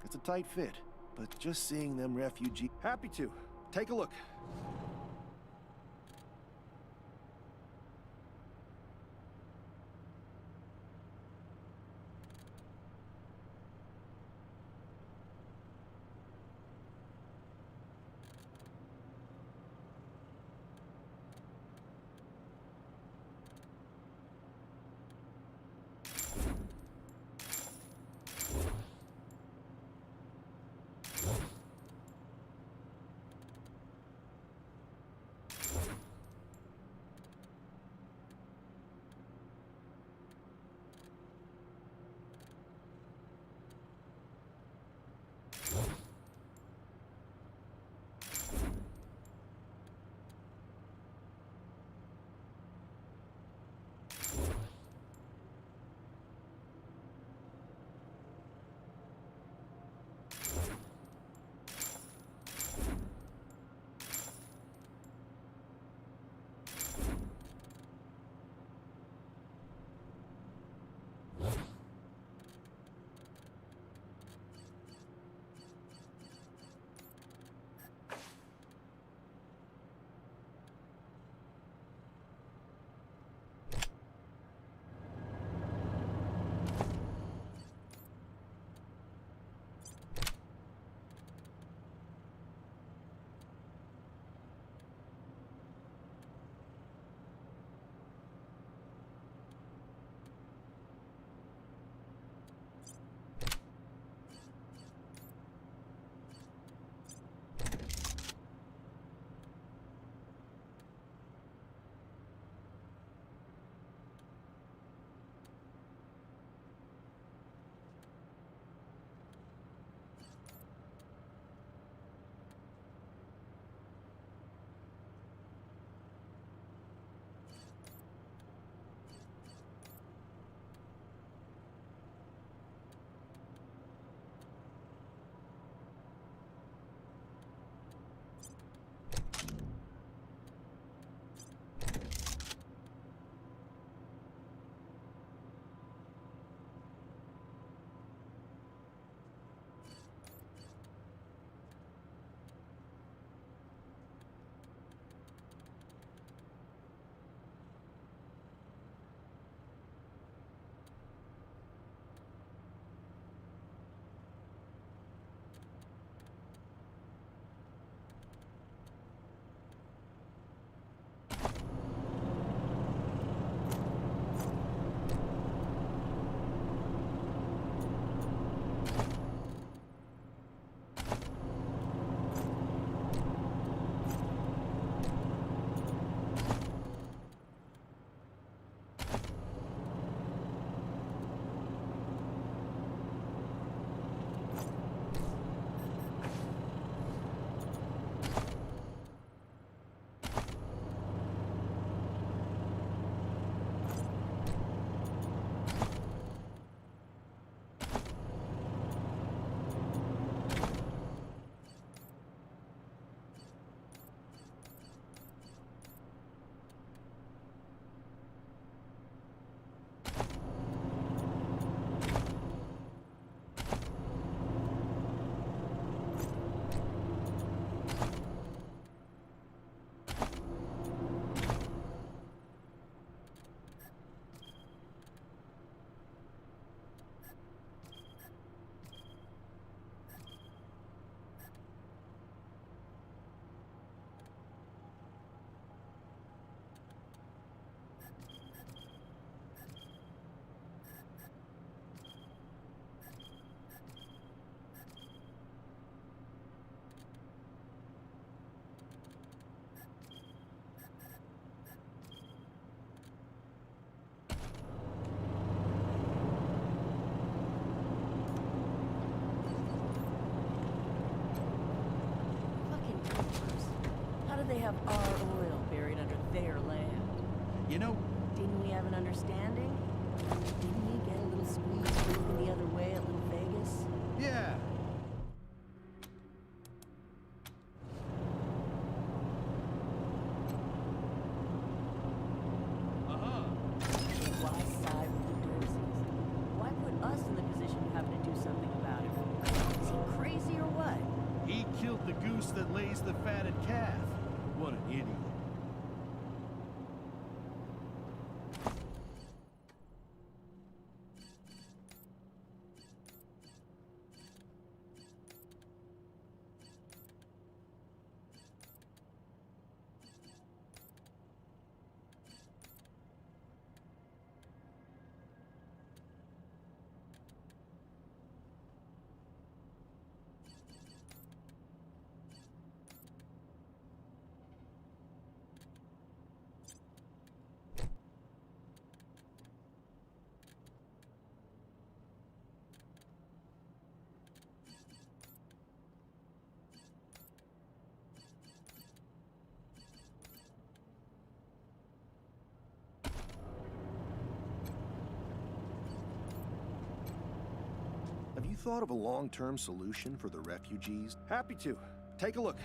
It's a tight fit, but just seeing them refugee... Happy to. Take a look. they have our oil buried under their land? You know, Didn't we have an understanding? Didn't we get a little squeeze for looking the other way at Little Vegas? yeah. Why side with the Dorseys? Why put us in the position of having to do something about it? Is he crazy or what? He killed the goose that lays the fatted calf. What an idiot. Have you thought of a long-term solution for the refugees? Happy to. Take a look.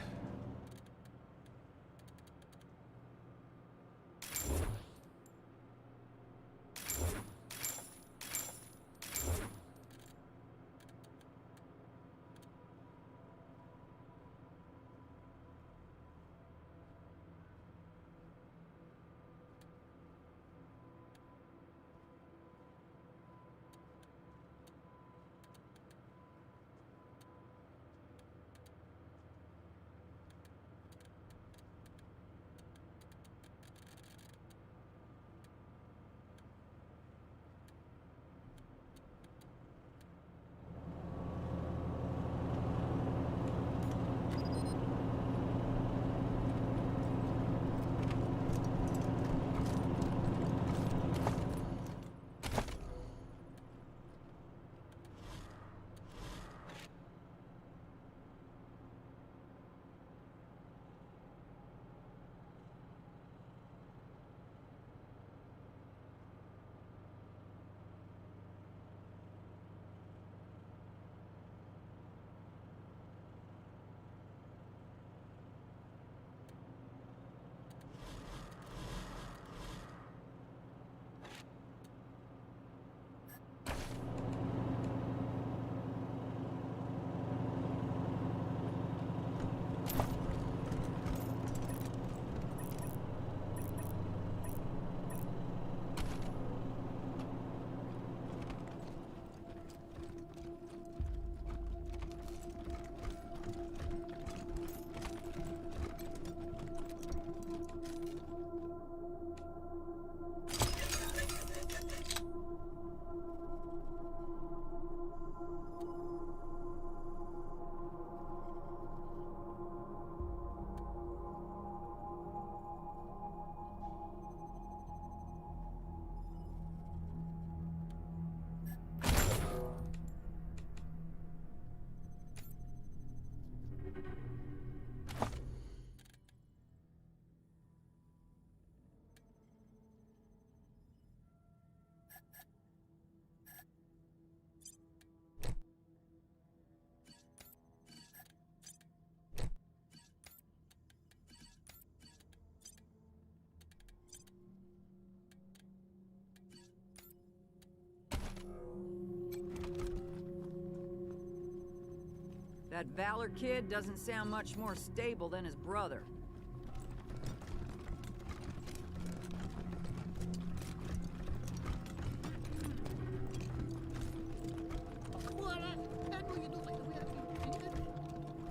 That Valor kid doesn't sound much more stable than his brother.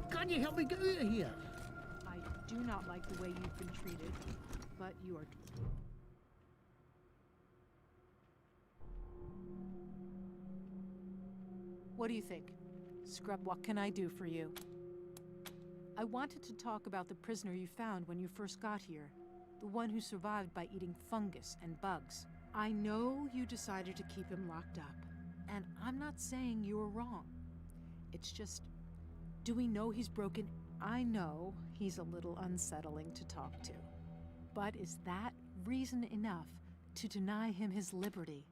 Can you help me get out of here? I do not like the way you've been treated, but you are... What do you think? Scrub, what can I do for you? I wanted to talk about the prisoner you found when you first got here. The one who survived by eating fungus and bugs. I know you decided to keep him locked up, and I'm not saying you're wrong. It's just, do we know he's broken I know he's a little unsettling to talk to, but is that reason enough to deny him his liberty?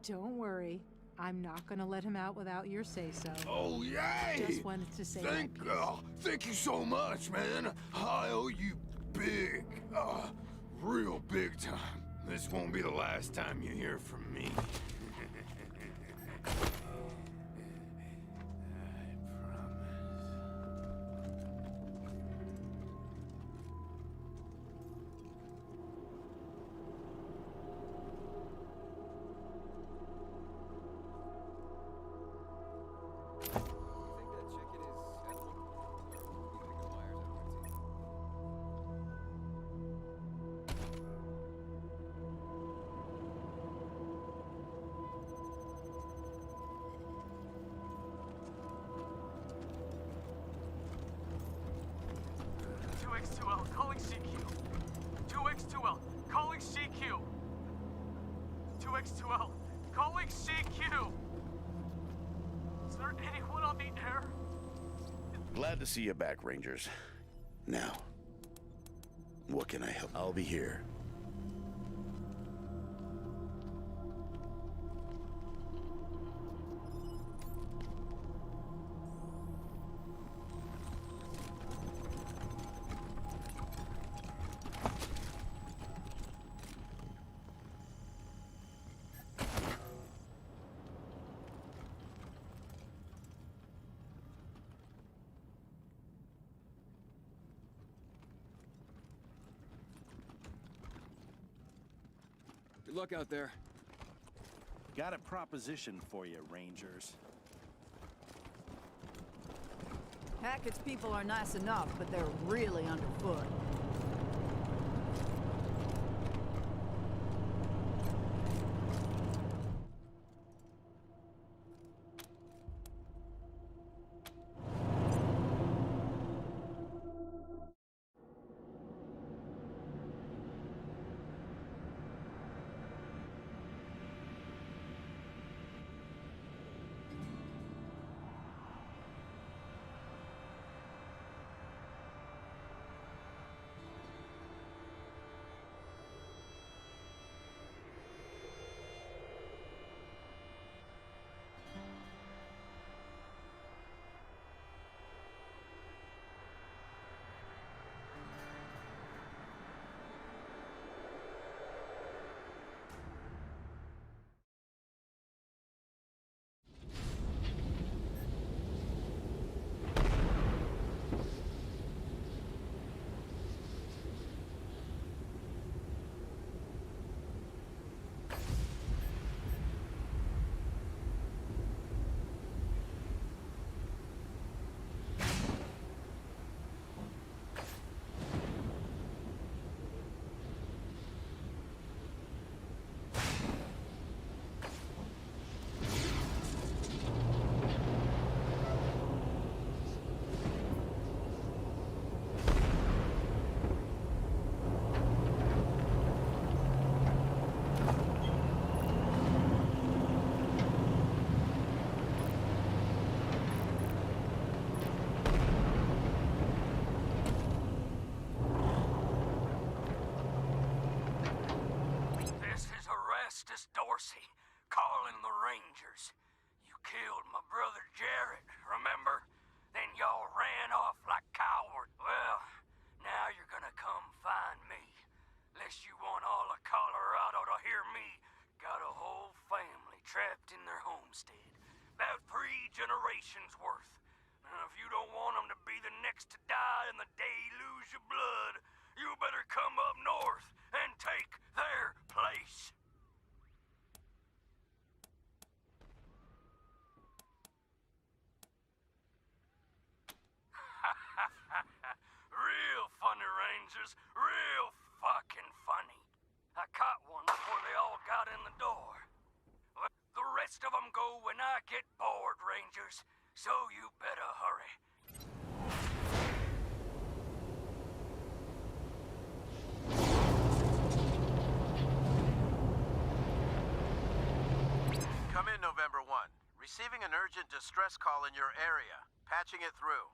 Don't worry, I'm not gonna let him out without your say-so. Oh, yay! Just wanted to say thank you so much, man. I owe you big, real big time. This won't be the last time you hear from me. Calling CQ. 2X2L, calling CQ. 2X2L, calling CQ. Is there anyone on the air? Glad to see you back, Rangers. Now, what can I help? I'll be here. Good luck out there. Got a proposition for you, Rangers. Hackett's people are nice enough, but they're really underfoot. Calling the Rangers. You killed my brother Jarrett, remember? Then y'all ran off like cowards. Well, now you're gonna come find me. Unless you want all of Colorado to hear me. Got a whole family trapped in their homestead. About 3 generations worth. And if you don't want them to be the next to die in the deluge of blood, you better come up north and take their place. Real funny, Rangers. Real fucking funny. I caught one before they all got in the door. The rest of them go when I get bored, Rangers. So you better hurry. Come in, November 1. Receiving an urgent distress call in your area. Patching it through.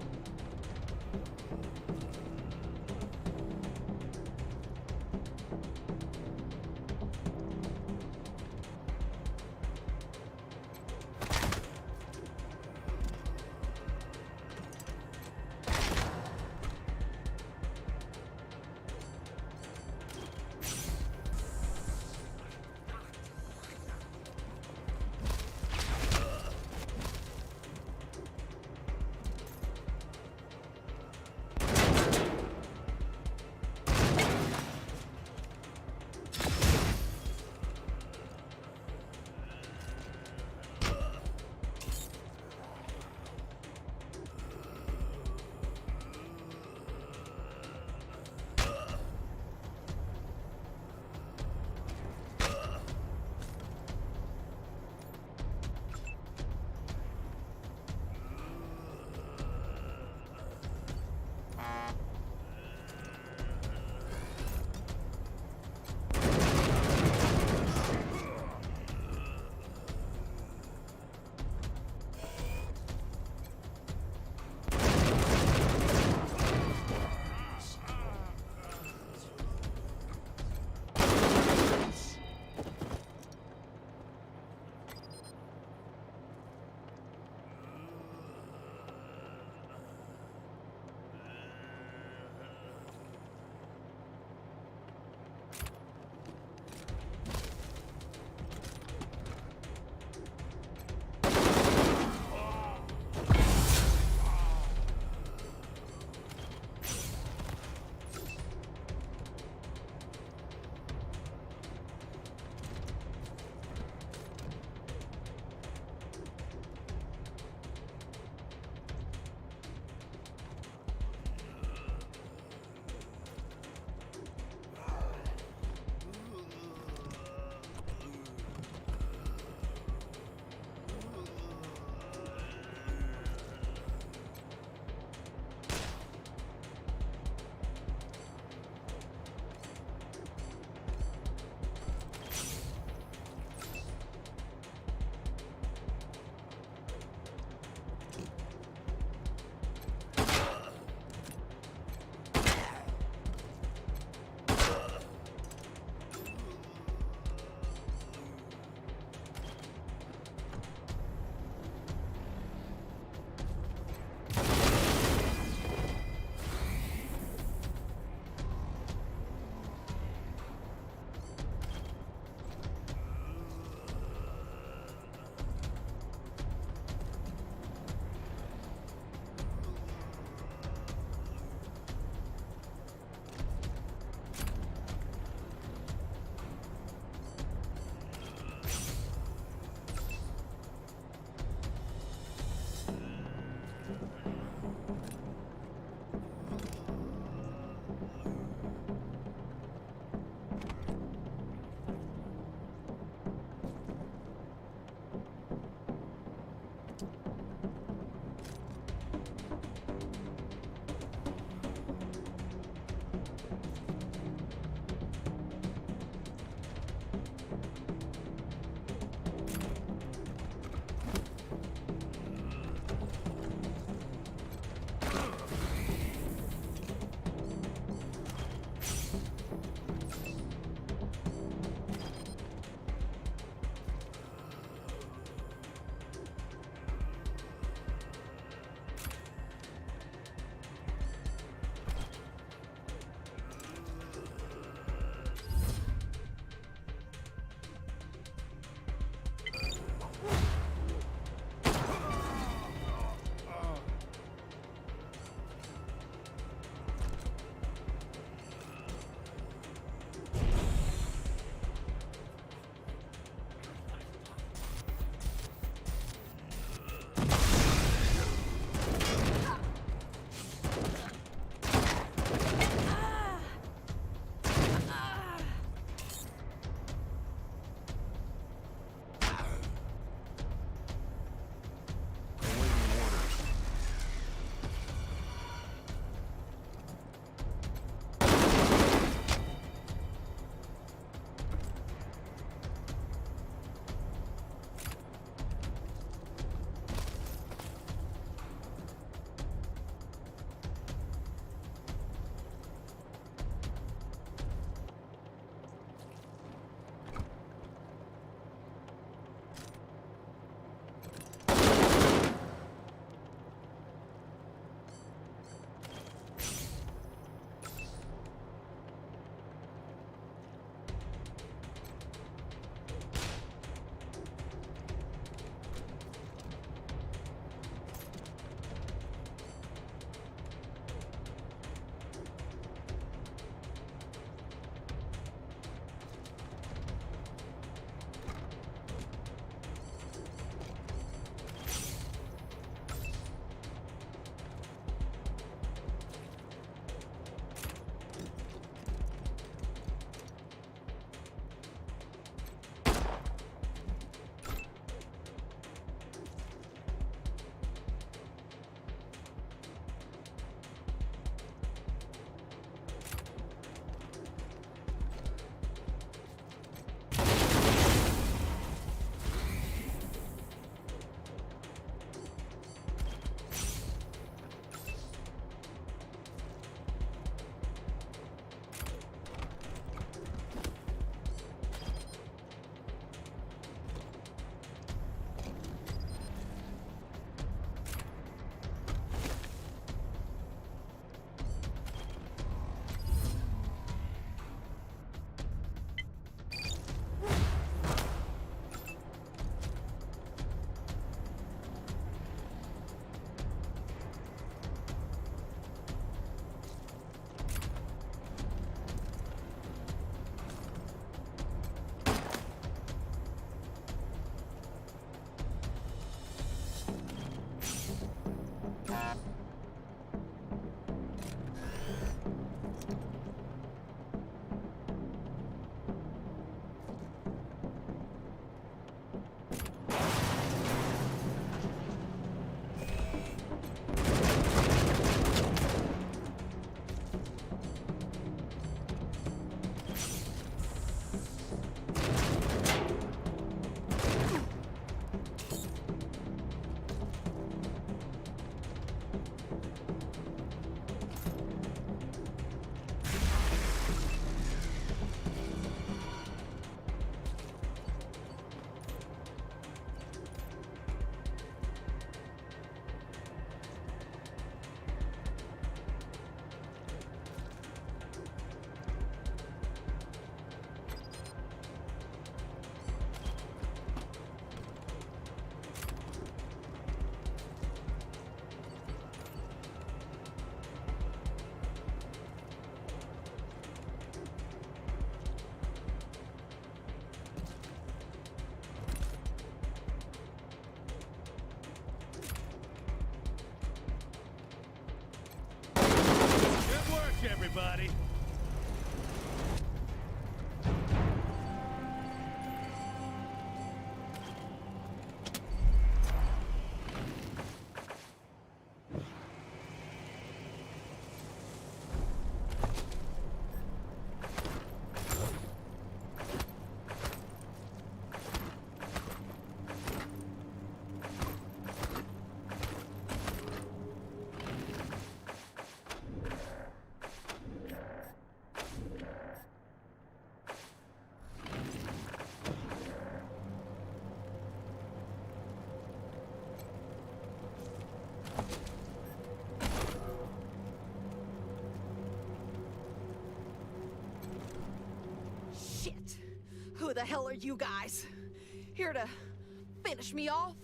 are you guys? Here to finish me off?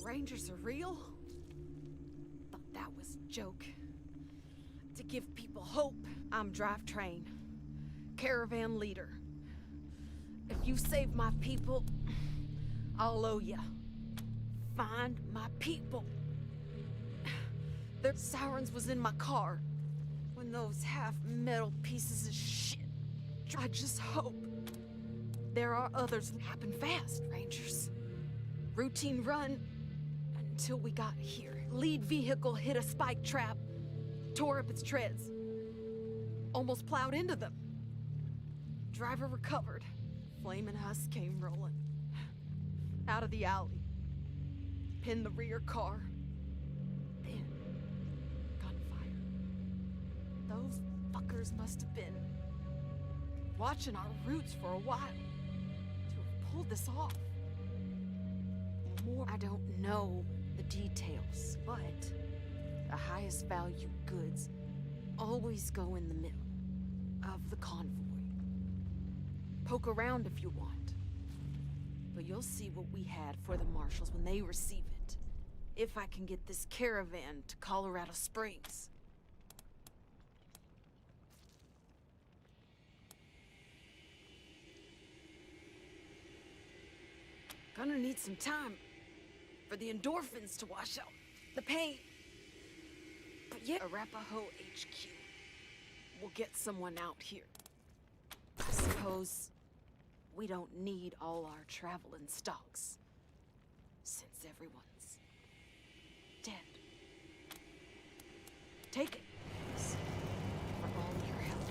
Rangers are real? Thought that was a joke. To give people hope, I'm drivetrain, caravan leader. If you save my people, I'll owe ya. Find my people. Their sirens was in my car when those half-metal pieces of shit. I just hope there are others. Happen fast, Rangers. Routine run until we got here. Lead vehicle hit a spike trap, tore up its treads, almost plowed into them. Driver recovered. Flaming husk came rolling out of the alley, pinned the rear car. Then, gunfire. Those fuckers must have been watching our routes for a while to have pulled this off. More, I don't know the details, but the highest value goods always go in the middle of the convoy. Poke around if you want, but you'll see what we had for the marshals when they receive it. If I can get this caravan to Colorado Springs. Gonna need some time for the endorphins to wash out the pain. But yeah, Arapaho HQ will get someone out here. I suppose we don't need all our traveling stocks, since everyone's dead. Take it for all your help.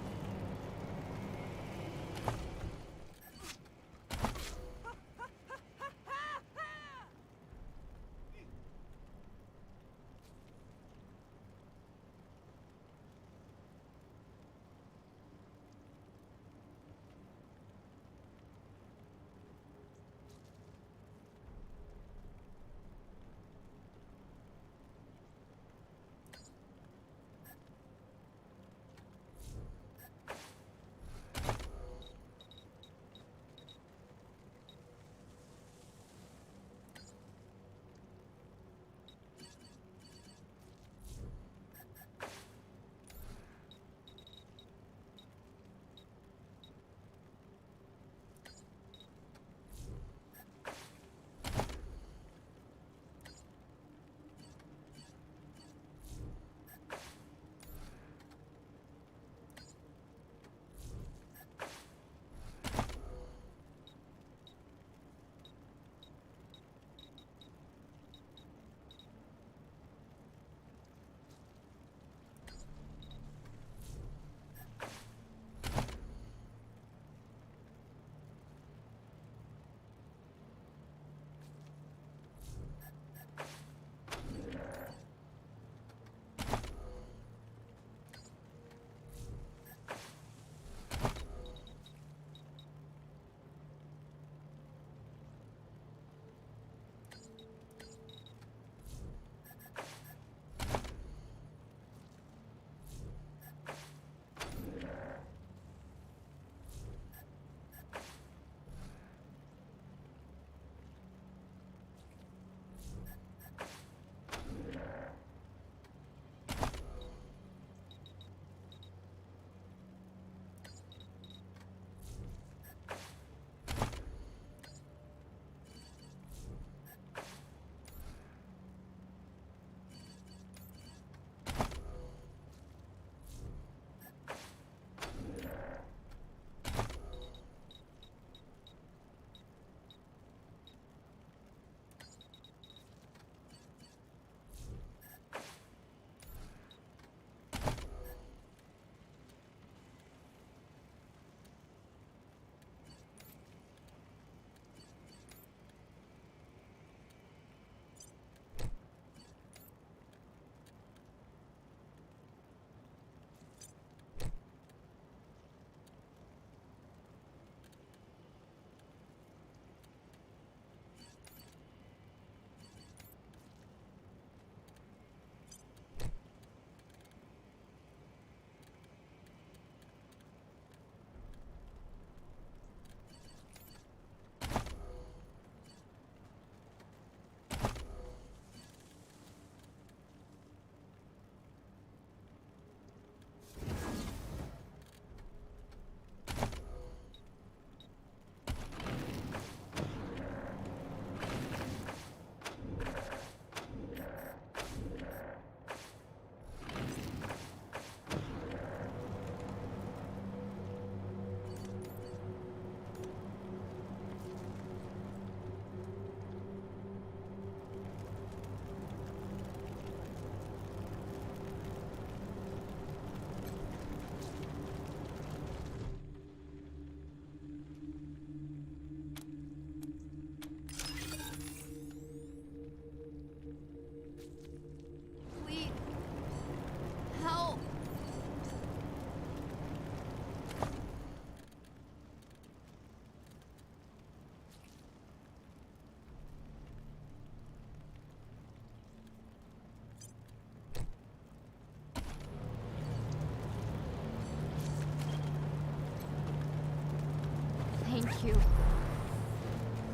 Thank you.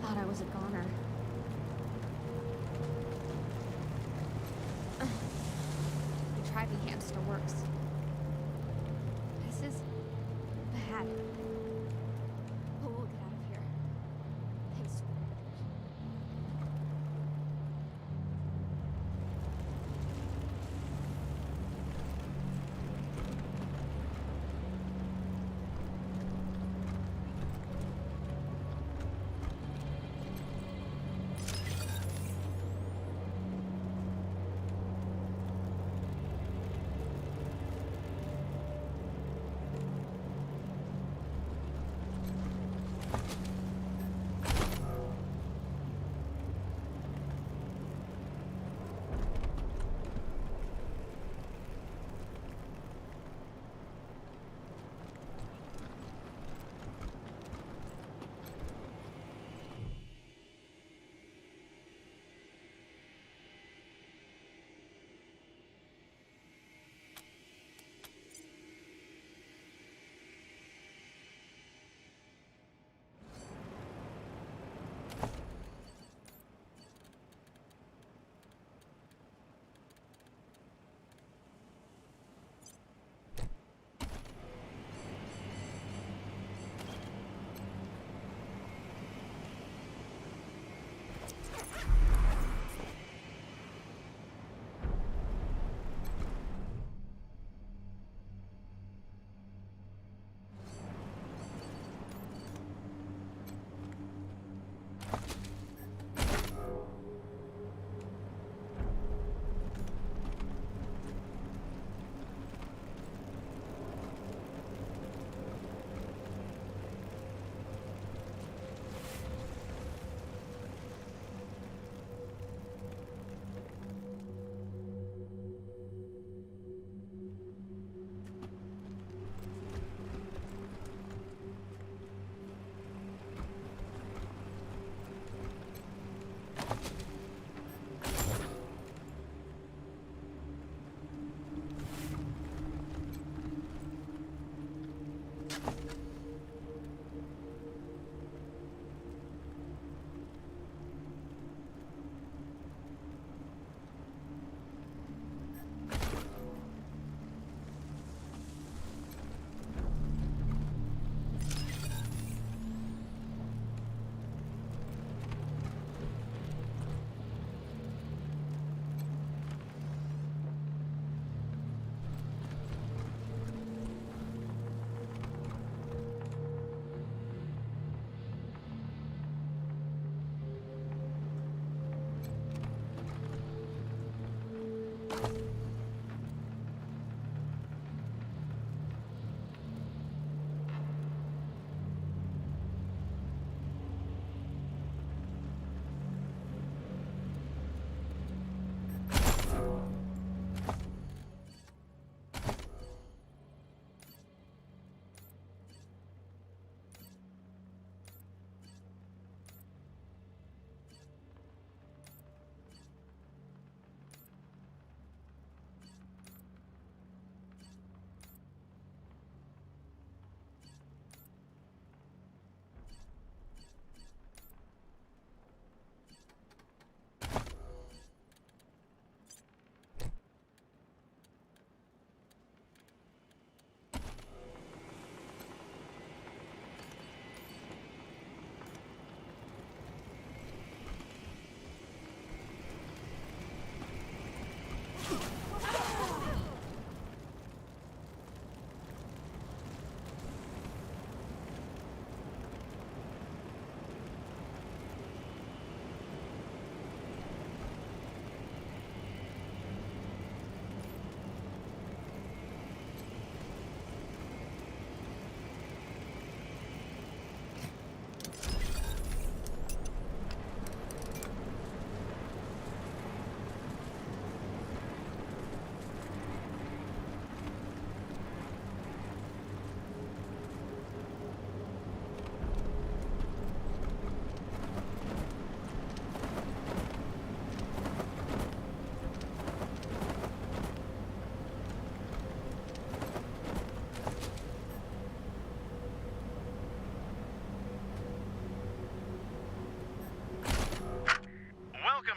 Thought I was a goner. The driving hamster works. This is bad. But we'll get out of here. Thanks.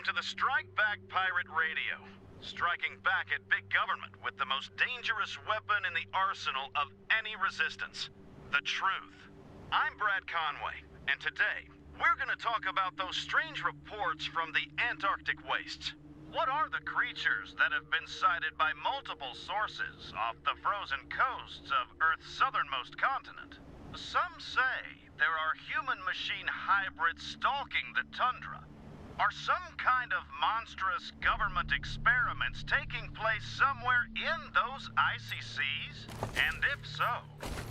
to the Strike Back Pirate Radio. Striking back at big government with the most dangerous weapon in the arsenal of any resistance. The truth. I'm Brad Conway, and today, we're gonna talk about those strange reports from the Antarctic wastes. What are the creatures that have been sighted by multiple sources off the frozen coasts of Earth's southernmost continent? Some say there are human-machine hybrids stalking the tundra. Are some kind of monstrous government experiments taking place somewhere in those icy seas? And if so,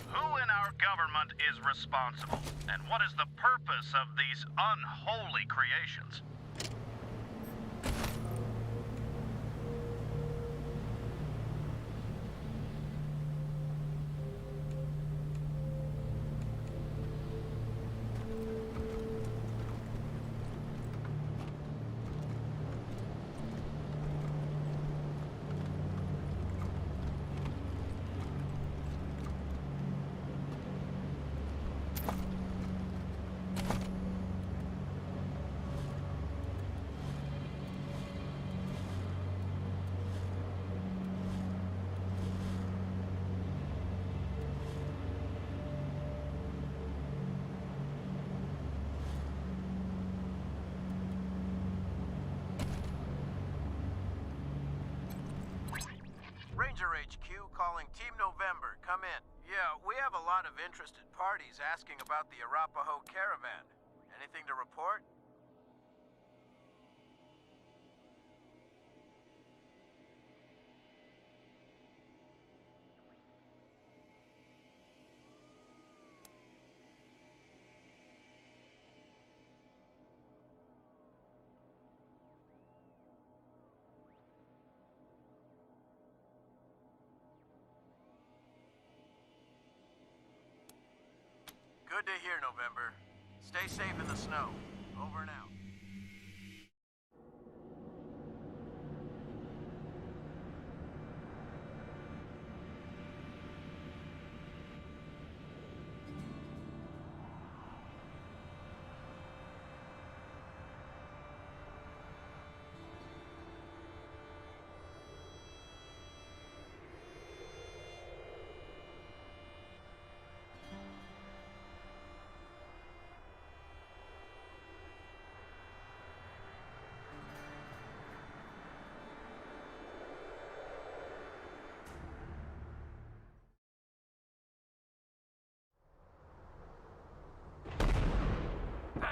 who in our government is responsible? And what is the purpose of these unholy creations? Ranger HQ calling Team November. Come in. Yeah, we have a lot of interested parties asking about the Arapaho caravan. Anything to report? Good to hear, November. Stay safe in the snow. Over and out.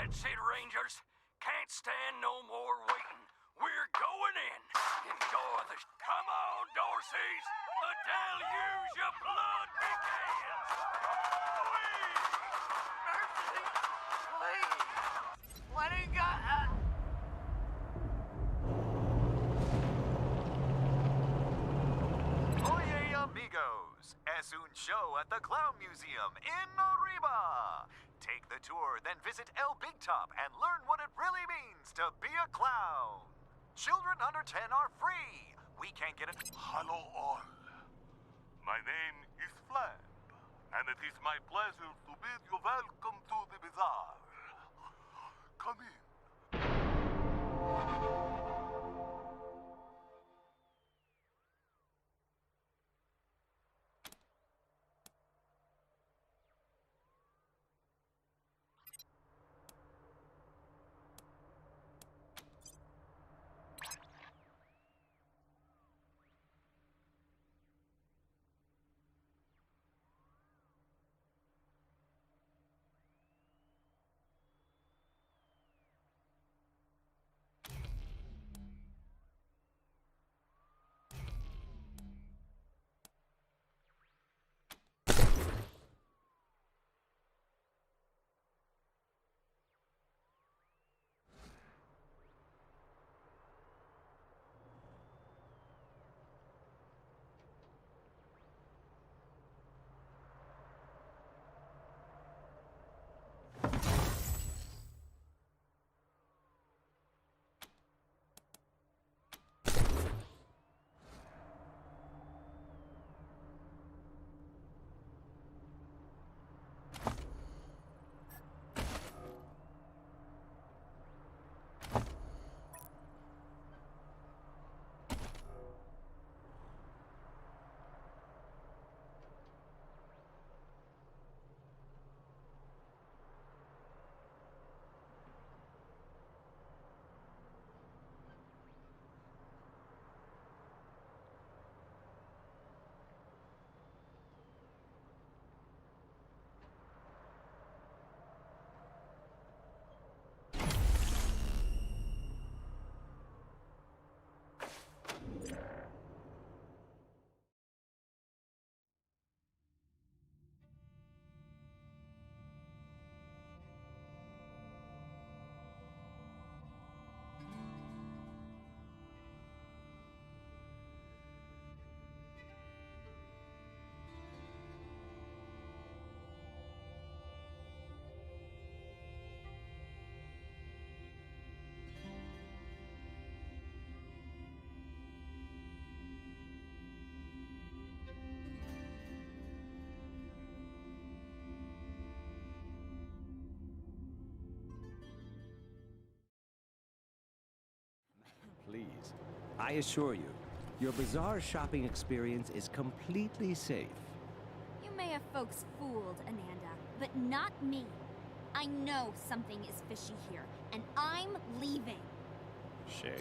That's it, Rangers. Can't stand no more waiting. We're going in. Enjoy the... Come on, Dorseys. The deluge of blood begins. Mercy! Please! What do you got? Oye, amigos. Es un show at the Clown Museum in Arriba. Take the tour, then visit El Big Top and learn what it really means to be a clown. Children under 10 are free. We can't get it. Hello all. My name is Flab, and it is my pleasure to bid you welcome to the bazaar. Come in. I assure you, your bazaar shopping experience is completely safe. You may have folks fooled, Ananda, but not me. I know something is fishy here, and I'm leaving. Shame.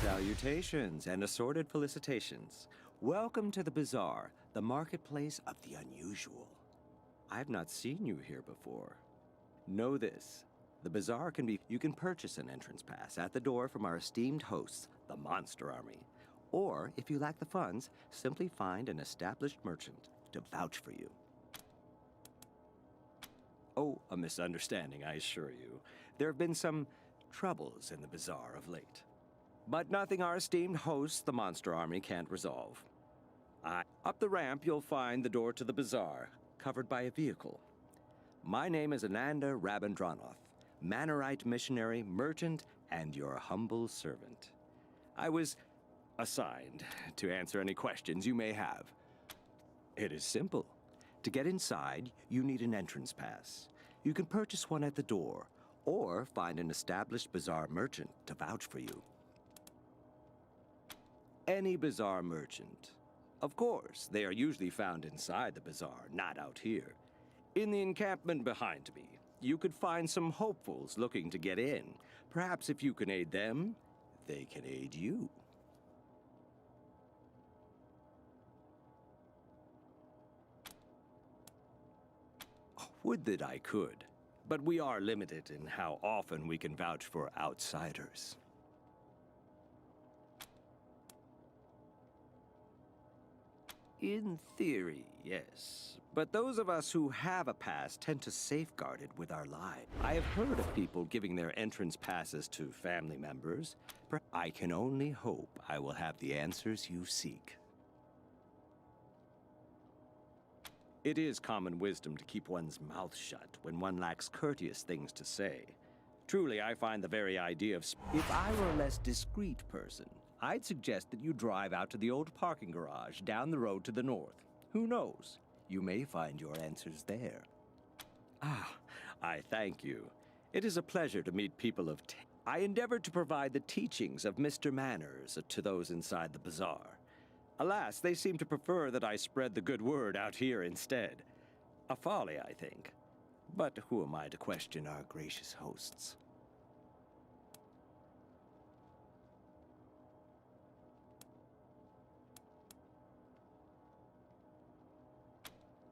Salutations and assorted felicitations. Welcome to the bazaar, the marketplace of the unusual. I've not seen you here before. Know this. The bazaar can be... You can purchase an entrance pass at the door from our esteemed hosts, the Monster Army. Or, if you lack the funds, simply find an established merchant to vouch for you. Oh, a misunderstanding, I assure you. There have been some troubles in the bazaar of late. But nothing our esteemed hosts, the Monster Army, can't resolve. Up the ramp, you'll find the door to the bazaar, covered by a vehicle. My name is Ananda Rabindranath, Manorite missionary, merchant, and your humble servant. I was assigned to answer any questions you may have. It is simple. To get inside, you need an entrance pass. You can purchase one at the door, or find an established bazaar merchant to vouch for you. Any bazaar merchant. Of course, they are usually found inside the bazaar, not out here. In the encampment behind me, you could find some hopefuls looking to get in. Perhaps if you can aid them, they can aid you. Would that I could, but we are limited in how often we can vouch for outsiders. In theory, yes. But those of us who have a pass tend to safeguard it with our lives. I have heard of people giving their entrance passes to family members. I can only hope I will have the answers you seek. It is common wisdom to keep one's mouth shut when one lacks courteous things to say. Truly, I find the very idea of... If I were a less discreet person, I'd suggest that you drive out to the old parking garage down the road to the north. Who knows? You may find your answers there. Ah, I thank you. It is a pleasure to meet people of... I endeavored to provide the teachings of Mr. Manners to those inside the bazaar. Alas, they seem to prefer that I spread the good word out here instead. A folly, I think. But who am I to question our gracious hosts?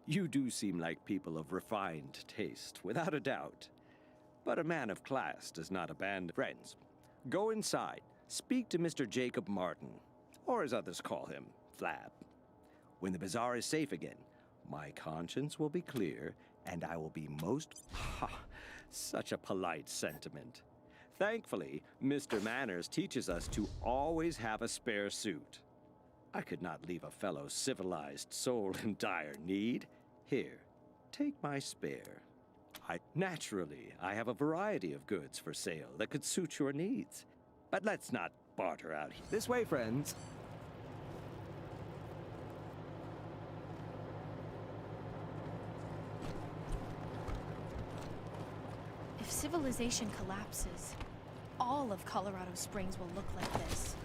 You do seem like people of refined taste, without a doubt. But a man of class does not abandon friends. Go inside, speak to Mr. Jacob Martin, or as others call him, Flab. When the bazaar is safe again, my conscience will be clear, and I will be most... Ha! Such a polite sentiment. Thankfully, Mr. Manners teaches us to always have a spare suit. I could not leave a fellow civilized soul in dire need. Here, take my spare. Naturally, I have a variety of goods for sale that could suit your needs. But let's not barter out here. This way, friends. If civilization collapses, all of Colorado Springs will look like this.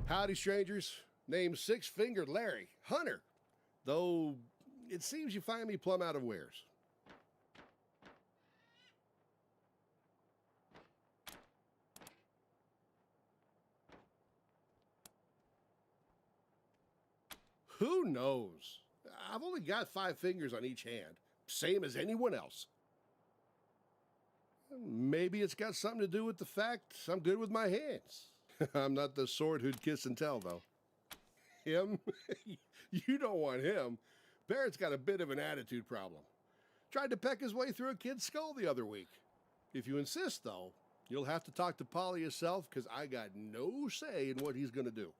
Howdy, strangers. Name's Six-Fingered Larry, Hunter. Though, it seems you find me plumb out of wares. Who knows? I've only got 5 fingers on each hand, same as anyone else. Maybe it's got something to do with the fact I'm good with my hands. I'm not the sort who'd kiss and tell, though. Him? You don't want him. Barrett's got a bit of an attitude problem. Tried to peck his way through a kid's skull the other week. If you insist, though, you'll have to talk to Polly yourself, because I got no say in what he's going to do.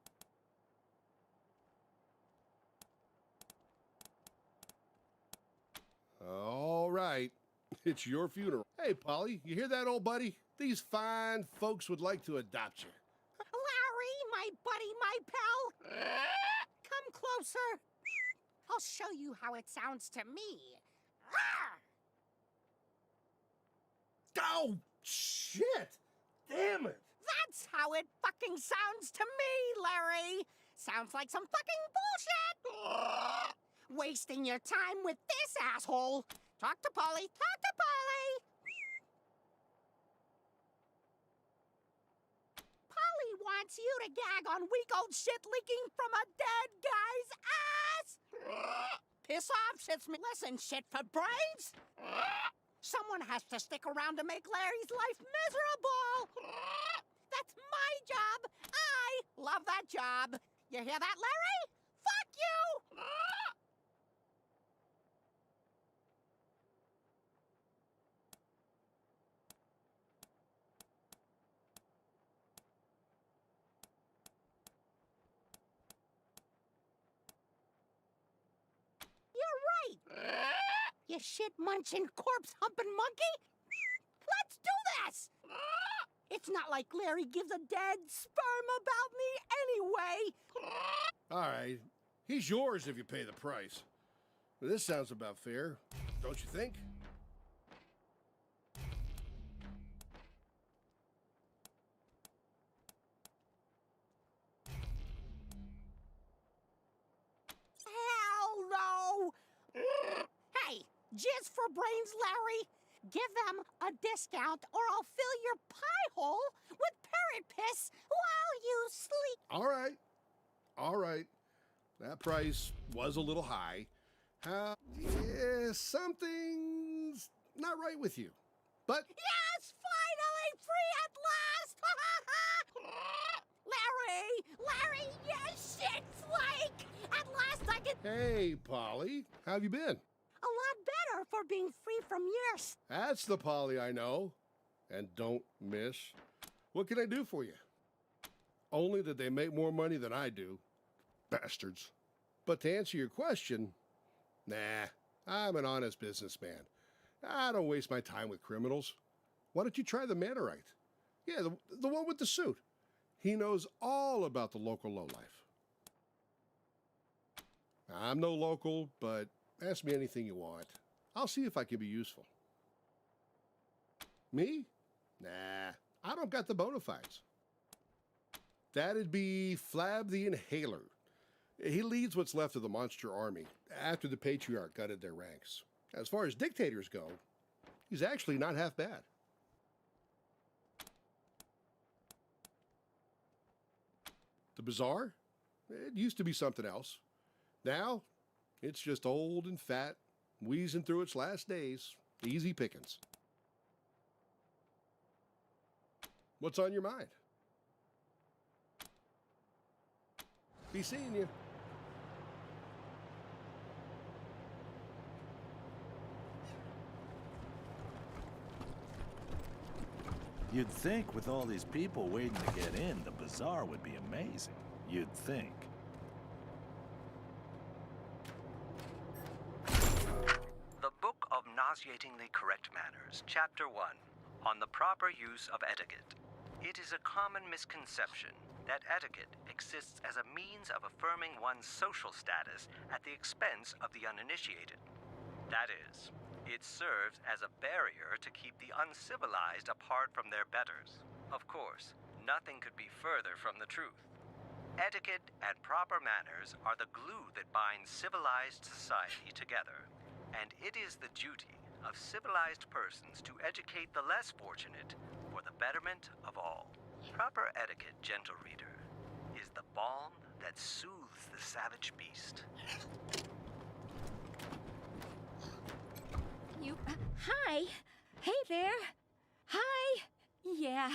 All right. It's your funeral. Hey, Polly, you hear that, old buddy? These fine folks would like to adopt you. Larry, my buddy, my pal. closer? I'll show you how it sounds to me. Oh, shit! Damn it! That's how it fucking sounds to me, Larry. Sounds like some fucking bullshit. Wasting your time with this asshole. Talk to Polly. Talk to Polly. Polly wants you to gag on weak old shit leaking from a dead guy's ass. Piss off, shitsman. Listen, shit for brains. Someone has to stick around to make Larry's life miserable. That's my job. I love that job. You hear that, Larry? Fuck you! You're right. You shit-munching, corpse-humping monkey. Let's do this! It's not like Larry gives a dead sperm about me anyway. All right. He's yours if you pay the price. This sounds about fair, don't you think? Hell no! Hey, jizz for brains, Larry. Give them a discount or I'll fill your pie hole with parrot piss while you sleep. All right. All right. That price was a little high. Yeah, something's not right with you. But Yes, finally free at last! Larry, you shit flake! At last I can... hey, Polly, how have you been? A lot better for being free from yours. That's the Polly I know and don't miss. What can I do for you? Only that they make more money than I do. Bastards. But to answer your question, nah, I'm an honest businessman. I don't waste my time with criminals. Why don't you try the Mannerite? Yeah, the one with the suit. He knows all about the local lowlife. I'm no local, but ask me anything you want. I'll see if I can be useful. Me? Nah, I don't got the bona fides. That'd be Flab the Inhaler. He leads what's left of the monster army after the patriarch gutted their ranks. As far as dictators go, he's actually not half bad. The bazaar? It used to be something else. Now, it's just old and fat, wheezing through its last days. Easy pickings. What's on your mind? Be seeing you. You'd think with all these people waiting to get in, the bazaar would be amazing. You'd think. The Book of Nauseatingly Correct Manners, Chapter 1, on the proper use of etiquette. It is a common misconception that etiquette exists as a means of affirming one's social status at the expense of the uninitiated. That is, it serves as a barrier to keep the uncivilized apart from their betters. Of course, nothing could be further from the truth. Etiquette and proper manners are the glue that binds civilized society together, and it is the duty of civilized persons to educate the less fortunate for the betterment of all. Proper etiquette, gentle reader, is the balm that soothes the savage beast. Hi. Hey there. Hi. Yeah,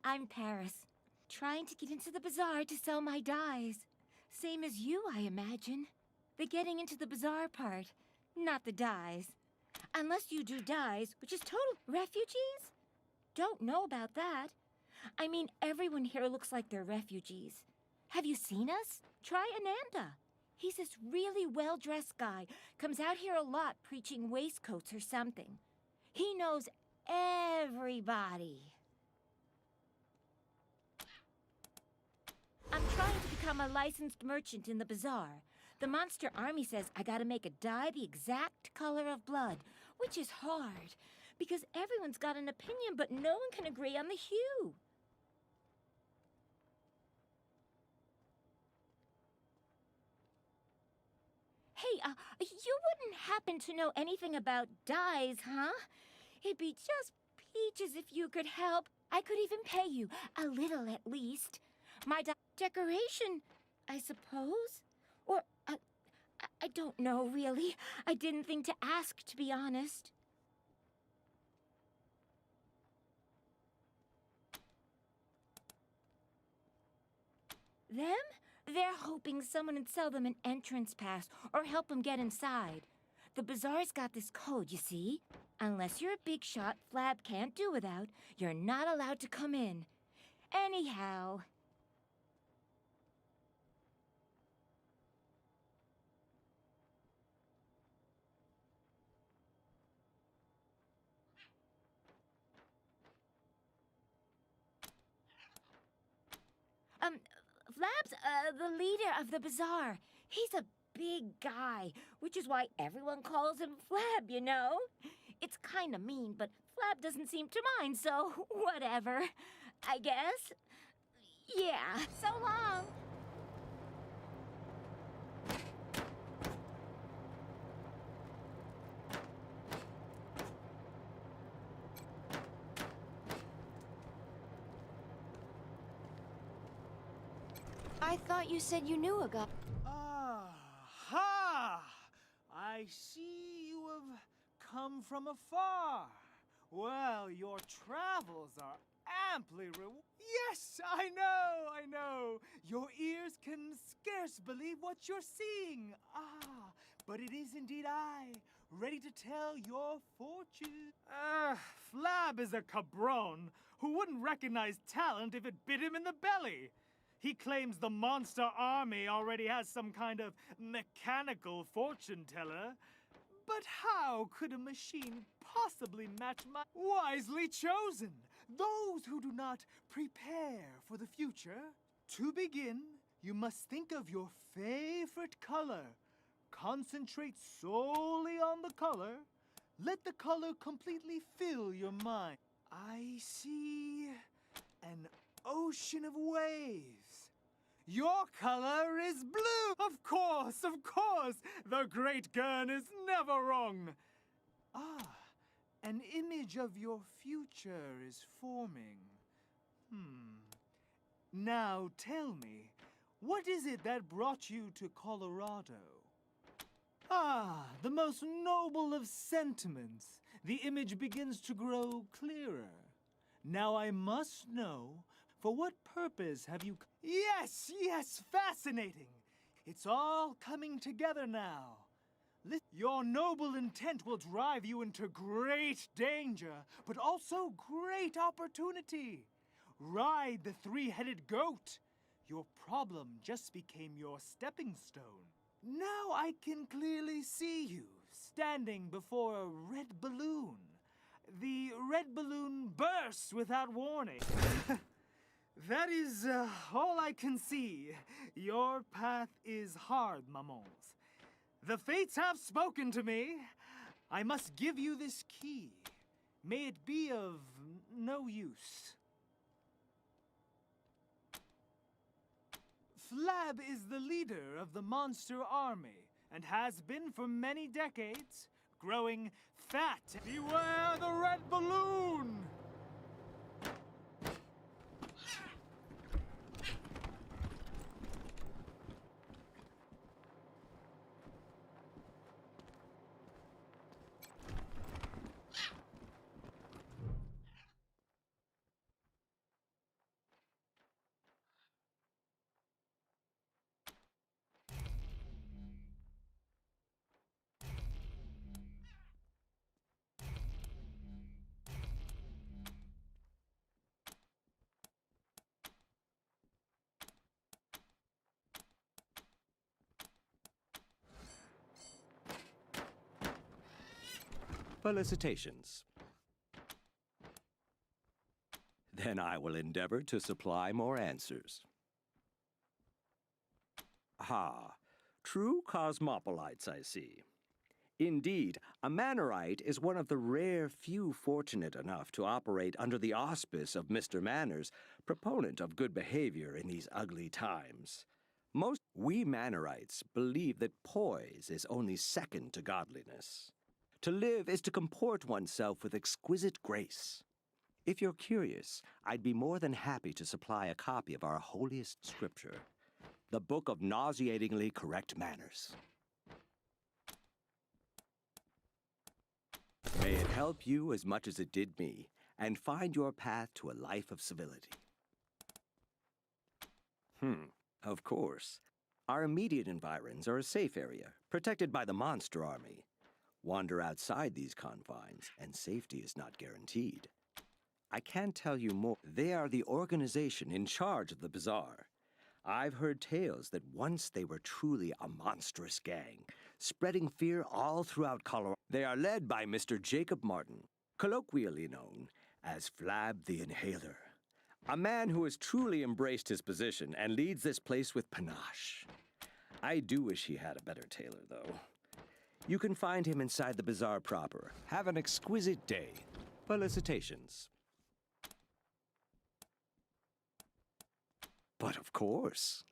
I'm Paris. Trying to get into the bazaar to sell my dyes. Same as you, I imagine. The getting into the bazaar part, not the dyes. Unless you do dyes, which is total refugees? Don't know about that. I mean, everyone here looks like they're refugees. Have you seen us? Try Ananda. He's this really well-dressed guy. Comes out here a lot preaching waistcoats or something. He knows everybody. I'm trying to become a licensed merchant in the bazaar. The monster army says I gotta make a dye the exact color of blood, which is hard, because everyone's got an opinion, but no one can agree on the hue. Hey, you wouldn't happen to know anything about dyes, huh? It'd be just peaches if you could help. I could even pay you, a little at least. My decoration, I suppose? Or, I don't know, really. I didn't think to ask, to be honest. Them? They're hoping someone would sell them an entrance pass or help them get inside. The bazaar's got this code, you see. Unless you're a big shot Flab can't do without, you're not allowed to come in. Anyhow... Flab's, the leader of the bazaar. He's a big guy, which is why everyone calls him Flab, you know? It's kinda mean, but Flab doesn't seem to mind, so whatever, I guess. Yeah, so long. I thought you said you knew a guy. Aha! I see you have come from afar. Well, your travels are amply Yes, I know. Your ears can scarce believe what you're seeing. But it is indeed I, ready to tell your fortune. Flab is a cabron who wouldn't recognize talent if it bit him in the belly. He claims the monster army already has some kind of mechanical fortune teller. But how could a machine possibly match my... Wisely chosen! Those who do not prepare for the future. To begin, you must think of your favorite color. Concentrate solely on the color. Let the color completely fill your mind. I see an ocean of waves. Your color is blue! Of course! The great Gurn is never wrong. An image of your future is forming. Now tell me, what is it that brought you to Colorado? The most noble of sentiments. The image begins to grow clearer. Now I must know, for what purpose have you... Yes, fascinating. It's all coming together now. Your noble intent will drive you into great danger, but also great opportunity. Ride the three-headed goat. Your problem just became your stepping stone. Now I can clearly see you, standing before a red balloon. The red balloon bursts without warning. That is all I can see. Your path is hard, mamons. The fates have spoken to me. I must give you this key. May it be of no use. Flab is the leader of the monster army and has been for many decades, growing fat. Beware the red balloon! Felicitations. Then I will endeavor to supply more answers. True cosmopolites, I see. Indeed, a Mannerite is one of the rare few fortunate enough to operate under the auspice of Mr. Manners, proponent of good behavior in these ugly times. We Mannerites believe that poise is only second to godliness. To live is to comport oneself with exquisite grace. If you're curious, I'd be more than happy to supply a copy of our holiest scripture, the Book of Nauseatingly Correct Manners. May it help you as much as it did me, and find your path to a life of civility. Of course. Our immediate environs are a safe area, protected by the monster army. Wander outside these confines, and safety is not guaranteed. I can't tell you more. They are the organization in charge of the bazaar. I've heard tales that once they were truly a monstrous gang, spreading fear all throughout Colorado. They are led by Mr. Jacob Martin, colloquially known as Flab the Inhaler. A man who has truly embraced his position and leads this place with panache. I do wish he had a better tailor, though. You can find him inside the bazaar proper. Have an exquisite day. Felicitations. But of course.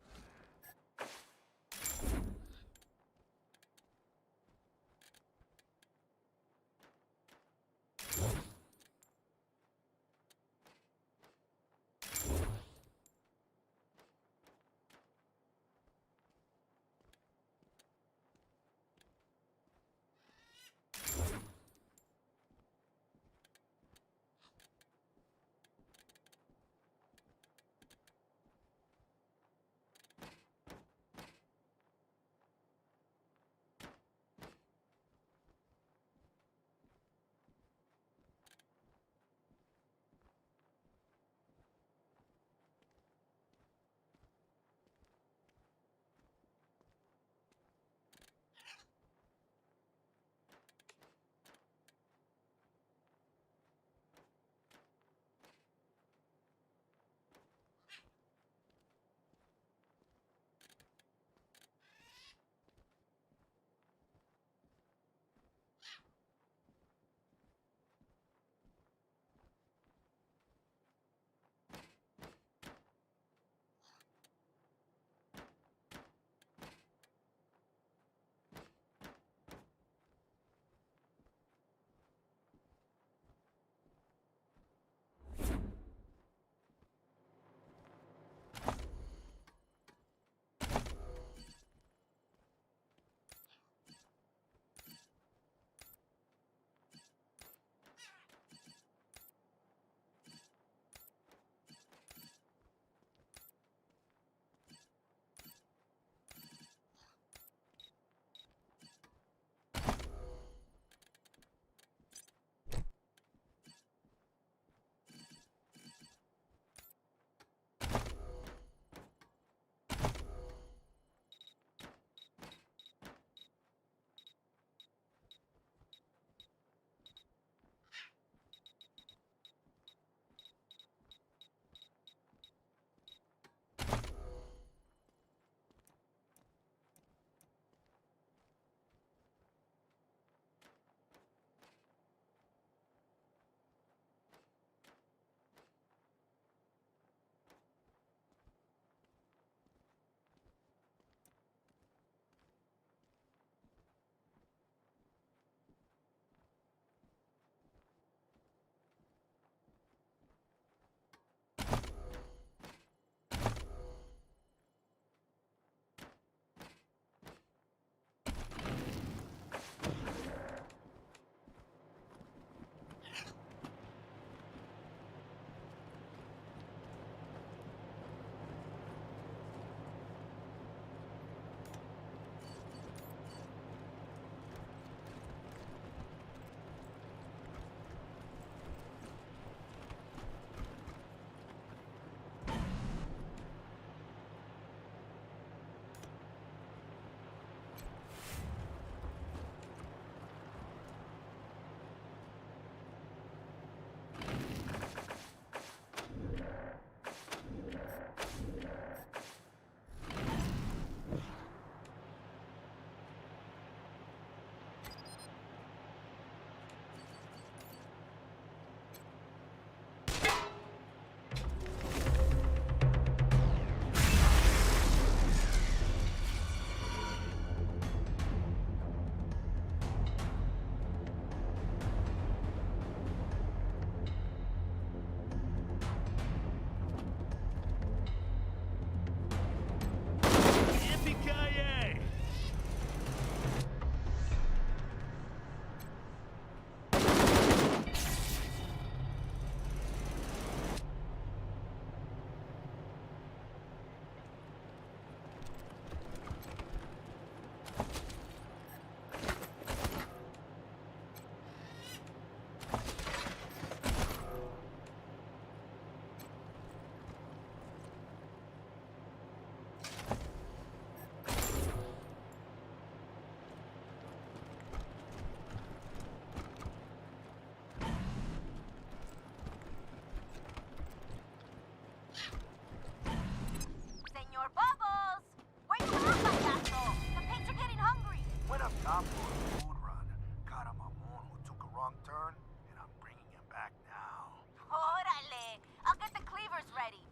wrong turn, and I'm bringing him back now. Órale! I'll get the cleavers ready.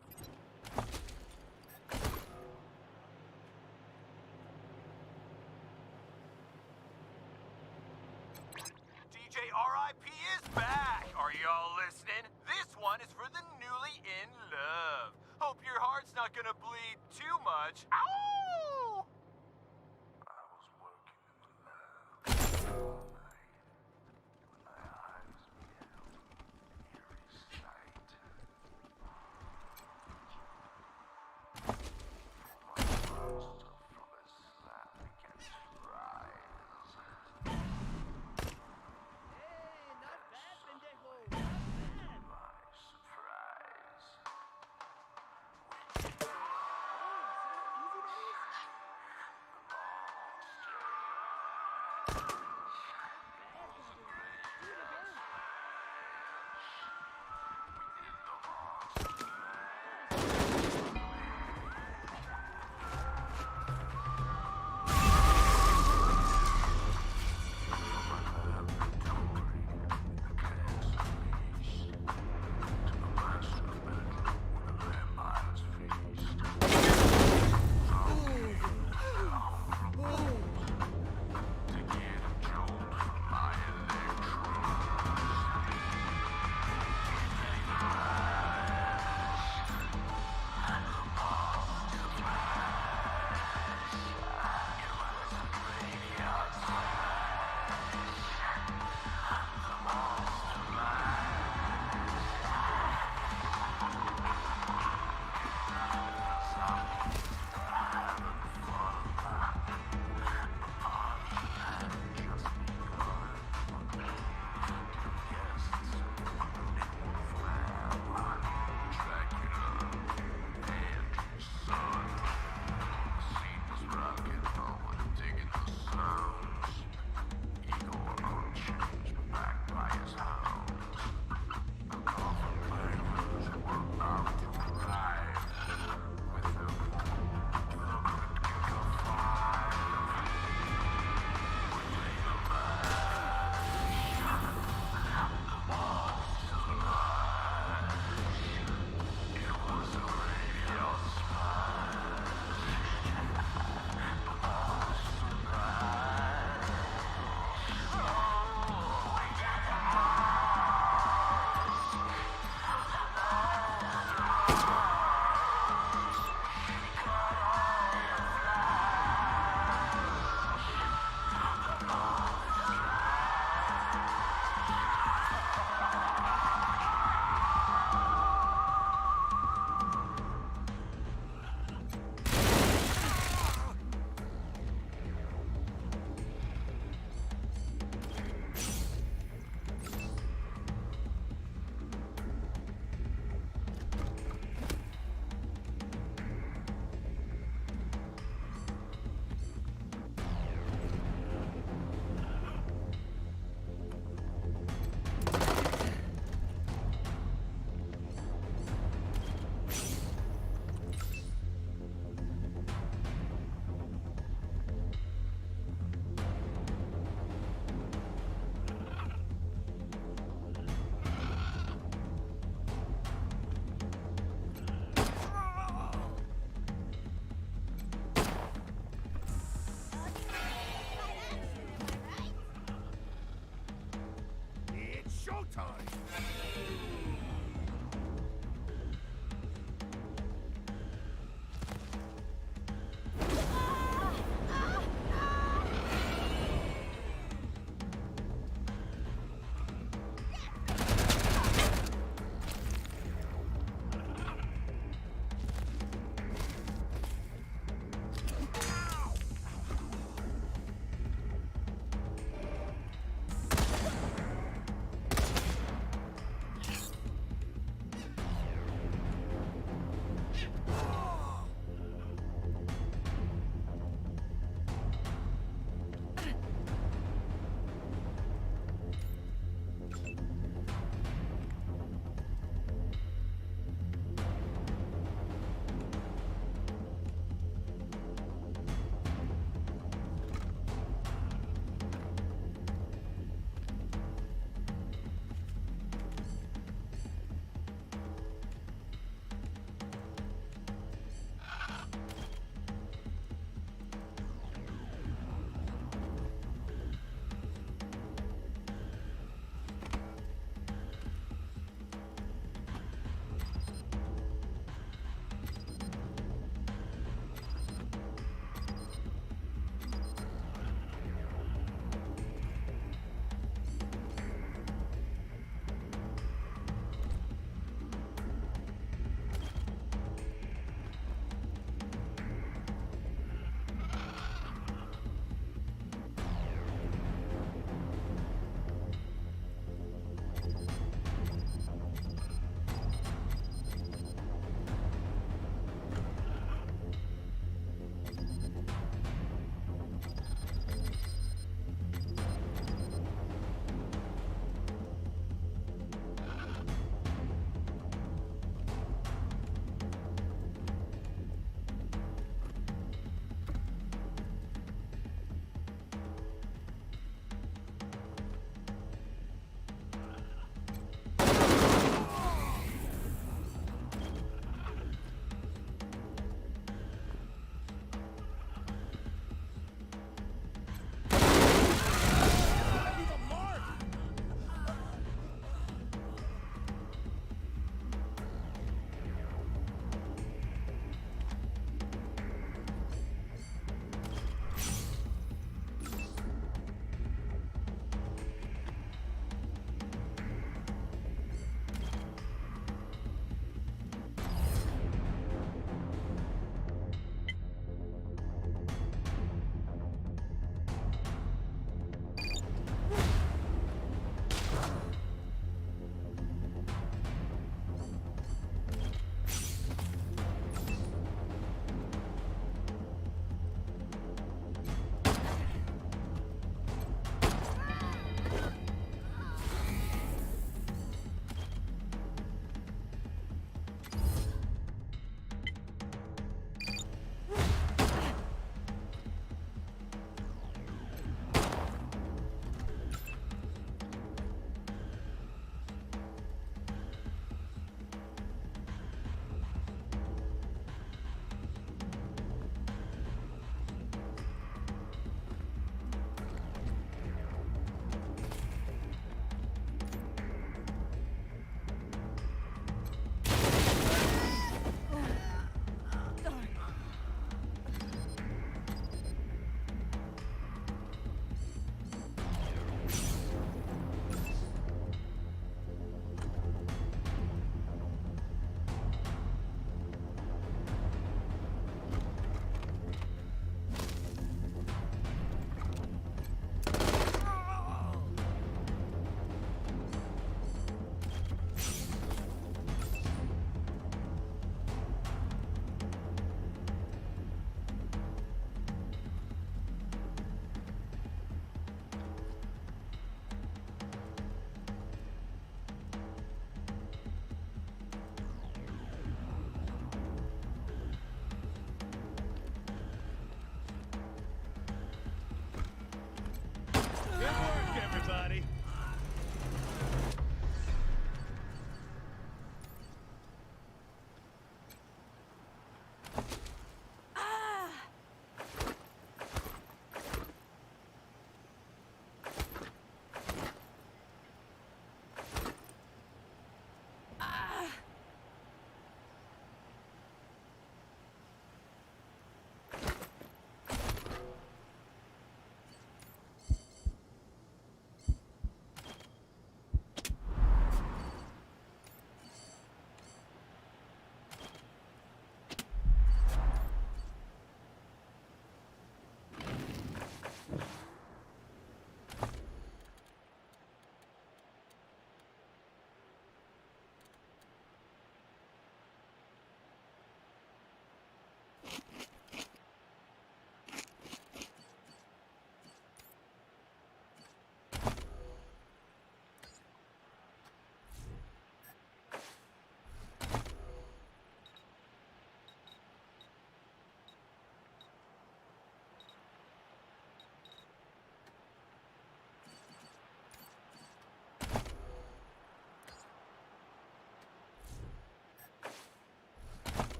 DJ RIP is back! Are y'all listening? This one is for the newly in love. Hope your heart's not gonna bleed too much. Ow! I was working in the lab all night when my eyes beheld an eerie sight. My monster from a slab began to rise.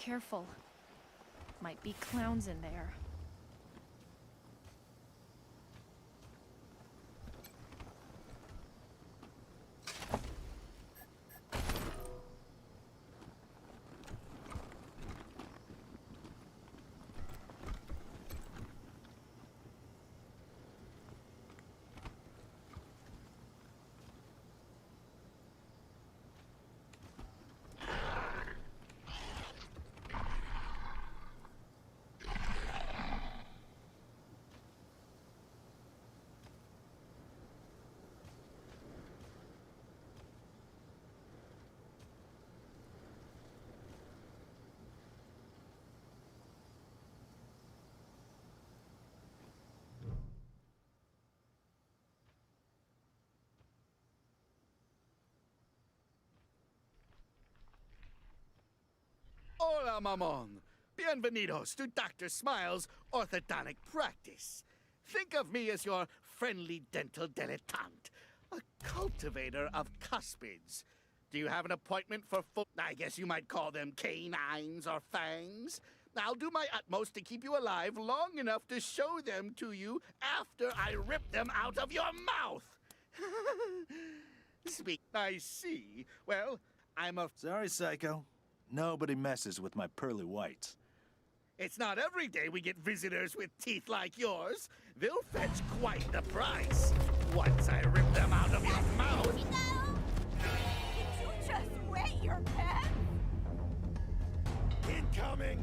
careful. Might be clowns in there. Hola, mamon. Bienvenidos to Dr. Smile's orthodontic practice. Think of me as your friendly dental dilettante, a cultivator of cuspids. Do you have an appointment for I guess you might call them canines or fangs? I'll do my utmost to keep you alive long enough to show them to you after I rip them out of your mouth. I see. Well, I'm a... Sorry, Psycho. Nobody messes with my pearly whites. It's not every day we get visitors with teeth like yours. They'll fetch quite the price once I rip them out of your mouth. Did you just wet your pants? Incoming!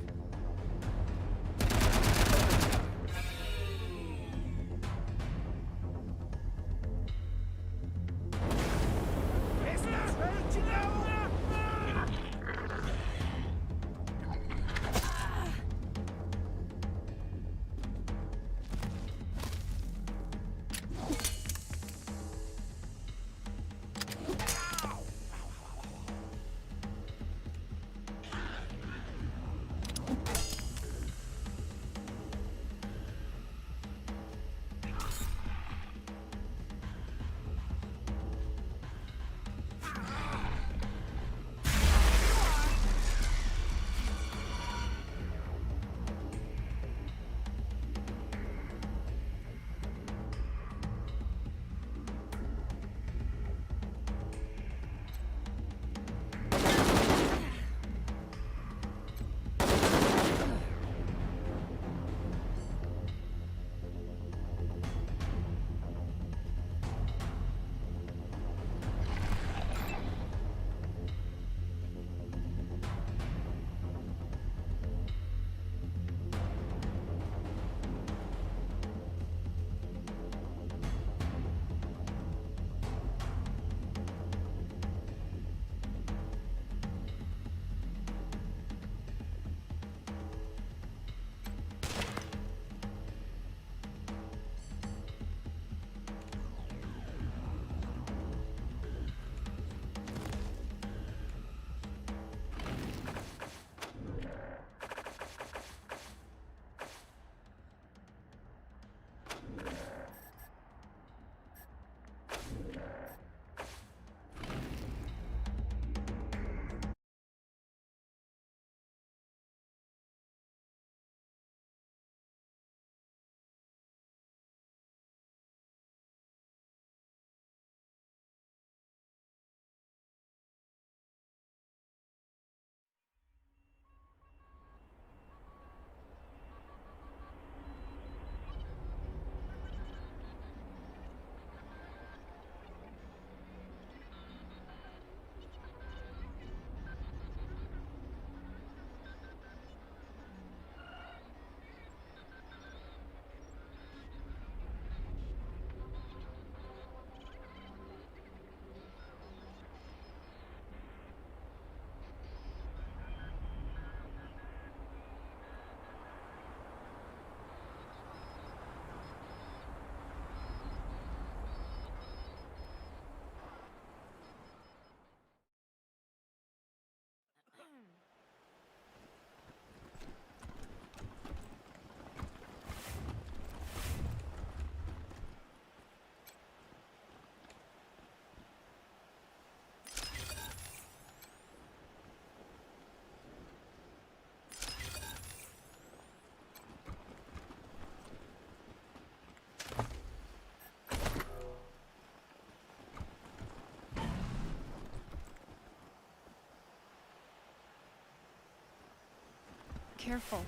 Careful.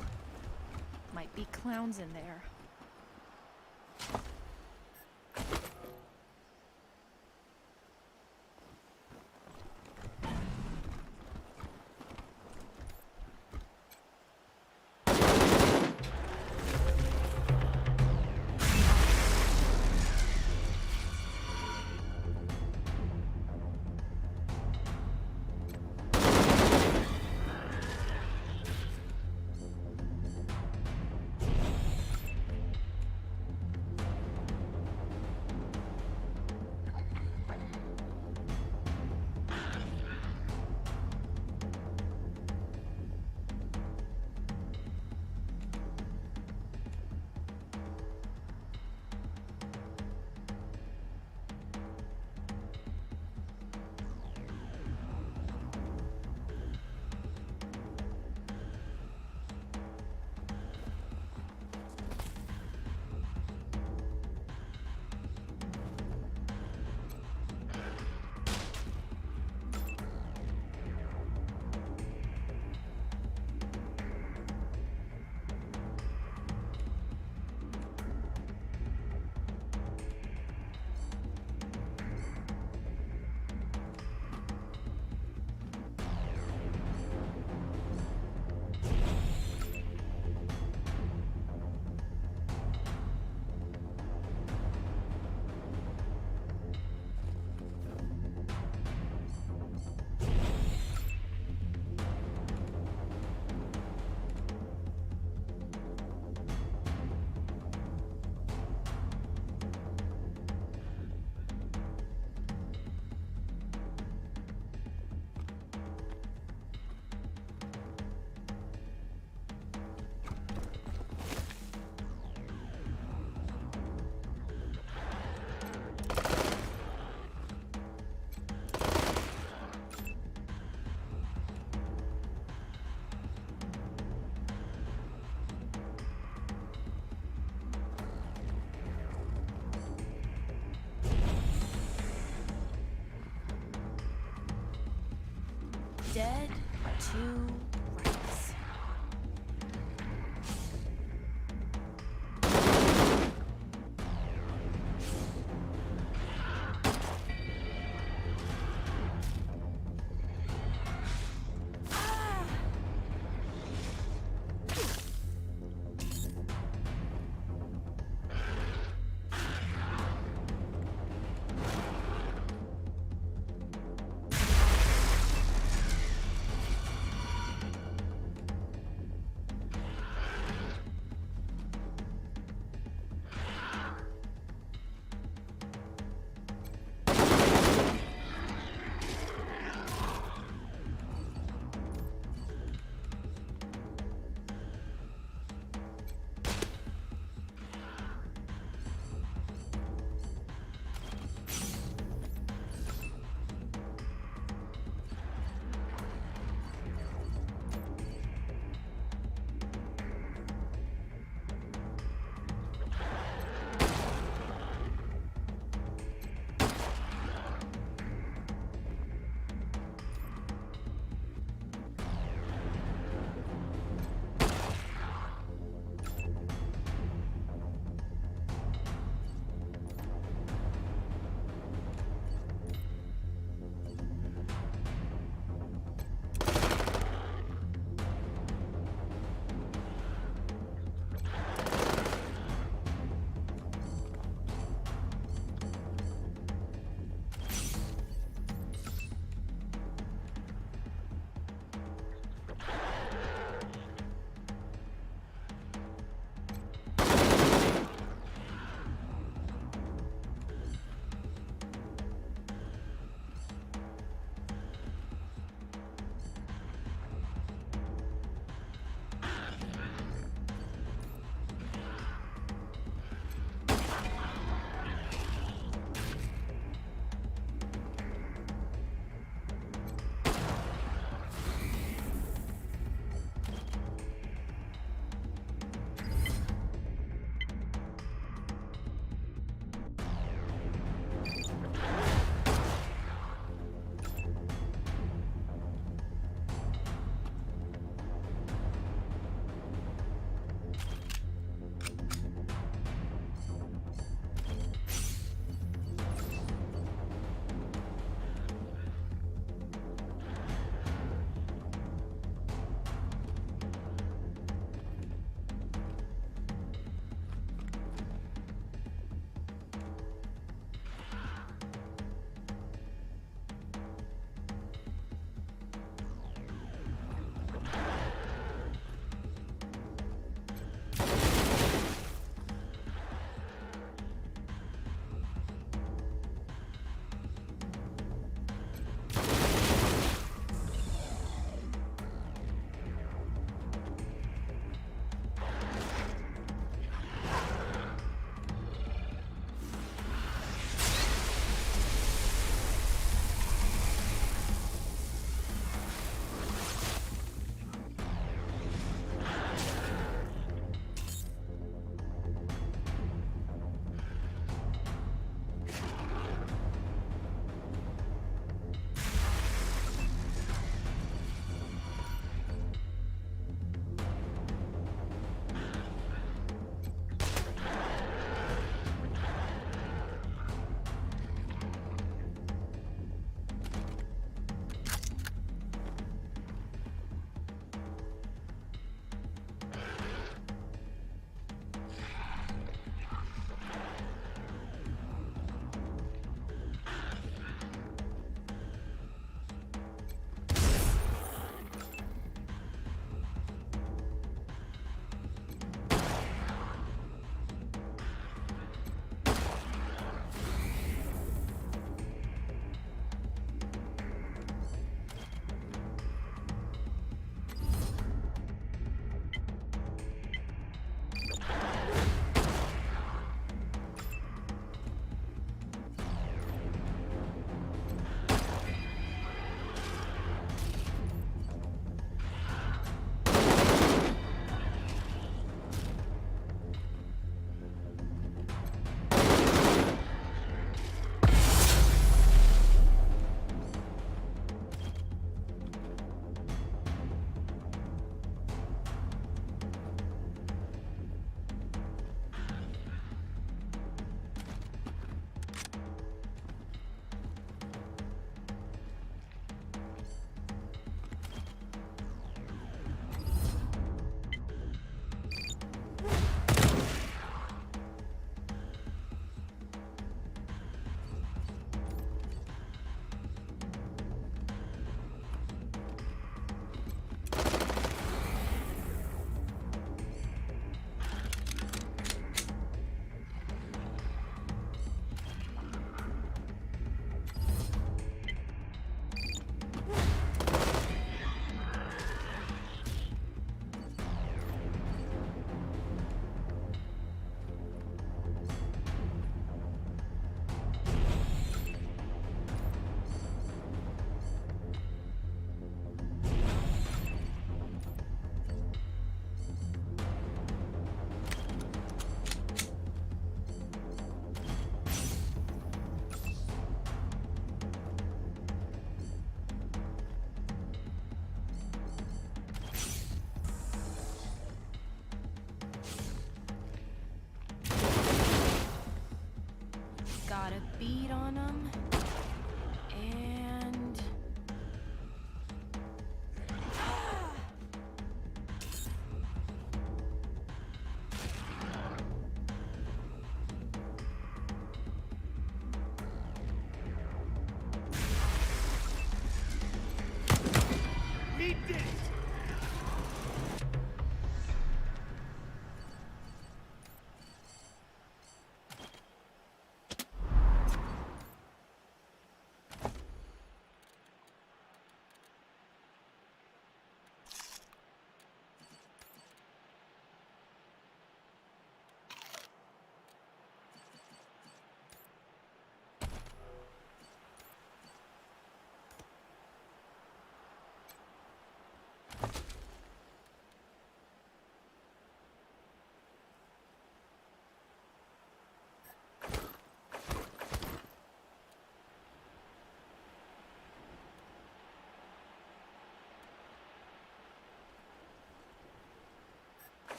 Might be clowns in there. Dead to rights.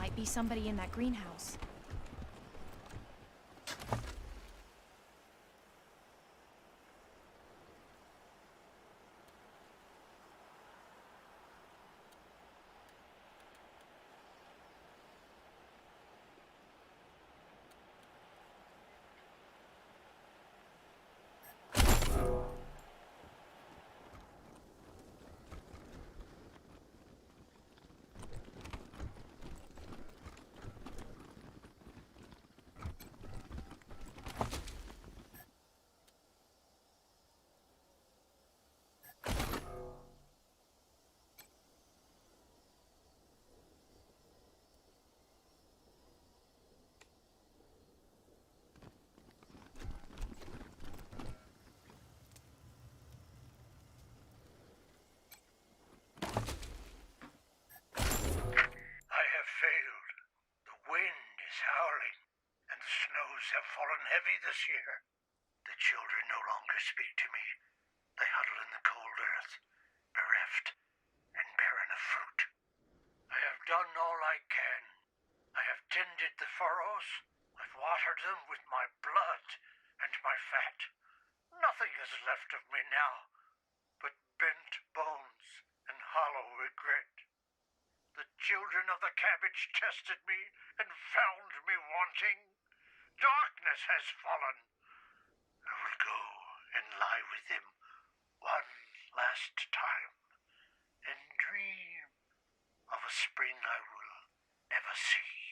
might be somebody in that greenhouse. I have failed. The wind is howling, and the snows have fallen heavy this year. The children no longer speak to me. They huddle in the cold earth, bereft and barren of fruit. I have done all I can. I have tended the furrows. I've watered them with my blood and my fat. Nothing is left of me now but bent bones and hollow regret. The children of the cabbage tested me and found me wanting. Darkness has fallen. I will go and lie with him one last time and dream of a spring I will never see.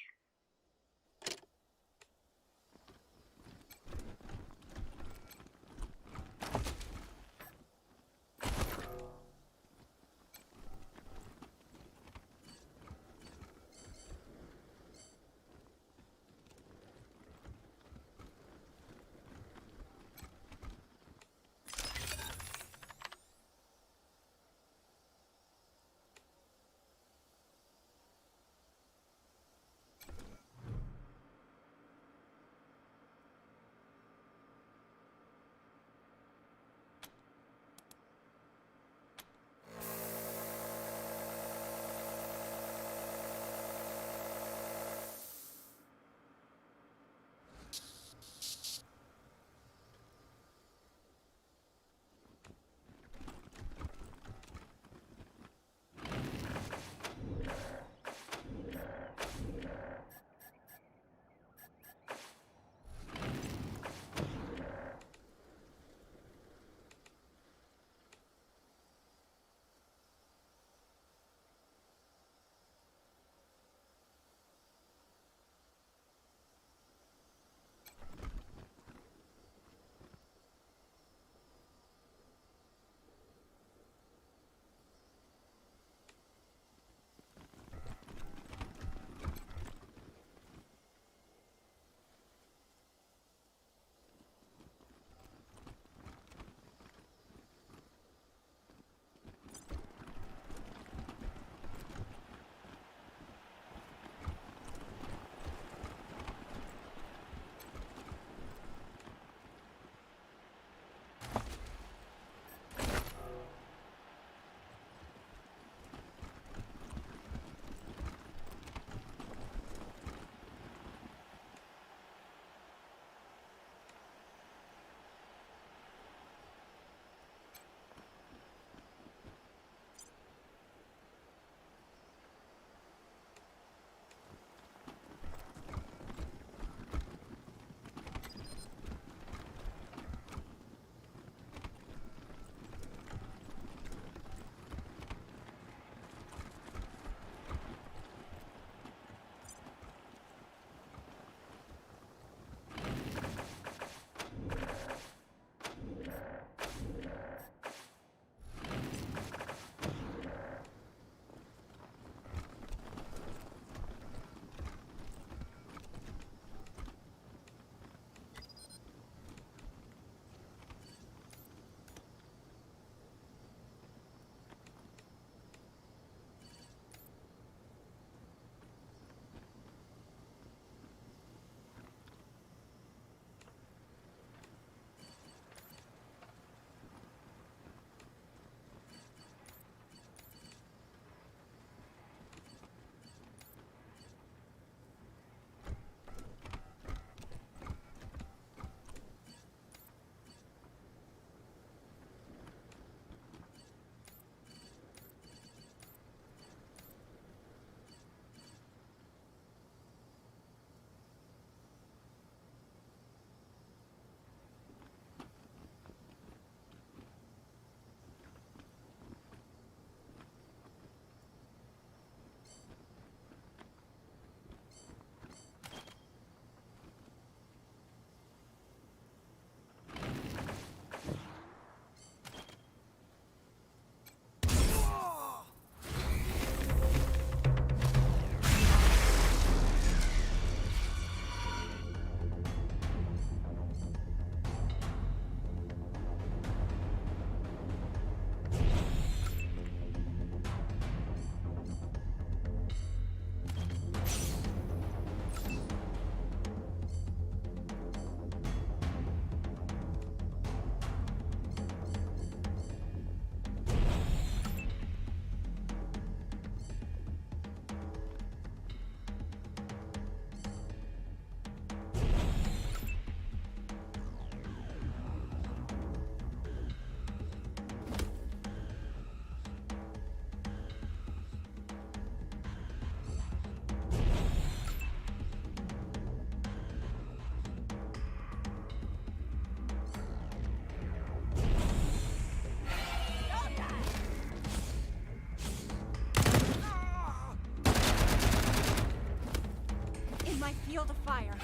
my field of fire.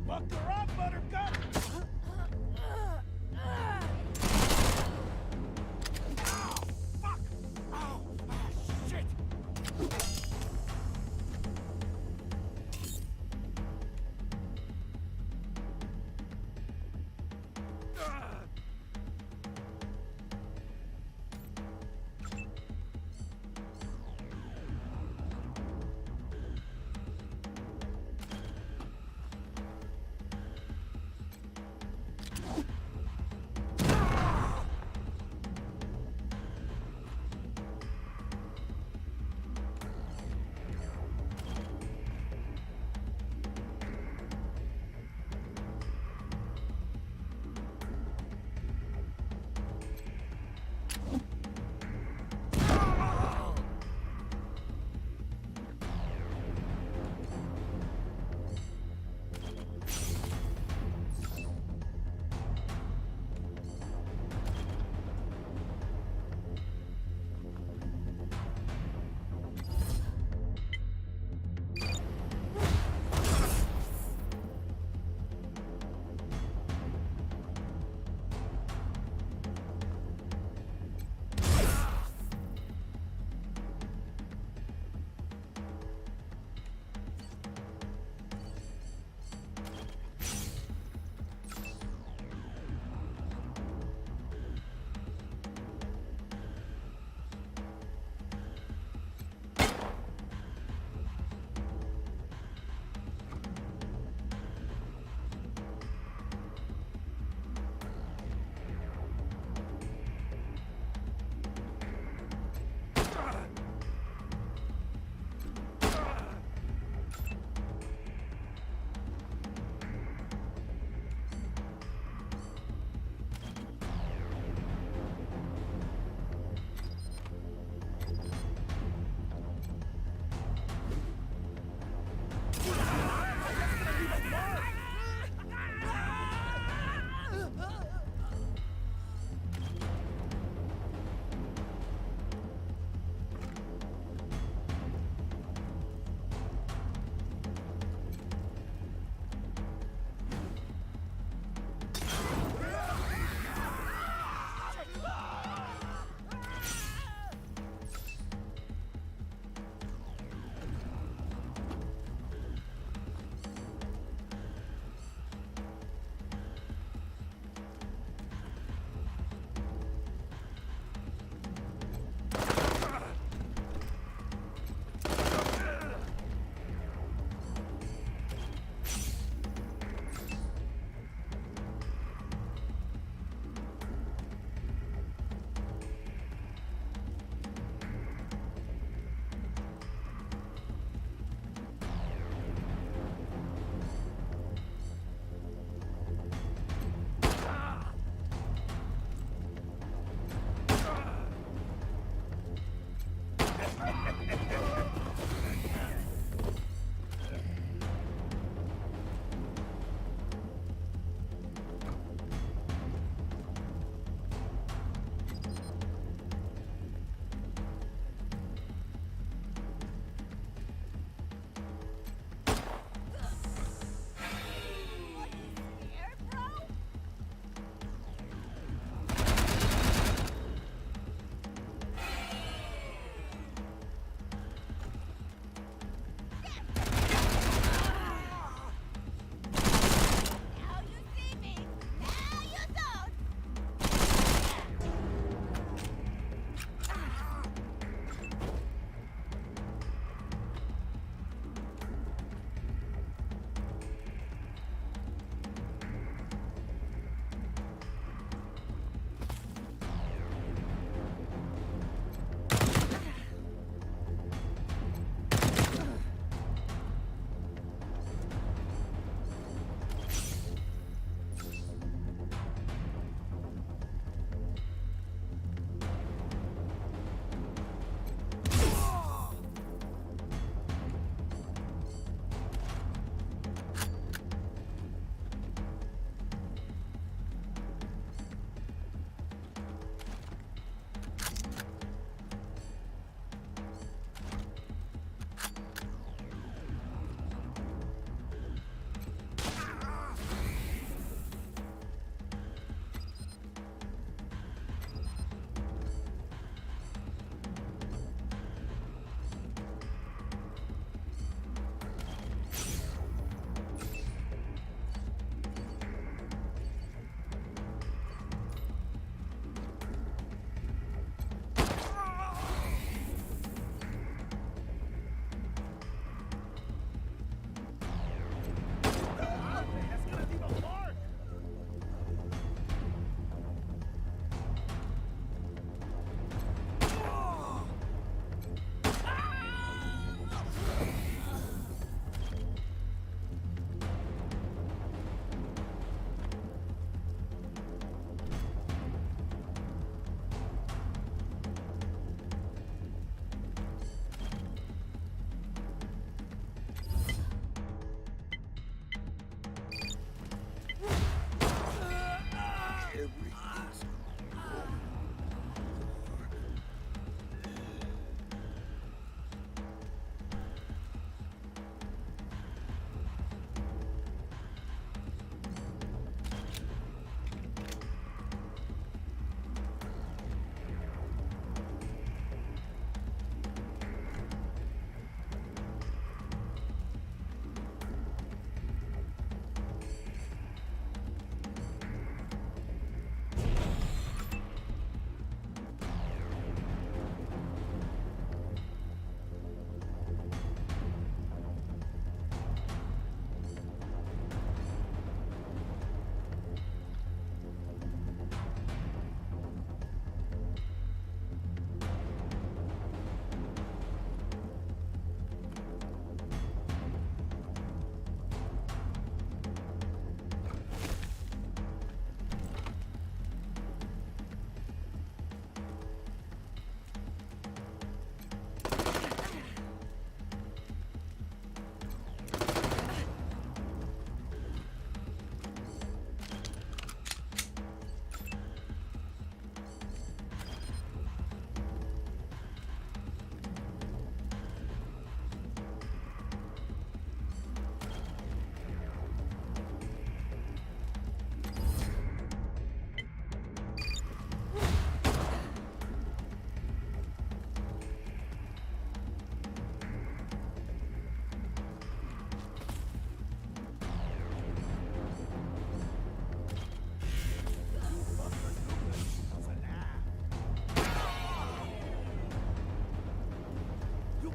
Buck her up, Buttercup! Fuck! Oh, shit!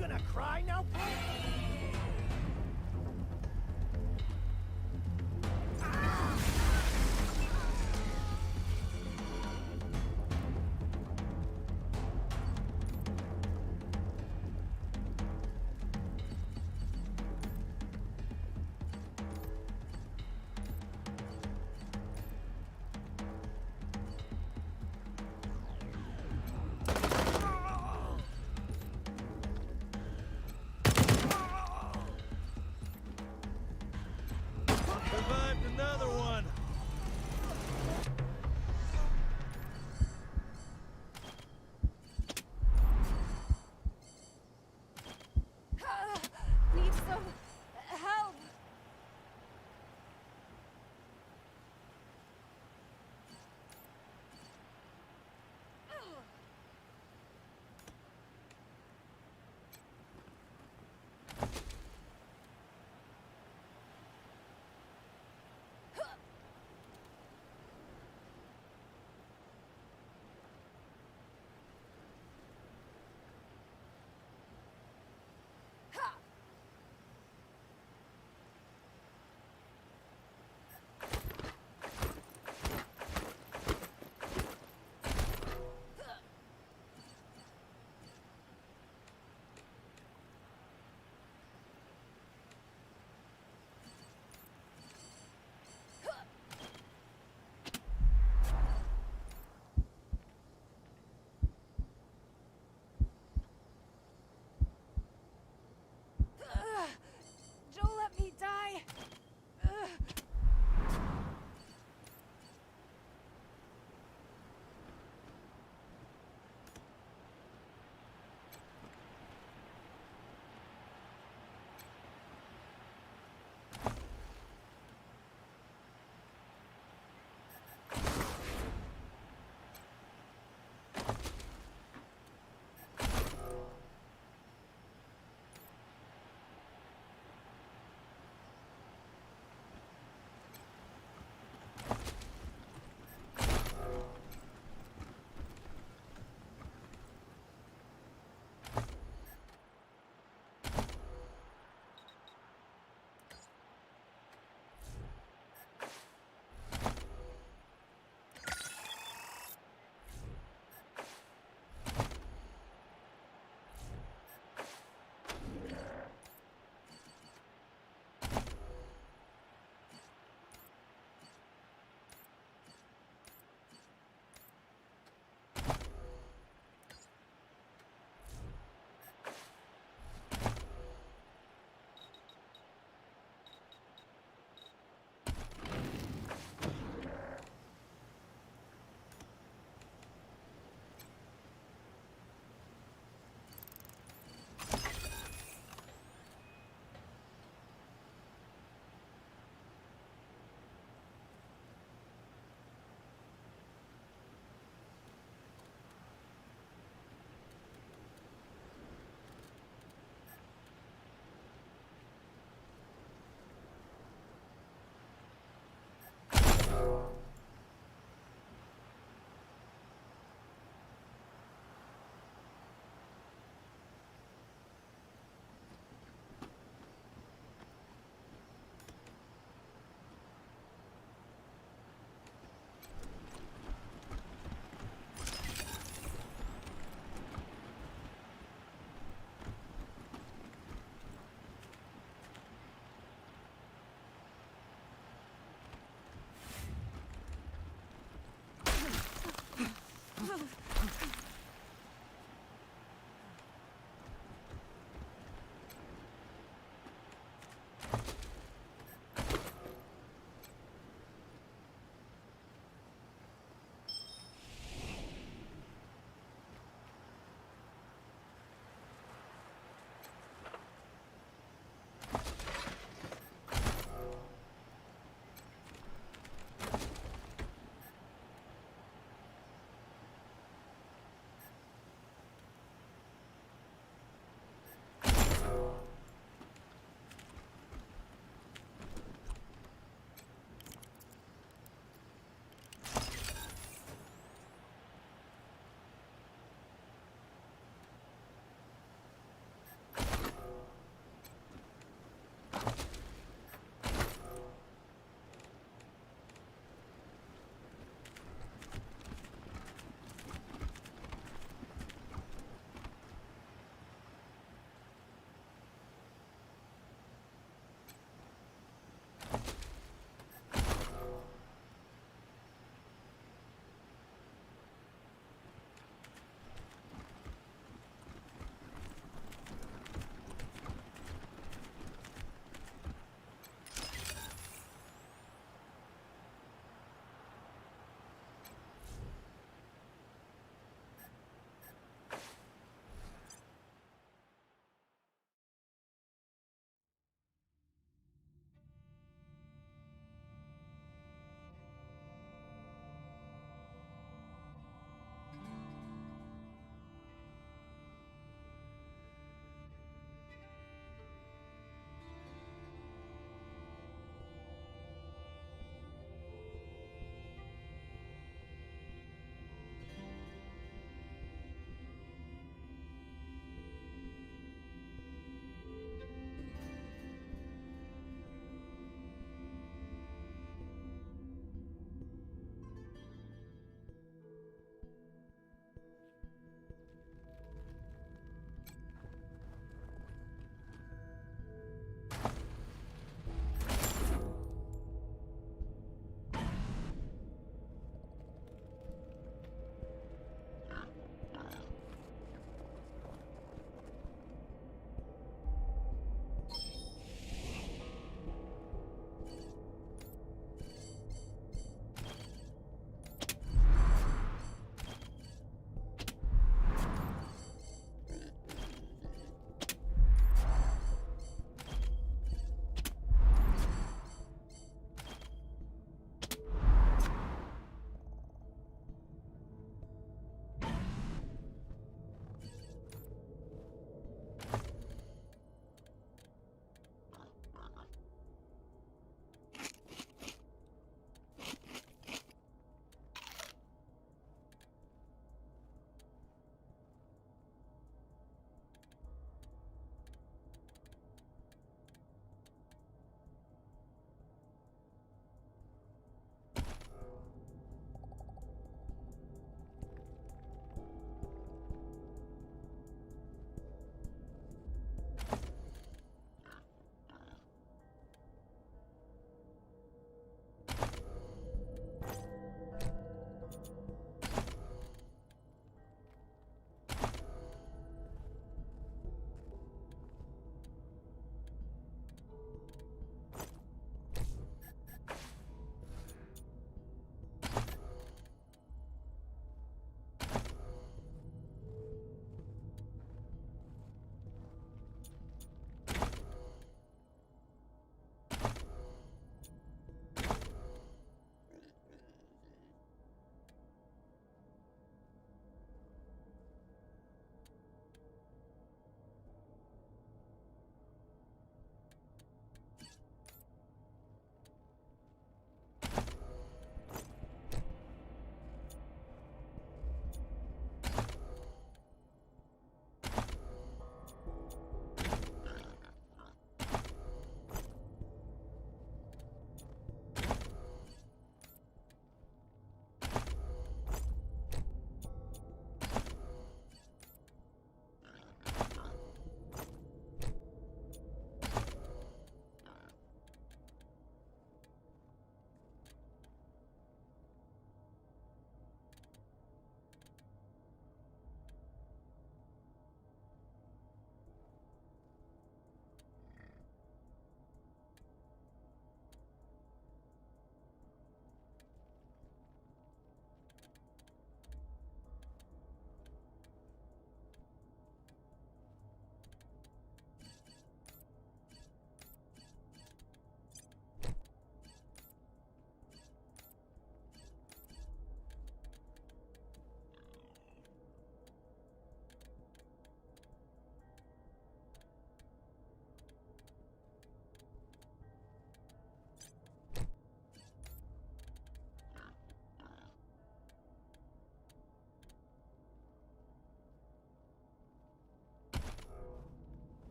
gonna cry now? Survived another one. Need some help.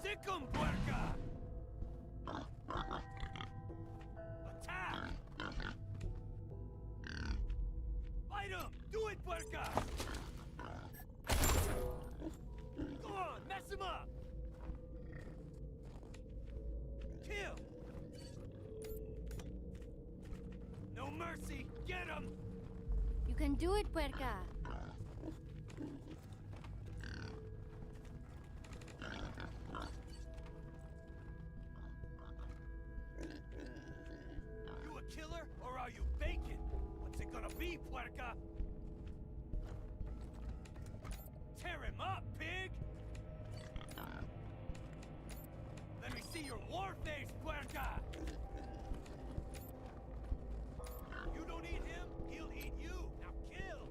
Sick 'em, puerca! Attack! Fight 'em! Do it, puerca! Go on, mess him up! Kill! No mercy! Get him! You can do it, puerca. You a killer, or are you bacon? What's it gonna be, puerca? Tear him up, pig! Let me see your war face, puerca! You don't eat him, he'll eat you! Now kill!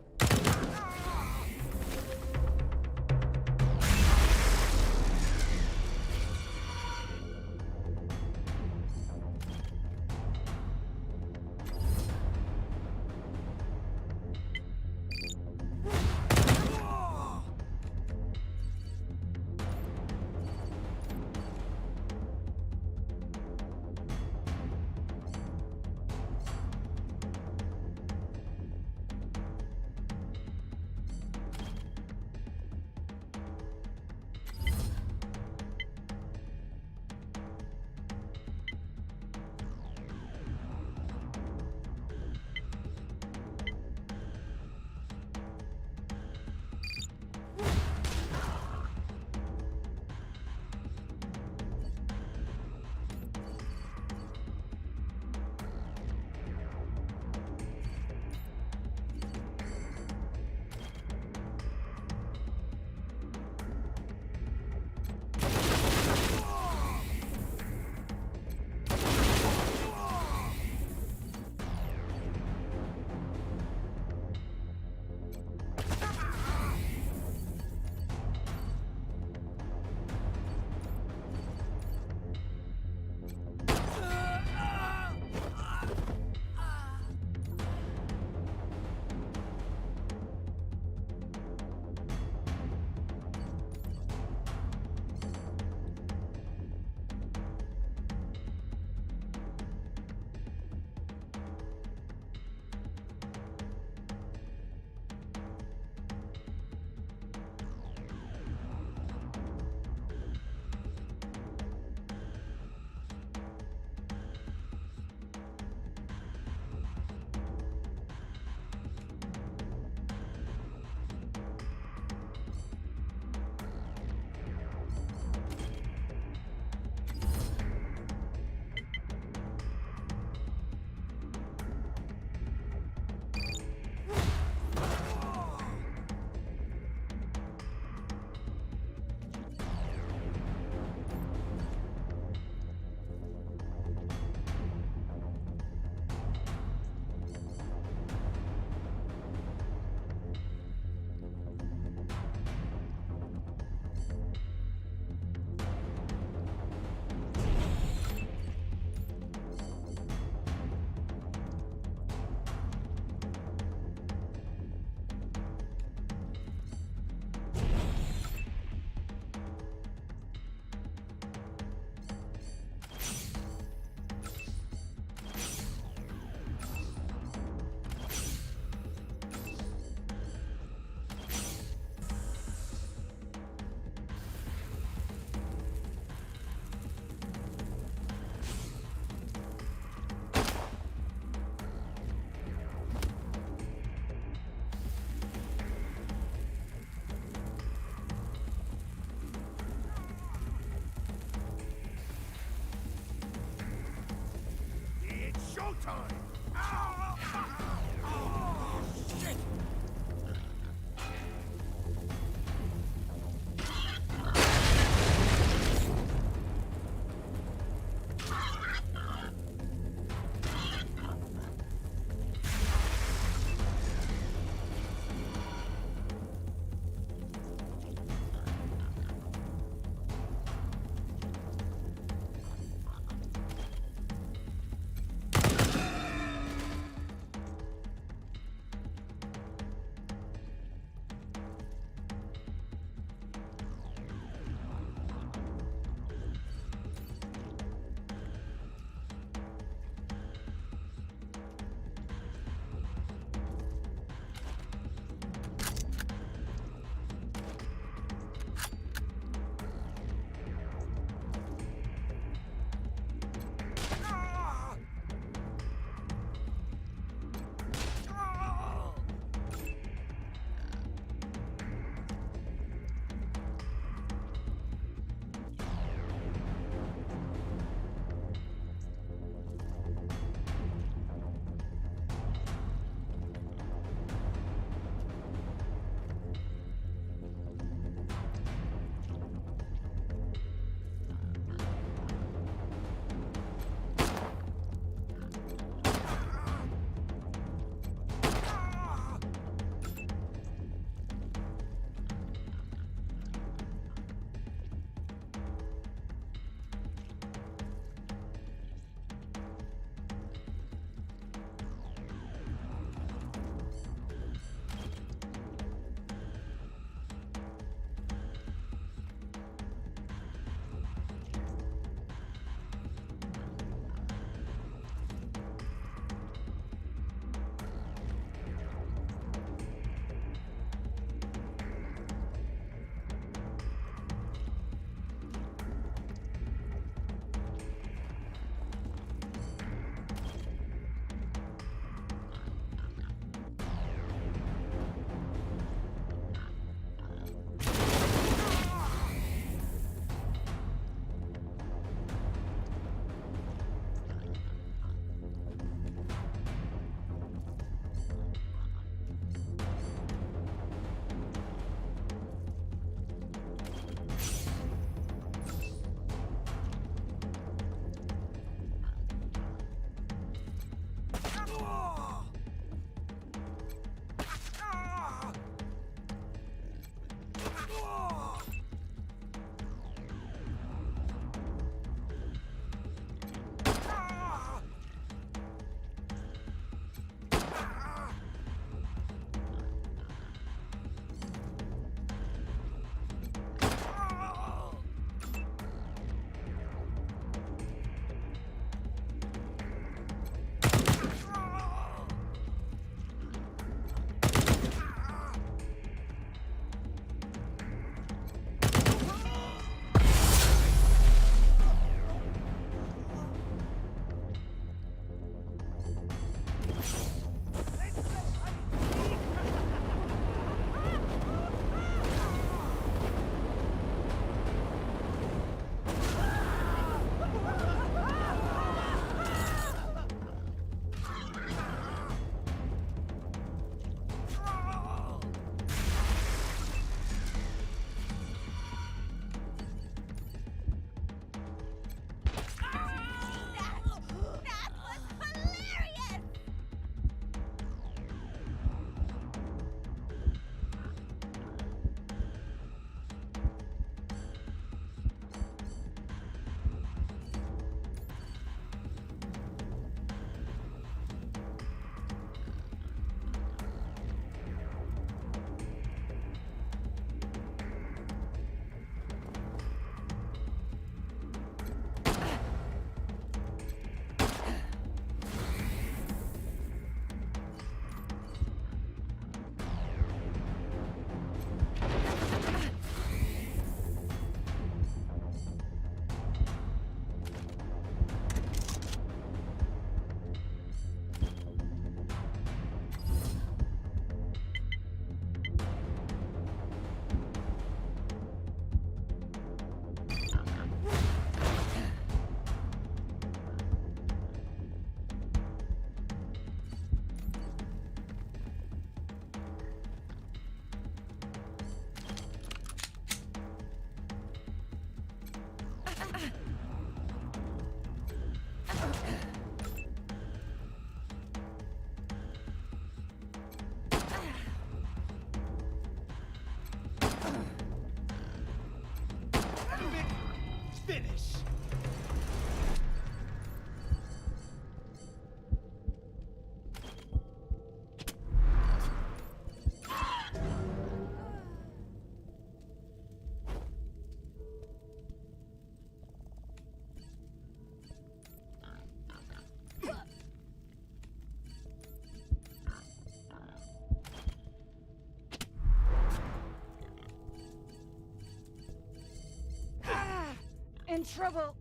in trouble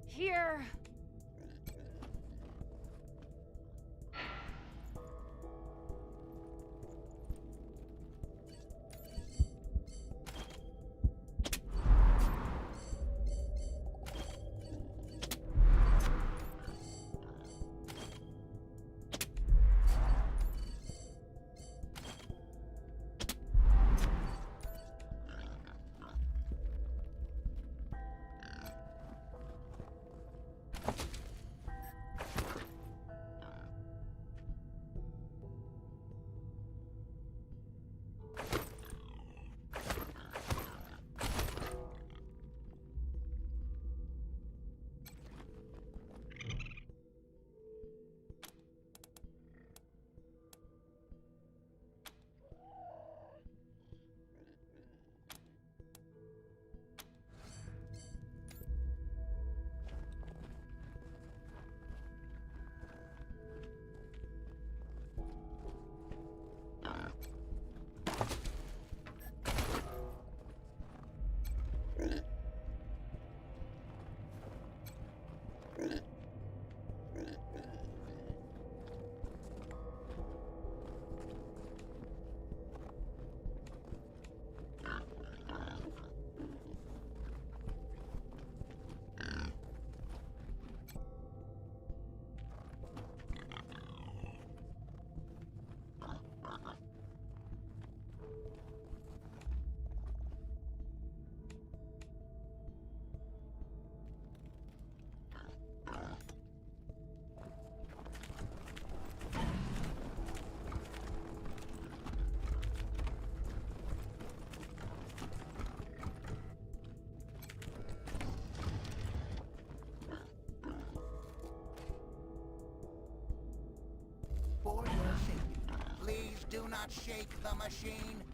here. For your safety, please do not shake the machine.